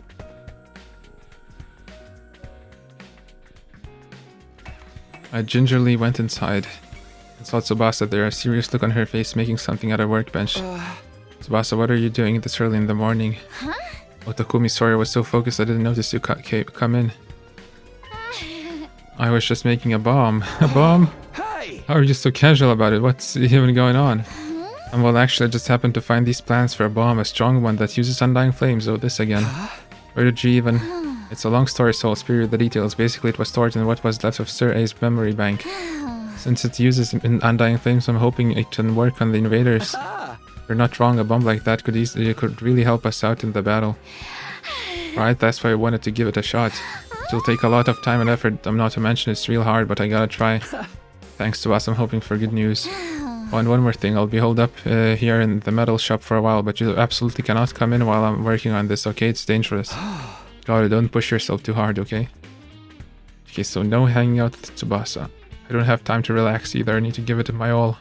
I gingerly went inside and saw Tsubasa there, a serious look on her face, making something at her workbench. Tsubasa, what are you doing this early in the morning? Oh, Takumi, sorry, I was so focused I didn't notice you come in. I was just making a bomb. A bomb? Hey! Hey! How are you so casual about it? What's even going on? And well, actually, I just happened to find these plans for a bomb, a strong one that uses undying flames. Oh, this again. Where did you even... It's a long story, so I'll spare you the details. Basically, it was stored in what was left of Sir A's memory bank. Since it uses undying flames, I'm hoping it can work on the invaders. You're not wrong, a bomb like that could really help us out in the battle. Right, that's why I wanted to give it a shot. It'll take a lot of time and effort, I'm not to mention it's real hard, but I gotta try. Thanks to us, I'm hoping for good news. Oh, and one more thing, I'll be holed up here in the metal shop for a while, but you absolutely cannot come in while I'm working on this, okay? It's dangerous. God, don't push yourself too hard, okay? Okay, so no hanging out with Tsubasa. I don't have time to relax either, I need to give it my all.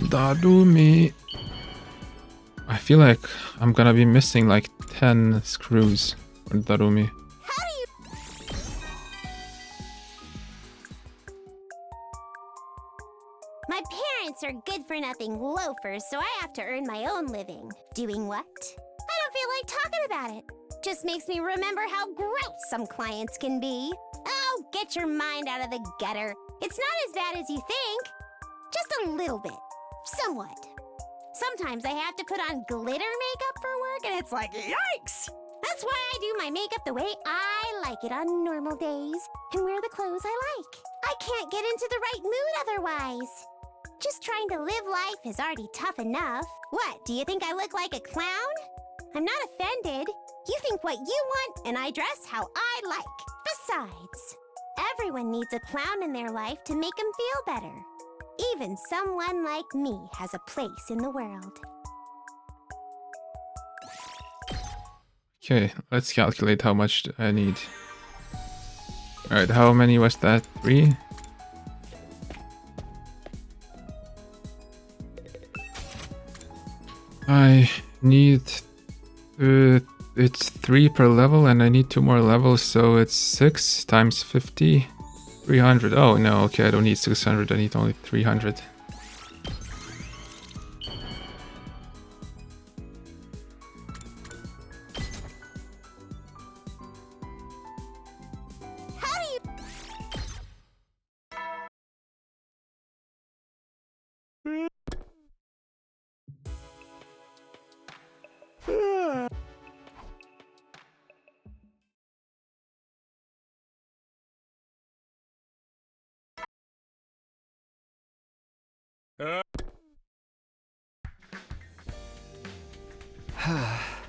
Darumi. I feel like I'm gonna be missing like 10 screws for Darumi. My parents are good-for-nothing loafers, so I have to earn my own living. Doing what? I don't feel like talking about it. Just makes me remember how gross some clients can be. Oh, get your mind out of the gutter. It's not as bad as you think. Just a little bit. Somewhat. Sometimes I have to put on glitter makeup for work, and it's like, yikes! That's why I do my makeup the way I like it on normal days, and wear the clothes I like. I can't get into the right mood otherwise. Just trying to live life is already tough enough. What, do you think I look like a clown? I'm not offended. You think what you want, and I dress how I like. Besides, everyone needs a clown in their life to make them feel better. Even someone like me has a place in the world. Okay, let's calculate how much I need. Alright, how many was that? 3? I need... it's 3 per level and I need 2 more levels, so it's 6 times 50. 300. Oh no, okay, I don't need 600, I need only 300.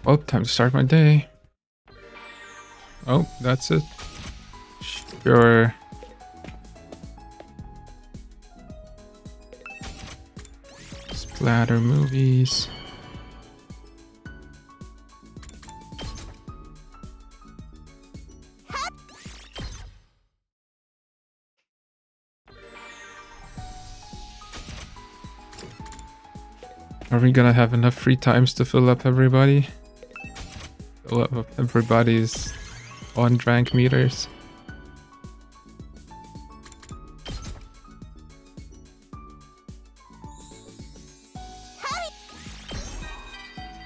Well, time to start my day. Oh, that's it. Sure. Splatter movies. Are we gonna have enough free times to fill up everybody? Fill up everybody's on-drank meters.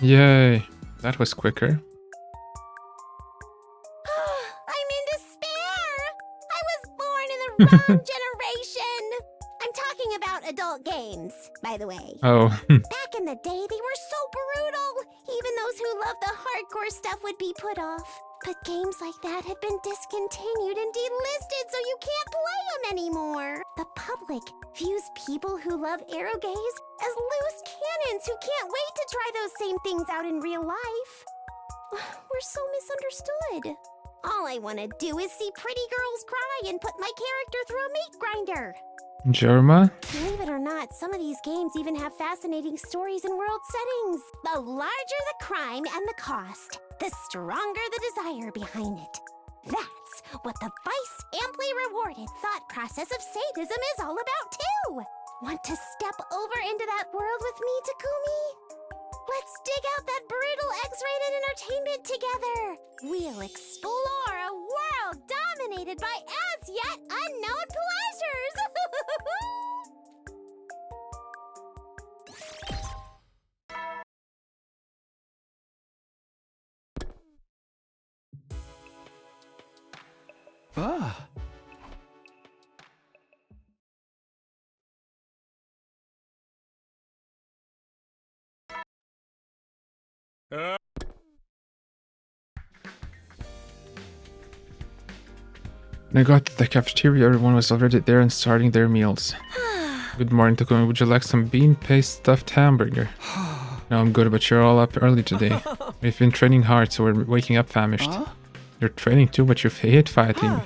Yay, that was quicker. I'm in despair! I was born in the wrong generation! I'm talking about adult games, by the way. Oh. Back in the day, they were so brutal! Even those who loved the hardcore stuff would be put off. But games like that have been discontinued and delisted, so you can't play them anymore. The public views people who love erogaze as loose cannons who can't wait to try those same things out in real life. We're so misunderstood. All I want to do is see pretty girls cry and put my character through a meat grinder. Germa? Believe it or not, some of these games even have fascinating stories and world settings. The larger the crime and the cost, the stronger the desire behind it. That's what the vice-amply rewarded thought process of sadism is all about too. Want to step over into that world with me, Takumi? Let's dig out that brutal X-rated entertainment together. We'll explore a world dominated by as yet unknown pleasures. Ah. When I got to the cafeteria, everyone was already there and starting their meals. Good morning, Takumi. Would you like some bean paste stuffed hamburger? No, I'm good, but you're all up early today. We've been training hard, so we're waking up famished. You're training too, but you hate fighting.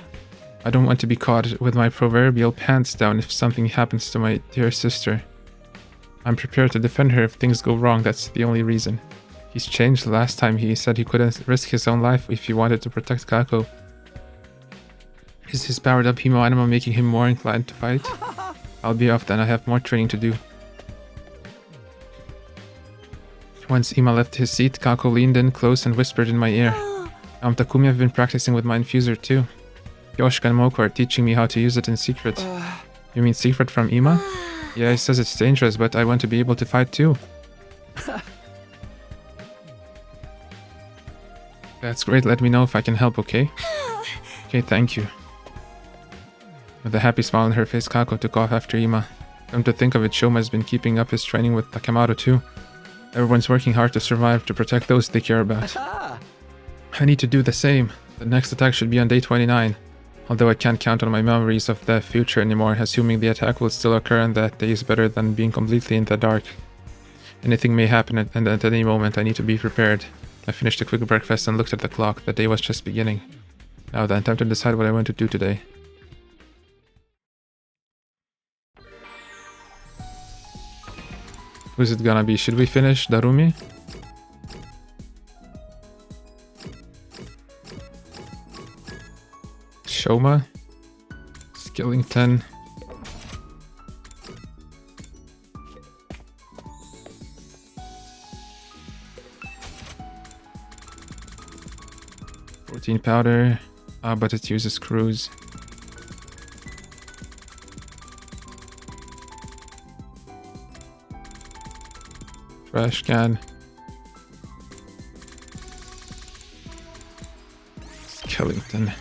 I don't want to be caught with my proverbial pants down if something happens to my dear sister. I'm prepared to defend her if things go wrong, that's the only reason. He's changed. Last time he said he couldn't risk his own life if he wanted to protect Kako. Is his powered up Hemo Anima making him more inclined to fight? I'll be off then, I have more training to do. Once Ima left his seat, Kako leaned in close and whispered in my ear. Takumi, I've been practicing with my infuser too. Yoshika and Moko are teaching me how to use it in secret. You mean secret from Ima? Yeah, he says it's dangerous, but I want to be able to fight too. That's great, let me know if I can help, okay? Okay, thank you. With a happy smile on her face, Kako took off after Ima. Come to think of it, Shoma has been keeping up his training with Takamaru too. Everyone's working hard to survive, to protect those they care about. I need to do the same. The next attack should be on day 29. Although I can't count on my memories of the future anymore, assuming the attack will still occur on that day is better than being completely in the dark. Anything may happen and at any moment I need to be prepared. I finished a quick breakfast and looked at the clock. The day was just beginning. Now then, time to decide what I want to do today. Who's it gonna be? Should we finish Darumi? Shoma? Skillington? Protein powder. But it uses screws. Trash can. Skellington.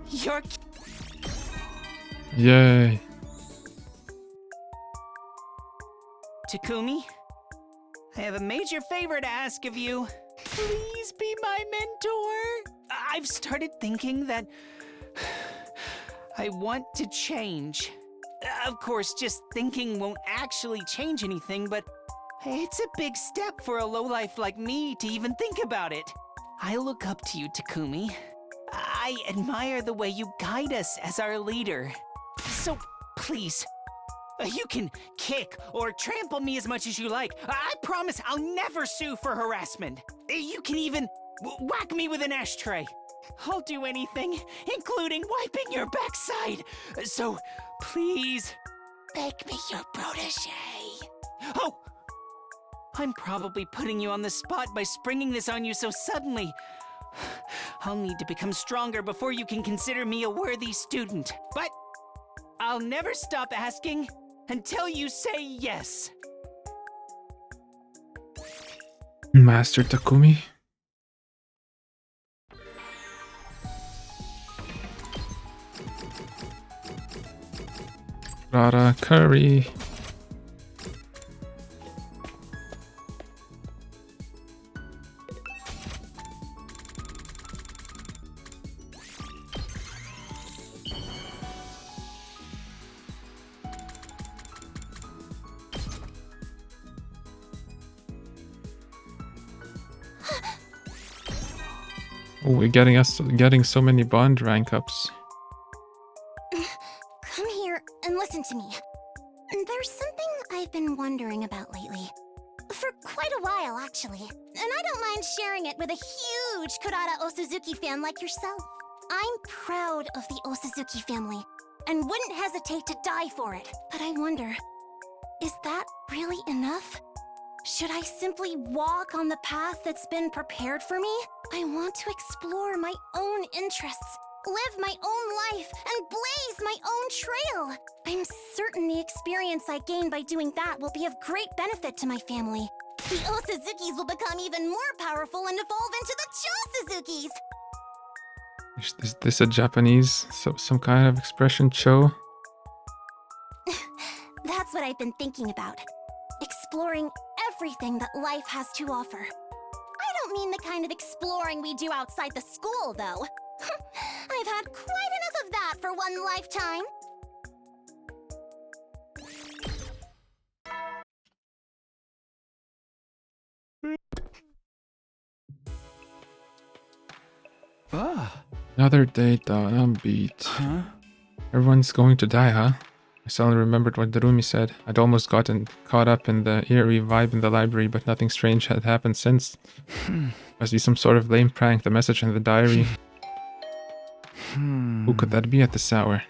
You're... Yay. Takumi, I have a major favor to ask of you. Please be my mentor. I've started thinking that I want to change. Of course, just thinking won't actually change anything, but it's a big step for a lowlife like me to even think about it. I look up to you, Takumi. I admire the way you guide us as our leader. So, please, you can kick or trample me as much as you like. I promise I'll never sue for harassment. You can even whack me with an ashtray. I'll do anything, including wiping your backside. So, please, make me your protege. Oh! I'm probably putting you on the spot by springing this on you so suddenly. I'll need to become stronger before you can consider me a worthy student. But I'll never stop asking until you say yes. Master Takumi? Rara curry. Oh, we're getting so many bond rank ups. Come here and listen to me. There's something I've been wondering about lately. For quite a while, actually. And I don't mind sharing it with a huge Kurara Osuzuki fan like yourself. I'm proud of the Osuzuki family, and wouldn't hesitate to die for it. But I wonder, is that really enough? Should I simply walk on the path that's been prepared for me? I want to explore my own interests, live my own life and blaze my own trail. I'm certain the experience I gain by doing that will be of great benefit to my family. The Osuzukis will become even more powerful and evolve into the Chosuzukis. Is this a Japanese, some kind of expression, Cho? That's what I've been thinking about. Exploring everything that life has to offer. I don't mean the kind of exploring we do outside the school, though. I've had quite enough of that for one lifetime. Another day down, I'm beat. Huh? Everyone's going to die, huh? I suddenly remembered what Darumi said. I'd almost gotten caught up in the eerie vibe in the library, but nothing strange had happened since. Must be some sort of lame prank, the message in the diary. Who could that be at this hour?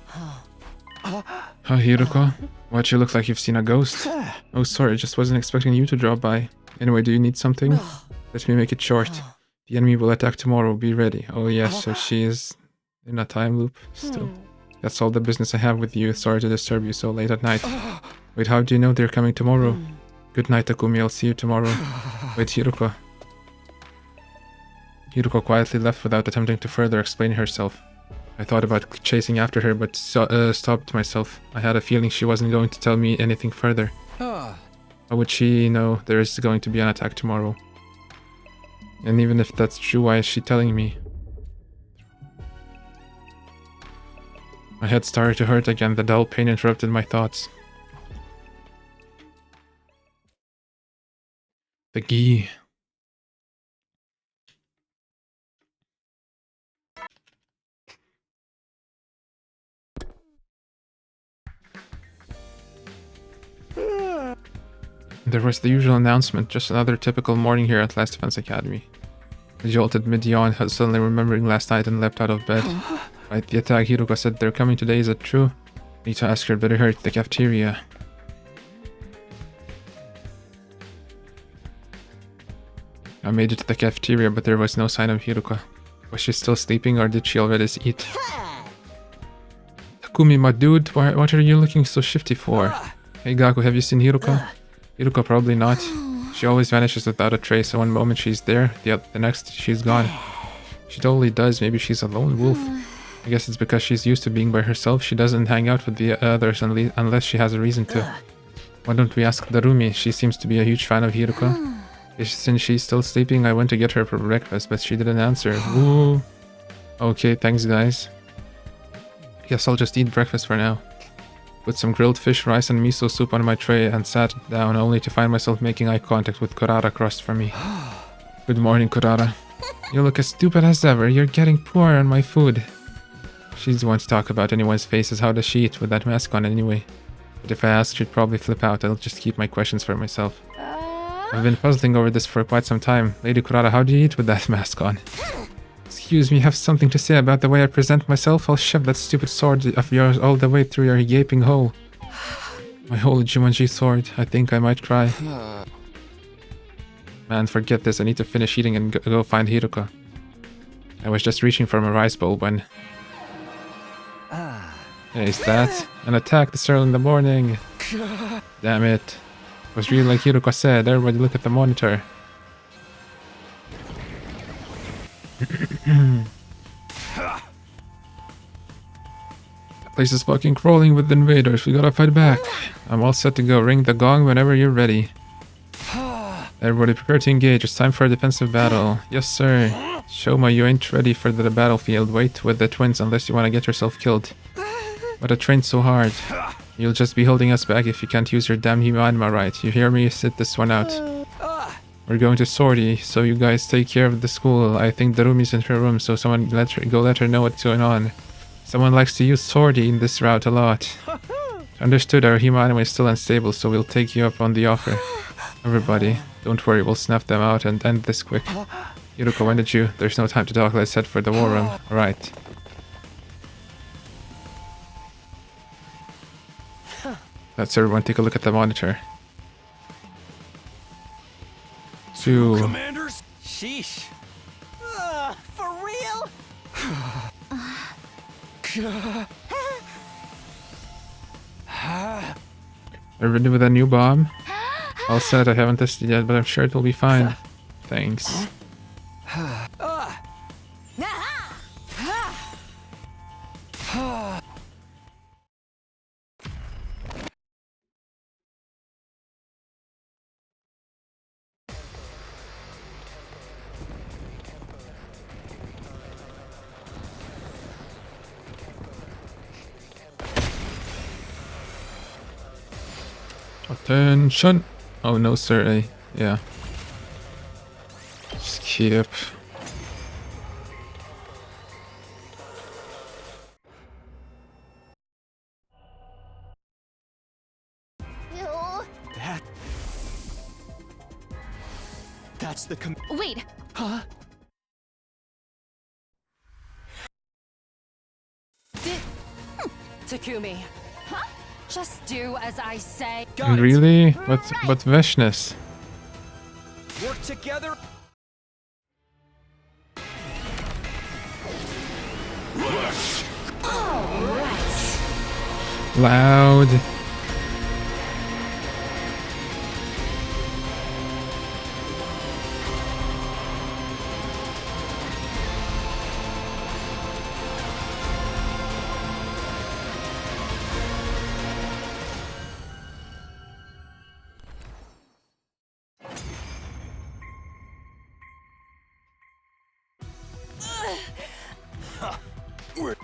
Huh, Hiruko? Why'd you look like you've seen a ghost? Oh, sorry, I just wasn't expecting you to drop by. Anyway, do you need something? Let me make it short. The enemy will attack tomorrow, be ready. Oh yes, so she is in a time loop still. That's all the business I have with you. Sorry to disturb you so late at night. Wait, how do you know they're coming tomorrow? Good night, Takumi, I'll see you tomorrow. Wait, Hiruko. Hiruko quietly left without attempting to further explain herself. I thought about chasing after her, but stopped myself. I had a feeling she wasn't going to tell me anything further. How would she know there is going to be an attack tomorrow? And even if that's true, why is she telling me? My head started to hurt again. The dull pain interrupted my thoughts. The gi. There was the usual announcement, just another typical morning here at Last Defense Academy. I jolted mid-yawn, suddenly remembering last night and leapt out of bed. Right, the attack, Hiruko said they're coming today, is it true? Need to ask her, better hurry to the cafeteria. I made it to the cafeteria, but there was no sign of Hiruko. Was she still sleeping, or did she already eat? Takumi, my dude, what are you looking so shifty for? Hey Gaku, have you seen Hiruko? Hiruko, probably not. She always vanishes without a trace, so one moment she's there, the next she's gone. She totally does, maybe she's a lone wolf. I guess it's because she's used to being by herself, she doesn't hang out with the others unless she has a reason to. Why don't we ask Darumi? She seems to be a huge fan of Hiruko. Since she's still sleeping, I went to get her for breakfast, but she didn't answer. Ooh. Okay, thanks guys. Guess I'll just eat breakfast for now. Put some grilled fish, rice and miso soup on my tray and sat down, only to find myself making eye contact with Kurara across from me. Good morning, Kurara. You look as stupid as ever. You're getting poor on my food. She's the one to talk about anyone's faces. How does she eat with that mask on anyway? But if I ask, she'd probably flip out. I'll just keep my questions for myself. I've been puzzling over this for quite some time. Lady Kurara, how do you eat with that mask on? Excuse me, have something to say about the way I present myself? I'll shove that stupid sword of yours all the way through your gaping hole. My whole Jumanji sword. I think I might cry. Man, forget this. I need to finish eating and go find Hiruko. I was just reaching for my rice bowl when... Hey, is that an attack this early in the morning? Damn it. It was really like Hiruko said. Everybody look at the monitor. The place is fucking crawling with invaders. We gotta fight back. I'm all set to go. Ring the gong whenever you're ready. Everybody prepare to engage. It's time for a defensive battle. Yes, sir. Shoma, you ain't ready for the battlefield. Wait with the twins unless you want to get yourself killed. But I trained so hard. You'll just be holding us back if you can't use your damn Himanima right. You hear me? Sit this one out. We're going to Sortie, so you guys take care of the school. I think Darumi's in her room, so someone let her know what's going on. Someone likes to use Sortie in this route a lot. Understood, our Himanima is still unstable, so we'll take you up on the offer. Everybody, don't worry, we'll snuff them out and end this quick. Hiruko, when did you? There's no time to talk, let's head for the war room. Alright. Let's everyone take a look at the monitor. 2. Commanders? Sheesh. real? Are ready with a new bomb? All set, I haven't tested yet, but I'm sure it'll be fine. Thanks. Attention! Oh no, sir. Yeah. Skip. That's the Wait. Huh? Takumi. Huh? Just do as I say. Really? But Veshness? Work together. Loud.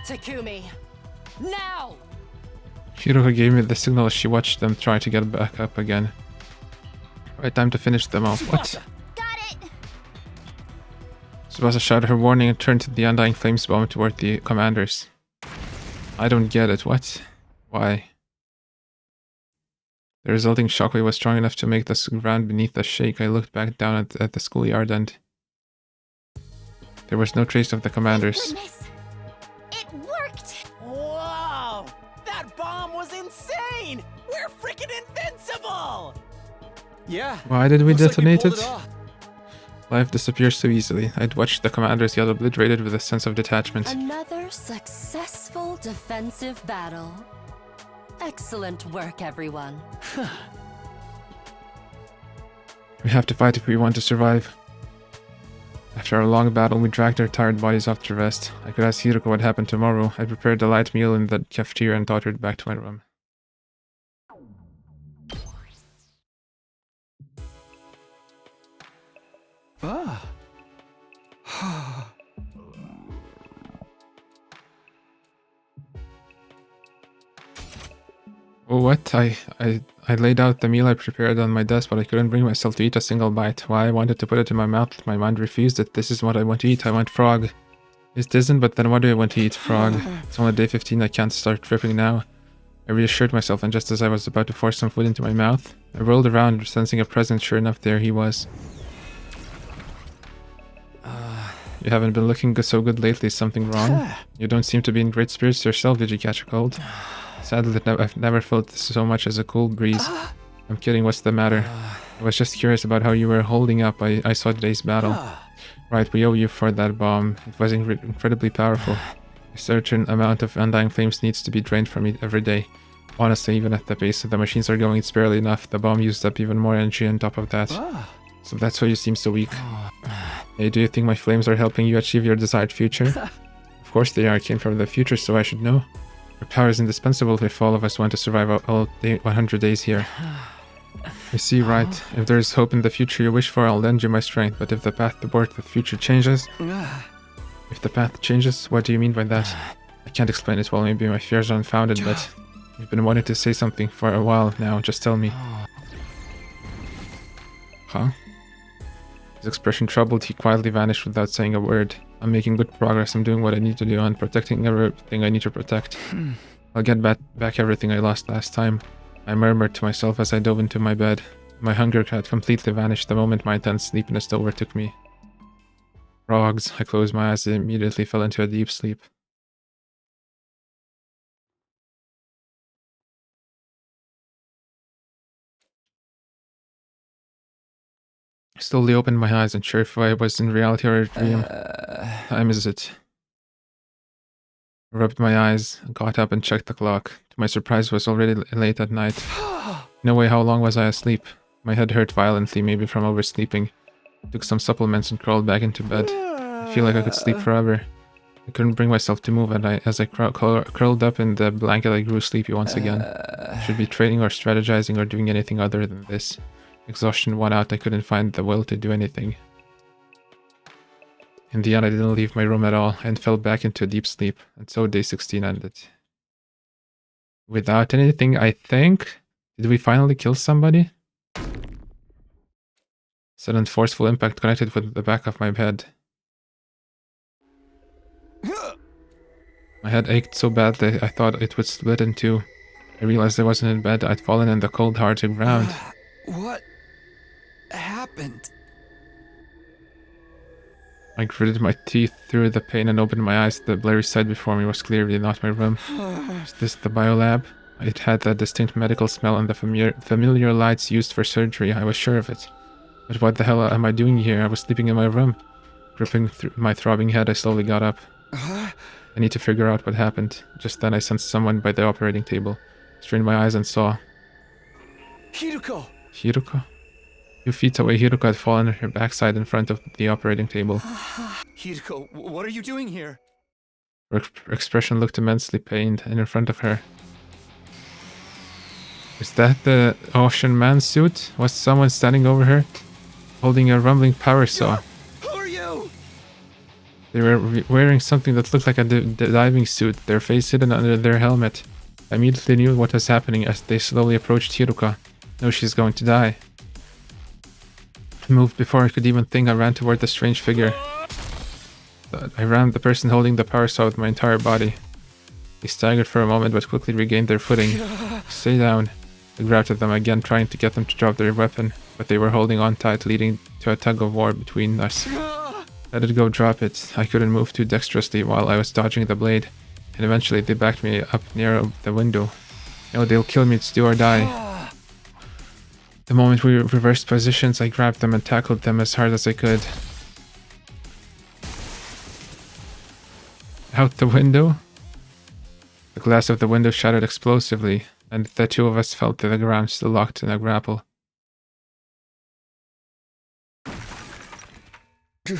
Takumi. Now! Hiroka gave me the signal as she watched them try to get back up again. Right, time to finish them off. What? Got it. Tsubasa shouted her warning and turned the undying flames bomb toward the commanders. I don't get it. What? Why? The resulting shockwave was strong enough to make the ground beneath us shake. I looked back down at the schoolyard and there was no trace of the commanders. Goodness. It worked! Whoa! That bomb was insane! We're freaking invincible! Yeah. Why did we looks like detonate pulled it? off. Life disappears so easily. I'd watched the commanders get obliterated with a sense of detachment. Another successful defensive battle. Excellent work, everyone. We have to fight if we want to survive. After our long battle, we dragged our tired bodies off to rest. I could ask Hiroko what happened tomorrow. I prepared a light meal in the cafeteria and tottered back to my room. Oh, what? I laid out the meal I prepared on my desk, but I couldn't bring myself to eat a single bite. Why? I wanted to put it in my mouth. My mind refused it. This is what I want to eat. I want frog. It isn't, but then what do I want to eat? Frog. It's only day 15. I can't start tripping now. I reassured myself, and just as I was about to force some food into my mouth, I rolled around, sensing a presence. Sure enough, there he was. You haven't been looking so good lately. Something wrong? You don't seem to be in great spirits yourself. Did you catch a cold? Sadly, I've never felt so much as a cool breeze. I'm kidding, what's the matter? I was just curious about how you were holding up. I saw today's battle. Right, we owe you for that bomb. It was incredibly powerful. A certain amount of undying flames needs to be drained from it every day. Honestly, even at the pace that the machines are going, it's barely enough. The bomb used up even more energy on top of that. So that's why you seem so weak. Hey, do you think my flames are helping you achieve your desired future? Of course they are. I came from the future, so I should know. Your power is indispensable if all of us want to survive all 100 days here. I see, right. If there is hope in the future you wish for, I'll lend you my strength. But if the path toward the future changes... If the path changes, what do you mean by that? I can't explain it well, maybe my fears are unfounded, but... You've been wanting to say something for a while now, just tell me. Huh? His expression troubled, he quietly vanished without saying a word. I'm making good progress, I'm doing what I need to do, and protecting everything I need to protect. I'll get back everything I lost last time. I murmured to myself as I dove into my bed. My hunger had completely vanished the moment my intense sleepiness overtook me. Frogs. I closed my eyes and immediately fell into a deep sleep. I slowly opened my eyes, unsure if I was in reality or a dream. Time is it? I rubbed my eyes, got up and checked the clock. To my surprise, it was already late at night. No way, how long was I asleep? My head hurt violently, maybe from oversleeping. Took some supplements and crawled back into bed. I feel like I could sleep forever. I couldn't bring myself to move, and as I curled up in the blanket, I grew sleepy once again. I should be trading or strategizing or doing anything other than this. Exhaustion won out. I couldn't find the will to do anything. In the end, I didn't leave my room at all and fell back into a deep sleep, and so day 16 ended. Without anything, I think? Did we finally kill somebody? Sudden forceful impact connected with the back of my head. My head ached so badly I thought it would split in two. I realized I wasn't in bed. I'd fallen in the cold, hard ground. What happened? I gritted my teeth through the pain and opened my eyes. The blurry sight before me was clearly not my room. Is this the biolab? It had that distinct medical smell and the familiar lights used for surgery. I was sure of it. But what the hell am I doing here? I was sleeping in my room. Gripping my throbbing head, I slowly got up. I need to figure out what happened. Just then I sensed someone by the operating table. Strained my eyes and saw... Hiruko! Hiruko? A few feet away, Hiruko had fallen on her backside in front of the operating table. Hiruko, what are you doing here? Her expression looked immensely pained, and in front of her... Is that the Ocean Man suit? Was someone standing over her, holding a rumbling power saw? Who are you? They were wearing something that looked like a diving suit, their face hidden under their helmet. I immediately knew what was happening as they slowly approached Hiruko. No, she's going to die. I moved before I could even think. I ran toward the strange figure. I rammed the person holding the power saw with my entire body. They staggered for a moment but quickly regained their footing. Stay down. I grabbed at them again, trying to get them to drop their weapon, but they were holding on tight, leading to a tug of war between us. Let it go, drop it. I couldn't move too dexterously while I was dodging the blade, and eventually they backed me up near the window. No, they'll kill me, it's do or die. The moment we reversed positions, I grabbed them and tackled them as hard as I could. Out the window? The glass of the window shattered explosively, and the two of us fell to the ground, still locked in a grapple. My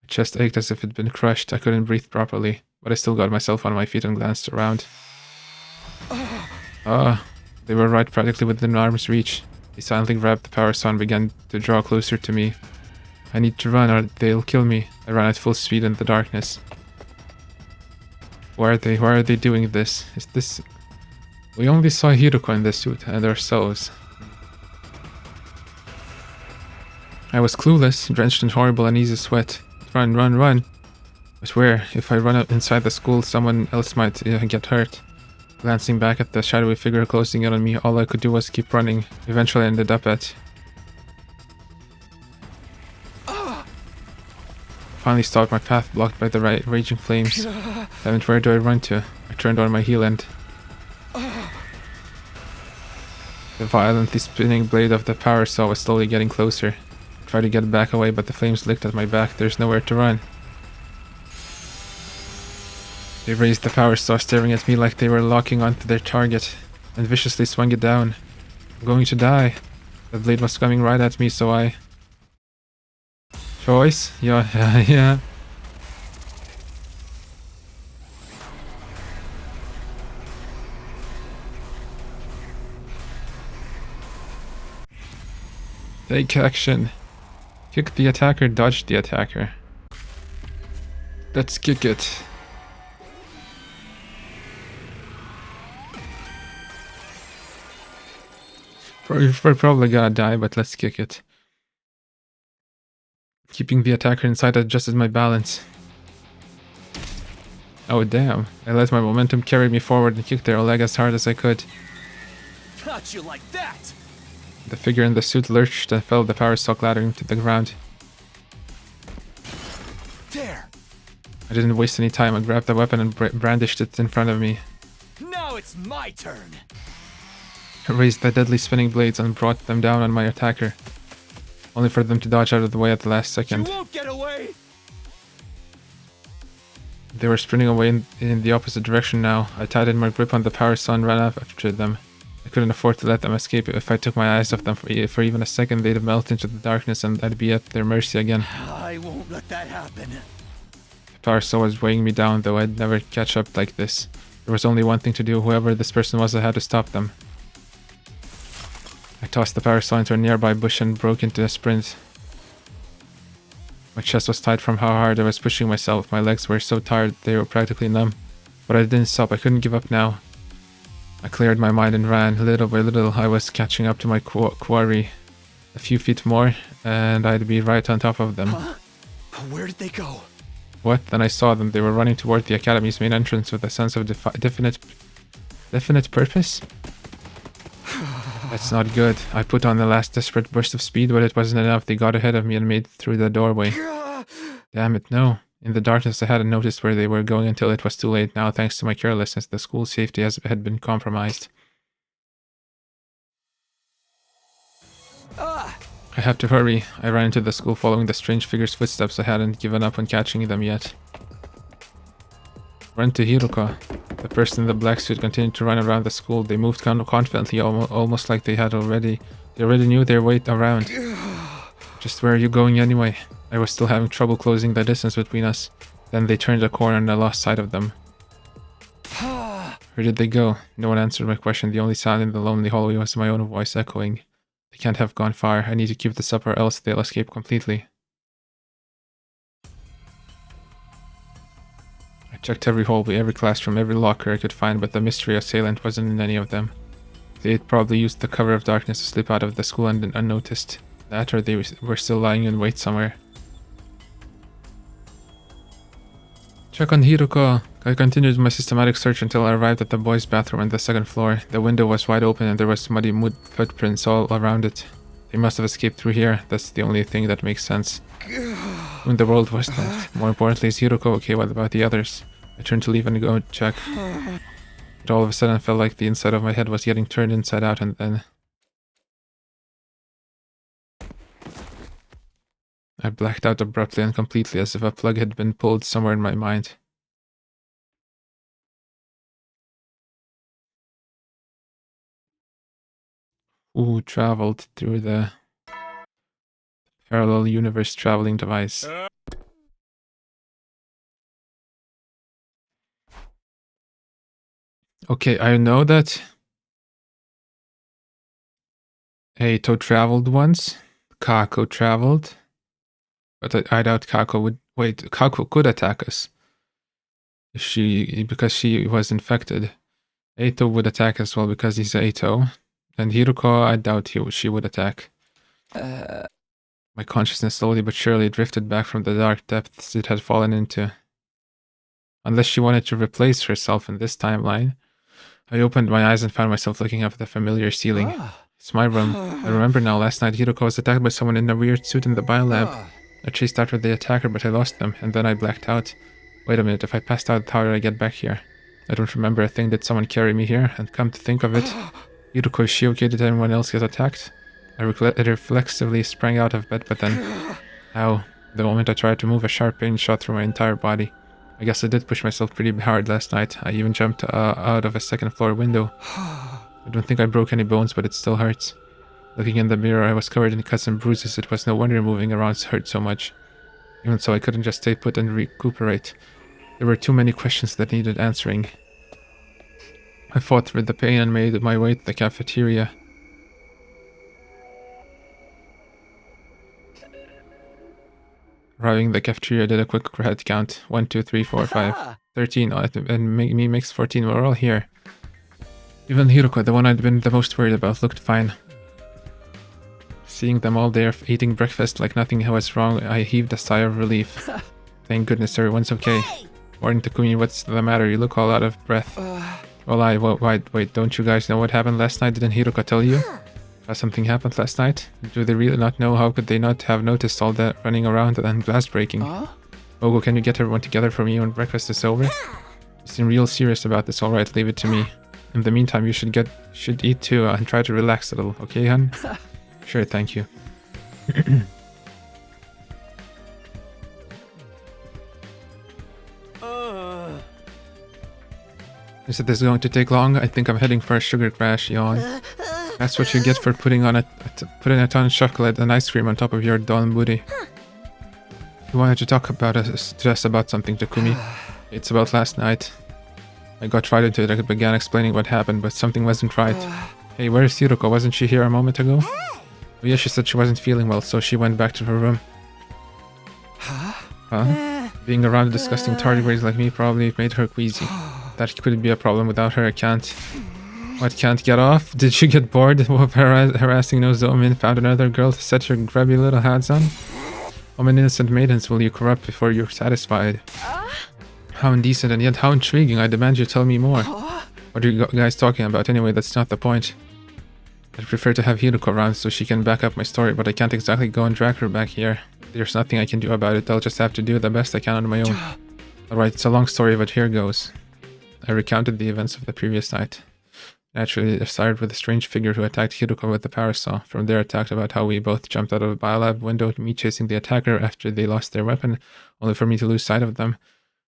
chest ached as if it had been crushed. I couldn't breathe properly, but I still got myself on my feet and glanced around. They were right practically within arm's reach. They silently grabbed the power saw and began to draw closer to me. I need to run or they'll kill me. I ran at full speed in the darkness. Why are they doing this? Is this... We only saw Hiruko in this suit and ourselves. I was clueless, drenched in horrible uneasy sweat. Run, run, run. But where? If I run up inside the school, someone else might get hurt. Glancing back at the shadowy figure closing in on me, all I could do was keep running. Eventually I ended up at... Finally stopped, my path blocked by the raging flames. Damn it, where do I run to? I turned on my heel and... The violently spinning blade of the power saw was slowly getting closer. I tried to get back away, but the flames licked at my back. There's nowhere to run. They raised the power saw, staring at me like they were locking onto their target, and viciously swung it down. I'm going to die. The blade was coming right at me, so I... Choice? Yeah. Take action. Kick the attacker, dodge the attacker. Let's kick it. We're probably gonna die, but let's kick it. Keeping the attacker inside adjusted my balance. Oh damn, I let my momentum carry me forward and kicked their leg as hard as I could. Got you like that! The figure in the suit lurched and fell, the power saw clattering to the ground. There! I didn't waste any time. I grabbed the weapon and brandished it in front of me. Now it's my turn! I raised the deadly spinning blades and brought them down on my attacker. only for them to dodge out of the way at the last second. You won't get away! They were sprinting away in the opposite direction now. I tightened my grip on the power saw and ran after them. I couldn't afford to let them escape. If I took my eyes off them for even a second, they'd melt into the darkness and I'd be at their mercy again. I won't let that happen. The power saw was weighing me down, though I'd never catch up like this. There was only one thing to do. Whoever this person was, I had to stop them. I tossed the power saw into a nearby bush and broke into a sprint. My chest was tight from how hard I was pushing myself. My legs were so tired they were practically numb. But I didn't stop. I couldn't give up now. I cleared my mind and ran. Little by little, I was catching up to my quarry. A few feet more, and I'd be right on top of them. Huh? Where did they go? What? Then I saw them. They were running toward the academy's main entrance with a sense of definite purpose? That's not good. I put on the last desperate burst of speed, but it wasn't enough. They got ahead of me and made it through the doorway. Damn it, no. In the darkness, I hadn't noticed where they were going until it was too late. Now, thanks to my carelessness, the school's safety had been compromised. I had to hurry. I ran into the school following the strange figure's footsteps. I hadn't given up on catching them yet. Run to Hiroko. The person in the black suit continued to run around the school. They moved confidently, almost like they already knew their way around. Just where are you going anyway? I was still having trouble closing the distance between us. Then they turned a corner and I lost sight of them. Where did they go? No one answered my question. The only sound in the lonely hallway was my own voice echoing. They can't have gone far. I need to keep this up or else they'll escape completely. I checked every hallway, every classroom, every locker I could find, but the mystery assailant wasn't in any of them. They had probably used the cover of darkness to slip out of the school unnoticed. That or they were still lying in wait somewhere. Check on Hiroko. I continued my systematic search until I arrived at the boys' bathroom on the second floor. The window was wide open and there was muddy mud footprints all around it. They must have escaped through here. That's the only thing that makes sense. Who in the world was that? More importantly, is Hiroko okay? What about the others? I turned to leave and go check. But all of a sudden I felt like the inside of my head was getting turned inside out and then... I blacked out abruptly and completely, as if a plug had been pulled somewhere in my mind. Who traveled through the parallel universe traveling device? Okay, I know that Eito traveled once, Kako traveled, but I doubt Kako would... Wait, Kako could attack us. Because she was infected. Eito would attack as well because he's Eito. And Hiroko, I doubt she would attack. My consciousness slowly but surely drifted back from the dark depths it had fallen into. Unless she wanted to replace herself in this timeline. I opened my eyes and found myself looking up at the familiar ceiling. It's my room. I remember now, last night Hiroko was attacked by someone in a weird suit in the biolab. I chased after the attacker, but I lost them, and then I blacked out. Wait a minute, if I passed out, how did I get back here? I don't remember a thing. Did someone carry me here? And come to think of it, Hiroko, is she okay? Did anyone else get attacked? I reflexively sprang out of bed, but then... Ow. The moment I tried to move, a sharp pain shot through my entire body. I guess I did push myself pretty hard last night. I even jumped out of a second floor window. I don't think I broke any bones, but it still hurts. Looking in the mirror, I was covered in cuts and bruises. It was no wonder moving around hurt so much. Even so, I couldn't just stay put and recuperate. There were too many questions that needed answering. I fought through the pain and made my way to the cafeteria. Arriving at the cafeteria, I did a quick head count. 1, 2, 3, 4, 5, 13, and me makes 14. We're all here. Even Hiroko, the one I'd been the most worried about, looked fine. Seeing them all there eating breakfast like nothing was wrong, I heaved a sigh of relief. Thank goodness everyone's okay. Morning, Takumi, what's the matter? You look all out of breath. Well, wait, don't you guys know what happened last night? Didn't Hiroko tell you? Something happened last night? Do they really not know? How could they not have noticed all that running around and glass breaking? Ogo, can you get everyone together for me when breakfast is over? You seem real serious about this. Alright, leave it to me. In the meantime, you should eat too and try to relax a little, okay, hun? Sure, thank you. Is it this going to take long? I think I'm heading for a sugar crash, yawn. That's what you get for putting a ton of chocolate and ice cream on top of your dull booty. You wanted to talk about just about something, Takumi. It's about last night. I got right into it. I began explaining what happened, but something wasn't right. Hey, where's Hiruko? Wasn't she here a moment ago? Oh yeah, she said she wasn't feeling well, so she went back to her room. Huh? Being around a disgusting tardigrades like me probably made her queasy. That could be a problem without her. I can't. What, can't get off? Did you get bored of harassing no Zomin? Found another girl to set your grubby little hands on? How many innocent maidens will you corrupt before you're satisfied? How indecent and yet how intriguing. I demand you tell me more. What are you guys talking about anyway? That's not the point. I'd prefer to have Hiruko around so she can back up my story, but I can't exactly go and drag her back here. There's nothing I can do about it. I'll just have to do the best I can on my own. Alright, it's a long story, but here goes. I recounted the events of the previous night. Naturally, it started with a strange figure who attacked Hiruko with the parasol. From there, it talked about how we both jumped out of a biolab window, me chasing the attacker after they lost their weapon, only for me to lose sight of them.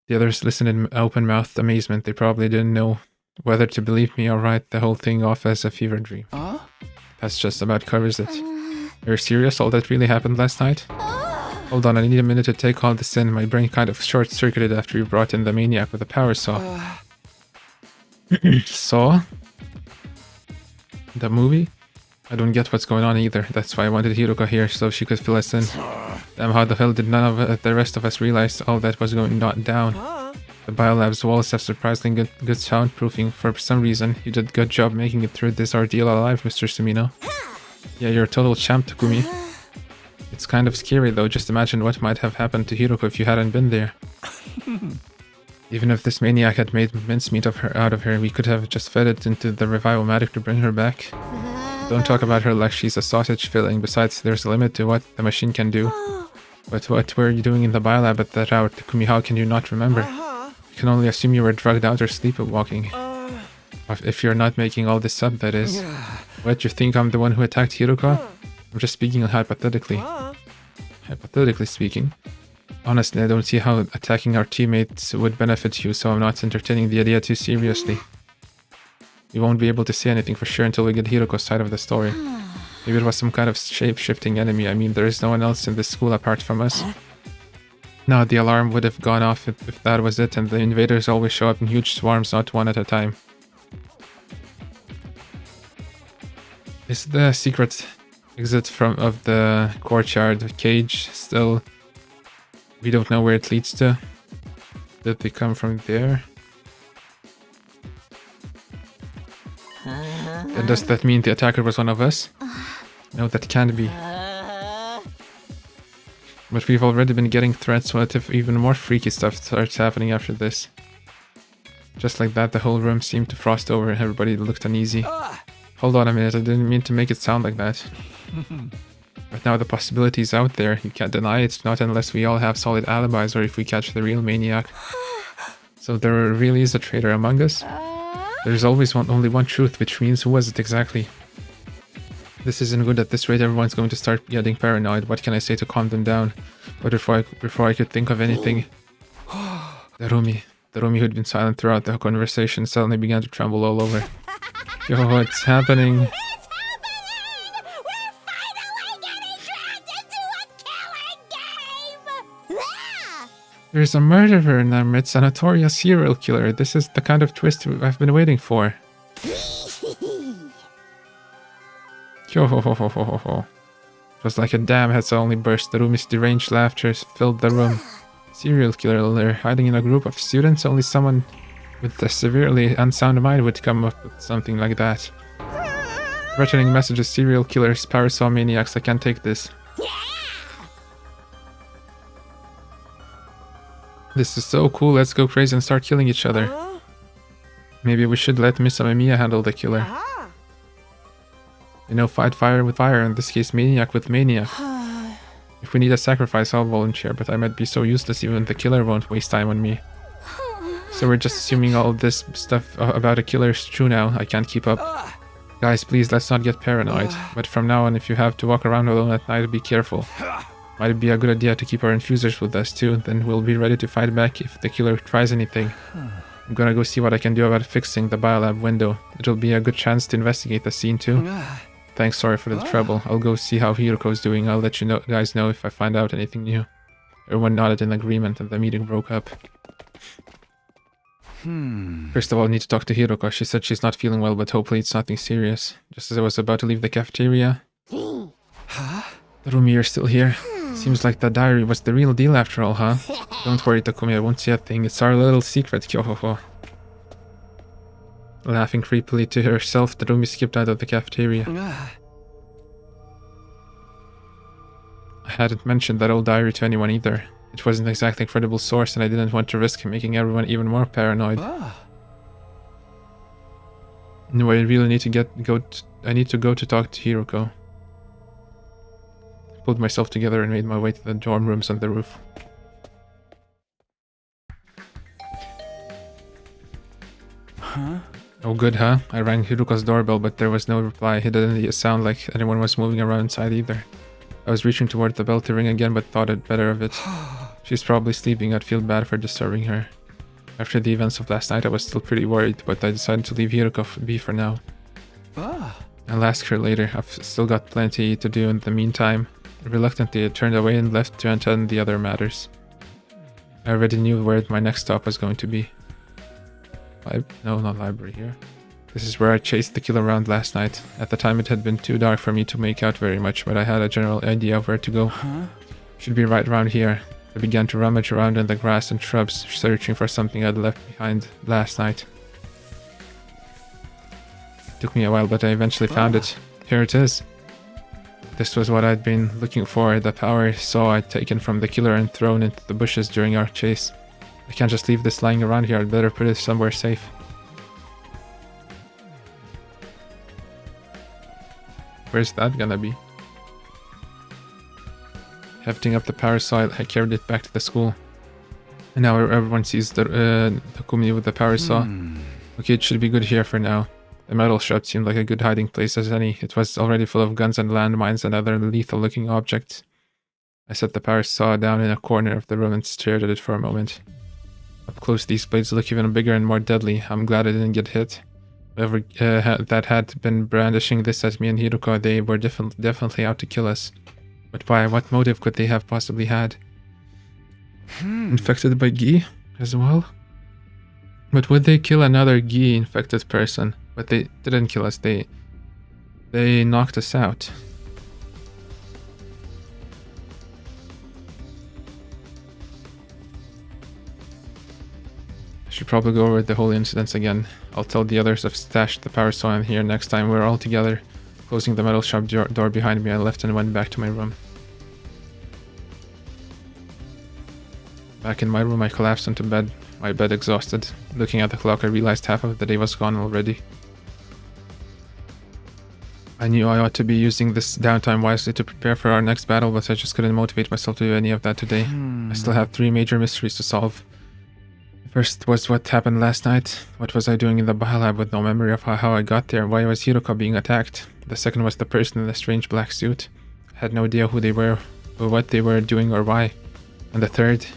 The others listened in open-mouthed amazement. They probably didn't know whether to believe me or write the whole thing off as a fever dream. That's just about covers it. Are you serious? All that really happened last night? Hold on, I need a minute to take all this in. My brain kind of short-circuited after you brought in the maniac with a power saw. Saw? The movie? I don't get what's going on either. That's why I wanted Hiruko here, so she could fill us in. Damn, how the hell did none of the rest of us realize all that was going down? The biolab's walls have surprisingly good soundproofing. For some reason, you did a good job making it through this ordeal alive, Mr. Sumino. Yeah, you're a total champ, Takumi. It's kind of scary though. Just imagine what might have happened to Hiruko if you hadn't been there. Even if this maniac had made mincemeat out of her, we could have just fed it into the revival-matic to bring her back. Don't talk about her like she's a sausage filling. Besides, there's a limit to what the machine can do. But what were you doing in the biolab at that hour, Takumi? How can you not remember? I can only assume you were drugged out or sleepwalking. If you're not making all this up, that is. What, you think I'm the one who attacked Hiruko? I'm just speaking hypothetically. Hypothetically speaking. Honestly, I don't see how attacking our teammates would benefit you, so I'm not entertaining the idea too seriously. We won't be able to say anything for sure until we get Hiruko's side of the story. Maybe it was some kind of shape-shifting enemy. I mean, there is no one else in this school apart from us. No, the alarm would have gone off if that was it, and the invaders always show up in huge swarms, not one at a time. Is the secret exit of the courtyard cage still... We don't know where it leads to? Did they come from there? And does that mean the attacker was one of us? No, that can't be. But we've already been getting threats. What if even more freaky stuff starts happening after this? Just like that, the whole room seemed to frost over and everybody looked uneasy. Hold on a minute, I didn't mean to make it sound like that. But now the possibility is out there. You can't deny it, not unless we all have solid alibis or if we catch the real maniac. So there really is a traitor among us? There's always only one truth, which means who was it exactly? This isn't good. At this rate, everyone's going to start getting paranoid. What can I say to calm them down? But before I could think of anything... The Rumi who'd been silent throughout the conversation suddenly began to tremble all over. Yo, what's happening? There's a murderer in our midst, a notorious serial killer. This is the kind of twist I've been waiting for. Yo ho ho ho ho ho ho. It was like a dam had suddenly burst. The room's deranged laughter filled the room. Serial killer hiding in a group of students? Only someone with a severely unsound mind would come up with something like that. Threatening messages, serial killers, parasol maniacs, I can't take this. This is so cool, let's go crazy and start killing each other. Maybe we should let Miss Amemiya handle the killer. You know, fight fire with fire, in this case maniac with maniac. If we need a sacrifice, I'll volunteer, but I might be so useless even the killer won't waste time on me. So we're just assuming all this stuff about a killer is true now. I can't keep up. Guys, please, let's not get paranoid. But from now on, if you have to walk around alone at night, be careful. Might be a good idea to keep our infusers with us too, then we'll be ready to fight back if the killer tries anything. I'm gonna go see what I can do about fixing the biolab window. It'll be a good chance to investigate the scene too. Thanks, sorry for the trouble. I'll go see how Hiroko's doing. I'll let you guys know if I find out anything new. Everyone nodded in agreement and the meeting broke up. First of all, I need to talk to Hiroko. She said she's not feeling well, but hopefully it's nothing serious. Just as I was about to leave the cafeteria... Rumi, you're still here. Seems like the diary was the real deal after all, huh? Don't worry, Takumi, I won't say a thing. It's our little secret, Kyohoho. Laughing creepily to herself, Rumi skipped out of the cafeteria. I hadn't mentioned that old diary to anyone either. It wasn't exactly a credible source and I didn't want to risk making everyone even more paranoid. No, I really need to I need to go to talk to Hiroko. I pulled myself together and made my way to the dorm rooms on the roof. Oh good, huh? I rang Hiroko's doorbell, but there was no reply. It didn't sound like anyone was moving around inside either. I was reaching toward the bell to ring again, but thought it better of it. She's probably sleeping. I'd feel bad for disturbing her. After the events of last night, I was still pretty worried, but I decided to leave Hiroko be for now. I'll ask her later. I've still got plenty to do in the meantime. Reluctantly, I turned away and left to attend the other matters. I already knew where my next stop was going to be. No, not library here. This is where I chased the killer around last night. At the time it had been too dark for me to make out very much, but I had a general idea of where to go. Should be right around here. I began to rummage around in the grass and shrubs, searching for something I'd left behind last night. It took me a while, but I eventually found it. Here it is. This was what I'd been looking for, the power saw I'd taken from the killer and thrown into the bushes during our chase. I can't just leave this lying around here, I'd better put it somewhere safe. Where's that gonna be? Hefting up the power saw, I carried it back to the school. And now everyone sees the Takumi with the power saw. Okay, it should be good here for now. The metal shop seemed like a good hiding place as any. It was already full of guns and landmines and other lethal-looking objects. I set the power saw down in a corner of the room and stared at it for a moment. Up close, these blades look even bigger and more deadly. I'm glad I didn't get hit. Whoever that had been brandishing this at me and Hiroko, they were definitely out to kill us. But why? What motive could they have possibly had? Infected by Gi as well? But would they kill another Gi infected person? But they didn't kill us, they knocked us out. I should probably go over the whole incident again. I'll tell the others I've stashed the power saw in here next time we're all together. Closing the metal shop door behind me, I left and went back to my room. Back in my room, I collapsed into bed, my bed exhausted. Looking at the clock, I realized half of the day was gone already. I knew I ought to be using this downtime wisely to prepare for our next battle, but I just couldn't motivate myself to do any of that today. I still have 3 major mysteries to solve. The first was what happened last night. What was I doing in the biolab with no memory of how I got there? Why was Hiroko being attacked? The second was the person in the strange black suit. I had no idea who they were, or what they were doing, or why. And the third...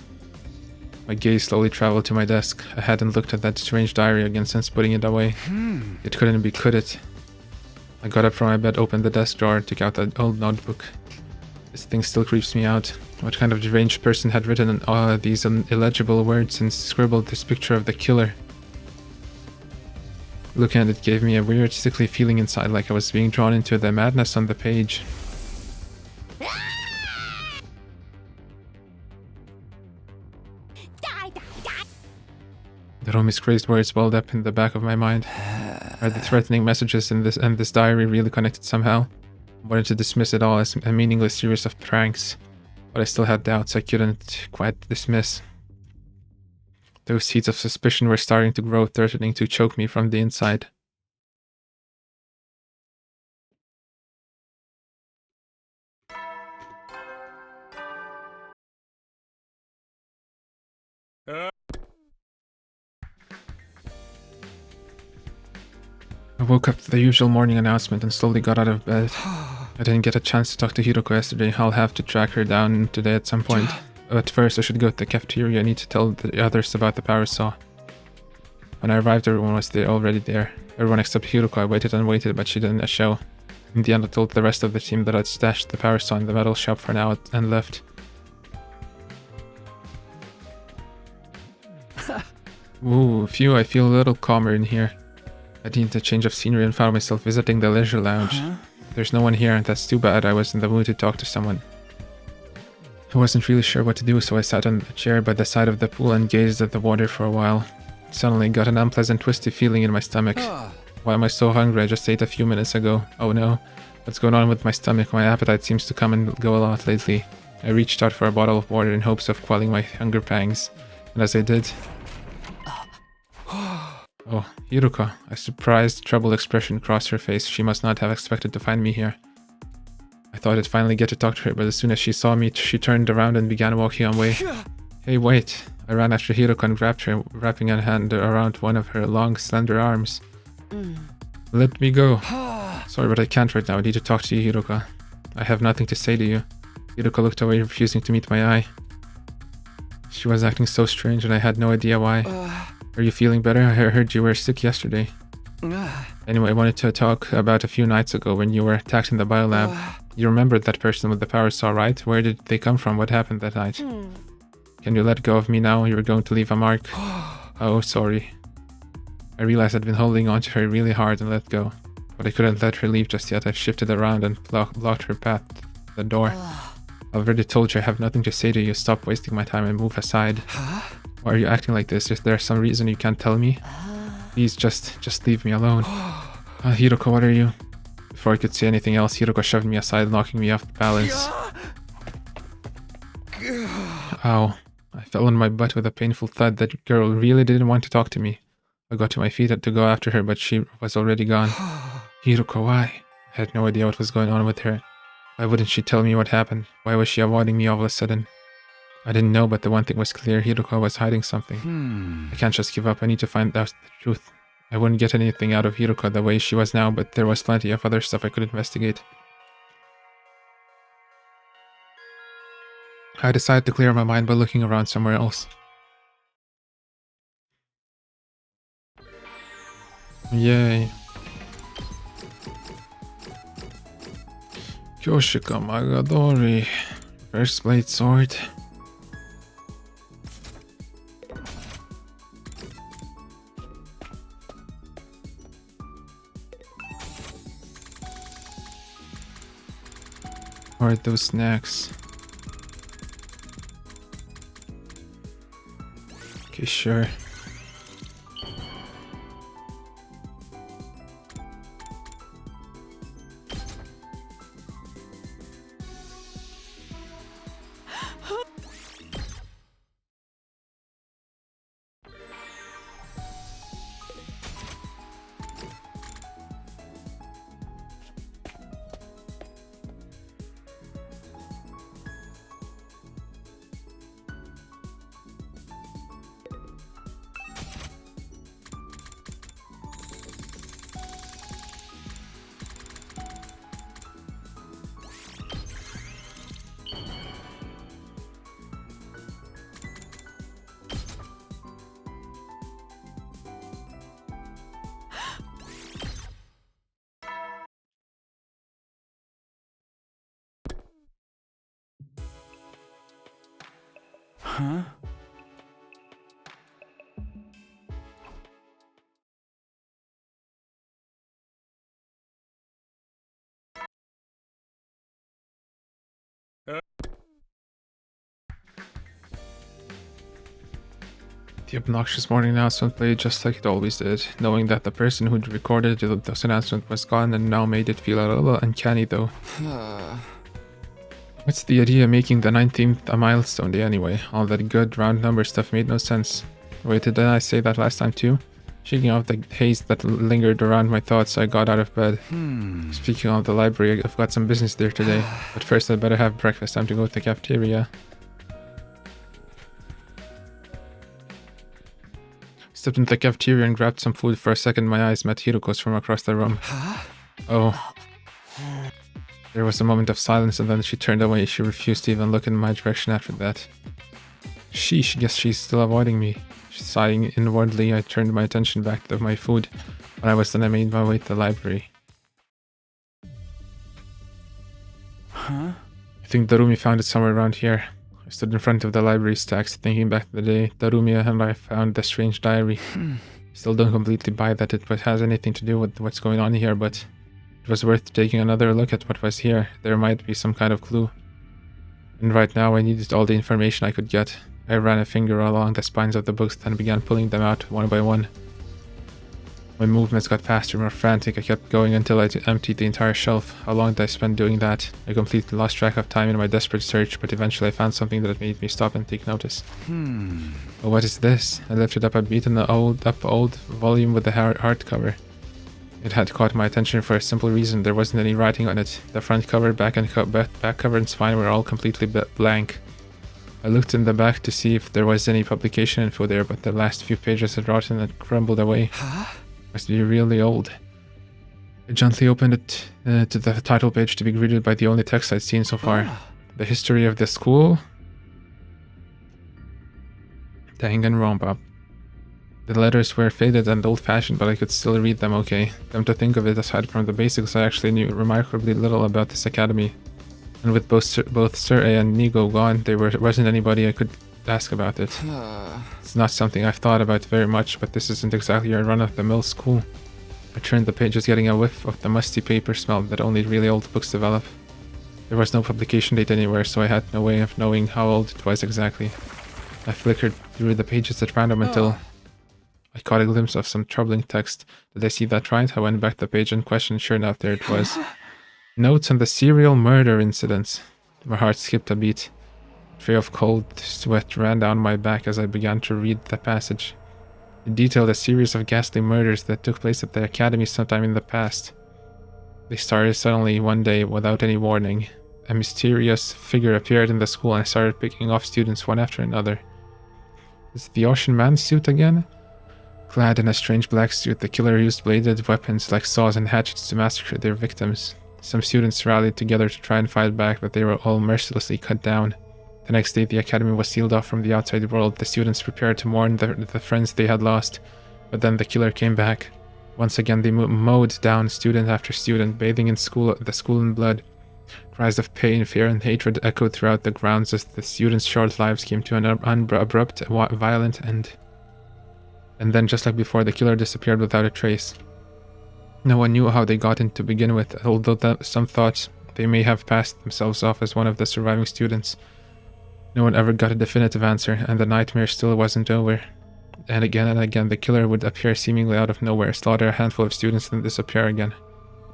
My gaze slowly traveled to my desk. I hadn't looked at that strange diary again since putting it away. It couldn't be, could it? I got up from my bed, opened the desk drawer, and took out that old notebook. This thing still creeps me out. What kind of deranged person had written these illegible words and scribbled this picture of the killer? Looking at it gave me a weird, sickly feeling inside, like I was being drawn into the madness on the page. The Romi's crazed words welled up in the back of my mind. Are the threatening messages in this diary really connected somehow? I wanted to dismiss it all as a meaningless series of pranks, but I still had doubts I couldn't quite dismiss. Those seeds of suspicion were starting to grow, threatening to choke me from the inside. I woke up to the usual morning announcement and slowly got out of bed. I didn't get a chance to talk to Hiroko yesterday. I'll have to track her down today at some point. But first I should go to the cafeteria. I need to tell the others about the power saw. When I arrived, everyone was already there. Everyone except Hiroko. I waited and waited, but she didn't show. In the end, I told the rest of the team that I'd stashed the power saw in the metal shop for now and left. Ooh, phew, I feel a little calmer in here. I needed a change of scenery and found myself visiting the leisure lounge. There's no one here, and that's too bad. I was in the mood to talk to someone. I wasn't really sure what to do, so I sat on a chair by the side of the pool and gazed at the water for a while. Suddenly, got an unpleasant twisty feeling in my stomach. Why am I so hungry? I just ate a few minutes ago. Oh no. What's going on with my stomach? My appetite seems to come and go a lot lately. I reached out for a bottle of water in hopes of quelling my hunger pangs. And as I did... Oh, Hiroko. A surprised, troubled expression crossed her face. She must not have expected to find me here. I thought I'd finally get to talk to her, but as soon as she saw me, she turned around and began walking away. Hey, wait. I ran after Hiroko and grabbed her, wrapping a hand around one of her long, slender arms. Let me go. Sorry, but I can't right now. I need to talk to you, Hiroko. I have nothing to say to you. Hiroko looked away, refusing to meet my eye. She was acting so strange, and I had no idea why. Are you feeling better? I heard you were sick yesterday. Anyway, I wanted to talk about a few nights ago when you were attacked in the biolab. You remembered that person with the power saw, right? Where did they come from? What happened that night? Can you let go of me now? You're going to leave a mark. Oh, sorry. I realized I'd been holding on to her really hard and let go. But I couldn't let her leave just yet. I've shifted around and blocked her path to the door. I already told you I have nothing to say to you. Stop wasting my time and move aside. Why are you acting like this? Is there some reason you can't tell me? Please, just leave me alone. Hiroko, what are you? Before I could say anything else, Hiroko shoved me aside, knocking me off balance. Ow. I fell on my butt with a painful thud. That girl really didn't want to talk to me. I got to my feet to go after her, but she was already gone. Hiroko, why? I had no idea what was going on with her. Why wouldn't she tell me what happened? Why was she avoiding me all of a sudden? I didn't know, but the one thing was clear. Hiroko was hiding something. I can't just give up. I need to find out the truth. I wouldn't get anything out of Hiroko the way she was now, but there was plenty of other stuff I could investigate. I decided to clear my mind by looking around somewhere else. Yay. Kyoshika Magadori. First blade sword. Or those snacks. Okay, sure. Huh? The obnoxious morning announcement played just like it always did, knowing that the person who'd recorded those announcements was gone and now made it feel a little uncanny though. What's the idea of making the 19th a milestone day anyway? All that good round number stuff made no sense. Wait, didn't I say that last time too? Shaking off the haze that lingered around my thoughts, I got out of bed. Speaking of the library, I've got some business there today. But first I'd better have breakfast. Time to go to the cafeteria. Stepped into the cafeteria and grabbed some food. For a second, my eyes met Hiroko's from across the room. Oh. There was a moment of silence, and then she turned away. She refused to even look in my direction after that. Sheesh, guess she's still avoiding me. Sighing inwardly, I turned my attention back to my food. When I was done, I made my way to the library. Huh? I think Darumi found it somewhere around here. I stood in front of the library stacks, thinking back to the day Darumi and I found the strange diary. Still don't completely buy that it has anything to do with what's going on here, but it was worth taking another look at what was here. There might be some kind of clue. And right now I needed all the information I could get. I ran a finger along the spines of the books and began pulling them out one by one. My movements got faster, more frantic. I kept going until I emptied the entire shelf. How long did I spend doing that? I completely lost track of time in my desperate search, but eventually I found something that made me stop and take notice. Oh, what is this? I lifted up a beaten old volume with the hardcover. It had caught my attention for a simple reason. There wasn't any writing on it. The front cover, back cover, and spine were all completely blank. I looked in the back to see if there was any publication info there, but the last few pages had rotten and crumbled away. Must be really old. I gently opened it to the title page to be greeted by the only text I'd seen so far. The history of the school. Danganronpa. The letters were faded and old-fashioned, but I could still read them okay. Come to think of it, aside from the basics, I actually knew remarkably little about this academy. And with both Sir A and Nigo gone, there wasn't anybody I could ask about it. It's not something I've thought about very much, but this isn't exactly a run-of-the-mill school. I turned the pages, getting a whiff of the musty paper smell that only really old books develop. There was no publication date anywhere, so I had no way of knowing how old it was exactly. I flickered through the pages at random until I caught a glimpse of some troubling text. Did I see that right? I went back to the page in question. Sure enough, there it was. Notes on the serial murder incidents. My heart skipped a beat. A trail of cold sweat ran down my back as I began to read the passage. It detailed a series of ghastly murders that took place at the academy sometime in the past. They started suddenly one day without any warning. A mysterious figure appeared in the school and I started picking off students one after another. Is it the Ocean Man suit again? Clad in a strange black suit, the killer used bladed weapons like saws and hatchets to massacre their victims. Some students rallied together to try and fight back, but they were all mercilessly cut down. The next day, the academy was sealed off from the outside world. The students prepared to mourn the friends they had lost, but then the killer came back. Once again, they mowed down student after student, bathing in the school in blood. Cries of pain, fear, and hatred echoed throughout the grounds as the students' short lives came to an abrupt, violent end. And then, just like before, the killer disappeared without a trace. No one knew how they got in to begin with, although some thought they may have passed themselves off as one of the surviving students. No one ever got a definitive answer, and the nightmare still wasn't over. And again, the killer would appear seemingly out of nowhere, slaughter a handful of students, and disappear again.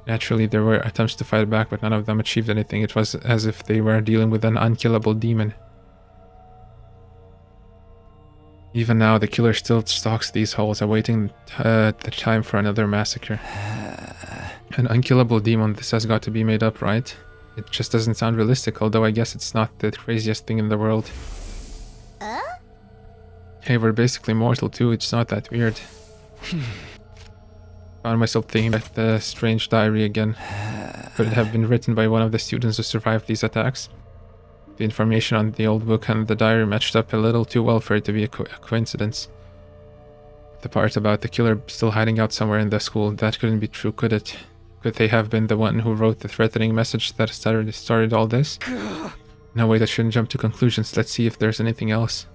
Naturally, there were attempts to fight back, but none of them achieved anything. It was as if they were dealing with an unkillable demon. Even now, the killer still stalks these halls, awaiting the time for another massacre. An unkillable demon, this has got to be made up, right? It just doesn't sound realistic, although I guess it's not the craziest thing in the world. Hey, we're basically mortal too, it's not that weird. Found myself thinking about the strange diary again. Could it have been written by one of the students who survived these attacks? The information on the old book and the diary matched up a little too well for it to be a coincidence. The part about the killer still hiding out somewhere in the school, that couldn't be true, could it? Could they have been the one who wrote the threatening message that started all this? No, wait, I shouldn't jump to conclusions. Let's see if there's anything else.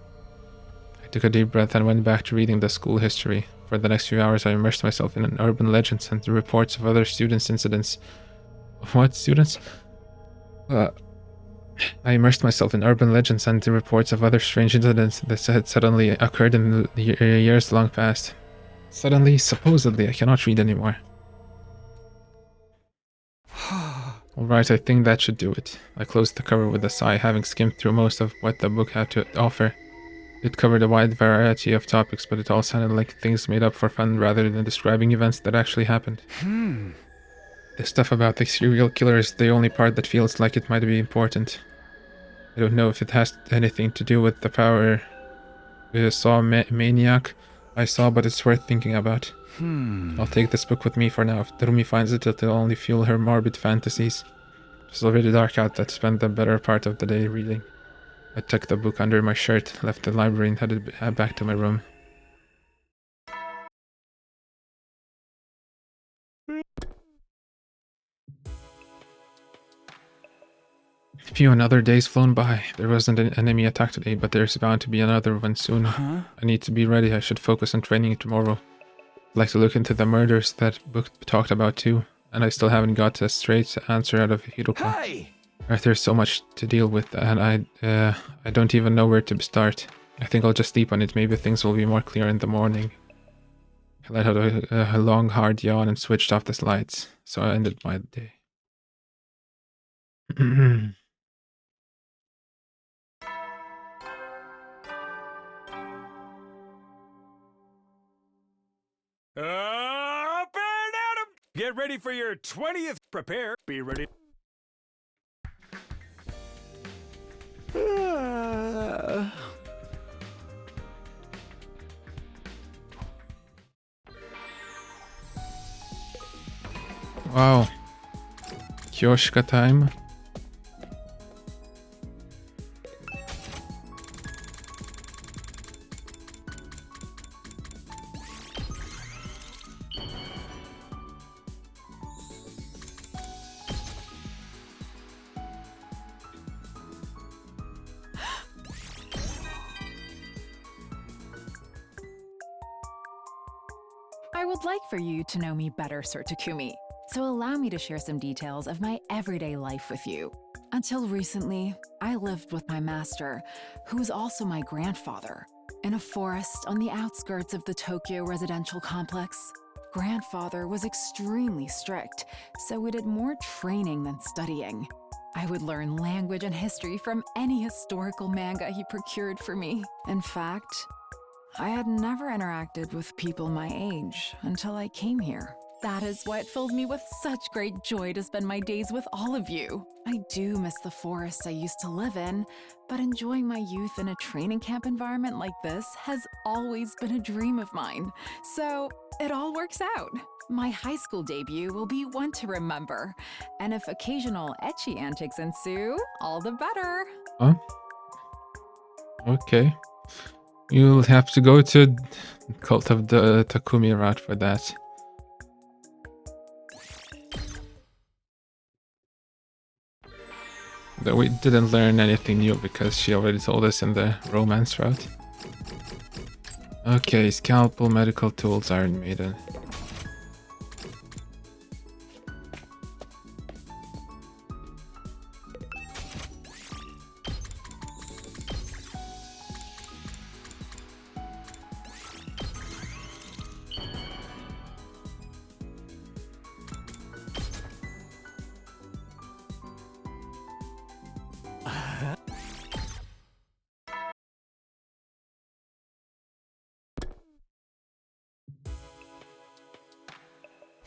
I took a deep breath and went back to reading the school history. For the next few hours, I immersed myself in urban legends and the reports of other students' incidents. What, students? I immersed myself in urban legends and the reports of other strange incidents that had suddenly occurred in the years long past. Suddenly, supposedly, I cannot read anymore. Alright, I think that should do it. I closed the cover with a sigh, having skimmed through most of what the book had to offer. It covered a wide variety of topics, but it all sounded like things made up for fun rather than describing events that actually happened. The stuff about the serial killer is the only part that feels like it might be important. I don't know if it has anything to do with the power with a saw maniac, I saw, but it's worth thinking about. I'll take this book with me for now. If Terumi finds it, it'll only fuel her morbid fantasies. It's already dark out. I'd spent the better part of the day reading. I tucked the book under my shirt, left the library, and headed back to my room. Phew, another day's flown by. There wasn't an enemy attack today, but there's bound to be another one soon. I need to be ready. I should focus on training tomorrow. I'd like to look into the murders that book talked about too, and I still haven't got a straight answer out of Hiroko. Hey! There's so much to deal with, and I don't even know where to start. I think I'll just sleep on it. Maybe things will be more clear in the morning. I let out a long, hard yawn and switched off the lights, so I ended my day. Up and at 'em! Get ready for your 20th. Prepare. Be ready. Wow. Kyoshika time. I would like for you to know me better, Sir Takumi, so allow me to share some details of my everyday life with you. Until recently, I lived with my master, who is also my grandfather, in a forest on the outskirts of the Tokyo residential complex. Grandfather was extremely strict, so we did more training than studying. I would learn language and history from any historical manga he procured for me. In fact, I had never interacted with people my age until I came here. That is what filled me with such great joy to spend my days with all of you. I do miss the forests I used to live in, but enjoying my youth in a training camp environment like this has always been a dream of mine. So it all works out. My high school debut will be one to remember, and if occasional ecchi antics ensue, all the better. Huh? Okay. You'll have to go to Cult of the Takumi route for that. Though we didn't learn anything new because she already told us in the romance route. Okay, scalpel, medical tools, Iron Maiden.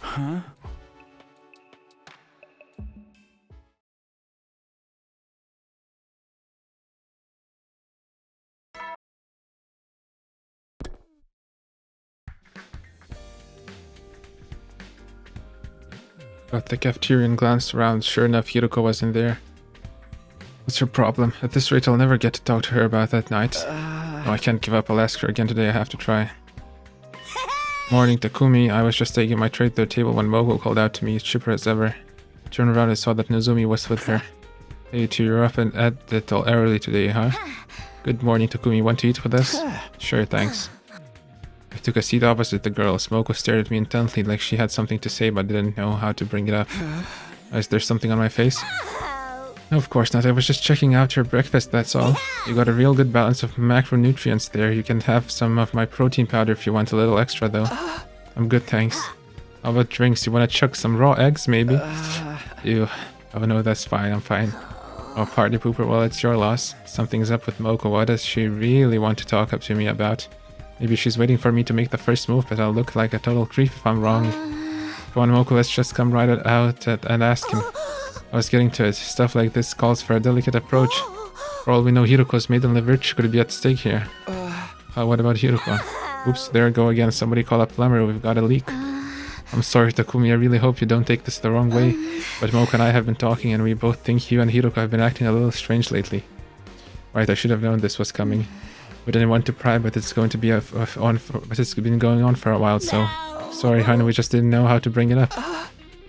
Huh? But the cafeteria and glanced around. Sure enough, Hiroko was in there. What's her problem? At this rate, I'll never get to talk to her about that night. No, I can't give up. I'll ask her again today. I have to try. Morning, Takumi. I was just taking my tray to the table when Moko called out to me, chipper as ever. I turned around and saw that Nozomi was with her. Hey, two, you're up and at it all early today, huh? Good morning, Takumi. Want to eat with us? Sure, thanks. I took a seat opposite the girl. Moko stared at me intently like she had something to say but didn't know how to bring it up. Is there something on my face? No, of course not. I was just checking out your breakfast, that's all. You got a real good balance of macronutrients there. You can have some of my protein powder if you want a little extra, though. I'm good, thanks. How about drinks? You want to chuck some raw eggs, maybe? Ew. Oh no, that's fine. I'm fine. Oh, party pooper. Well, it's your loss. Something's up with Moko. What does she really want to talk up to me about? Maybe she's waiting for me to make the first move, but I'll look like a total creep if I'm wrong. Come on, Moko, let's just come right out and ask him. I was getting to it. Stuff like this calls for a delicate approach. For all we know, Hiroko's maiden liver could be at stake here. What about Hiroko? Oops, there I go again. Somebody call a plumber. We've got a leak. I'm sorry, Takumi. I really hope you don't take this the wrong way. But Mocha and I have been talking, and we both think you and Hiroko have been acting a little strange lately. Right, I should have known this was coming. We didn't want to pry, but it's going to be but it's been going on for a while, so... Sorry, hon, we just didn't know how to bring it up.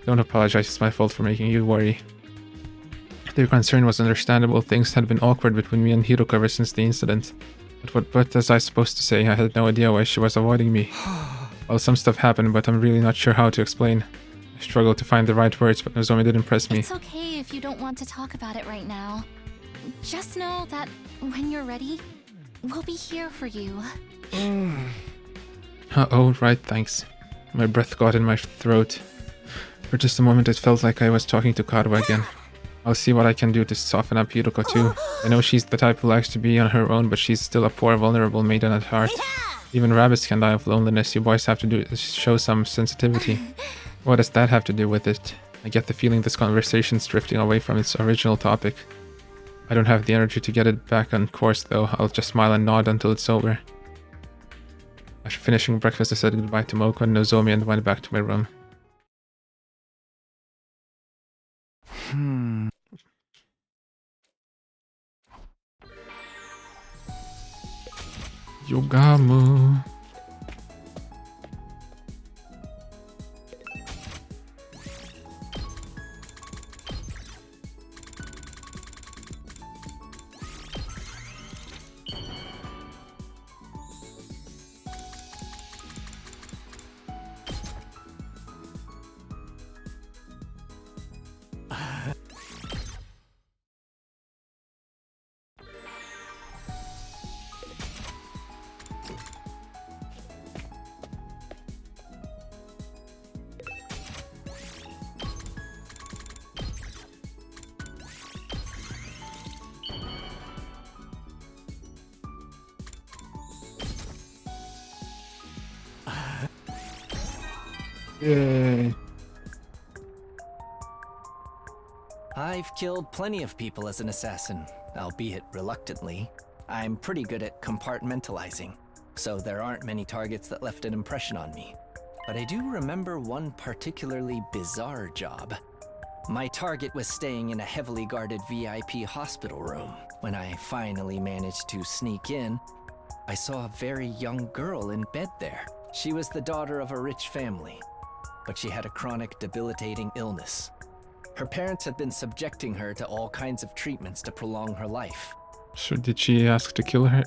Don't apologize, it's my fault for making you worry. Their concern was understandable. Things had been awkward between me and Hiroko ever since the incident. But what was I supposed to say? I had no idea why she was avoiding me. Well, some stuff happened, but I'm really not sure how to explain. I struggled to find the right words, but Nozomi did impress me. It's okay if you don't want to talk about it right now. Just know that when you're ready, we'll be here for you. Oh, right, thanks. My breath got in my throat. For just a moment, it felt like I was talking to Karu again. I'll see what I can do to soften up Hiroko too. I know she's the type who likes to be on her own, but she's still a poor, vulnerable maiden at heart. Even rabbits can die of loneliness. You boys have to show some sensitivity. What does that have to do with it? I get the feeling this conversation's drifting away from its original topic. I don't have the energy to get it back on course though. I'll just smile and nod until it's over. After finishing breakfast, I said goodbye to Moko and Nozomi and went back to my room. Yogamu. Yay. I've killed plenty of people as an assassin, albeit reluctantly. I'm pretty good at compartmentalizing, so there aren't many targets that left an impression on me. But I do remember one particularly bizarre job. My target was staying in a heavily guarded VIP hospital room. When I finally managed to sneak in, I saw a very young girl in bed there. She was the daughter of a rich family, but she had a chronic, debilitating illness. Her parents had been subjecting her to all kinds of treatments to prolong her life. So did she ask to kill her?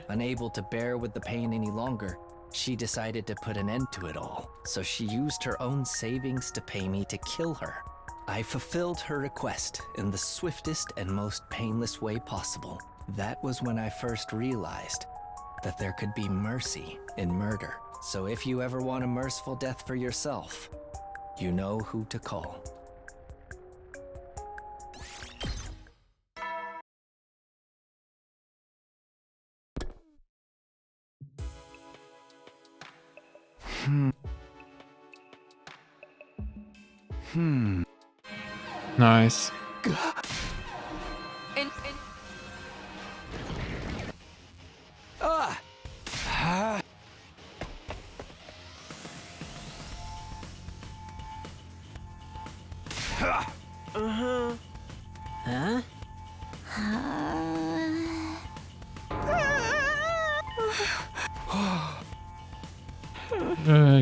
Unable to bear with the pain any longer, she decided to put an end to it all. So she used her own savings to pay me to kill her. I fulfilled her request in the swiftest and most painless way possible. That was when I first realized that there could be mercy in murder. So if you ever want a merciful death for yourself, you know who to call. Nice.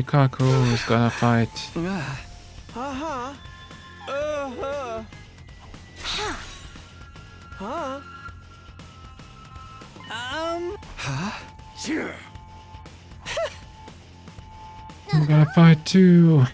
Kaku is gonna fight. I'm gonna fight too.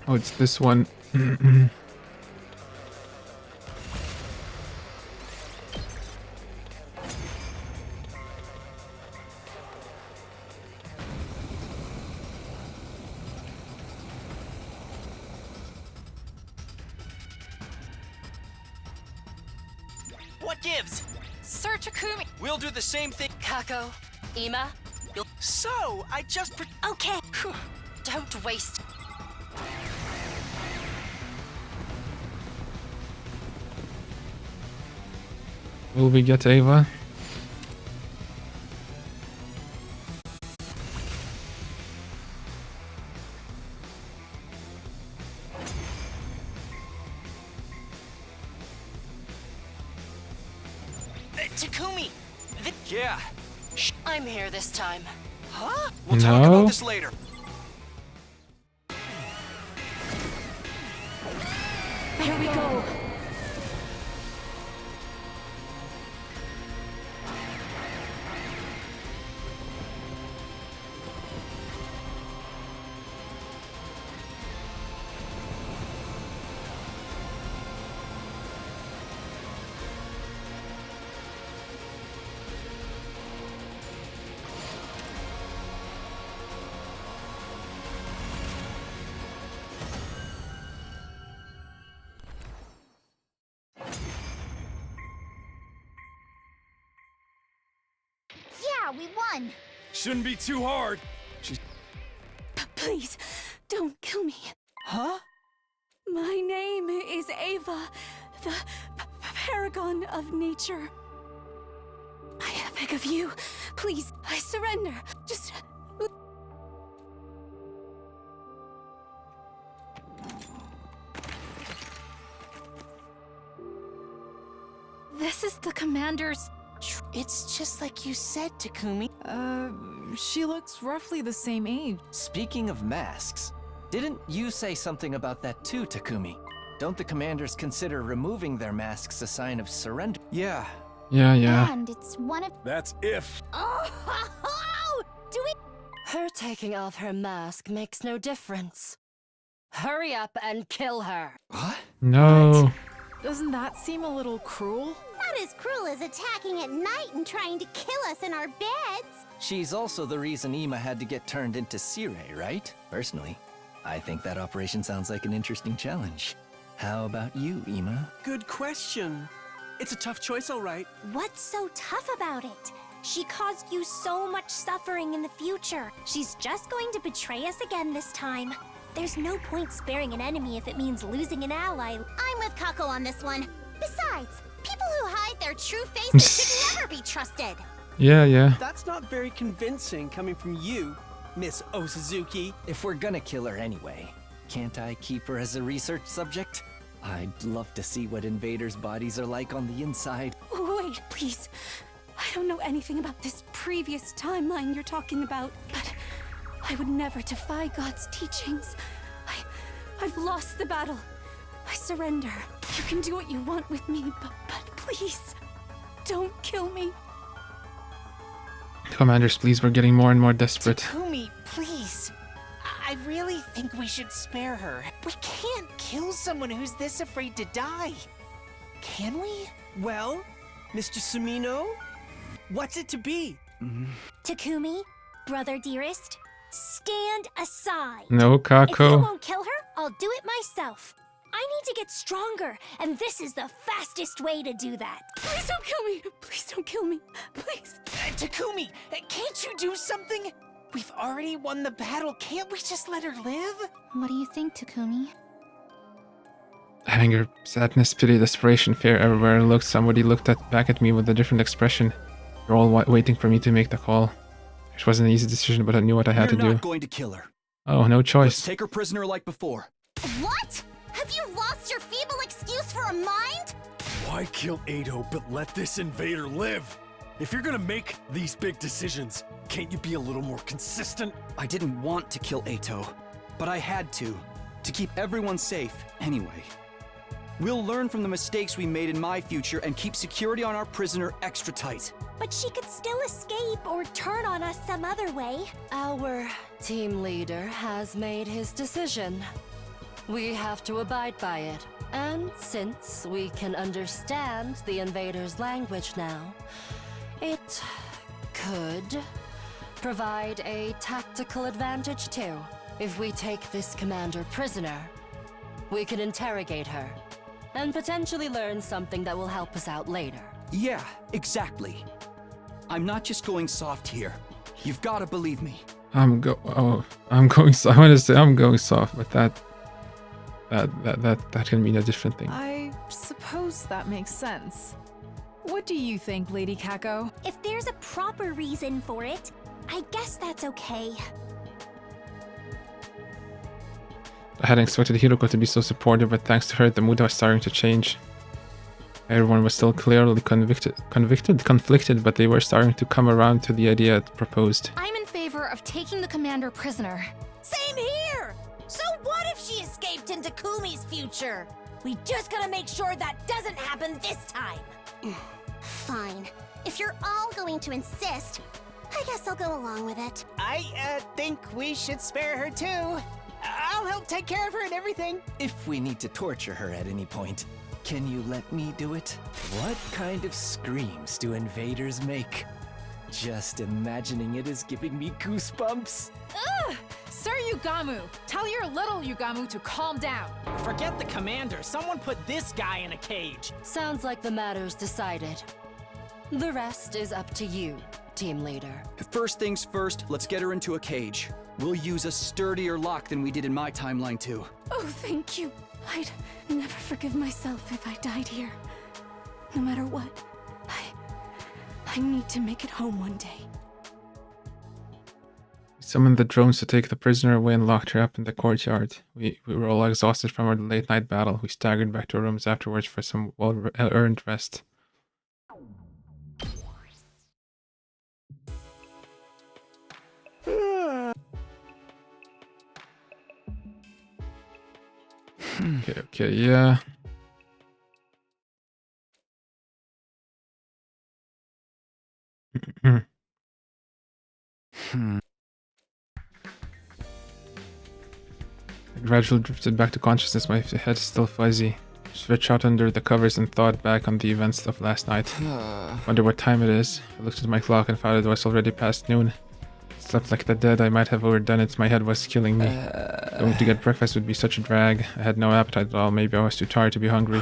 Oh, it's this one. What gives? Sir Takumi! We'll do the same thing. Kako, Ima, So, I just Okay. don't waste. Will we get Ava? Takumi! Yeah. I'm here this time. Huh? We'll talk about this later. Here we go. Yeah, we won. Shouldn't be too hard. Please, don't kill me. Huh? My name is Ava, the paragon of nature. I beg of you, please, I surrender. Just... This is the commander's... It's just like you said, Takumi. She looks roughly the same age. Speaking of masks, didn't you say something about that too, Takumi? Don't the commanders consider removing their masks a sign of surrender? Yeah. Yeah. And it's one of... That's if. Oh! Do we... Her taking off her mask makes no difference. Hurry up and kill her. What? No. Doesn't that seem a little cruel? Not as cruel as attacking at night and trying to kill us in our beds. She's also the reason Ima had to get turned into Sire, right? Personally, I think that operation sounds like an interesting challenge. How about you, Ima? Good question. It's a tough choice, all right. What's so tough about it? She caused you so much suffering in the future. She's just going to betray us again this time. There's no point sparing an enemy if it means losing an ally. I'm with Kako on this one. Besides, people who hide their true faces should never be trusted. Yeah. That's not very convincing coming from you, Miss Osuzuki. If we're gonna kill her anyway, can't I keep her as a research subject? I'd love to see what invaders' bodies are like on the inside. Wait, please. I don't know anything about this previous timeline you're talking about, but I would never defy God's teachings. I've lost the battle. I surrender. You can do what you want with me, but please, don't kill me. Commanders, please, we're getting more and more desperate. Takumi, please. I really think we should spare her. We can't kill someone who's this afraid to die. Can we? Well, Mr. Sumino, what's it to be? Takumi, brother dearest, stand aside. No, If you Kako. won't kill her, I'll do it myself. I need to get stronger, and this is the fastest way to do that. Please don't kill me. Please don't kill me. Please. Takumi, can't you do something? We've already won the battle. Can't we just let her live? What do you think, Takumi? Anger, sadness, pity, desperation, fear everywhere I looked. Somebody looked back at me with a different expression. They're all waiting for me to make the call. It wasn't an easy decision, but I knew what I had to We're do. not going to kill her. Oh, no Let's choice. take her prisoner like before. What? Have you lost your feeble excuse for a mind? Why kill Ado but let this invader live? If you're gonna make these big decisions, can't you be a little more consistent? I didn't want to kill Ato, but I had to keep everyone safe anyway. We'll learn from the mistakes we made in my future and keep security on our prisoner extra tight. But she could still escape or turn on us some other way. Our team leader has made his decision. We have to abide by it. And since we can understand the invader's language now, it could provide a tactical advantage too. If we take this commander prisoner, we can interrogate her. and potentially learn something that will help us out later. Yeah, exactly. I'm not just going soft here. You've got to believe me. I'm going soft. I want to say I'm going soft, but that can mean a different thing. I suppose that makes sense. What do you think, Lady Kako? If there's a proper reason for it, I guess that's okay. I hadn't expected Hiroko to be so supportive, but thanks to her, the mood was starting to change. Everyone was still clearly conflicted, but they were starting to come around to the idea it proposed. I'm in favor of taking the commander prisoner. Same here! So what if she escaped into Kumi's future? We just gotta make sure that doesn't happen this time. Fine. If you're all going to insist, I guess I'll go along with it. I think we should spare her too. I'll help take care of her and everything. If we need to torture her at any point, can you let me do it? What kind of screams do invaders make? Just imagining it is giving me goosebumps. Ugh! Sir Yugamu, tell your little Yugamu to calm down. Forget the commander. Someone put this guy in a cage. Sounds like the matter's decided. The rest is up to you, team leader. First things first, let's get her into a cage. We'll use a sturdier lock than we did in my timeline too. Oh, thank you. I'd never forgive myself if I died here. No matter what, I need to make it home one day. We summoned the drones to take the prisoner away and locked her up in the courtyard. We were all exhausted from our late night battle. We staggered back to our rooms afterwards for some well-earned rest. Okay, yeah. I gradually drifted back to consciousness, my head is still fuzzy. Stretched out under the covers and thought back on the events of last night. Wonder what time it is. I looked at my clock and found it was already past noon. Slept like the dead. I might have overdone it. My head was killing me. Going to get breakfast would be such a drag. I had no appetite at all. Maybe I was too tired to be hungry.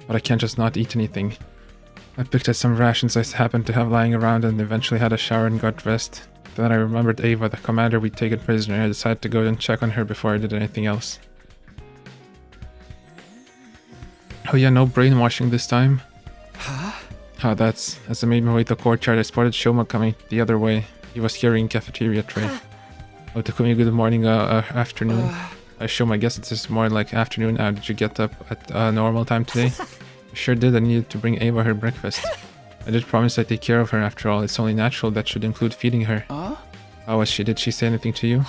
But I can't just not eat anything. I picked at some rations I happened to have lying around and eventually had a shower and got dressed. Then I remembered Ava, the commander we'd taken prisoner. I decided to go and check on her before I did anything else. Oh yeah, no brainwashing this time. Ah, that's... As I made my way to the courtyard, I spotted Shoma coming the other way. He was carrying a cafeteria tray. Oh, Takumi, good morning, afternoon. Shoma, I guess it's just more like afternoon. Did you get up at a normal time today? I sure did. I needed to bring Ava her breakfast. I did promise I'd take care of her after all. It's only natural that should include feeding her. How was she? Did she say anything to you?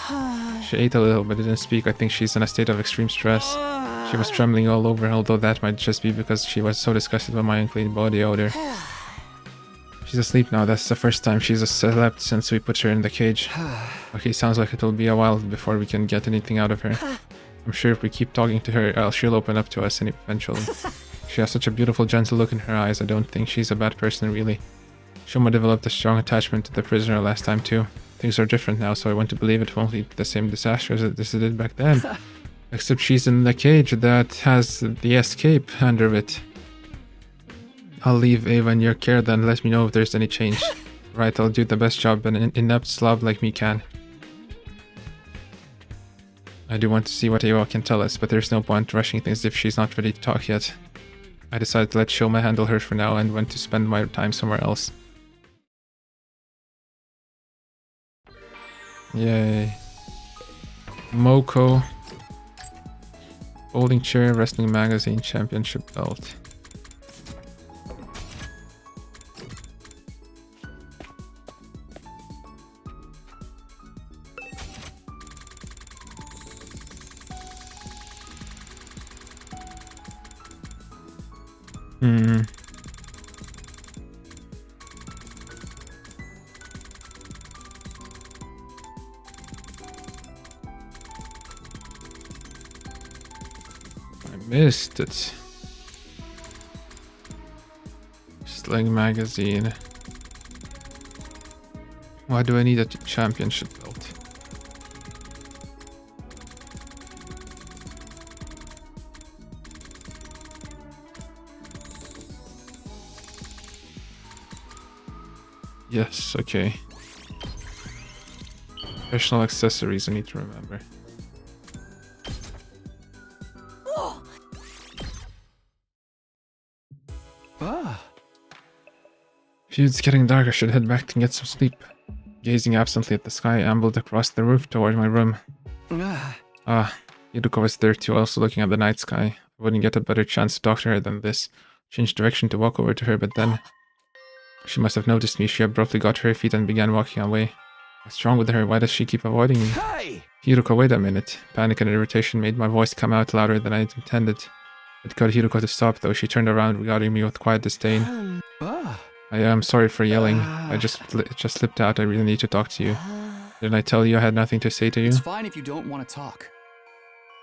She ate a little but didn't speak. I think she's in a state of extreme stress. She was trembling all over, although that might just be because she was so disgusted by my unclean body odor. She's asleep now. That's the first time she's slept since we put her in the cage. Okay, sounds like it'll be a while before we can get anything out of her. I'm sure if we keep talking to her, she'll open up to us eventually. She has such a beautiful, gentle look in her eyes. I don't think she's a bad person, really. Shoma developed a strong attachment to the prisoner last time, too. Things are different now, so I want to believe it won't lead to the same disaster as it did back then. Except she's in the cage that has the escape under it. I'll leave Ava in your care, then let me know if there's any change. Right, I'll do the best job an inept slob like me can. I do want to see what Ava can tell us, but there's no point rushing things if she's not ready to talk yet. I decided to let Shoma handle her for now and went to spend my time somewhere else. Yay. Moko. Folding chair, wrestling magazine, championship belt. Missed it. Sling magazine. Why do I need a championship belt? Yes, okay. Professional accessories I need to remember. Phew, it's getting dark. I should head back and get some sleep. Gazing absently at the sky, I ambled across the roof toward my room. Yuruko was there too, also looking at the night sky. I wouldn't get a better chance to talk to her than this. Changed direction to walk over to her, but then... She must have noticed me. She abruptly got to her feet and began walking away. What's wrong with her? Why does she keep avoiding me? Hey! Hiruko, wait a minute. Panic and irritation made my voice come out louder than I intended. It got Hiruko to stop, though. She turned around, regarding me with quiet disdain. I am sorry for yelling. It just slipped out. I really need to talk to you. Didn't I tell you I had nothing to say to you? It's fine if you don't want to talk.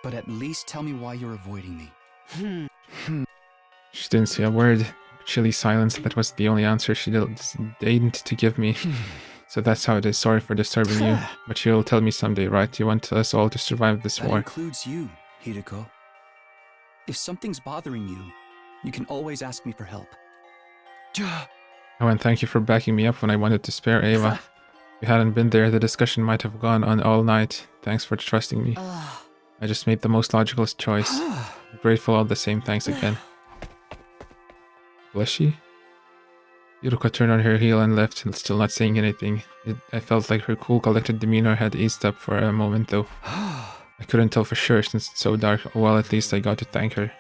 But at least tell me why you're avoiding me. She didn't say a word. Chilly silence. That was the only answer she deigned to give me. So that's how it is. Sorry for disturbing you. But you'll tell me someday, right? You want us all to survive this war. That includes you, Hideko. If something's bothering you, you can always ask me for help. Oh, and thank you for backing me up when I wanted to spare Ava. If you hadn't been there, the discussion might have gone on all night. Thanks for trusting me. I just made the most logical choice. I'm grateful all the same. Thanks again. Was she? Yuruko turned on her heel and left, still not saying anything. I felt like her cool, collected demeanor had eased up for a moment, though. I couldn't tell for sure since it's so dark. Oh, well, at least I got to thank her.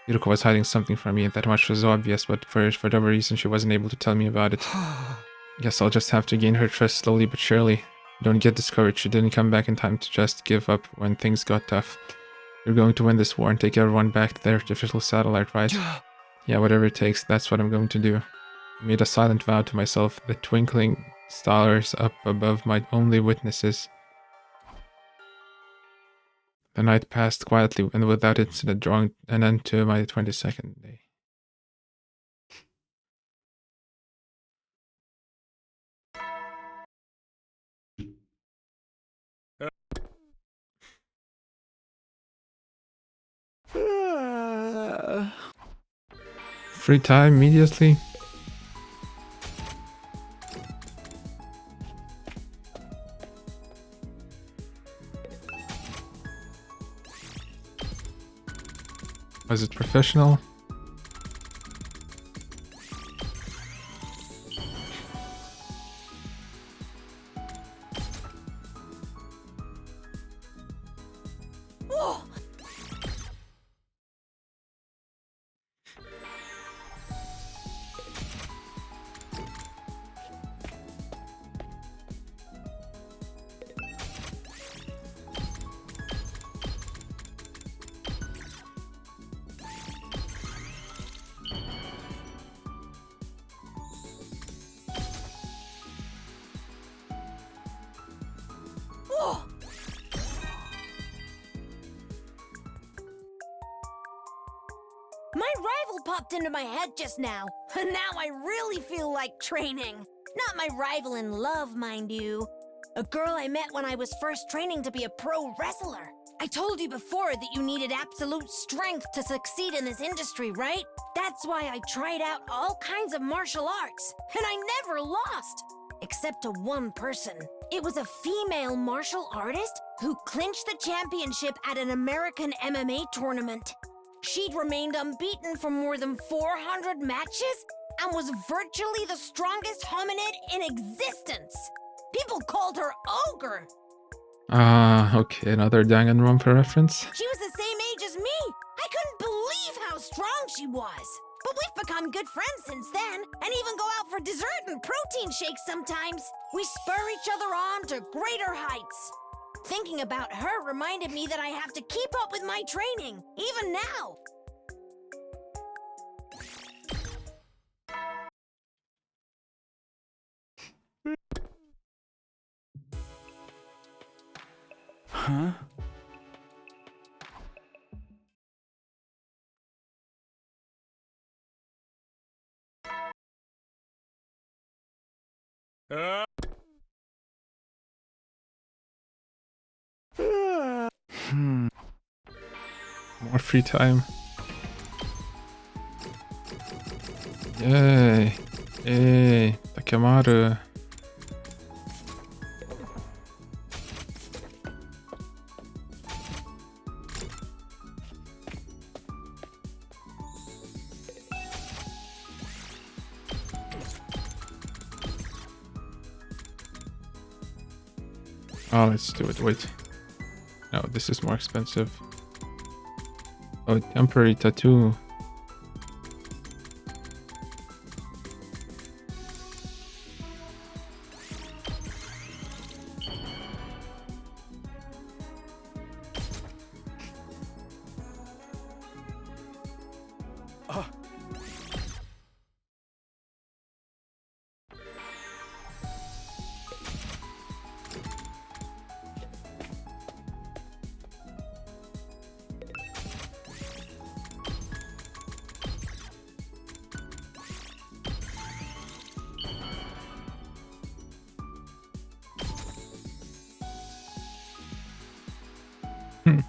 Yuruko was hiding something from me, that much was obvious, but for whatever reason she wasn't able to tell me about it. Guess I'll just have to gain her trust slowly but surely. Don't get discouraged. She didn't come back in time to just give up when things got tough. You're going to win this war and take everyone back to their artificial satellite, right? Yeah, whatever it takes, that's what I'm going to do. I made a silent vow to myself, the twinkling stars up above my only witnesses. The night passed quietly and without incident, drawing an end to my 22nd day. Free time immediately. Was it professional? My rival popped into my head just now, and now I really feel like training. Not my rival in love, mind you. A girl I met when I was first training to be a pro wrestler. I told you before that you needed absolute strength to succeed in this industry, right? That's why I tried out all kinds of martial arts, and I never lost. Except to one person. It was a female martial artist who clinched the championship at an American MMA tournament. She'd remained unbeaten for more than 400 matches and was virtually the strongest hominid in existence. People called her Ogre. Okay, another Danganronpa reference. She was the same age as me. I couldn't believe how strong she was. But we've become good friends since then, and even go out for dessert and protein shakes sometimes. We spur each other on to greater heights. Thinking about her reminded me that I have to keep up with my training, even now. Huh? More free time. Yay! Hey, Takemaru. Oh, let's do it. Wait. No, this is more expensive. Oh, temporary tattoo.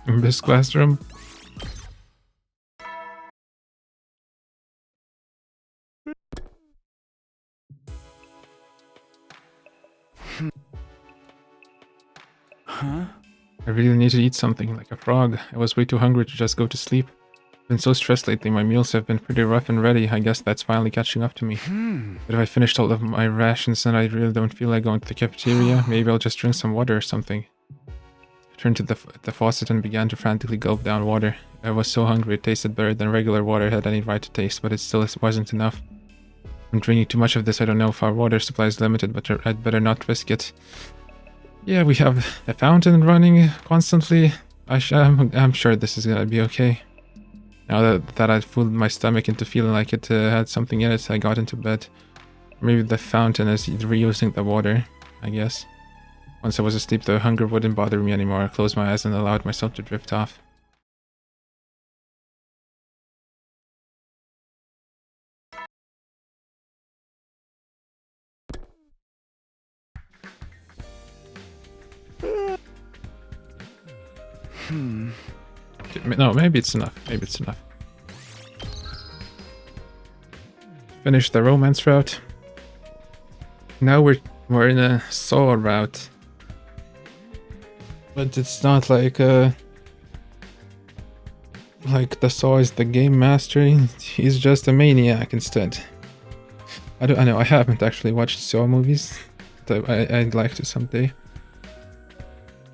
In this classroom. Huh? I really need to eat something, like a frog. I was way too hungry to just go to sleep. Been so stressed lately, my meals have been pretty rough and ready. I guess that's finally catching up to me. But if I finished all of my rations and I really don't feel like going to the cafeteria, maybe I'll just drink some water or something. I turned to the faucet and began to frantically gulp down water. I was so hungry it tasted better than regular water had any right to taste, but it still wasn't enough. I'm drinking too much of this. I don't know if our water supply is limited, but I'd better not risk it. Yeah, we have a fountain running constantly. I'm sure this is gonna be okay. Now that I'd fooled my stomach into feeling like it had something in it, I got into bed. Maybe the fountain is reusing the water, I guess. Once I was asleep, the hunger wouldn't bother me anymore. I closed my eyes and allowed myself to drift off. No, maybe it's enough. Maybe it's enough. Finish the romance route. Now we're in a saw route. But it's not like the Saw is the game master. He's just a maniac instead. I know I haven't actually watched Saw movies. I'd like to someday.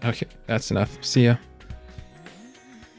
Okay, that's enough. See ya.